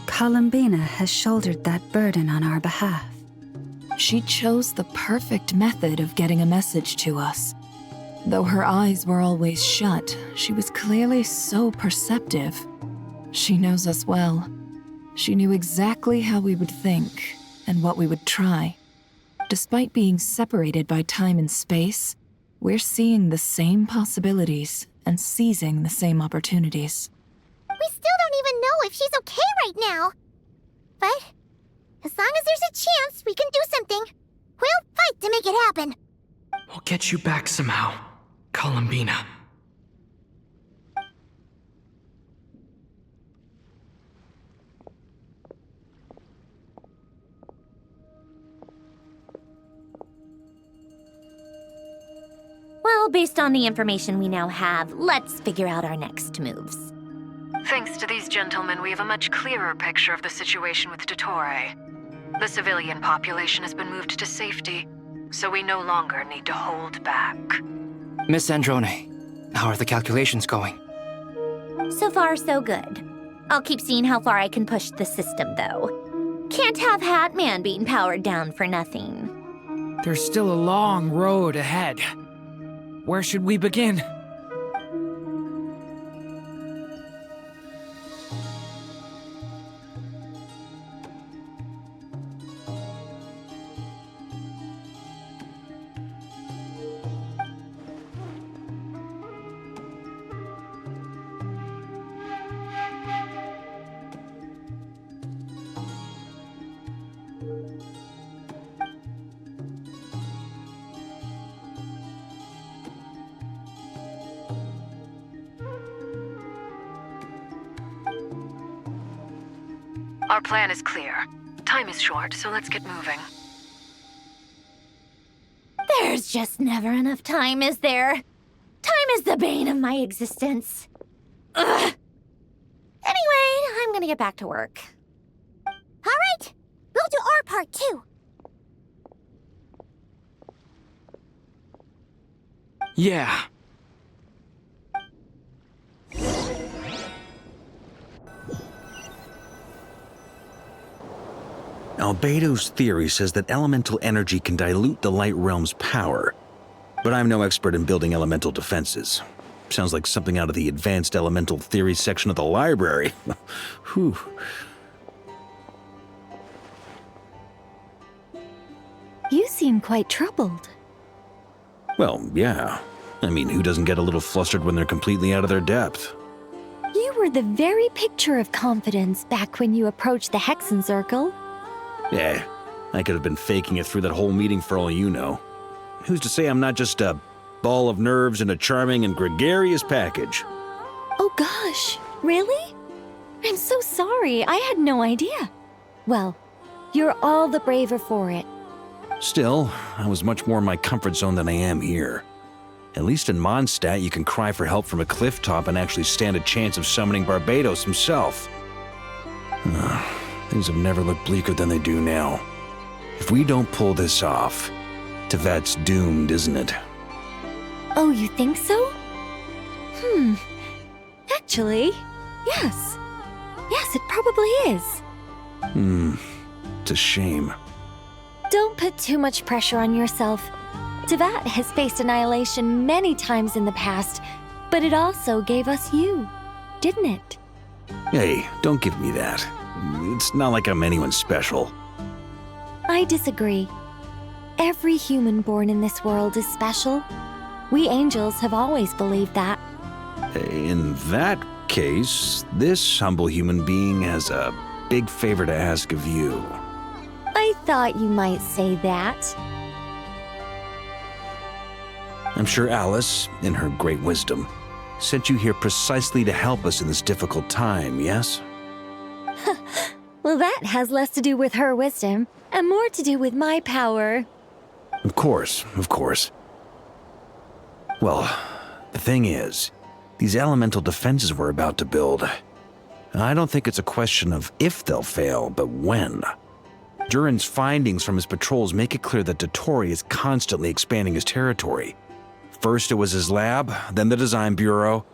Columbina has shouldered that burden on our behalf. She chose the perfect method of getting a message to us. Though her eyes were always shut, she was clearly so perceptive. She knows us well. She knew exactly how we would think and what we would try. Despite being separated by time and space, we're seeing the same possibilities and seizing the same opportunities. We still don't even know if she's okay right now. But as long as there's a chance we can do something, we'll fight to make it happen. We'll get you back somehow, Columbina. Well, based on the information we now have, let's figure out our next moves. Thanks to these gentlemen, we have a much clearer picture of the situation with Dottore. The civilian population has been moved to safety, so we no longer need to hold back. Miss Androne, how are the calculations going? So far, so good. I'll keep seeing how far I can push the system, though. Can't have Hatman being powered down for nothing. There's still a long road ahead. Where should we begin? Our plan is clear. Time is short, so let's get moving. There's just never enough time, is there? Time is the bane of my existence. Ugh. Anyway, I'm gonna get back to work. All right, we'll do our part too. Yeah. Albedo's theory says that elemental energy can dilute the light realm's power, but I'm no expert in building elemental defenses. Sounds like something out of the advanced elemental theory section of the library. Whew. You seem quite troubled. Well, yeah. I mean, who doesn't get a little flustered when they're completely out of their depth? You were the very picture of confidence back when you approached the Hexen Circle. Yeah, I could have been faking it through that whole meeting for all you know. Who's to say I'm not just a ball of nerves in a charming and gregarious package? Oh gosh, really? I'm so sorry, I had no idea. Well, you're all the braver for it. Still, I was much more in my comfort zone than I am here. At least in Mondstadt, you can cry for help from a cliff top and actually stand a chance of summoning Barbados himself. Things have never looked bleaker than they do now. If we don't pull this off, Tevat's doomed, isn't it? Oh, you think so? Actually, yes. Yes, it probably is. It's a shame. Don't put too much pressure on yourself. Tevat has faced annihilation many times in the past, but it also gave us you, didn't it? Hey, don't give me that. It's not like I'm anyone special. I disagree. Every human born in this world is special. We angels have always believed that. In that case, this humble human being has a big favor to ask of you. I thought you might say that. I'm sure Alice, in her great wisdom, sent you here precisely to help us in this difficult time, yes? Well, that has less to do with her wisdom and more to do with my power. Of course, of course. Well, the thing is, these elemental defenses we're about to build, I don't think it's a question of if they'll fail, but when. Durin's findings from his patrols make it clear that Dottore is constantly expanding his territory. First it was his lab, then the design bureau,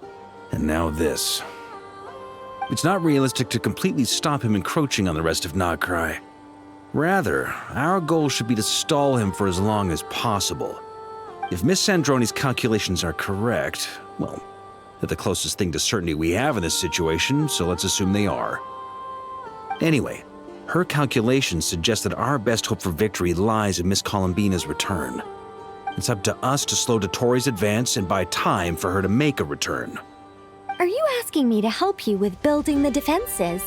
and now this. It's not realistic to completely stop him encroaching on the rest of Notcry. Rather, our goal should be to stall him for as long as possible. If Miss Sandroni's calculations are correct, well, they're the closest thing to certainty we have in this situation, so let's assume they are. Anyway, her calculations suggest that our best hope for victory lies in Miss Columbina's return. It's up to us to slow Dottore's advance and buy time for her to make a return. Are you asking me to help you with building the defenses?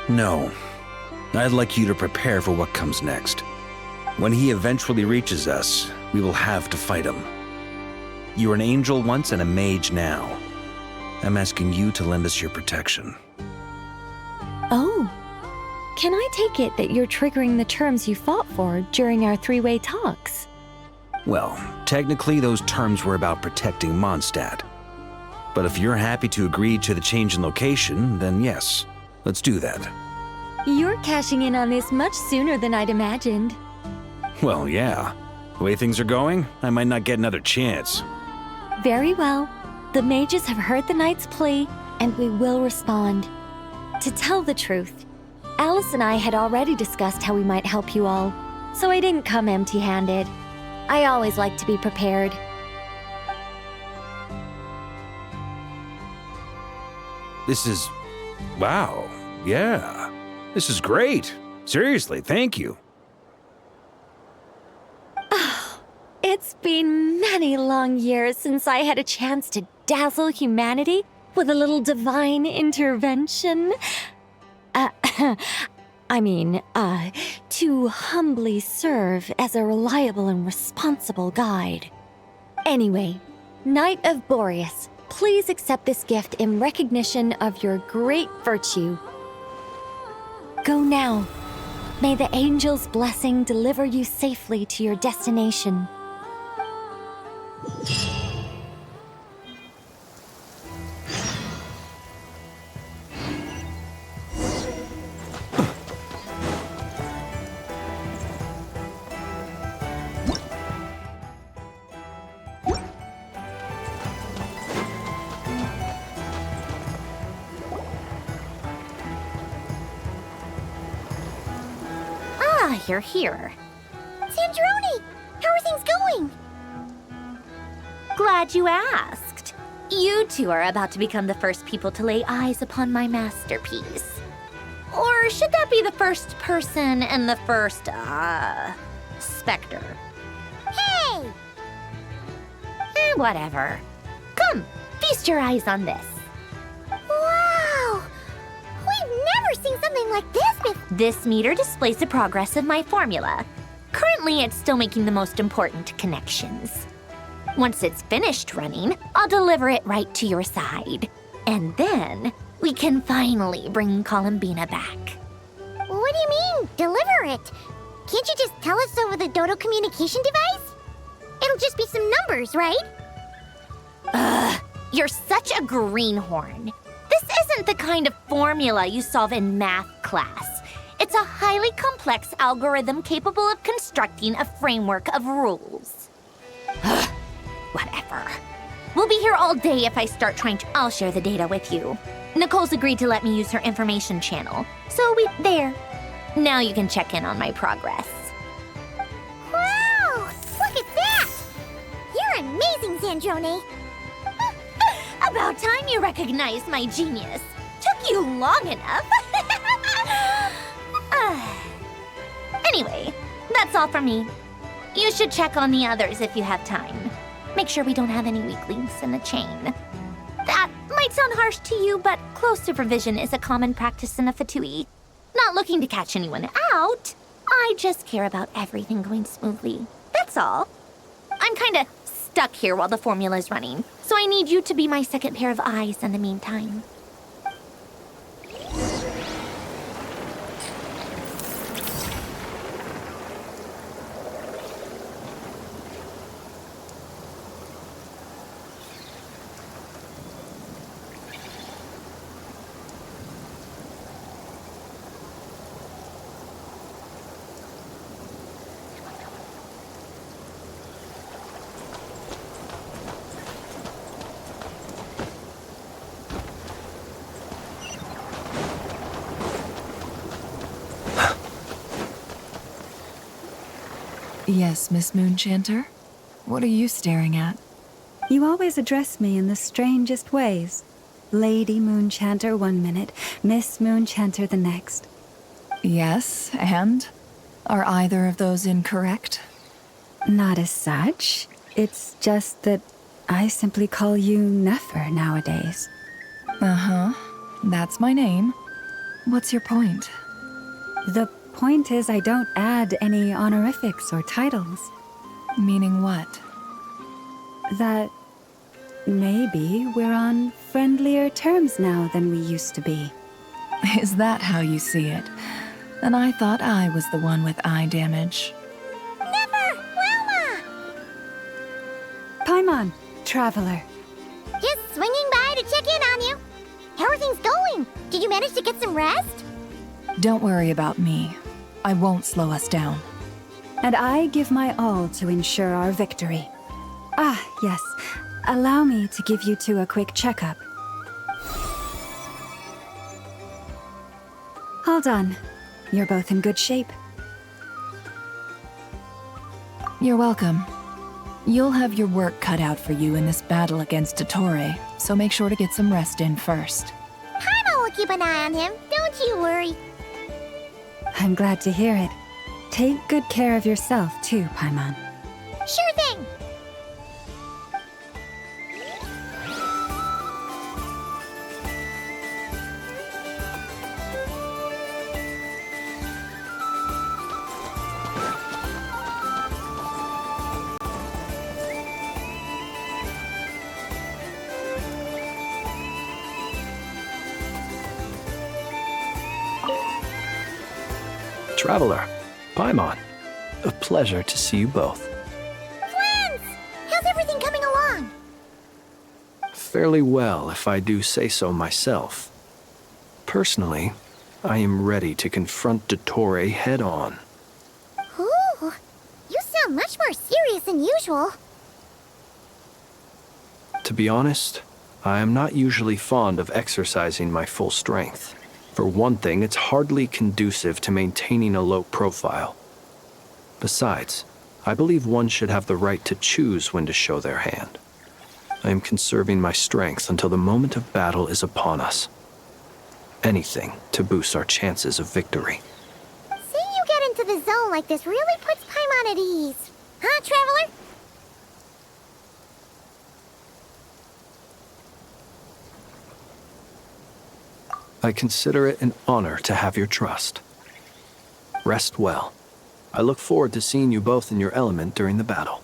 No. I'd like you to prepare for what comes next. When he eventually reaches us, we will have to fight him. You were an angel once and a mage now. I'm asking you to lend us your protection. Oh. Can I take it that you're triggering the terms you fought for during our three-way talks? Well, technically those terms were about protecting Mondstadt. But if you're happy to agree to the change in location, then yes, let's do that. You're cashing in on this much sooner than I'd imagined. Well, yeah. The way things are going, I might not get another chance. Very well. The mages have heard the knight's plea, and we will respond. To tell the truth, Alice and I had already discussed how we might help you all, so I didn't come empty-handed. I always like to be prepared. This is... wow. Yeah. This is great. Seriously, thank you. It's been many long years since I had a chance to dazzle humanity with a little divine intervention. To humbly serve as a reliable and responsible guide. Anyway, Knight of Boreas, please accept this gift in recognition of your great virtue. Go now. May the angel's blessing deliver you safely to your destination. You're here. Sandrone! How are things going? Glad you asked. You two are about to become the first people to lay eyes upon my masterpiece. Or should that be the first person and the first, specter? Hey! Whatever. Come, feast your eyes on this. Wow! We've never seen something like this before. This meter displays the progress of my formula. Currently, it's still making the most important connections. Once it's finished running, I'll deliver it right to your side. And then, we can finally bring Columbina back. What do you mean, deliver it? Can't you just tell us over the Dodo communication device? It'll just be some numbers, right? Ugh, you're such a greenhorn. This isn't the kind of formula you solve in math class. It's a highly complex algorithm capable of constructing a framework of rules. Ugh, whatever. We'll be here all day if I start trying to... I'll share the data with you. Nicole's agreed to let me use her information channel. So there. Now you can check in on my progress. Wow! Look at that! You're amazing, Sandrone. About time you recognized my genius. Took you long enough. Anyway, that's all from me. You should check on the others if you have time. Make sure we don't have any weak links in the chain. That might sound harsh to you, but close supervision is a common practice in a Fatui. Not looking to catch anyone out. I just care about everything going smoothly. That's all. I'm kinda stuck here while the formula's running, so I need you to be my second pair of eyes in the meantime. Yes, Miss Moonchanter? What are you staring at? You always address me in the strangest ways. Lady Moonchanter 1 minute, Miss Moonchanter the next. Yes, and? Are either of those incorrect? Not as such. It's just that I simply call you Nefer nowadays. Uh-huh. That's my name. What's your point? The point is I don't add any honorifics or titles. Meaning what? That maybe we're on friendlier terms now than we used to be. Is that how you see it? Then I thought I was the one with eye damage. Never! Wilma! Paimon, traveler. Just swinging by to check in on you. How are things going? Did you manage to get some rest? Don't worry about me. I won't slow us down. And I give my all to ensure our victory. Ah, yes. Allow me to give you two a quick checkup. All done. You're both in good shape. You're welcome. You'll have your work cut out for you in this battle against Dottore, so make sure to get some rest in first. Paimon will keep an eye on him, don't you worry. I'm glad to hear it. Take good care of yourself too, Paimon. Sure thing! Traveler, Paimon, a pleasure to see you both. Friends! How's everything coming along? Fairly well, if I do say so myself. Personally, I am ready to confront Dottore head-on. Ooh, you sound much more serious than usual. To be honest, I am not usually fond of exercising my full strength. For one thing, it's hardly conducive to maintaining a low profile. Besides, I believe one should have the right to choose when to show their hand. I am conserving my strength until the moment of battle is upon us. Anything to boost our chances of victory. Seeing you get into the zone like this really puts Paimon at ease. Huh, Traveler? I consider it an honor to have your trust. Rest well. I look forward to seeing you both in your element during the battle.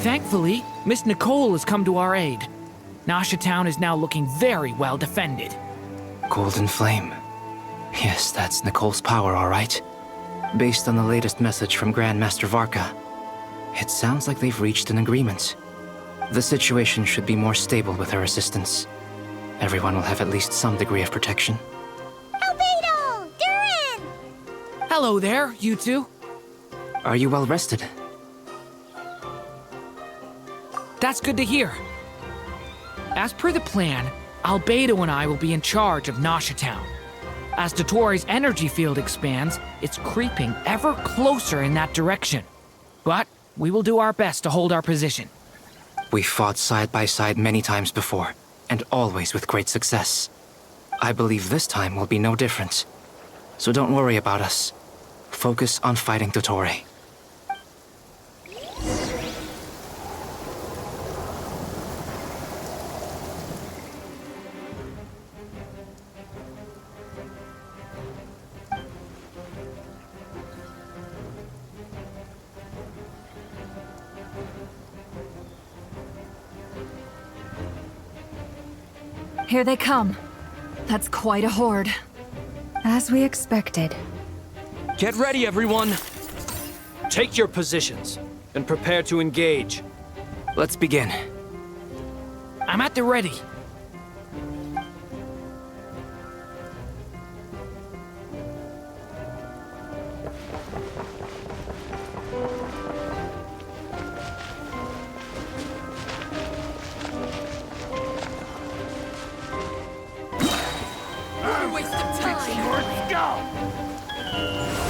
Thankfully, Miss Nicole has come to our aid. Nasha Town is now looking very well defended. Golden Flame. Yes, that's Nicole's power, all right. Based on the latest message from Grandmaster Varka, it sounds like they've reached an agreement. The situation should be more stable with her assistance. Everyone will have at least some degree of protection. Albedo! Durin! Hello there, you two. Are you well rested? That's good to hear. As per the plan, Albedo and I will be in charge of Nasha Town. As Dottore's energy field expands, it's creeping ever closer in that direction. But we will do our best to hold our position. We fought side by side many times before, and always with great success. I believe this time will be no different. So don't worry about us. Focus on fighting Dottore. Here they come. That's quite a horde. As we expected. Get ready, everyone. Take your positions and prepare to engage. Let's begin. I'm at the ready.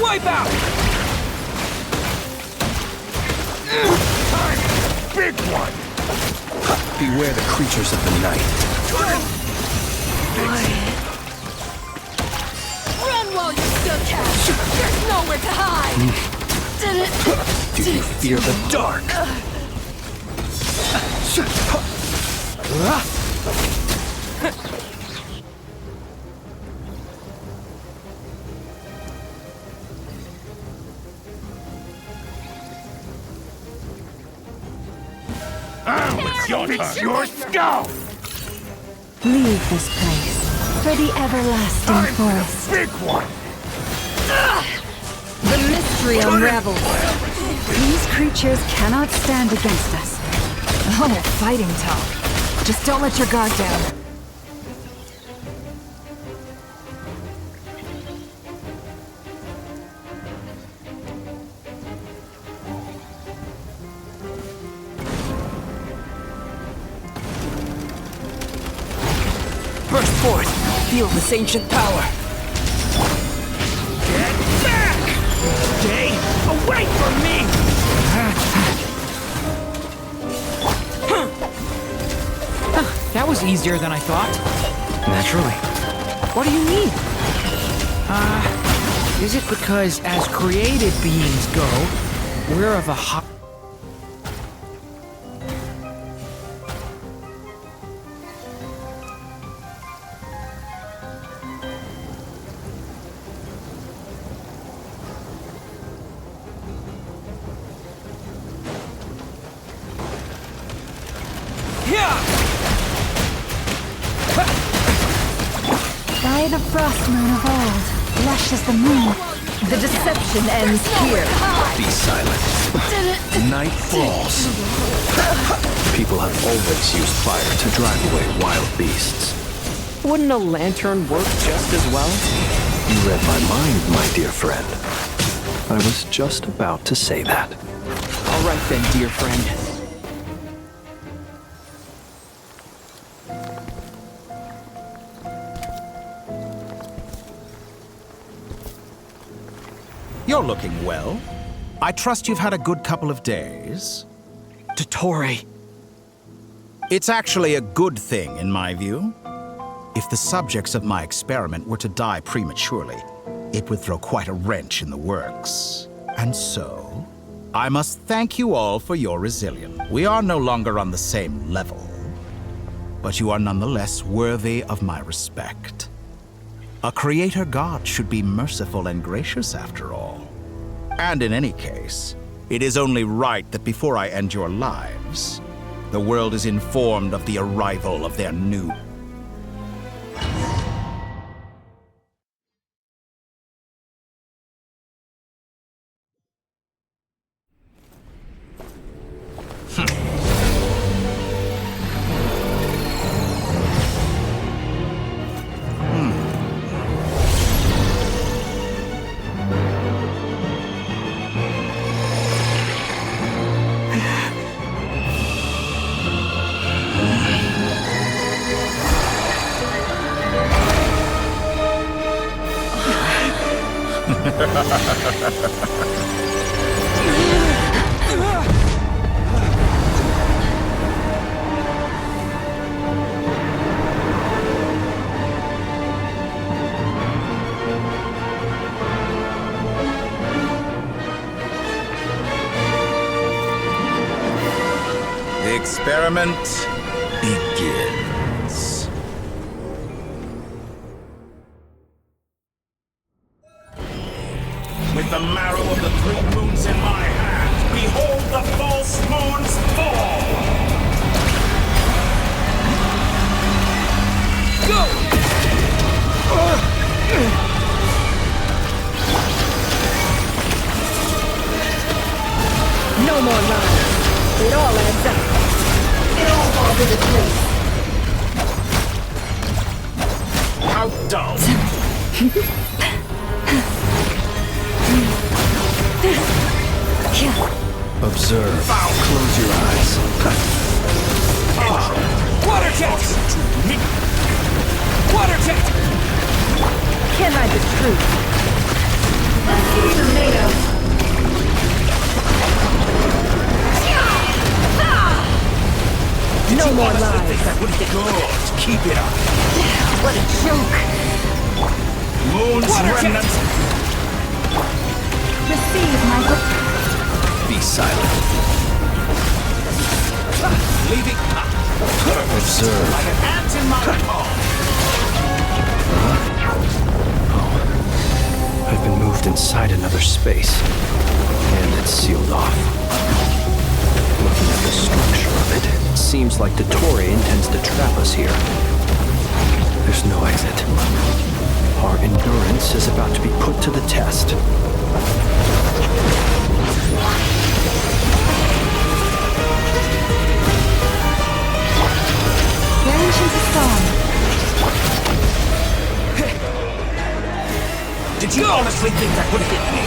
Wipe out! Big one! Beware the creatures of the night. Run while you still can! There's nowhere to hide! Do you fear the dark? It's your skull! Leave this place for the everlasting forest. Big one! The mystery unravels. These creatures cannot stand against us. Oh, fighting talk. Just don't let your guard down. Burst forth! Feel this ancient power! Get back! Stay away from me! That was easier than I thought. Naturally. What do you mean? Is it because as created beings go, we're of a high... By the frost moon of old, lush as the moon. The deception ends here. Be silent. Night falls. People have always used fire to drive away wild beasts. Wouldn't a lantern work just as well? You read my mind, my dear friend. I was just about to say that. All right then, dear friend. You're looking well. I trust you've had a good couple of days. Dottore. It's actually a good thing, in my view. If the subjects of my experiment were to die prematurely, it would throw quite a wrench in the works. And so, I must thank you all for your resilience. We are no longer on the same level, but you are nonetheless worthy of my respect. A creator god should be merciful and gracious after all. And in any case, it is only right that before I end your lives, the world is informed of the arrival of their new... The experiment begins. With the marrow of the three moons in my hand, behold the false moons fall! Go! to the truth. How dull! Observe. Close your eyes. Water jet! Water jet! Can't hide the truth. Tomato. Did No you more honestly lies. think that would get good? Keep it up. What a joke. Moon's Water jet! remnants! Receive my Be silent. Leaving... Observe. Like an ant in my palm! I've been moved inside another space, and it's sealed off. Looking at the structure of it, it seems like Dottore intends to trap us here. There's no exit. Our endurance is about to be put to the test. Where ancient is gone. Did you honestly think that would hit me?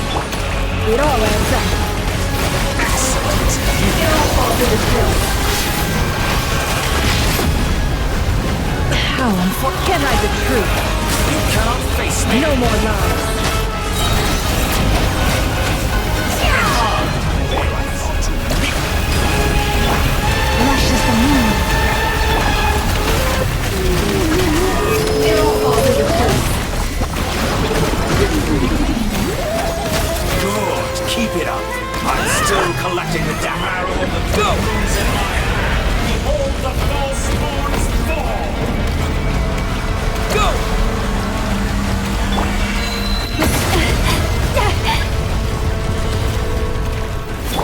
It all adds up. Excellent. It all falls to the truth. How can I the truth? You cannot face me. No more lies. Lush as the moon. It all falls to the truth. Good. Keep it up. I'm still collecting the data. Go! Behold the false-born's fall! Go!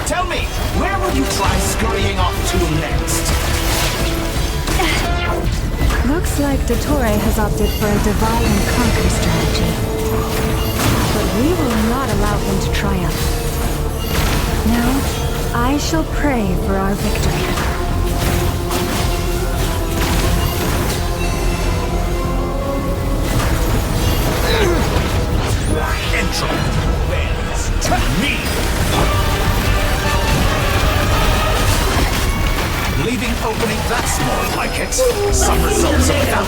Tell me, where will you try scurrying off to next? Looks like Dottore has opted for a divide and conquer strategy. But we will not allow him to triumph. Now, I shall pray for our victory. Entropy bends to me! Leaving opening, that's more like it. Some results of that.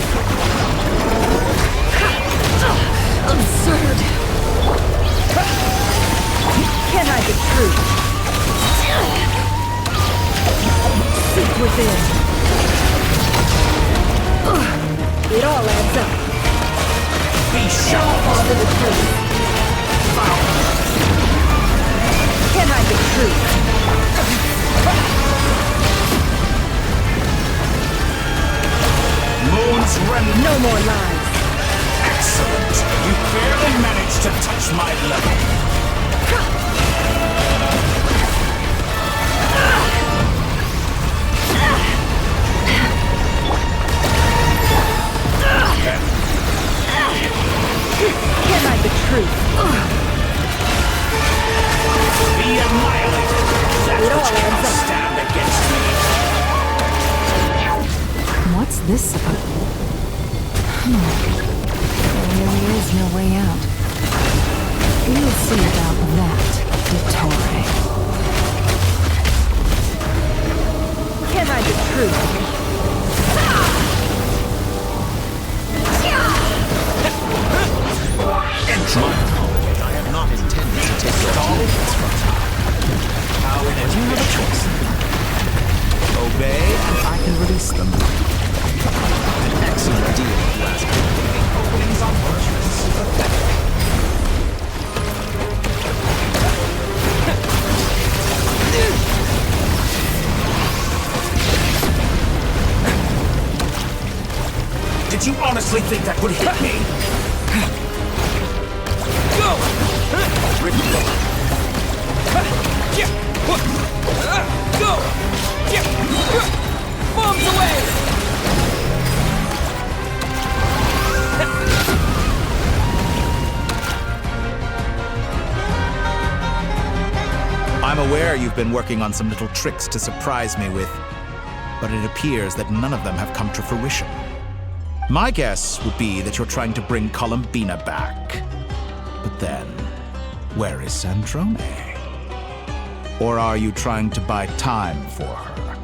Absurd. Can I the truth? Seek within. It all adds up. Be sharp to the truth. Can I the truth? Moon's remnant. No more lies. Excellent. You barely managed to touch my level. Can I the truth? Be annihilated. That's It all what you adds cannot up. stand against me. What's this about? There really is no way out. We'll see about that, Dottore. Can I the truth? I have not intended to take your tokens from you. How would you have a choice? Obey, and I can release them. An excellent deal, last week. Openings on virtuous. Did you honestly think that would hit me? Go! Go! Bombs away! I'm aware you've been working on some little tricks to surprise me with. but it appears that none of them have come to fruition. My guess would be that you're trying to bring Columbina back. But then, where is Sandrone? Or are you trying to buy time for her?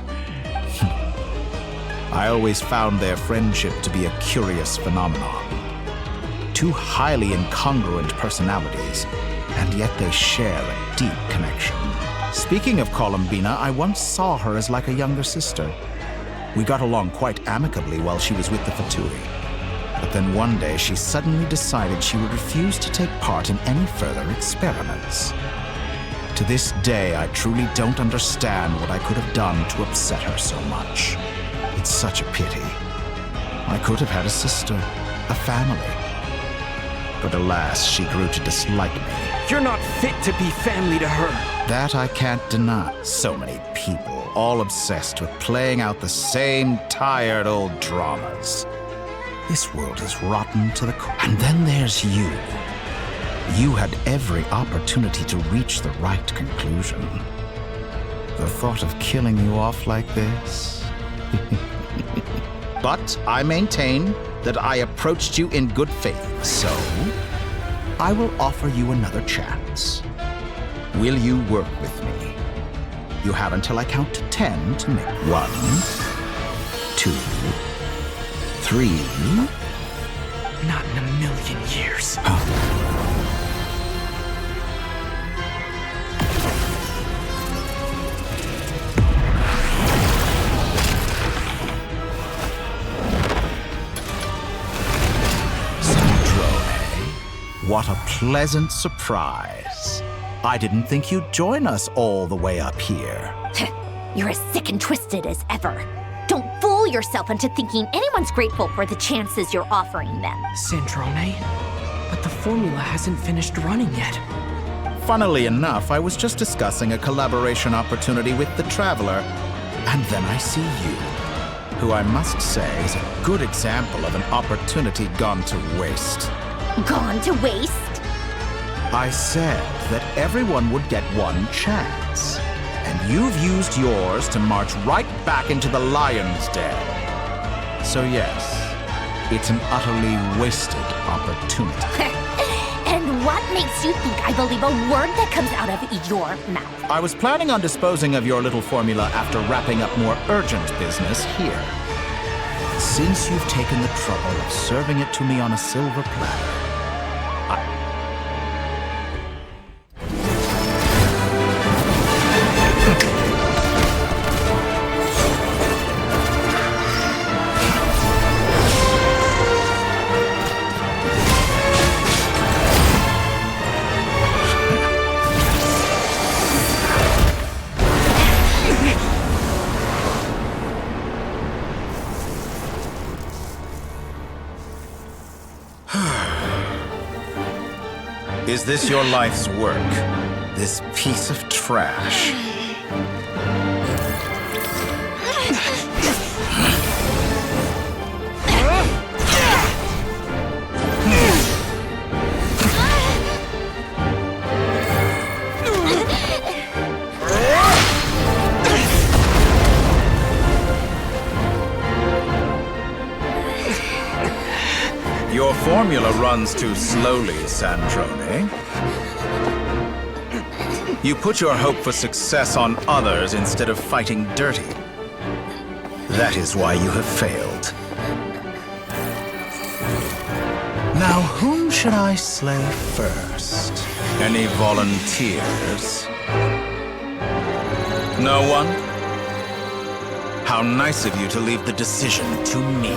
I always found their friendship to be a curious phenomenon. Two highly incongruent personalities, and yet they share a deep connection. Speaking of Columbina, I once saw her as like a younger sister. We got along quite amicably while she was with the Fatui. But then one day she suddenly decided she would refuse to take part in any further experiments. To this day, I truly don't understand what I could have done to upset her so much. It's such a pity. I could have had a sister, a family. But alas, she grew to dislike me. You're not fit to be family to her. That I can't deny. So many people, all obsessed with playing out the same tired old dramas. This world is rotten to the core. And then there's you. You had every opportunity to reach the right conclusion. The thought of killing you off like this? But I maintain that I approached you in good faith, so I will offer you another chance. Will you work with me? You have until I count to 10 to make 1, 2, 3. Not in a million years. What a pleasant surprise. I didn't think you'd join us all the way up here. You're as sick and twisted as ever. Don't fool yourself into thinking anyone's grateful for the chances you're offering them. Sandrone? But the formula hasn't finished running yet. Funnily enough, I was just discussing a collaboration opportunity with the Traveler, and then I see you, who I must say is a good example of an opportunity gone to waste. Gone to waste? I said that everyone would get one chance, and you've used yours to march right back into the lion's den. So yes, it's an utterly wasted opportunity. And what makes you think I believe a word that comes out of your mouth? I was planning on disposing of your little formula after wrapping up more urgent business here. Since you've taken the trouble of serving it to me on a silver platter, Is this your life's work? This piece of trash? Your formula runs too slowly, Sandrone. You put your hope for success on others instead of fighting dirty. That is why you have failed. Now, whom should I slay first? Any volunteers? No one? How nice of you to leave the decision to me.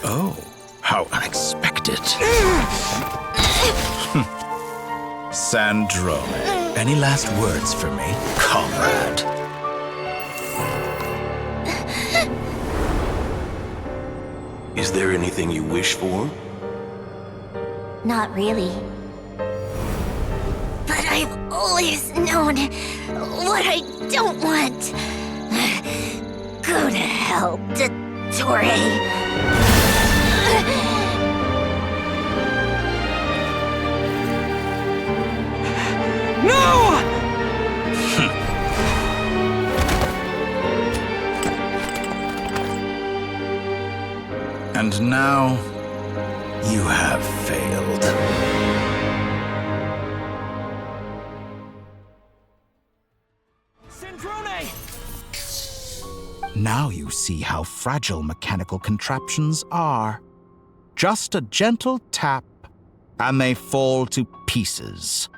Oh, how unexpected. Sandrone, any last words for me, comrade? Is there anything you wish for? Not really. But I've always known what I don't want. Go to hell, Dottore. No! And now, you have failed. Now you see how fragile mechanical contraptions are. Just a gentle tap, and they fall to pieces.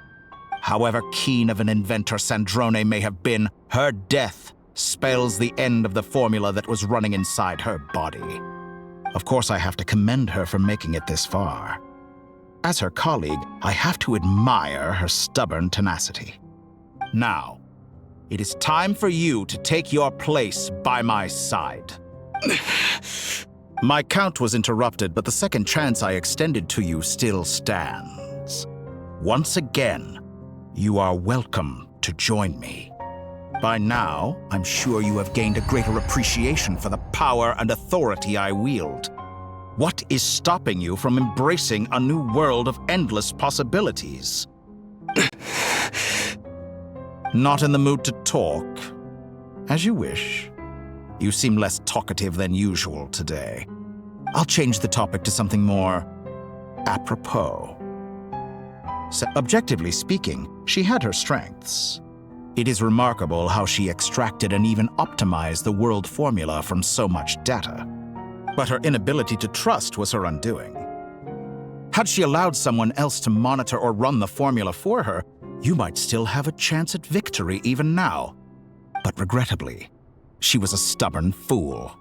However keen of an inventor Sandrone may have been, her death spells the end of the formula that was running inside her body. Of course, I have to commend her for making it this far. As her colleague, I have to admire her stubborn tenacity. Now, it is time for you to take your place by my side. My count was interrupted, but the second chance I extended to you still stands. Once again, you are welcome to join me. By now, I'm sure you have gained a greater appreciation for the power and authority I wield. What is stopping you from embracing a new world of endless possibilities? Not in the mood to talk? As you wish. You seem less talkative than usual today. I'll change the topic to something more apropos. So, objectively speaking, she had her strengths. It is remarkable how she extracted and even optimized the world formula from so much data. But her inability to trust was her undoing. Had she allowed someone else to monitor or run the formula for her, you might still have a chance at victory even now. But regrettably, she was a stubborn fool.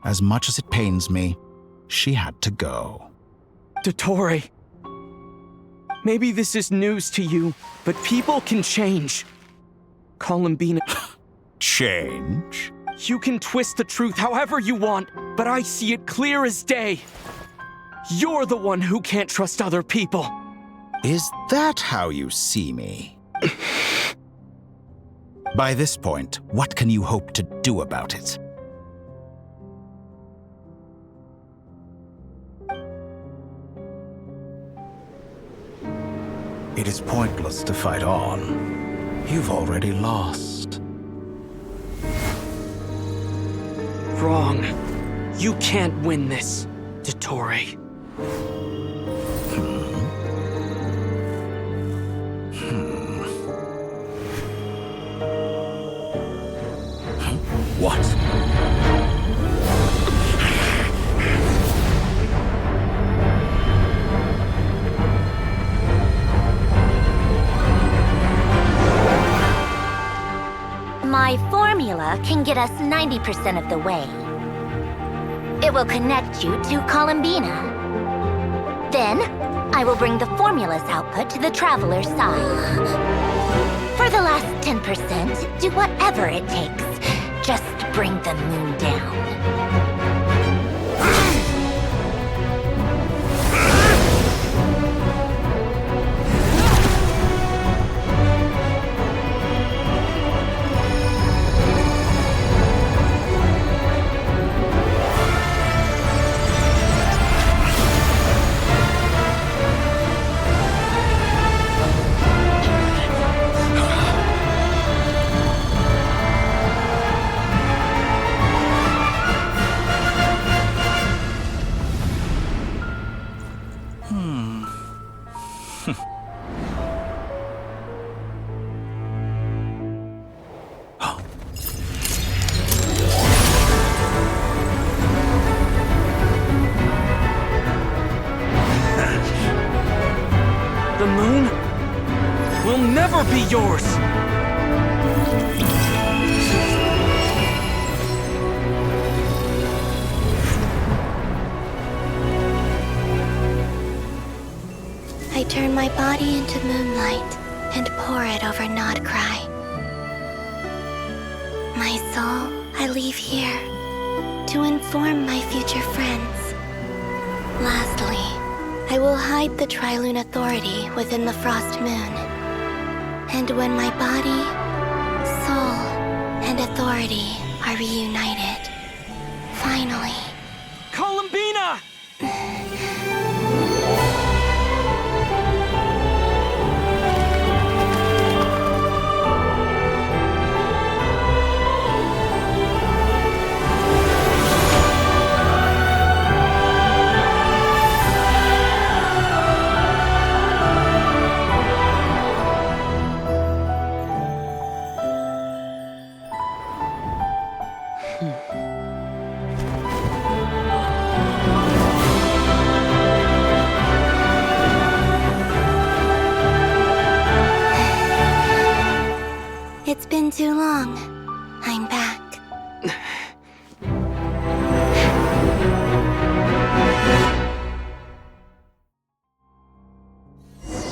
As much as it pains me, she had to go. Dottore, maybe this is news to you, but people can change. Columbina... Change? You can twist the truth however you want, but I see it clear as day. You're the one who can't trust other people. Is that how you see me? By this point, what can you hope to do about it? It is pointless to fight on. You've already lost. Wrong. You can't win this, Dottore. What? My formula can get us 90% of the way. It will connect you to Columbina. Then, I will bring the formula's output to the Traveler's side. For the last 10%, do whatever it takes. Just bring the moon down. The moon will never be yours! I turn my body into moonlight and pour it over Nodcry. My soul I leave here to inform my future friends. Lastly, I will hide the Trilune Authority within the Frost Moon. And when my body, soul, and authority are reunited, finally... Columbina! It's been too long. I'm back.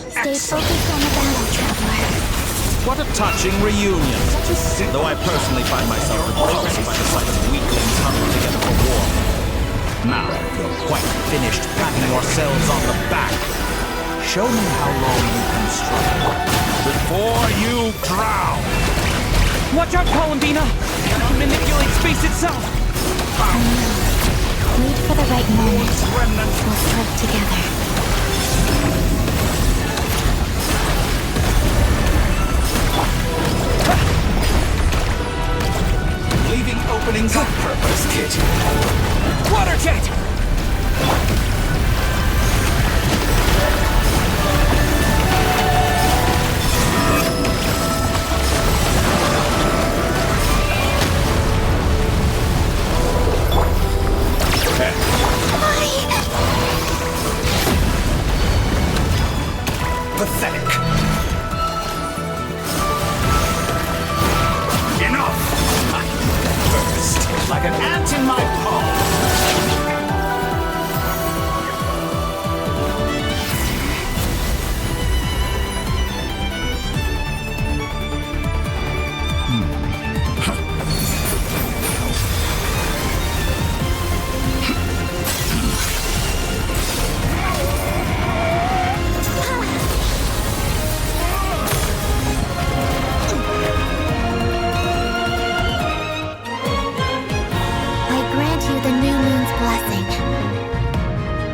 Stay focused on the battle, Traveler. What a touching reunion. Though I personally find myself repulsed by the sight of weaklings huddled together for war. Now, you're quite finished patting yourselves on the back. Show me how long you can struggle before you drown. Watch out, Columbina! It manipulates space itself! I know. Wait for the right moment. We'll slip together. Leaving openings on purpose, kid. Water jet! Pathetic. Enough! First, like an ant in my palm.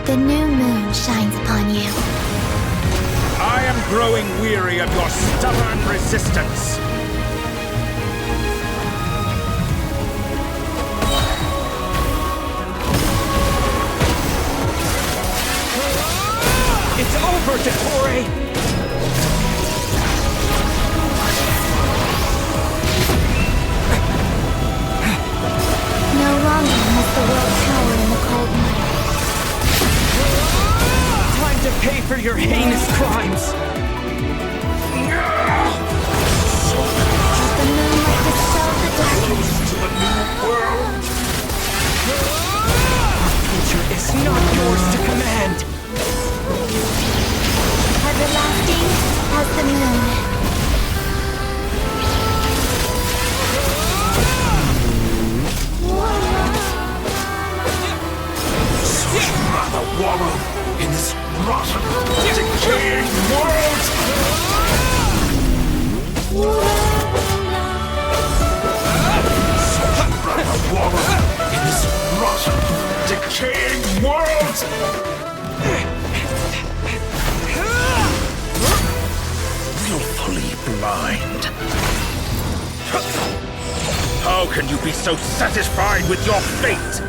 The new moon shines upon you. I am growing weary of your stubborn resistance. It's over, Dottore! No longer must the world cower in the cold night. Time to pay for your heinous crimes! Let the moonlight dispel the darkness. Our future is not yours to command! Everlasting as the moon. Rather wallow in this rotten, decaying world! Rather wallow in this rotten, decaying world! Willfully blind. How can you be so satisfied with your fate?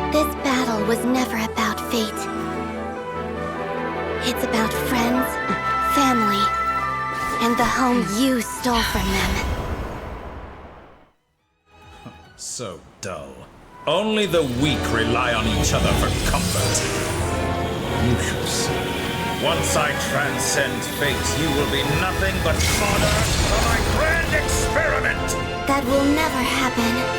This battle was never about fate. It's about friends, family, and the home you stole from them. So dull. Only the weak rely on each other for comfort. You shall see. Once I transcend fate, you will be nothing but fodder for my grand experiment! That will never happen.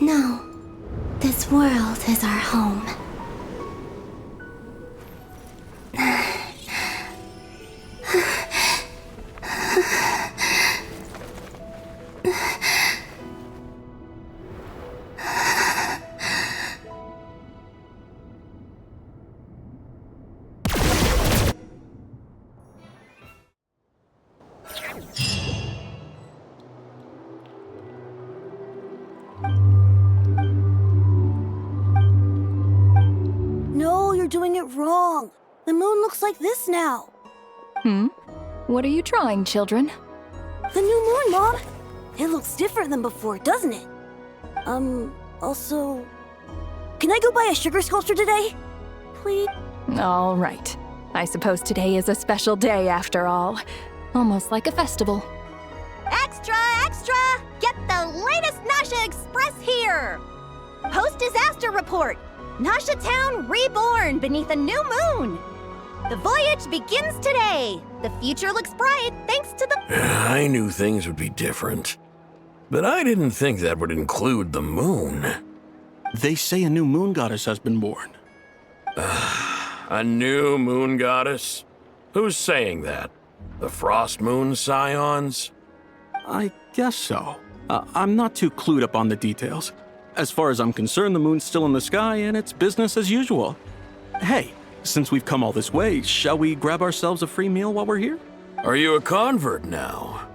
No, this world is our home. Doing it wrong. The moon looks like this now. What are you trying, children? The new moon, Mom. It looks different than before, doesn't it? Also... Can I go buy a sugar sculpture today? Please? All right. I suppose today is a special day after all. Almost like a festival. Extra, extra! Get the latest Nasha Express here! Post-disaster report! Nasha Town reborn beneath a new moon! The voyage begins today! The future looks bright thanks to the... I knew things would be different. But I didn't think that would include the moon. They say a new moon goddess has been born. A new moon goddess? Who's saying that? The Frost Moon Scions? I guess so. I'm not too clued up on the details. As far as I'm concerned, the moon's still in the sky and it's business as usual. Hey, since we've come all this way, shall we grab ourselves a free meal while we're here? Are you a convert now?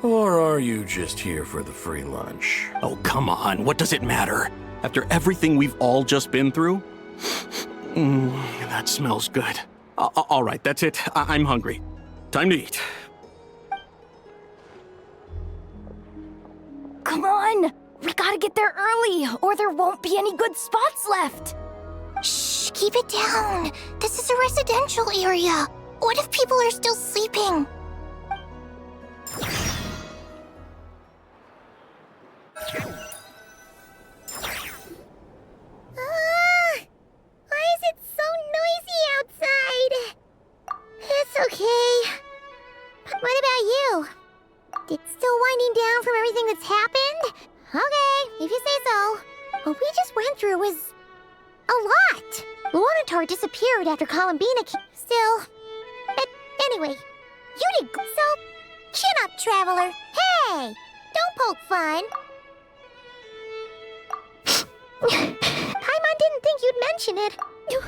Or are you just here for the free lunch? Oh, come on. What does it matter? After everything we've all just been through? That smells good. All right, that's it. I'm hungry. Time to eat. Come on! We gotta get there early, or there won't be any good spots left! Shh, keep it down. This is a residential area. What if people are still sleeping? Why is it so noisy outside? It's okay. But what about you? It's still winding down from everything that's happened? Okay, if you say so. What we just went through was a lot. Lunatar disappeared after Columbina came. Still. But anyway, you did so. Chin up, Traveler. Hey! Don't poke fun. Paimon didn't think you'd mention it. You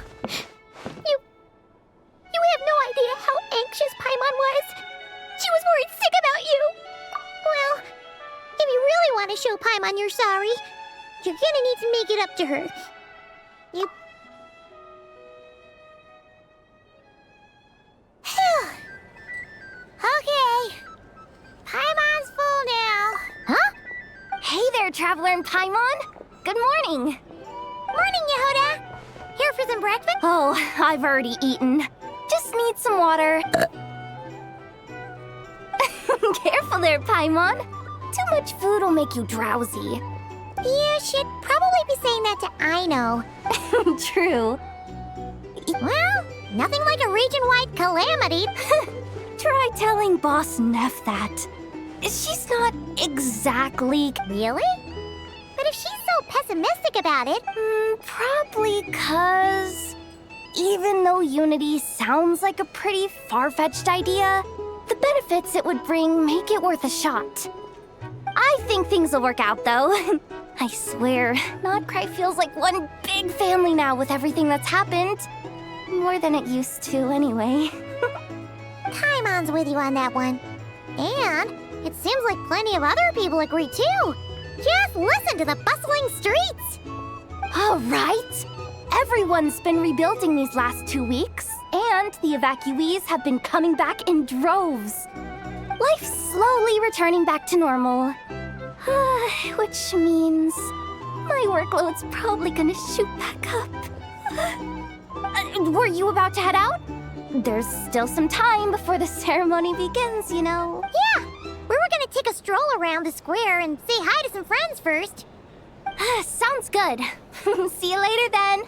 have no idea how anxious Paimon was. She was worried sick about you. Well, if you really want to show Paimon you're sorry, you're gonna need to make it up to her. You... Okay. Paimon's full now. Huh? Hey there, Traveler and Paimon. Good morning. Morning, Yehuda. Here for some breakfast? Oh, I've already eaten. Just need some water. Careful there, Paimon. Too much food will make you drowsy. You should probably be saying that to Aino. True. Well, nothing like a region-wide calamity. Try telling Boss Neff that. She's not exactly... Really? But if she's so pessimistic about it... Probably 'cause... even though Unity sounds like a pretty far-fetched idea, the benefits it would bring make it worth a shot. I think things will work out, though. I swear, Nodcry feels like one big family now with everything that's happened. More than it used to, anyway. Paimon's with you on that one. And it seems like plenty of other people agree, too. Just listen to the bustling streets! All right. Everyone's been rebuilding these last 2 weeks, and the evacuees have been coming back in droves. Life's slowly returning back to normal. Which means my workload's probably gonna shoot back up. Were you about to head out? There's still some time before the ceremony begins, you know. Yeah, we were gonna take a stroll around the square and say hi to some friends first. Sounds good. See you later then.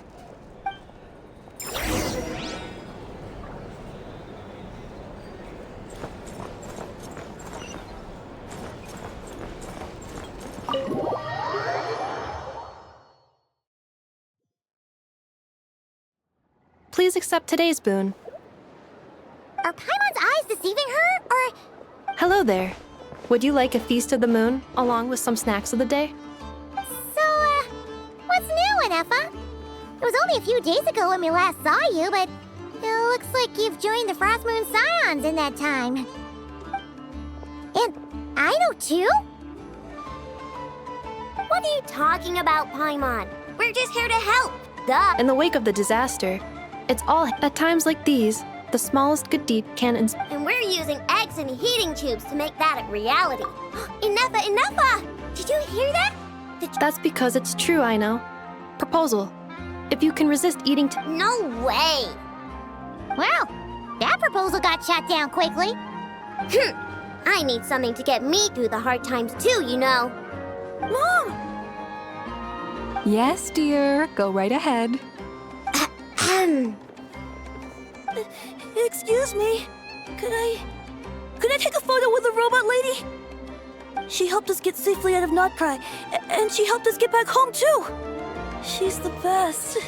Please accept today's boon. Are Paimon's eyes deceiving her, or... Hello there. Would you like a feast of the moon, along with some snacks of the day? So, what's new, Anefa? It was only a few days ago when we last saw you, but it looks like you've joined the Frost Moon Scions in that time. And Aino, too? What are you talking about, Paimon? We're just here to help. Duh. In the wake of the disaster, it's all at times like these, the smallest good deed can inspire. And we're using eggs and heating tubes to make that a reality. Enough! Did you hear that? That's because it's true, I know. Proposal. If you can resist eating No way! Well, that proposal got shot down quickly. I need something to get me through the hard times too, you know. Mom! Yes, dear. Go right ahead. Excuse me. Could I take a photo with the robot lady? She helped us get safely out of Nodcry, and she helped us get back home too. She's the best.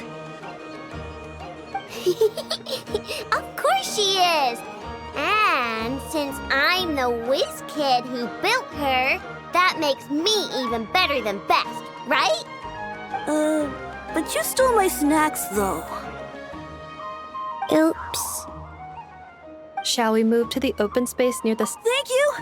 Of course she is! And since I'm the whiz kid who built her, that makes me even better than best, right? But you stole my snacks, though. Oops. Shall we move to the open space near the... Thank you!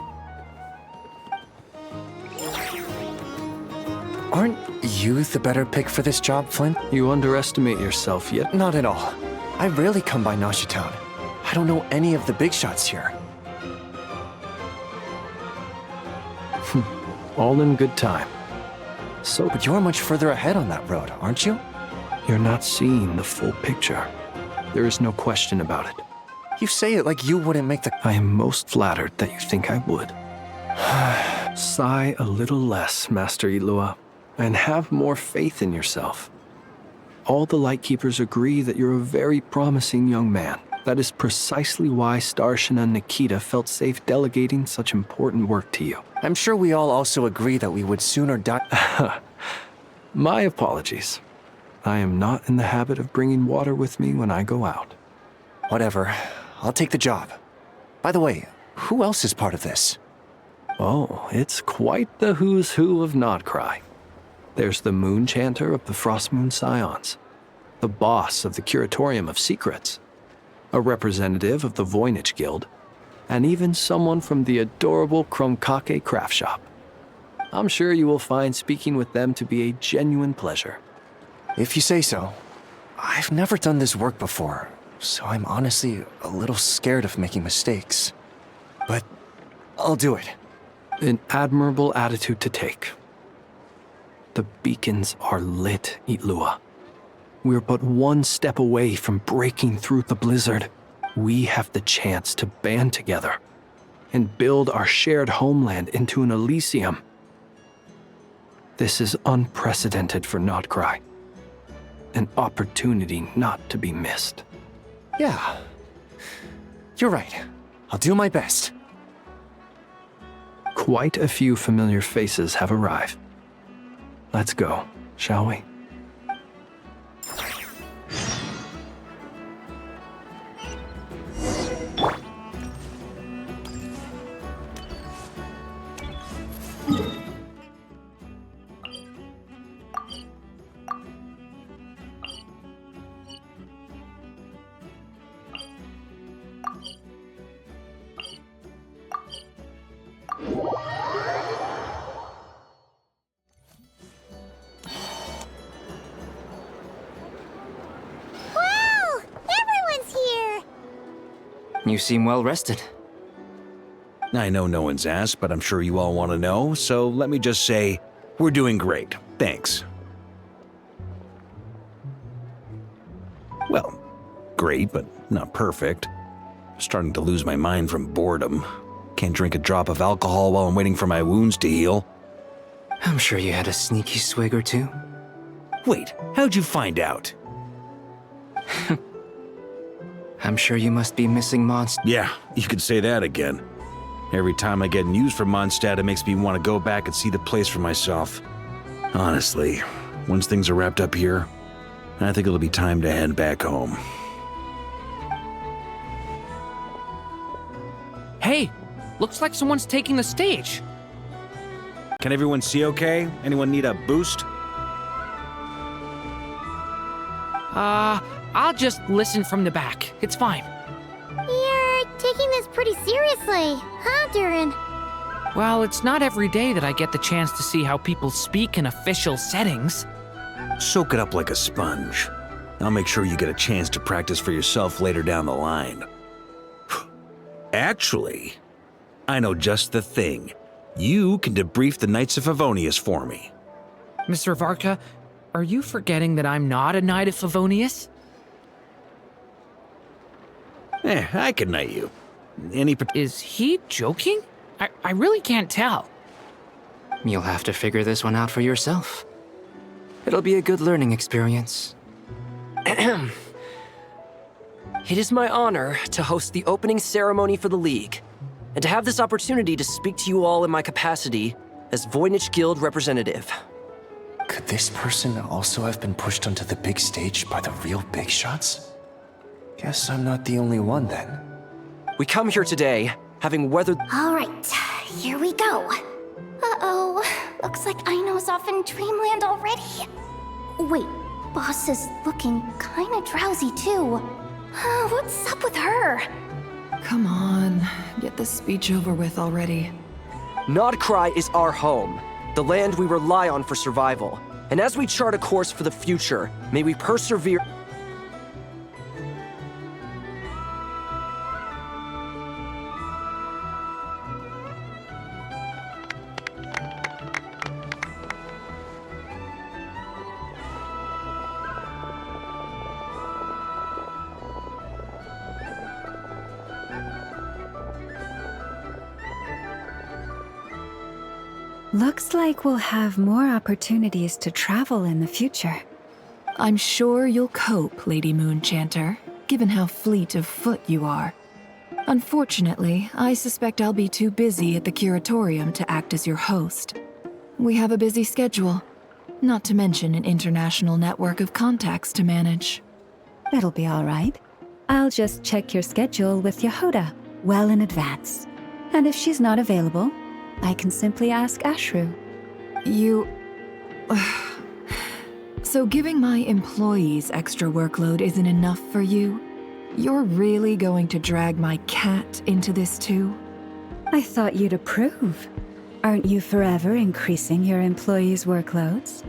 Aren't you the better pick for this job, Flint? You underestimate yourself yet? Not at all. I rarely come by Nasha Town. I don't know any of the big shots here. All in good time. So, but you're much further ahead on that road, aren't you? You're not seeing the full picture. There is no question about it. You say it like you wouldn't make the... I am most flattered that you think I would. Sigh a little less, Master Ilua, and have more faith in yourself. All the Lightkeepers agree that you're a very promising young man. That is precisely why Starshina and Nikita felt safe delegating such important work to you. I'm sure we all also agree that we would sooner die... My apologies. I am not in the habit of bringing water with me when I go out. Whatever. I'll take the job. By the way, who else is part of this? Oh, it's quite the who's who of Nodcry. There's the Moon Chanter of the Frost Moon Scions, the boss of the Curatorium of Secrets, a representative of the Voynich Guild, and even someone from the adorable Krumkake craft shop. I'm sure you will find speaking with them to be a genuine pleasure. If you say so. I've never done this work before, so I'm honestly a little scared of making mistakes. But I'll do it. An admirable attitude to take. The beacons are lit, Ilua. We're but one step away from breaking through the blizzard. We have the chance to band together and build our shared homeland into an Elysium. This is unprecedented for Notcry. An opportunity not to be missed. Yeah. You're right. I'll do my best. Quite a few familiar faces have arrived. Let's go, shall we? You seem well rested. I know no one's asked, but I'm sure you all want to know, so let me just say, we're doing great. Thanks. Well, great, but not perfect. Starting to lose my mind from boredom. Can't drink a drop of alcohol while I'm waiting for my wounds to heal. I'm sure you had a sneaky swig or two. Wait, how'd you find out? I'm sure you must be missing Mondstadt. Yeah, you could say that again. Every time I get news from Mondstadt, it makes me want to go back and see the place for myself. Honestly, once things are wrapped up here, I think it'll be time to head back home. Hey, looks like someone's taking the stage. Can everyone see okay? Anyone need a boost? I'll just listen from the back. It's fine. You're taking this pretty seriously, huh, Durin? Well, it's not every day that I get the chance to see how people speak in official settings. Soak it up like a sponge. I'll make sure you get a chance to practice for yourself later down the line. Actually, I know just the thing. You can debrief the Knights of Favonius for me. Mr. Varka, are you forgetting that I'm not a Knight of Favonius? I can knight you. Is he joking? I really can't tell. You'll have to figure this one out for yourself. It'll be a good learning experience. It is my honor to host the opening ceremony for the League, and to have this opportunity to speak to you all in my capacity as Voynich Guild representative. Could this person also have been pushed onto the big stage by the real big shots? Guess I'm not the only one then. We come here today, having weathered— All right, here we go. Uh-oh, looks like Aino's off in Dreamland already. Wait, Boss is looking kinda drowsy too. What's up with her? Come on, get this speech over with already. Notcry is our home, the land we rely on for survival. And as we chart a course for the future, may we persevere— Looks like we'll have more opportunities to travel in the future. I'm sure you'll cope, Lady Moonchanter, given how fleet of foot you are. Unfortunately, I suspect I'll be too busy at the Curatorium to act as your host. We have a busy schedule, not to mention an international network of contacts to manage. It'll be all right. I'll just check your schedule with Yehoda well in advance. And if she's not available, I can simply ask Ashru. So giving my employees extra workload isn't enough for you? You're really going to drag my cat into this too? I thought you'd approve. Aren't you forever increasing your employees' workloads?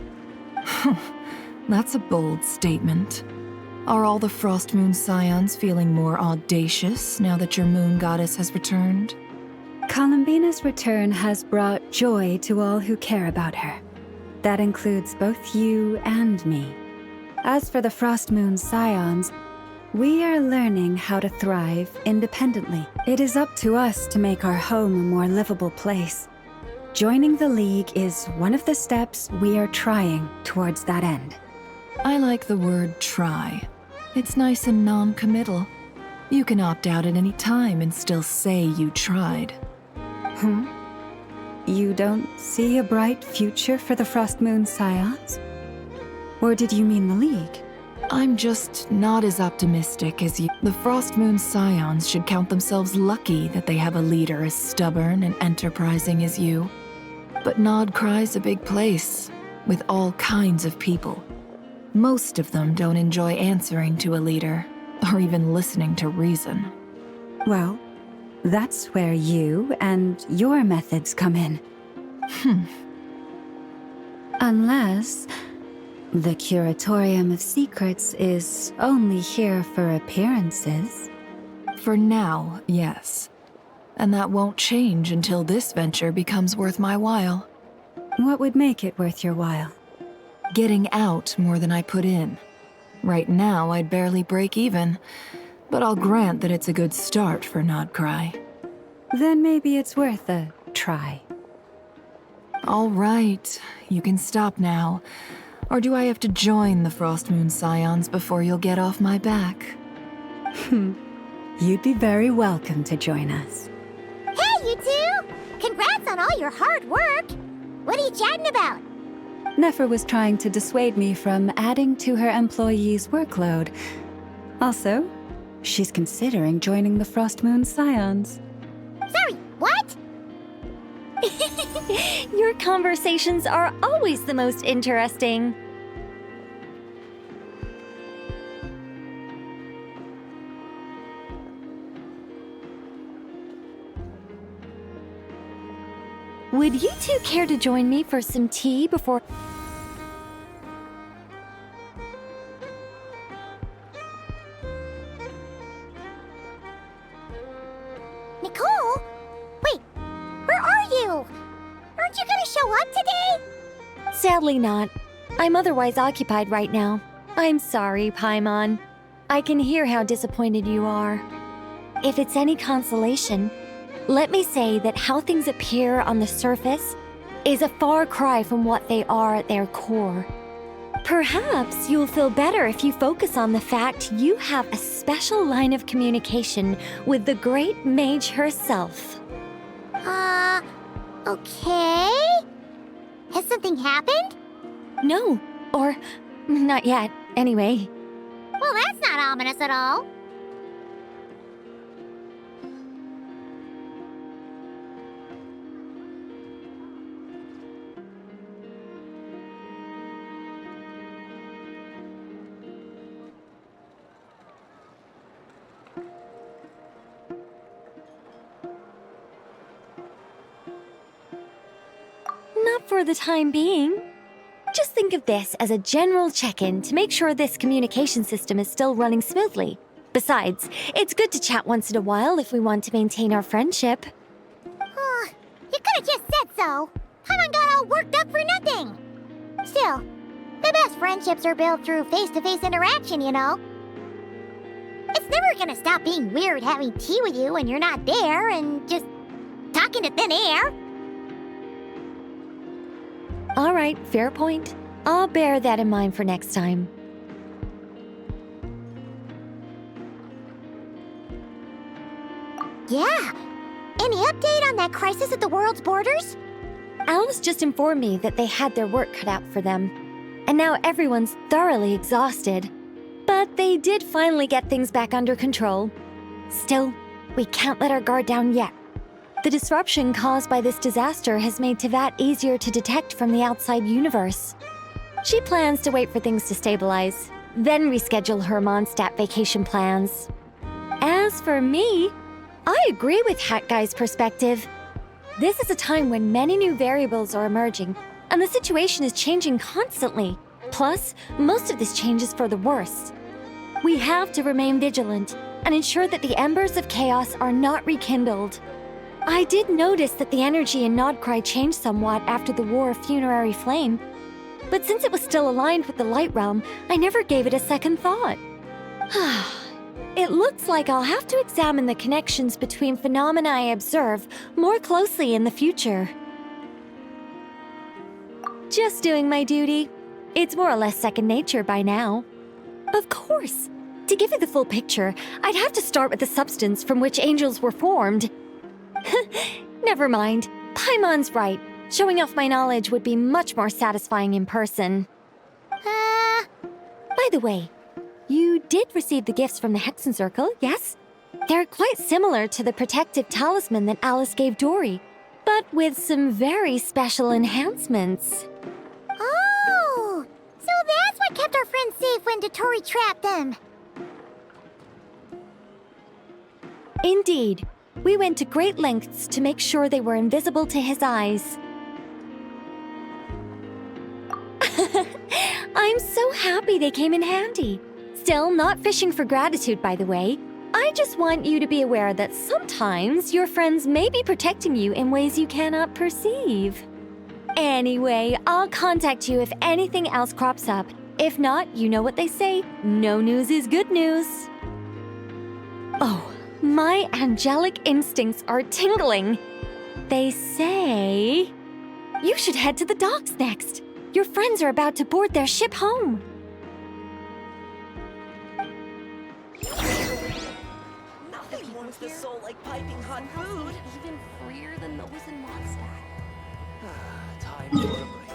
That's a bold statement. Are all the Frostmoon Scions feeling more audacious now that your moon goddess has returned? Columbina's return has brought joy to all who care about her. That includes both you and me. As for the Frostmoon Scions, we are learning how to thrive independently. It is up to us to make our home a more livable place. Joining the League is one of the steps we are trying towards that end. I like the word try. It's nice and non-committal. You can opt out at any time and still say you tried. You don't see a bright future for the Frostmoon Scions? Or did you mean the League? I'm just not as optimistic as you. The Frostmoon Scions should count themselves lucky that they have a leader as stubborn and enterprising as you. But Nodcry's a big place, with all kinds of people. Most of them don't enjoy answering to a leader, or even listening to reason. Well, that's where you and your methods come in. Unless the Curatorium of Secrets is only here for appearances. For now, yes. And that won't change until this venture becomes worth my while. What would make it worth your while? Getting out more than I put in. Right now, I'd barely break even, but I'll grant that it's a good start for Nodcry. Then maybe it's worth a try. All right, you can stop now. Or do I have to join the Frostmoon Scions before you'll get off my back? You'd be very welcome to join us. Hey, you two! Congrats on all your hard work! What are you chatting about? Nefer was trying to dissuade me from adding to her employees' workload. Also, she's considering joining the Frostmoon Scions. Sorry, what? Your conversations are always the most interesting. Would you two care to join me for some tea before... Nicole? Wait, where are you? Aren't you gonna show up today? Sadly not. I'm otherwise occupied right now. I'm sorry, Paimon. I can hear how disappointed you are. If it's any consolation, let me say that how things appear on the surface is a far cry from what they are at their core. Perhaps you'll feel better if you focus on the fact you have a special line of communication with the great mage herself. Okay? Has something happened? No, or not yet, anyway. Well, that's not ominous at all. Not for the time being. Just think of this as a general check-in to make sure this communication system is still running smoothly. Besides, it's good to chat once in a while if we want to maintain our friendship. You could have just said so. Paimon got all worked up for nothing. Still, the best friendships are built through face-to-face interaction, you know. It's never gonna stop being weird having tea with you when you're not there and just talking to thin air. All right, fair point. I'll bear that in mind for next time. Yeah. Any update on that crisis at the world's borders? Alice just informed me that they had their work cut out for them. And now everyone's thoroughly exhausted. But they did finally get things back under control. Still, we can't let our guard down yet. The disruption caused by this disaster has made Teyvat easier to detect from the outside universe. She plans to wait for things to stabilize, then reschedule her Mondstadt vacation plans. As for me, I agree with Hat Guy's perspective. This is a time when many new variables are emerging, and the situation is changing constantly. Plus, most of this change is for the worse. We have to remain vigilant and ensure that the embers of chaos are not rekindled. I did notice that the energy in Nodcry changed somewhat after the War of Funerary Flame, but since it was still aligned with the Light Realm, I never gave it a second thought. It looks like I'll have to examine the connections between phenomena I observe more closely in the future. Just doing my duty. It's more or less second nature by now. Of course. To give you the full picture, I'd have to start with the substance from which angels were formed. Never mind. Paimon's right. Showing off my knowledge would be much more satisfying in person. By the way, you did receive the gifts from the Hexen Circle, yes? They're quite similar to the protective talisman that Alice gave Dory, but with some very special enhancements. Oh! So that's what kept our friends safe when Dotori trapped them. Indeed. We went to great lengths to make sure they were invisible to his eyes. I'm so happy they came in handy. Still, not fishing for gratitude, by the way. I just want you to be aware that sometimes your friends may be protecting you in ways you cannot perceive. Anyway, I'll contact you if anything else crops up. If not, you know what they say, no news is good news. Oh, my angelic instincts are tingling. They say you should head to the docks next. Your friends are about to board their ship home. Nothing warms the soul like piping hot food. Even freer than those in Mondstadt. Time for a break.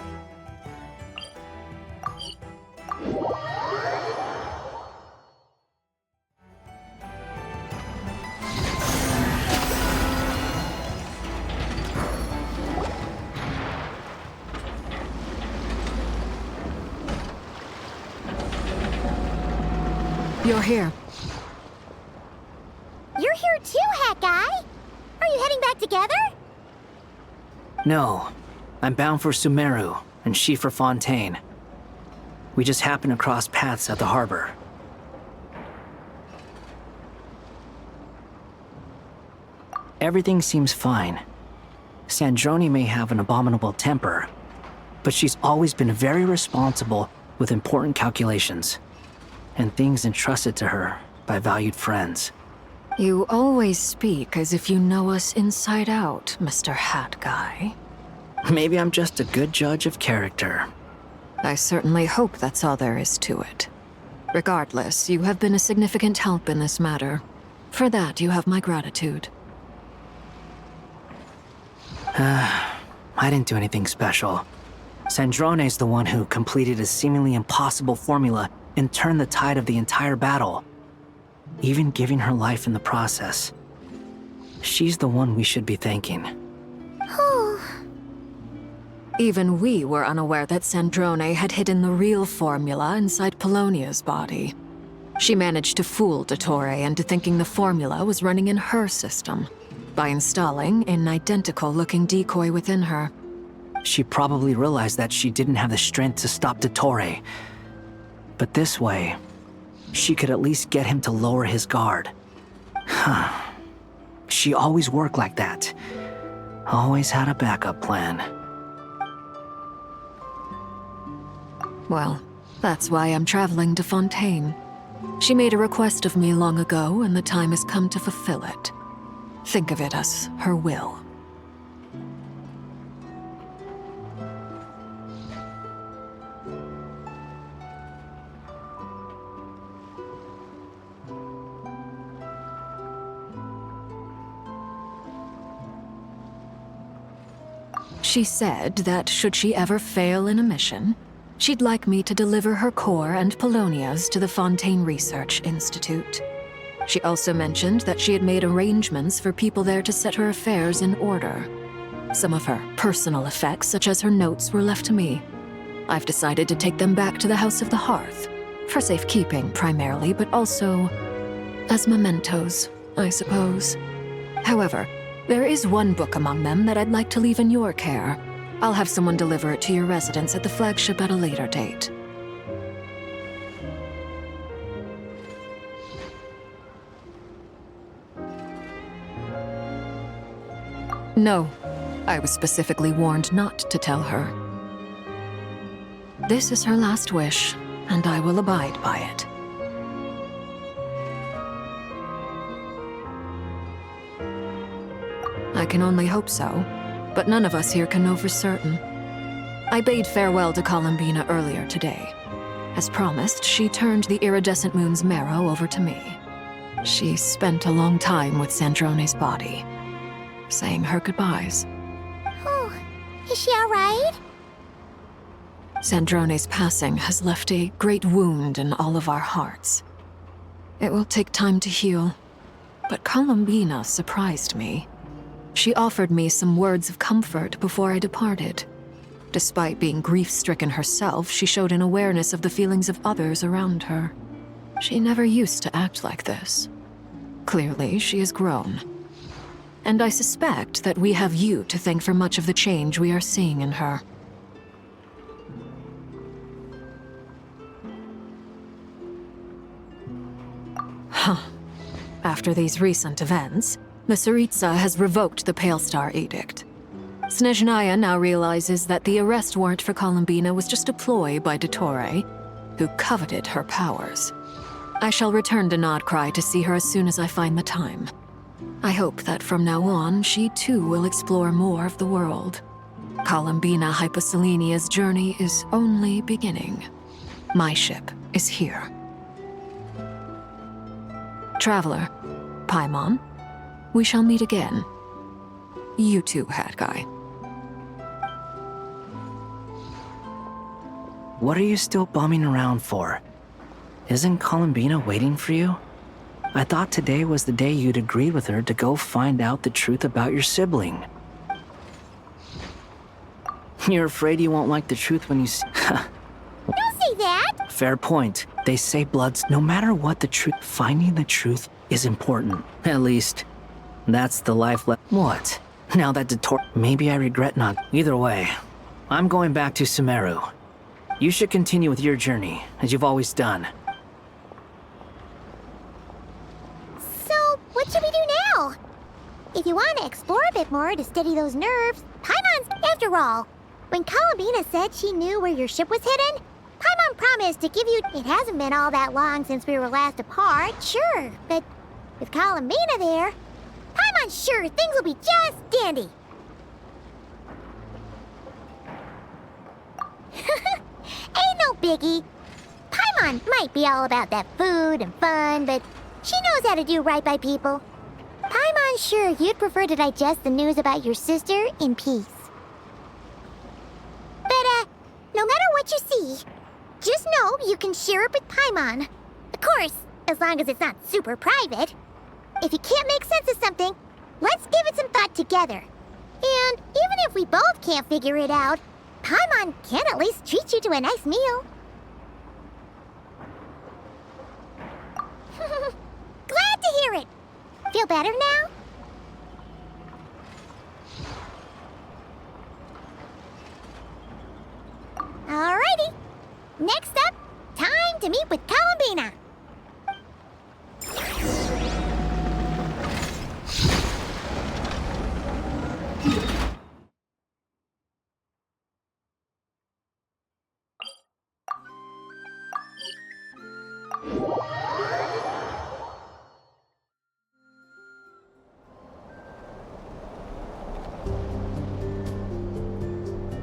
You're here. You're here too, Hat Guy. Are you heading back together? No. I'm bound for Sumeru, and she for Fontaine. We just happened to cross paths at the harbor. Everything seems fine. Sandrone may have an abominable temper, but she's always been very responsible with important calculations and things entrusted to her by valued friends. You always speak as if you know us inside out, Mr. Hat Guy. Maybe I'm just a good judge of character. I certainly hope that's all there is to it. Regardless, you have been a significant help in this matter. For that, you have my gratitude. I didn't do anything special. Sandrone's the one who completed a seemingly impossible formula and turned the tide of the entire battle, even giving her life in the process. She's the one we should be thanking. Even we were unaware that Sandrone had hidden the real formula inside Polonia's body. She managed to fool Dottore into thinking the formula was running in her system by installing an identical-looking decoy within her. She probably realized that she didn't have the strength to stop Dottore. But this way, she could at least get him to lower his guard. She always worked like that. Always had a backup plan. Well, that's why I'm traveling to Fontaine. She made a request of me long ago, and the time has come to fulfill it. Think of it as her will. She said that should she ever fail in a mission, she'd like me to deliver her core and Polonia's to the Fontaine Research Institute. She also mentioned that she had made arrangements for people there to set her affairs in order. Some of her personal effects, such as her notes, were left to me. I've decided to take them back to the House of the Hearth, for safekeeping primarily, but also as mementos, I suppose. However, there is one book among them that I'd like to leave in your care. I'll have someone deliver it to your residence at the flagship at a later date. No, I was specifically warned not to tell her. This is her last wish, and I will abide by it. I can only hope so, but none of us here can know for certain. I bade farewell to Columbina earlier today. As promised, she turned the iridescent moon's marrow over to me. She spent a long time with Sandrone's body, saying her goodbyes. Oh, is she alright? Sandrone's passing has left a great wound in all of our hearts. It will take time to heal, but Columbina surprised me. She offered me some words of comfort before I departed. Despite being grief-stricken herself, she showed an awareness of the feelings of others around her. She never used to act like this. Clearly, she has grown. And I suspect that we have you to thank for much of the change we are seeing in her. Huh. After these recent events, the Tsaritsa has revoked the Pale Star Edict. Snezhnaya now realizes that the arrest warrant for Columbina was just a ploy by Dottore, who coveted her powers. I shall return to Nodcry to see her as soon as I find the time. I hope that from now on, she too will explore more of the world. Columbina Hyposelenia's journey is only beginning. My ship is here. Traveler, Paimon, we shall meet again. You too, Hat Guy. What are you still bumming around for? Isn't Columbina waiting for you? I thought today was the day you'd agreed with her to go find out the truth about your sibling. You're afraid you won't like the truth when you see... Don't say that! Fair point. They say Bloods, no matter what the truth, finding the truth is important. At least, that's the life What? Now that Dottore... Maybe I regret not... Either way, I'm going back to Sumeru. You should continue with your journey, as you've always done. So, what should we do now? If you want to explore a bit more to steady those nerves, Paimon's... After all, when Columbina said she knew where your ship was hidden, Paimon promised to give you... It hasn't been all that long since we were last apart, sure, but with Columbina there, Paimon's sure things will be just dandy. Ain't no biggie. Paimon might be all about that food and fun, but she knows how to do right by people. Paimon's sure you'd prefer to digest the news about your sister in peace. But, no matter what you see, just know you can share it with Paimon. Of course, as long as it's not super private. If you can't make sense of something, let's give it some thought together. And even if we both can't figure it out, Paimon can at least treat you to a nice meal. Glad to hear it. Feel better now? Alrighty. Next up, time to meet with Columbina.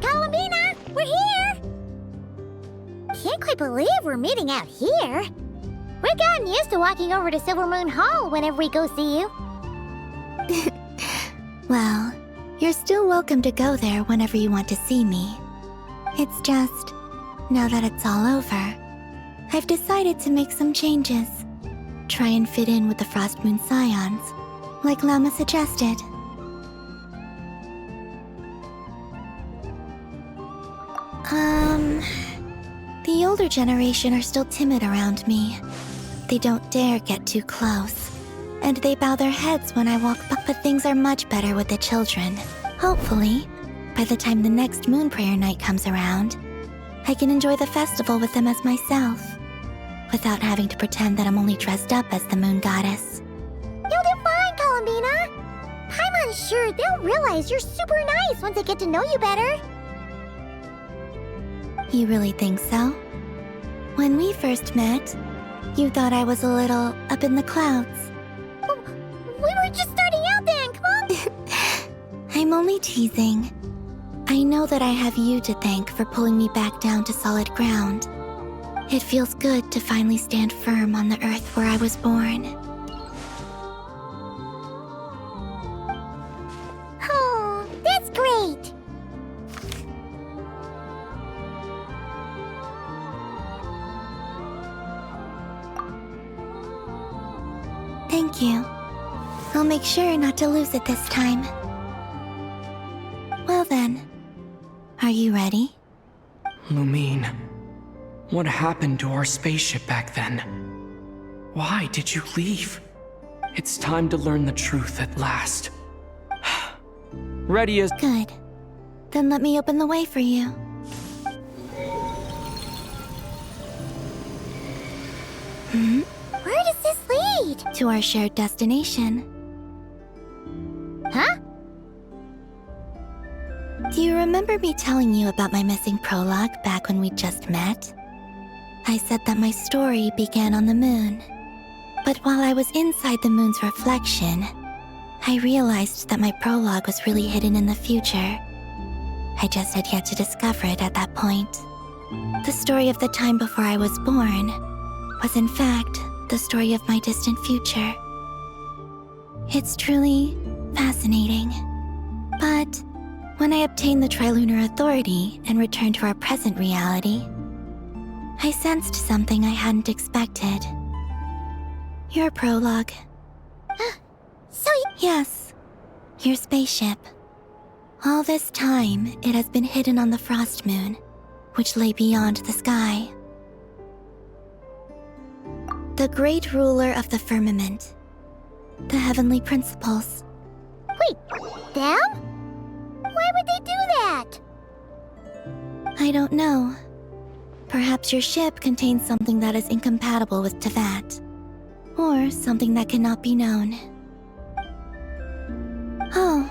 Columbina, we're here! Can't quite believe we're meeting out here. We've gotten used to walking over to Silver Moon Hall whenever we go see you. Well, you're still welcome to go there whenever you want to see me. It's just, now that it's all over, I've decided to make some changes. Try and fit in with the Frost Moon Scions, like Lama suggested. The older generation are still timid around me. They don't dare get too close, and they bow their heads when I walk by. But things are much better with the children. Hopefully, by the time the next Moon Prayer Night comes around, I can enjoy the festival with them as myself, without having to pretend that I'm only dressed up as the Moon Goddess. You'll do fine, Columbina. Paimon's sure they'll realize you're super nice once they get to know you better. You really think so? When we first met, you thought I was a little up in the clouds. We were just starting out then, come on! I'm only teasing. I know that I have you to thank for pulling me back down to solid ground. It feels good to finally stand firm on the earth where I was born. Oh, that's great! Thank you. I'll make sure not to lose it this time. Well then, are you ready? Lumine, what happened to our spaceship back then? Why did you leave? It's time to learn the truth at last. Ready as— Good. Then let me open the way for you. Where does this lead? To our shared destination. Huh? Do you remember me telling you about my missing prologue back when we just met? I said that my story began on the moon. But while I was inside the moon's reflection, I realized that my prologue was really hidden in the future. I just had yet to discover it at that point. The story of the time before I was born was in fact the story of my distant future. It's truly fascinating. But when I obtained the Trilunar Authority and returned to our present reality, I sensed something I hadn't expected. Your prologue. Yes, your spaceship. All this time, it has been hidden on the Frost Moon, which lay beyond the sky. The great ruler of the firmament. The heavenly principles. Wait, them? Why would they do that? I don't know. Perhaps your ship contains something that is incompatible with Tevat. Or something that cannot be known. Oh,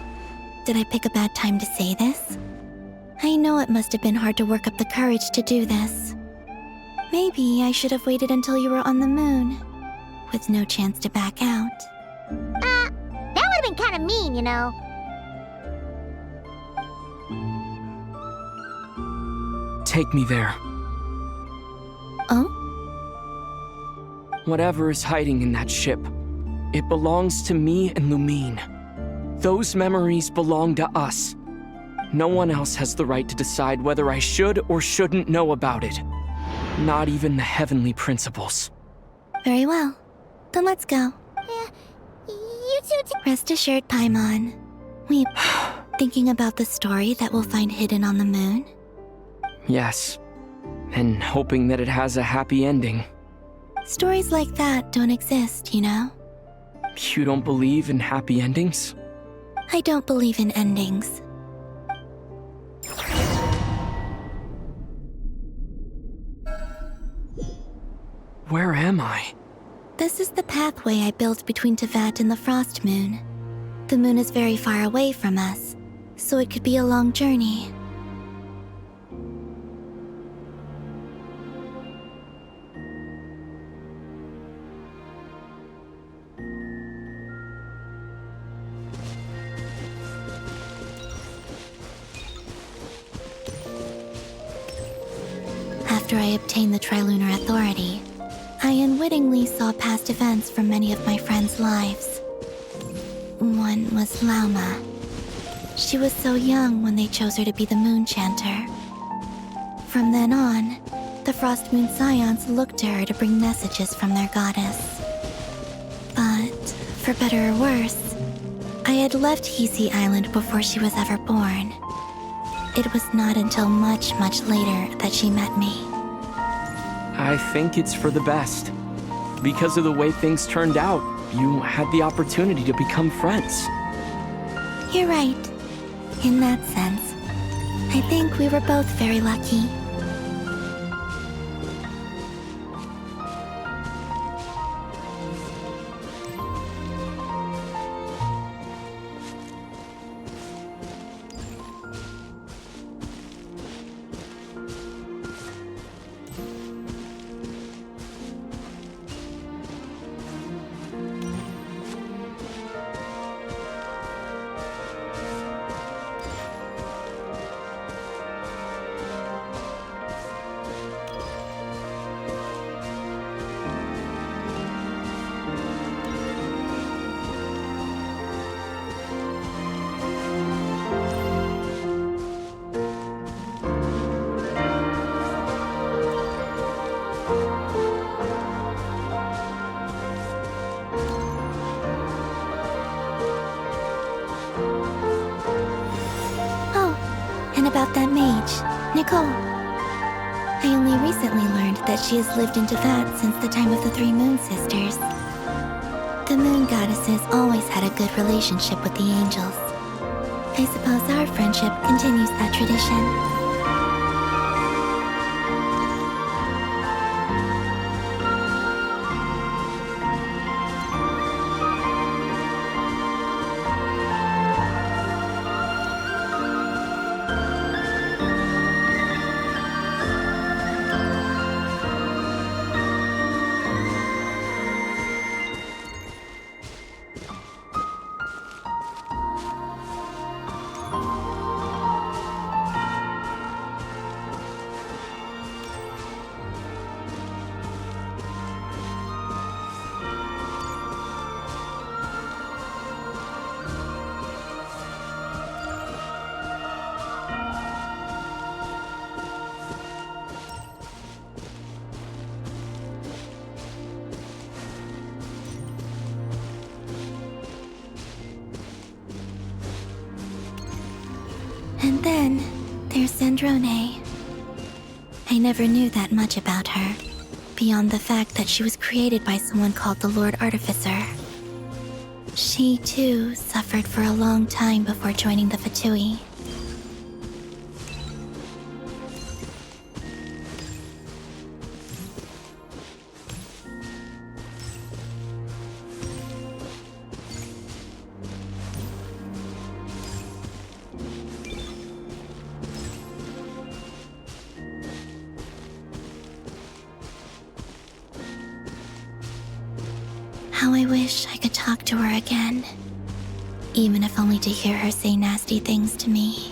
did I pick a bad time to say this? I know it must have been hard to work up the courage to do this. Maybe I should have waited until you were on the moon, with no chance to back out. That would have been kind of mean, you know. Take me there. Oh? Whatever is hiding in that ship, it belongs to me and Lumine. Those memories belong to us. No one else has the right to decide whether I should or shouldn't know about it. Not even the heavenly principles. Very well. Then let's go. You two Rest assured, Paimon. We thinking about the story that we'll find hidden on the moon? Yes. And hoping that it has a happy ending. Stories like that don't exist, you know? You don't believe in happy endings? I don't believe in endings. Where am I? This is the pathway I built between Tevat and the Frost Moon. The moon is very far away from us, so it could be a long journey. After I obtained the Trilunar Authority, I unwittingly saw past events from many of my friends' lives. One was Lauma. She was so young when they chose her to be the Moon Chanter. From then on, the Frost Moon Scions looked to her to bring messages from their goddess. But, for better or worse, I had left Hisi Island before she was ever born. It was not until much, much later that she met me. I think it's for the best. Because of the way things turned out, you had the opportunity to become friends. You're right. In that sense, I think we were both very lucky. message. Nicole. I only recently learned that she has lived in Teyvat since the time of the Three Moon Sisters. The Moon Goddesses always had a good relationship with the angels. I suppose our friendship continues that tradition. And then, there's Sandrone. I never knew that much about her, beyond the fact that she was created by someone called the Lord Artificer. She, too, suffered for a long time before joining the Fatui. How I wish I could talk to her again, even if only to hear her say nasty things to me.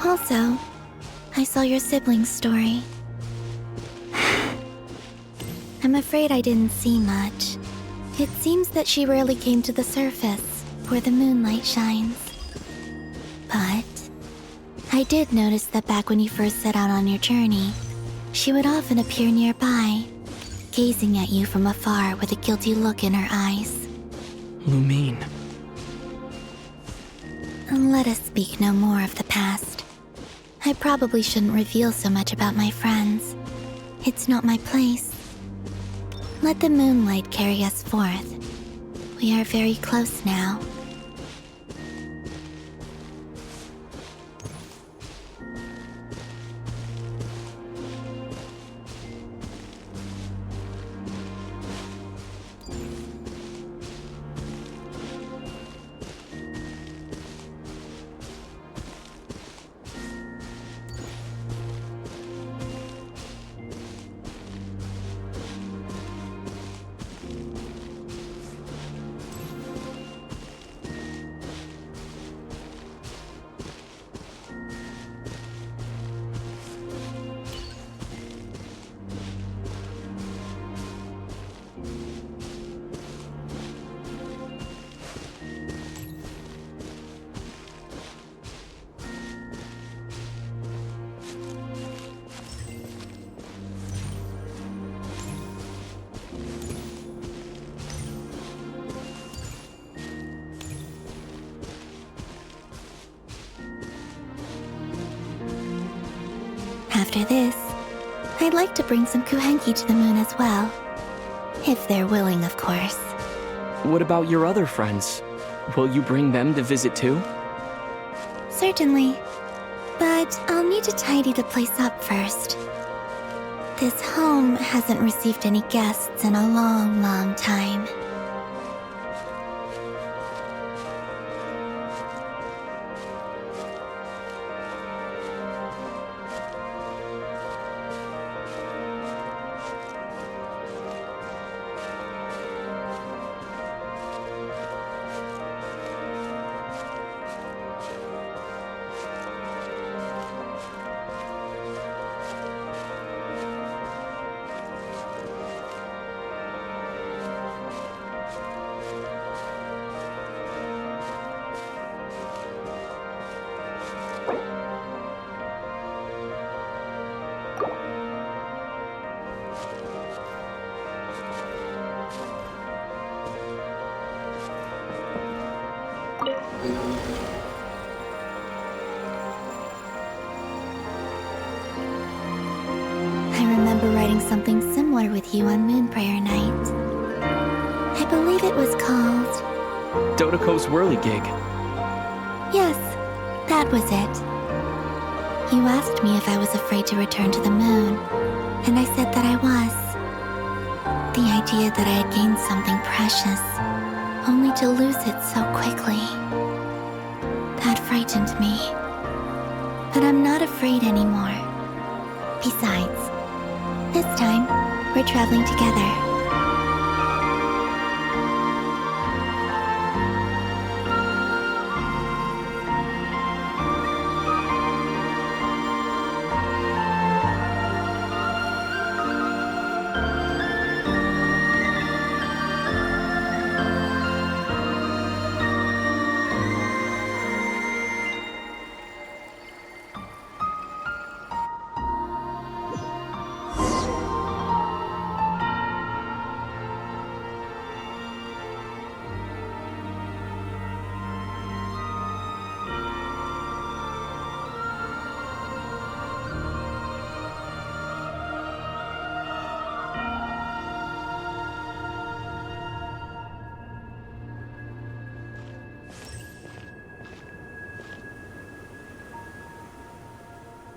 Also, I saw your sibling's story. I'm afraid I didn't see much. It seems that she rarely came to the surface, where the moonlight shines. But I did notice that back when you first set out on your journey, she would often appear nearby, gazing at you from afar with a guilty look in her eyes. Lumine. Let us speak no more of the past. I probably shouldn't reveal so much about my friends. It's not my place. Let the moonlight carry us forth. We are very close now. After this, I'd like to bring some Kuhenki to the moon as well. If they're willing, of course. What about your other friends? Will you bring them to visit too? Certainly. But I'll need to tidy the place up first. This home hasn't received any guests in a long, long time. I remember writing something similar with you on Moon Prayer Night. I believe it was called... Dodoko's Whirly Gig. Yes, that was it. You asked me if I was afraid to return to the moon, and I said that I was. The idea that I had gained something precious, only to lose it so quickly. That frightened me. But I'm not afraid anymore. Besides, this time, we're traveling together.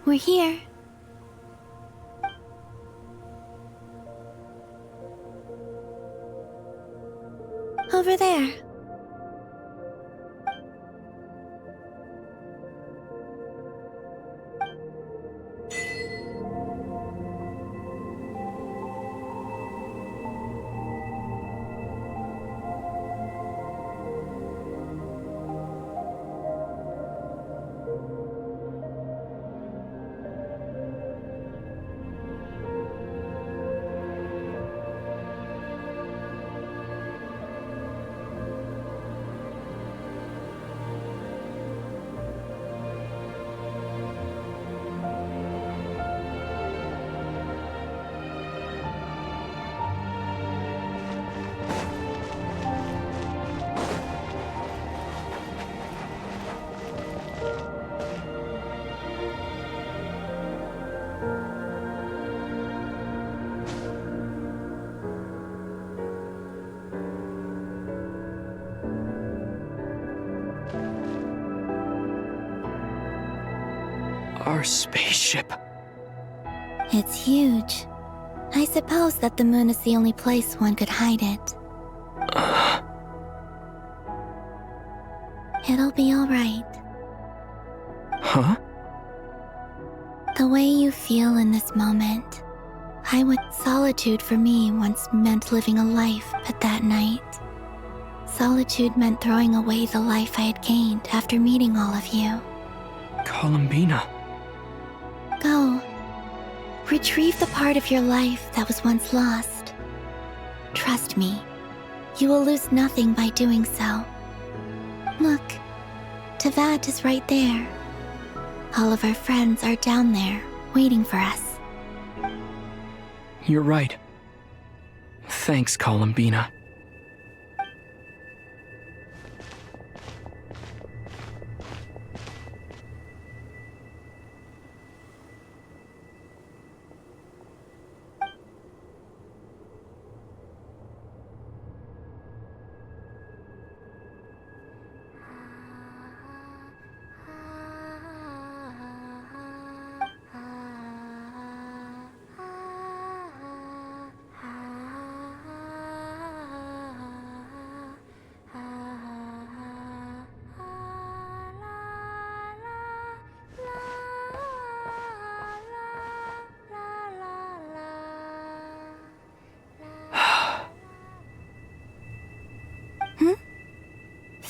We're here. Over there. Our spaceship. It's huge. I suppose that the moon is the only place one could hide it. It'll be all right. Huh? The way you feel in this moment. Solitude for me once meant living a life, but that night, solitude meant throwing away the life I had gained after meeting all of you. Columbina. Go. Retrieve the part of your life that was once lost. Trust me, you will lose nothing by doing so. Look, Teyvat is right there. All of our friends are down there, waiting for us. You're right. Thanks, Columbina.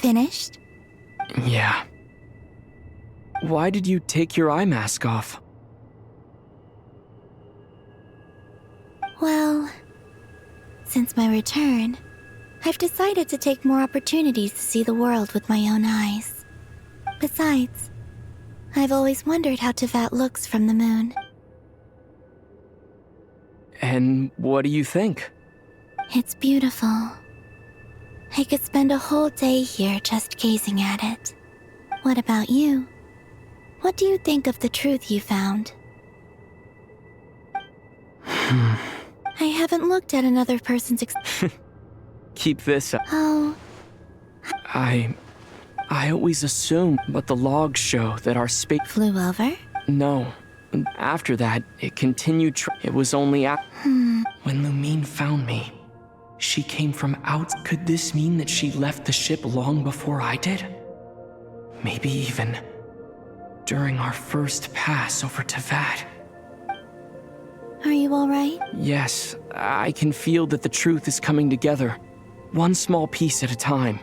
Finished? Yeah. Why did you take your eye mask off? Well, since my return, I've decided to take more opportunities to see the world with my own eyes. Besides, I've always wondered how Tevat looks from the moon. And what do you think? It's beautiful. I could spend a whole day here just gazing at it. What about you? What do you think of the truth you found? I haven't looked at another person's Keep this up. Oh. I always assumed, but the logs show that our space flew over? No. After that, it continued. It was only when Lumine found me. She came from out. Could this mean that she left the ship long before I did? Maybe even during our first pass over Tevat. Are you alright? Yes, I can feel that the truth is coming together, one small piece at a time.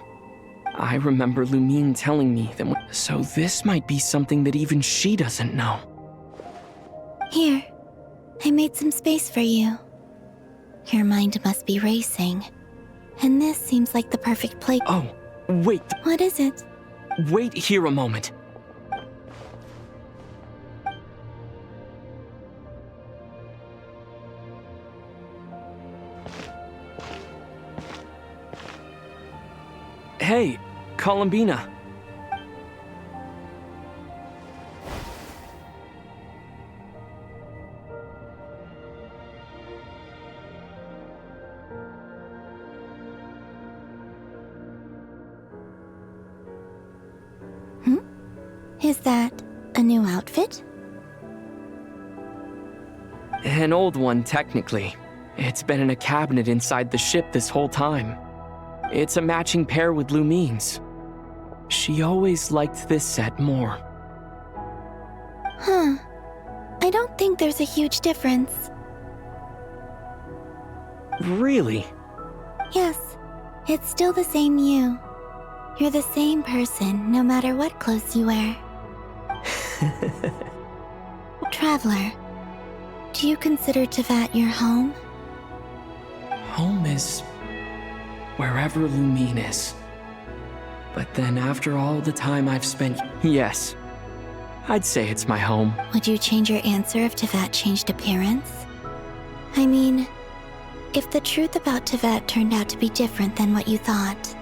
I remember Lumine telling me that so this might be something that even she doesn't know. Here, I made some space for you. Your mind must be racing, and this seems like the perfect place. Oh, wait. What is it? Wait here a moment. Hey, Columbina. Is that a new outfit? An old one, technically. It's been in a cabinet inside the ship this whole time. It's a matching pair with Lumine's. She always liked this set more. Huh. I don't think there's a huge difference. Really? Yes, it's still the same you. You're the same person, no matter what clothes you wear. Traveler, do you consider Tevat your home? Home is wherever Lumine is. But then after all the time I've spent, yes, I'd say it's my home. Would you change your answer if Tevat changed appearance? I mean, if the truth about Tevat turned out to be different than what you thought.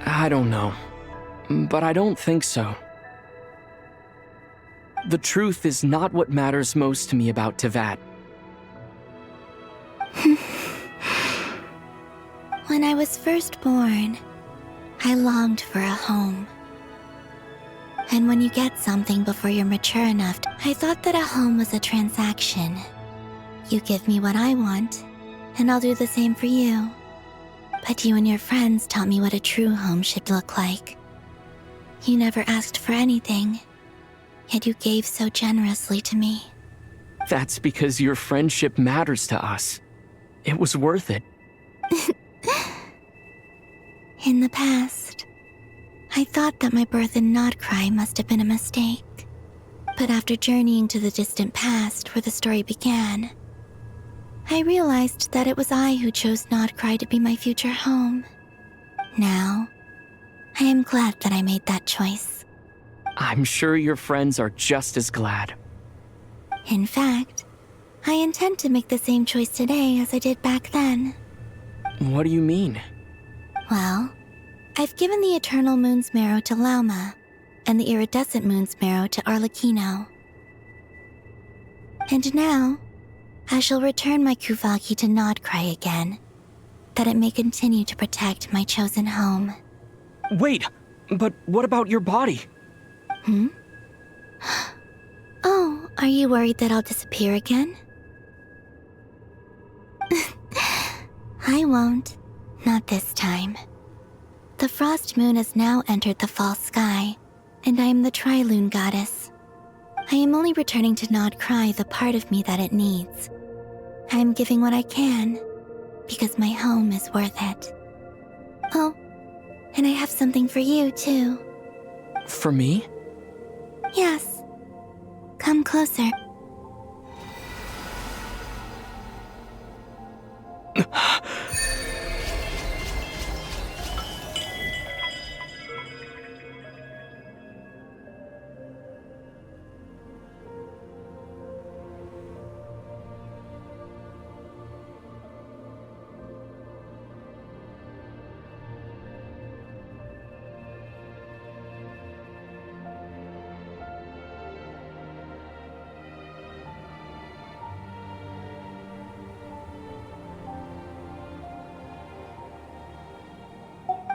I don't know, but I don't think so. The truth is not what matters most to me about Tevat. When I was first born, I longed for a home. And when you get something before you're mature enough, I thought that a home was a transaction. You give me what I want, and I'll do the same for you. But you and your friends taught me what a true home should look like. You never asked for anything, yet you gave so generously to me. That's because your friendship matters to us. It was worth it. In the past, I thought that my birth in Nodcry must have been a mistake. But after journeying to the distant past where the story began, I realized that it was I who chose Nodcry to be my future home. Now, I am glad that I made that choice. I'm sure your friends are just as glad. In fact, I intend to make the same choice today as I did back then. What do you mean? Well, I've given the Eternal Moon's Marrow to Lauma, and the Iridescent Moon's Marrow to Arlecchino. And now, I shall return my Kuvagi to Nodcry again, that it may continue to protect my chosen home. Wait, but what about your body? Oh, are you worried that I'll disappear again? I won't. Not this time. The Frost Moon has now entered the fall sky, and I am the Tri-Lune goddess. I am only returning to Nodcry the part of me that it needs. I am giving what I can, because my home is worth it. Oh, and I have something for you, too. For me? Yes. Come closer.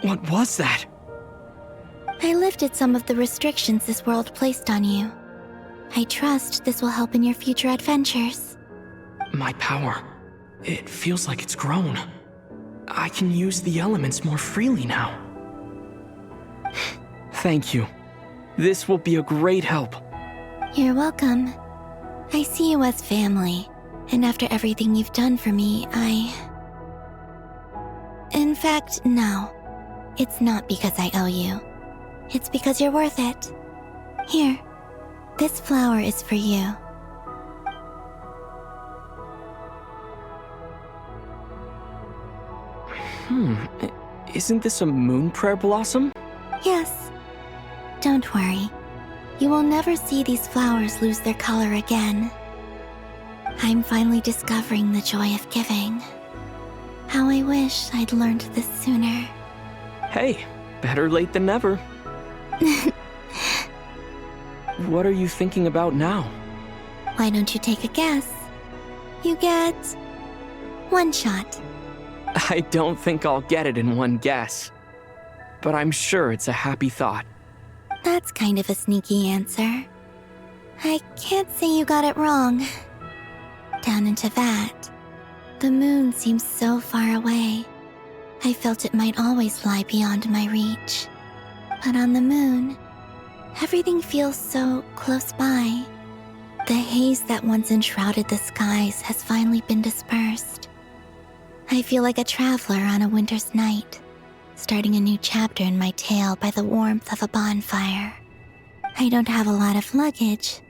What was that? I lifted some of the restrictions this world placed on you. I trust this will help in your future adventures. My power. It feels like it's grown. I can use the elements more freely now. Thank you. This will be a great help. You're welcome. I see you as family, and after everything you've done for me, In fact, no. It's not because I owe you. It's because you're worth it. Here, this flower is for you. Isn't this a moon prayer blossom? Yes. Don't worry. You will never see these flowers lose their color again. I'm finally discovering the joy of giving. How I wish I'd learned this sooner. Hey, better late than never. What are you thinking about now? Why don't you take a guess? You get one shot. I don't think I'll get it in one guess. But I'm sure it's a happy thought. That's kind of a sneaky answer. I can't say you got it wrong. Down into that, the moon seems so far away. I felt it might always lie beyond my reach. But on the moon, everything feels so close by. The haze that once enshrouded the skies has finally been dispersed. I feel like a traveler on a winter's night, starting a new chapter in my tale by the warmth of a bonfire. I don't have a lot of luggage,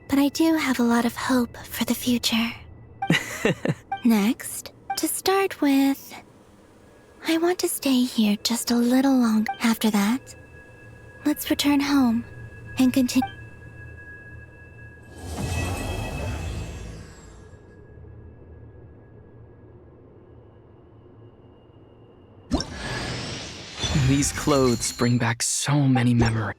but I do have a lot of hope for the future. Next, to start with, I want to stay here just a little longer. After that, let's return home and continue. These clothes bring back so many memories.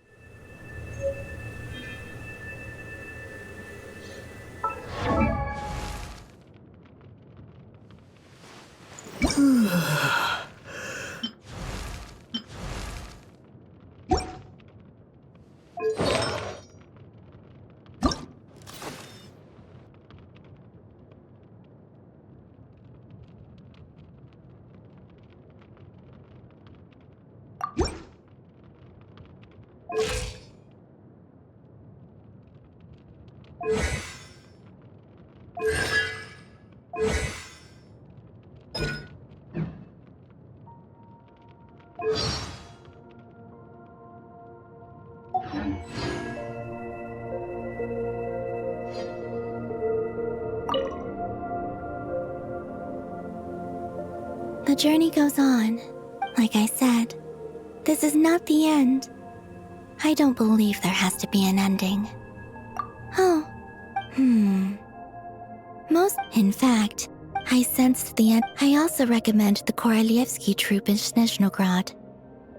The journey goes on. Like I said, this is not the end. I don't believe there has to be an ending. Oh, In fact, I sensed the end. I also recommend the Korolievsky troupe in Snezhnogrod.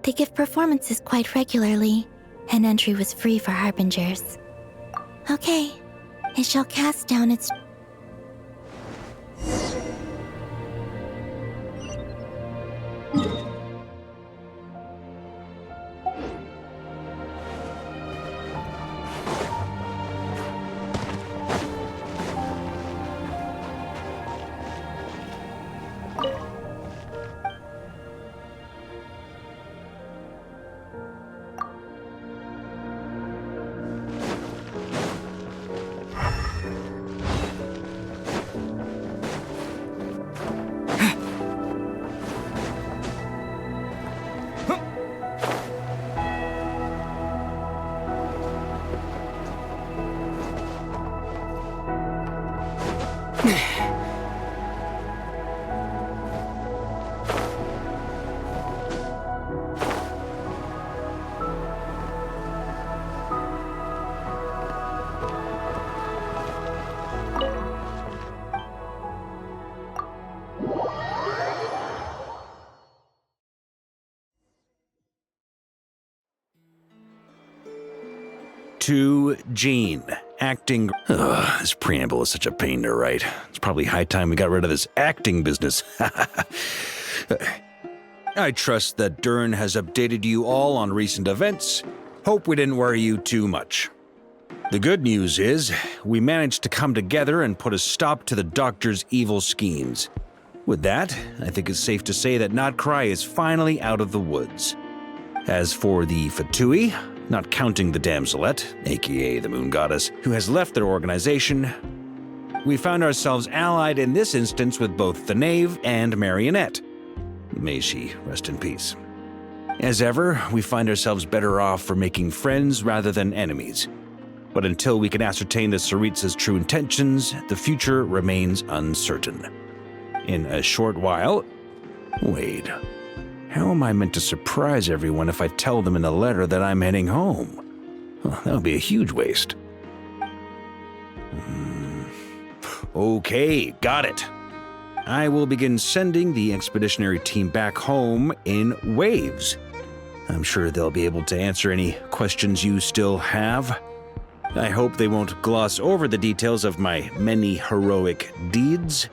They give performances quite regularly, and entry was free for harbingers. Okay, it shall cast down its... To Jean, acting. This preamble is such a pain to write. It's probably high time we got rid of this acting business. I trust that Dern has updated you all on recent events. Hope we didn't worry you too much. The good news is, we managed to come together and put a stop to the Doctor's evil schemes. With that, I think it's safe to say that Notcry is finally out of the woods. As for the Fatui, not counting the Damselette, aka the Moon Goddess, who has left their organization, we found ourselves allied in this instance with both the Knave and Marionette. May she rest in peace. As ever, we find ourselves better off for making friends rather than enemies. But until we can ascertain the Tsaritsa's true intentions, the future remains uncertain. In a short while... Wait... How am I meant to surprise everyone if I tell them in a letter that I'm heading home? Well, that would be a huge waste. Okay, got it. I will begin sending the expeditionary team back home in waves. I'm sure they'll be able to answer any questions you still have. I hope they won't gloss over the details of my many heroic deeds.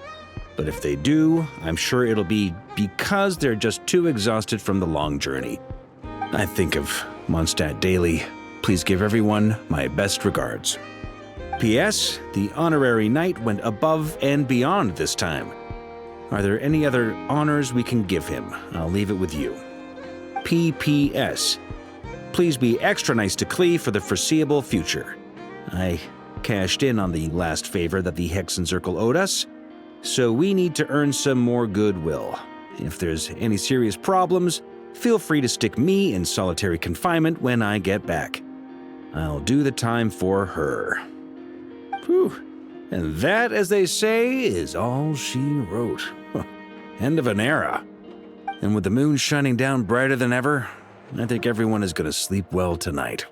But if they do, I'm sure it'll be because they're just too exhausted from the long journey. I think of Mondstadt daily. Please give everyone my best regards. P.S. The honorary knight went above and beyond this time. Are there any other honors we can give him? I'll leave it with you. P.P.S. Please be extra nice to Klee for the foreseeable future. I cashed in on the last favor that the Hexen Circle owed us, so we need to earn some more goodwill. If there's any serious problems, feel free to stick me in solitary confinement when I get back. I'll do the time for her. Whew. And that, as they say, is all she wrote. End of an era. And with the moon shining down brighter than ever, I think everyone is going to sleep well tonight.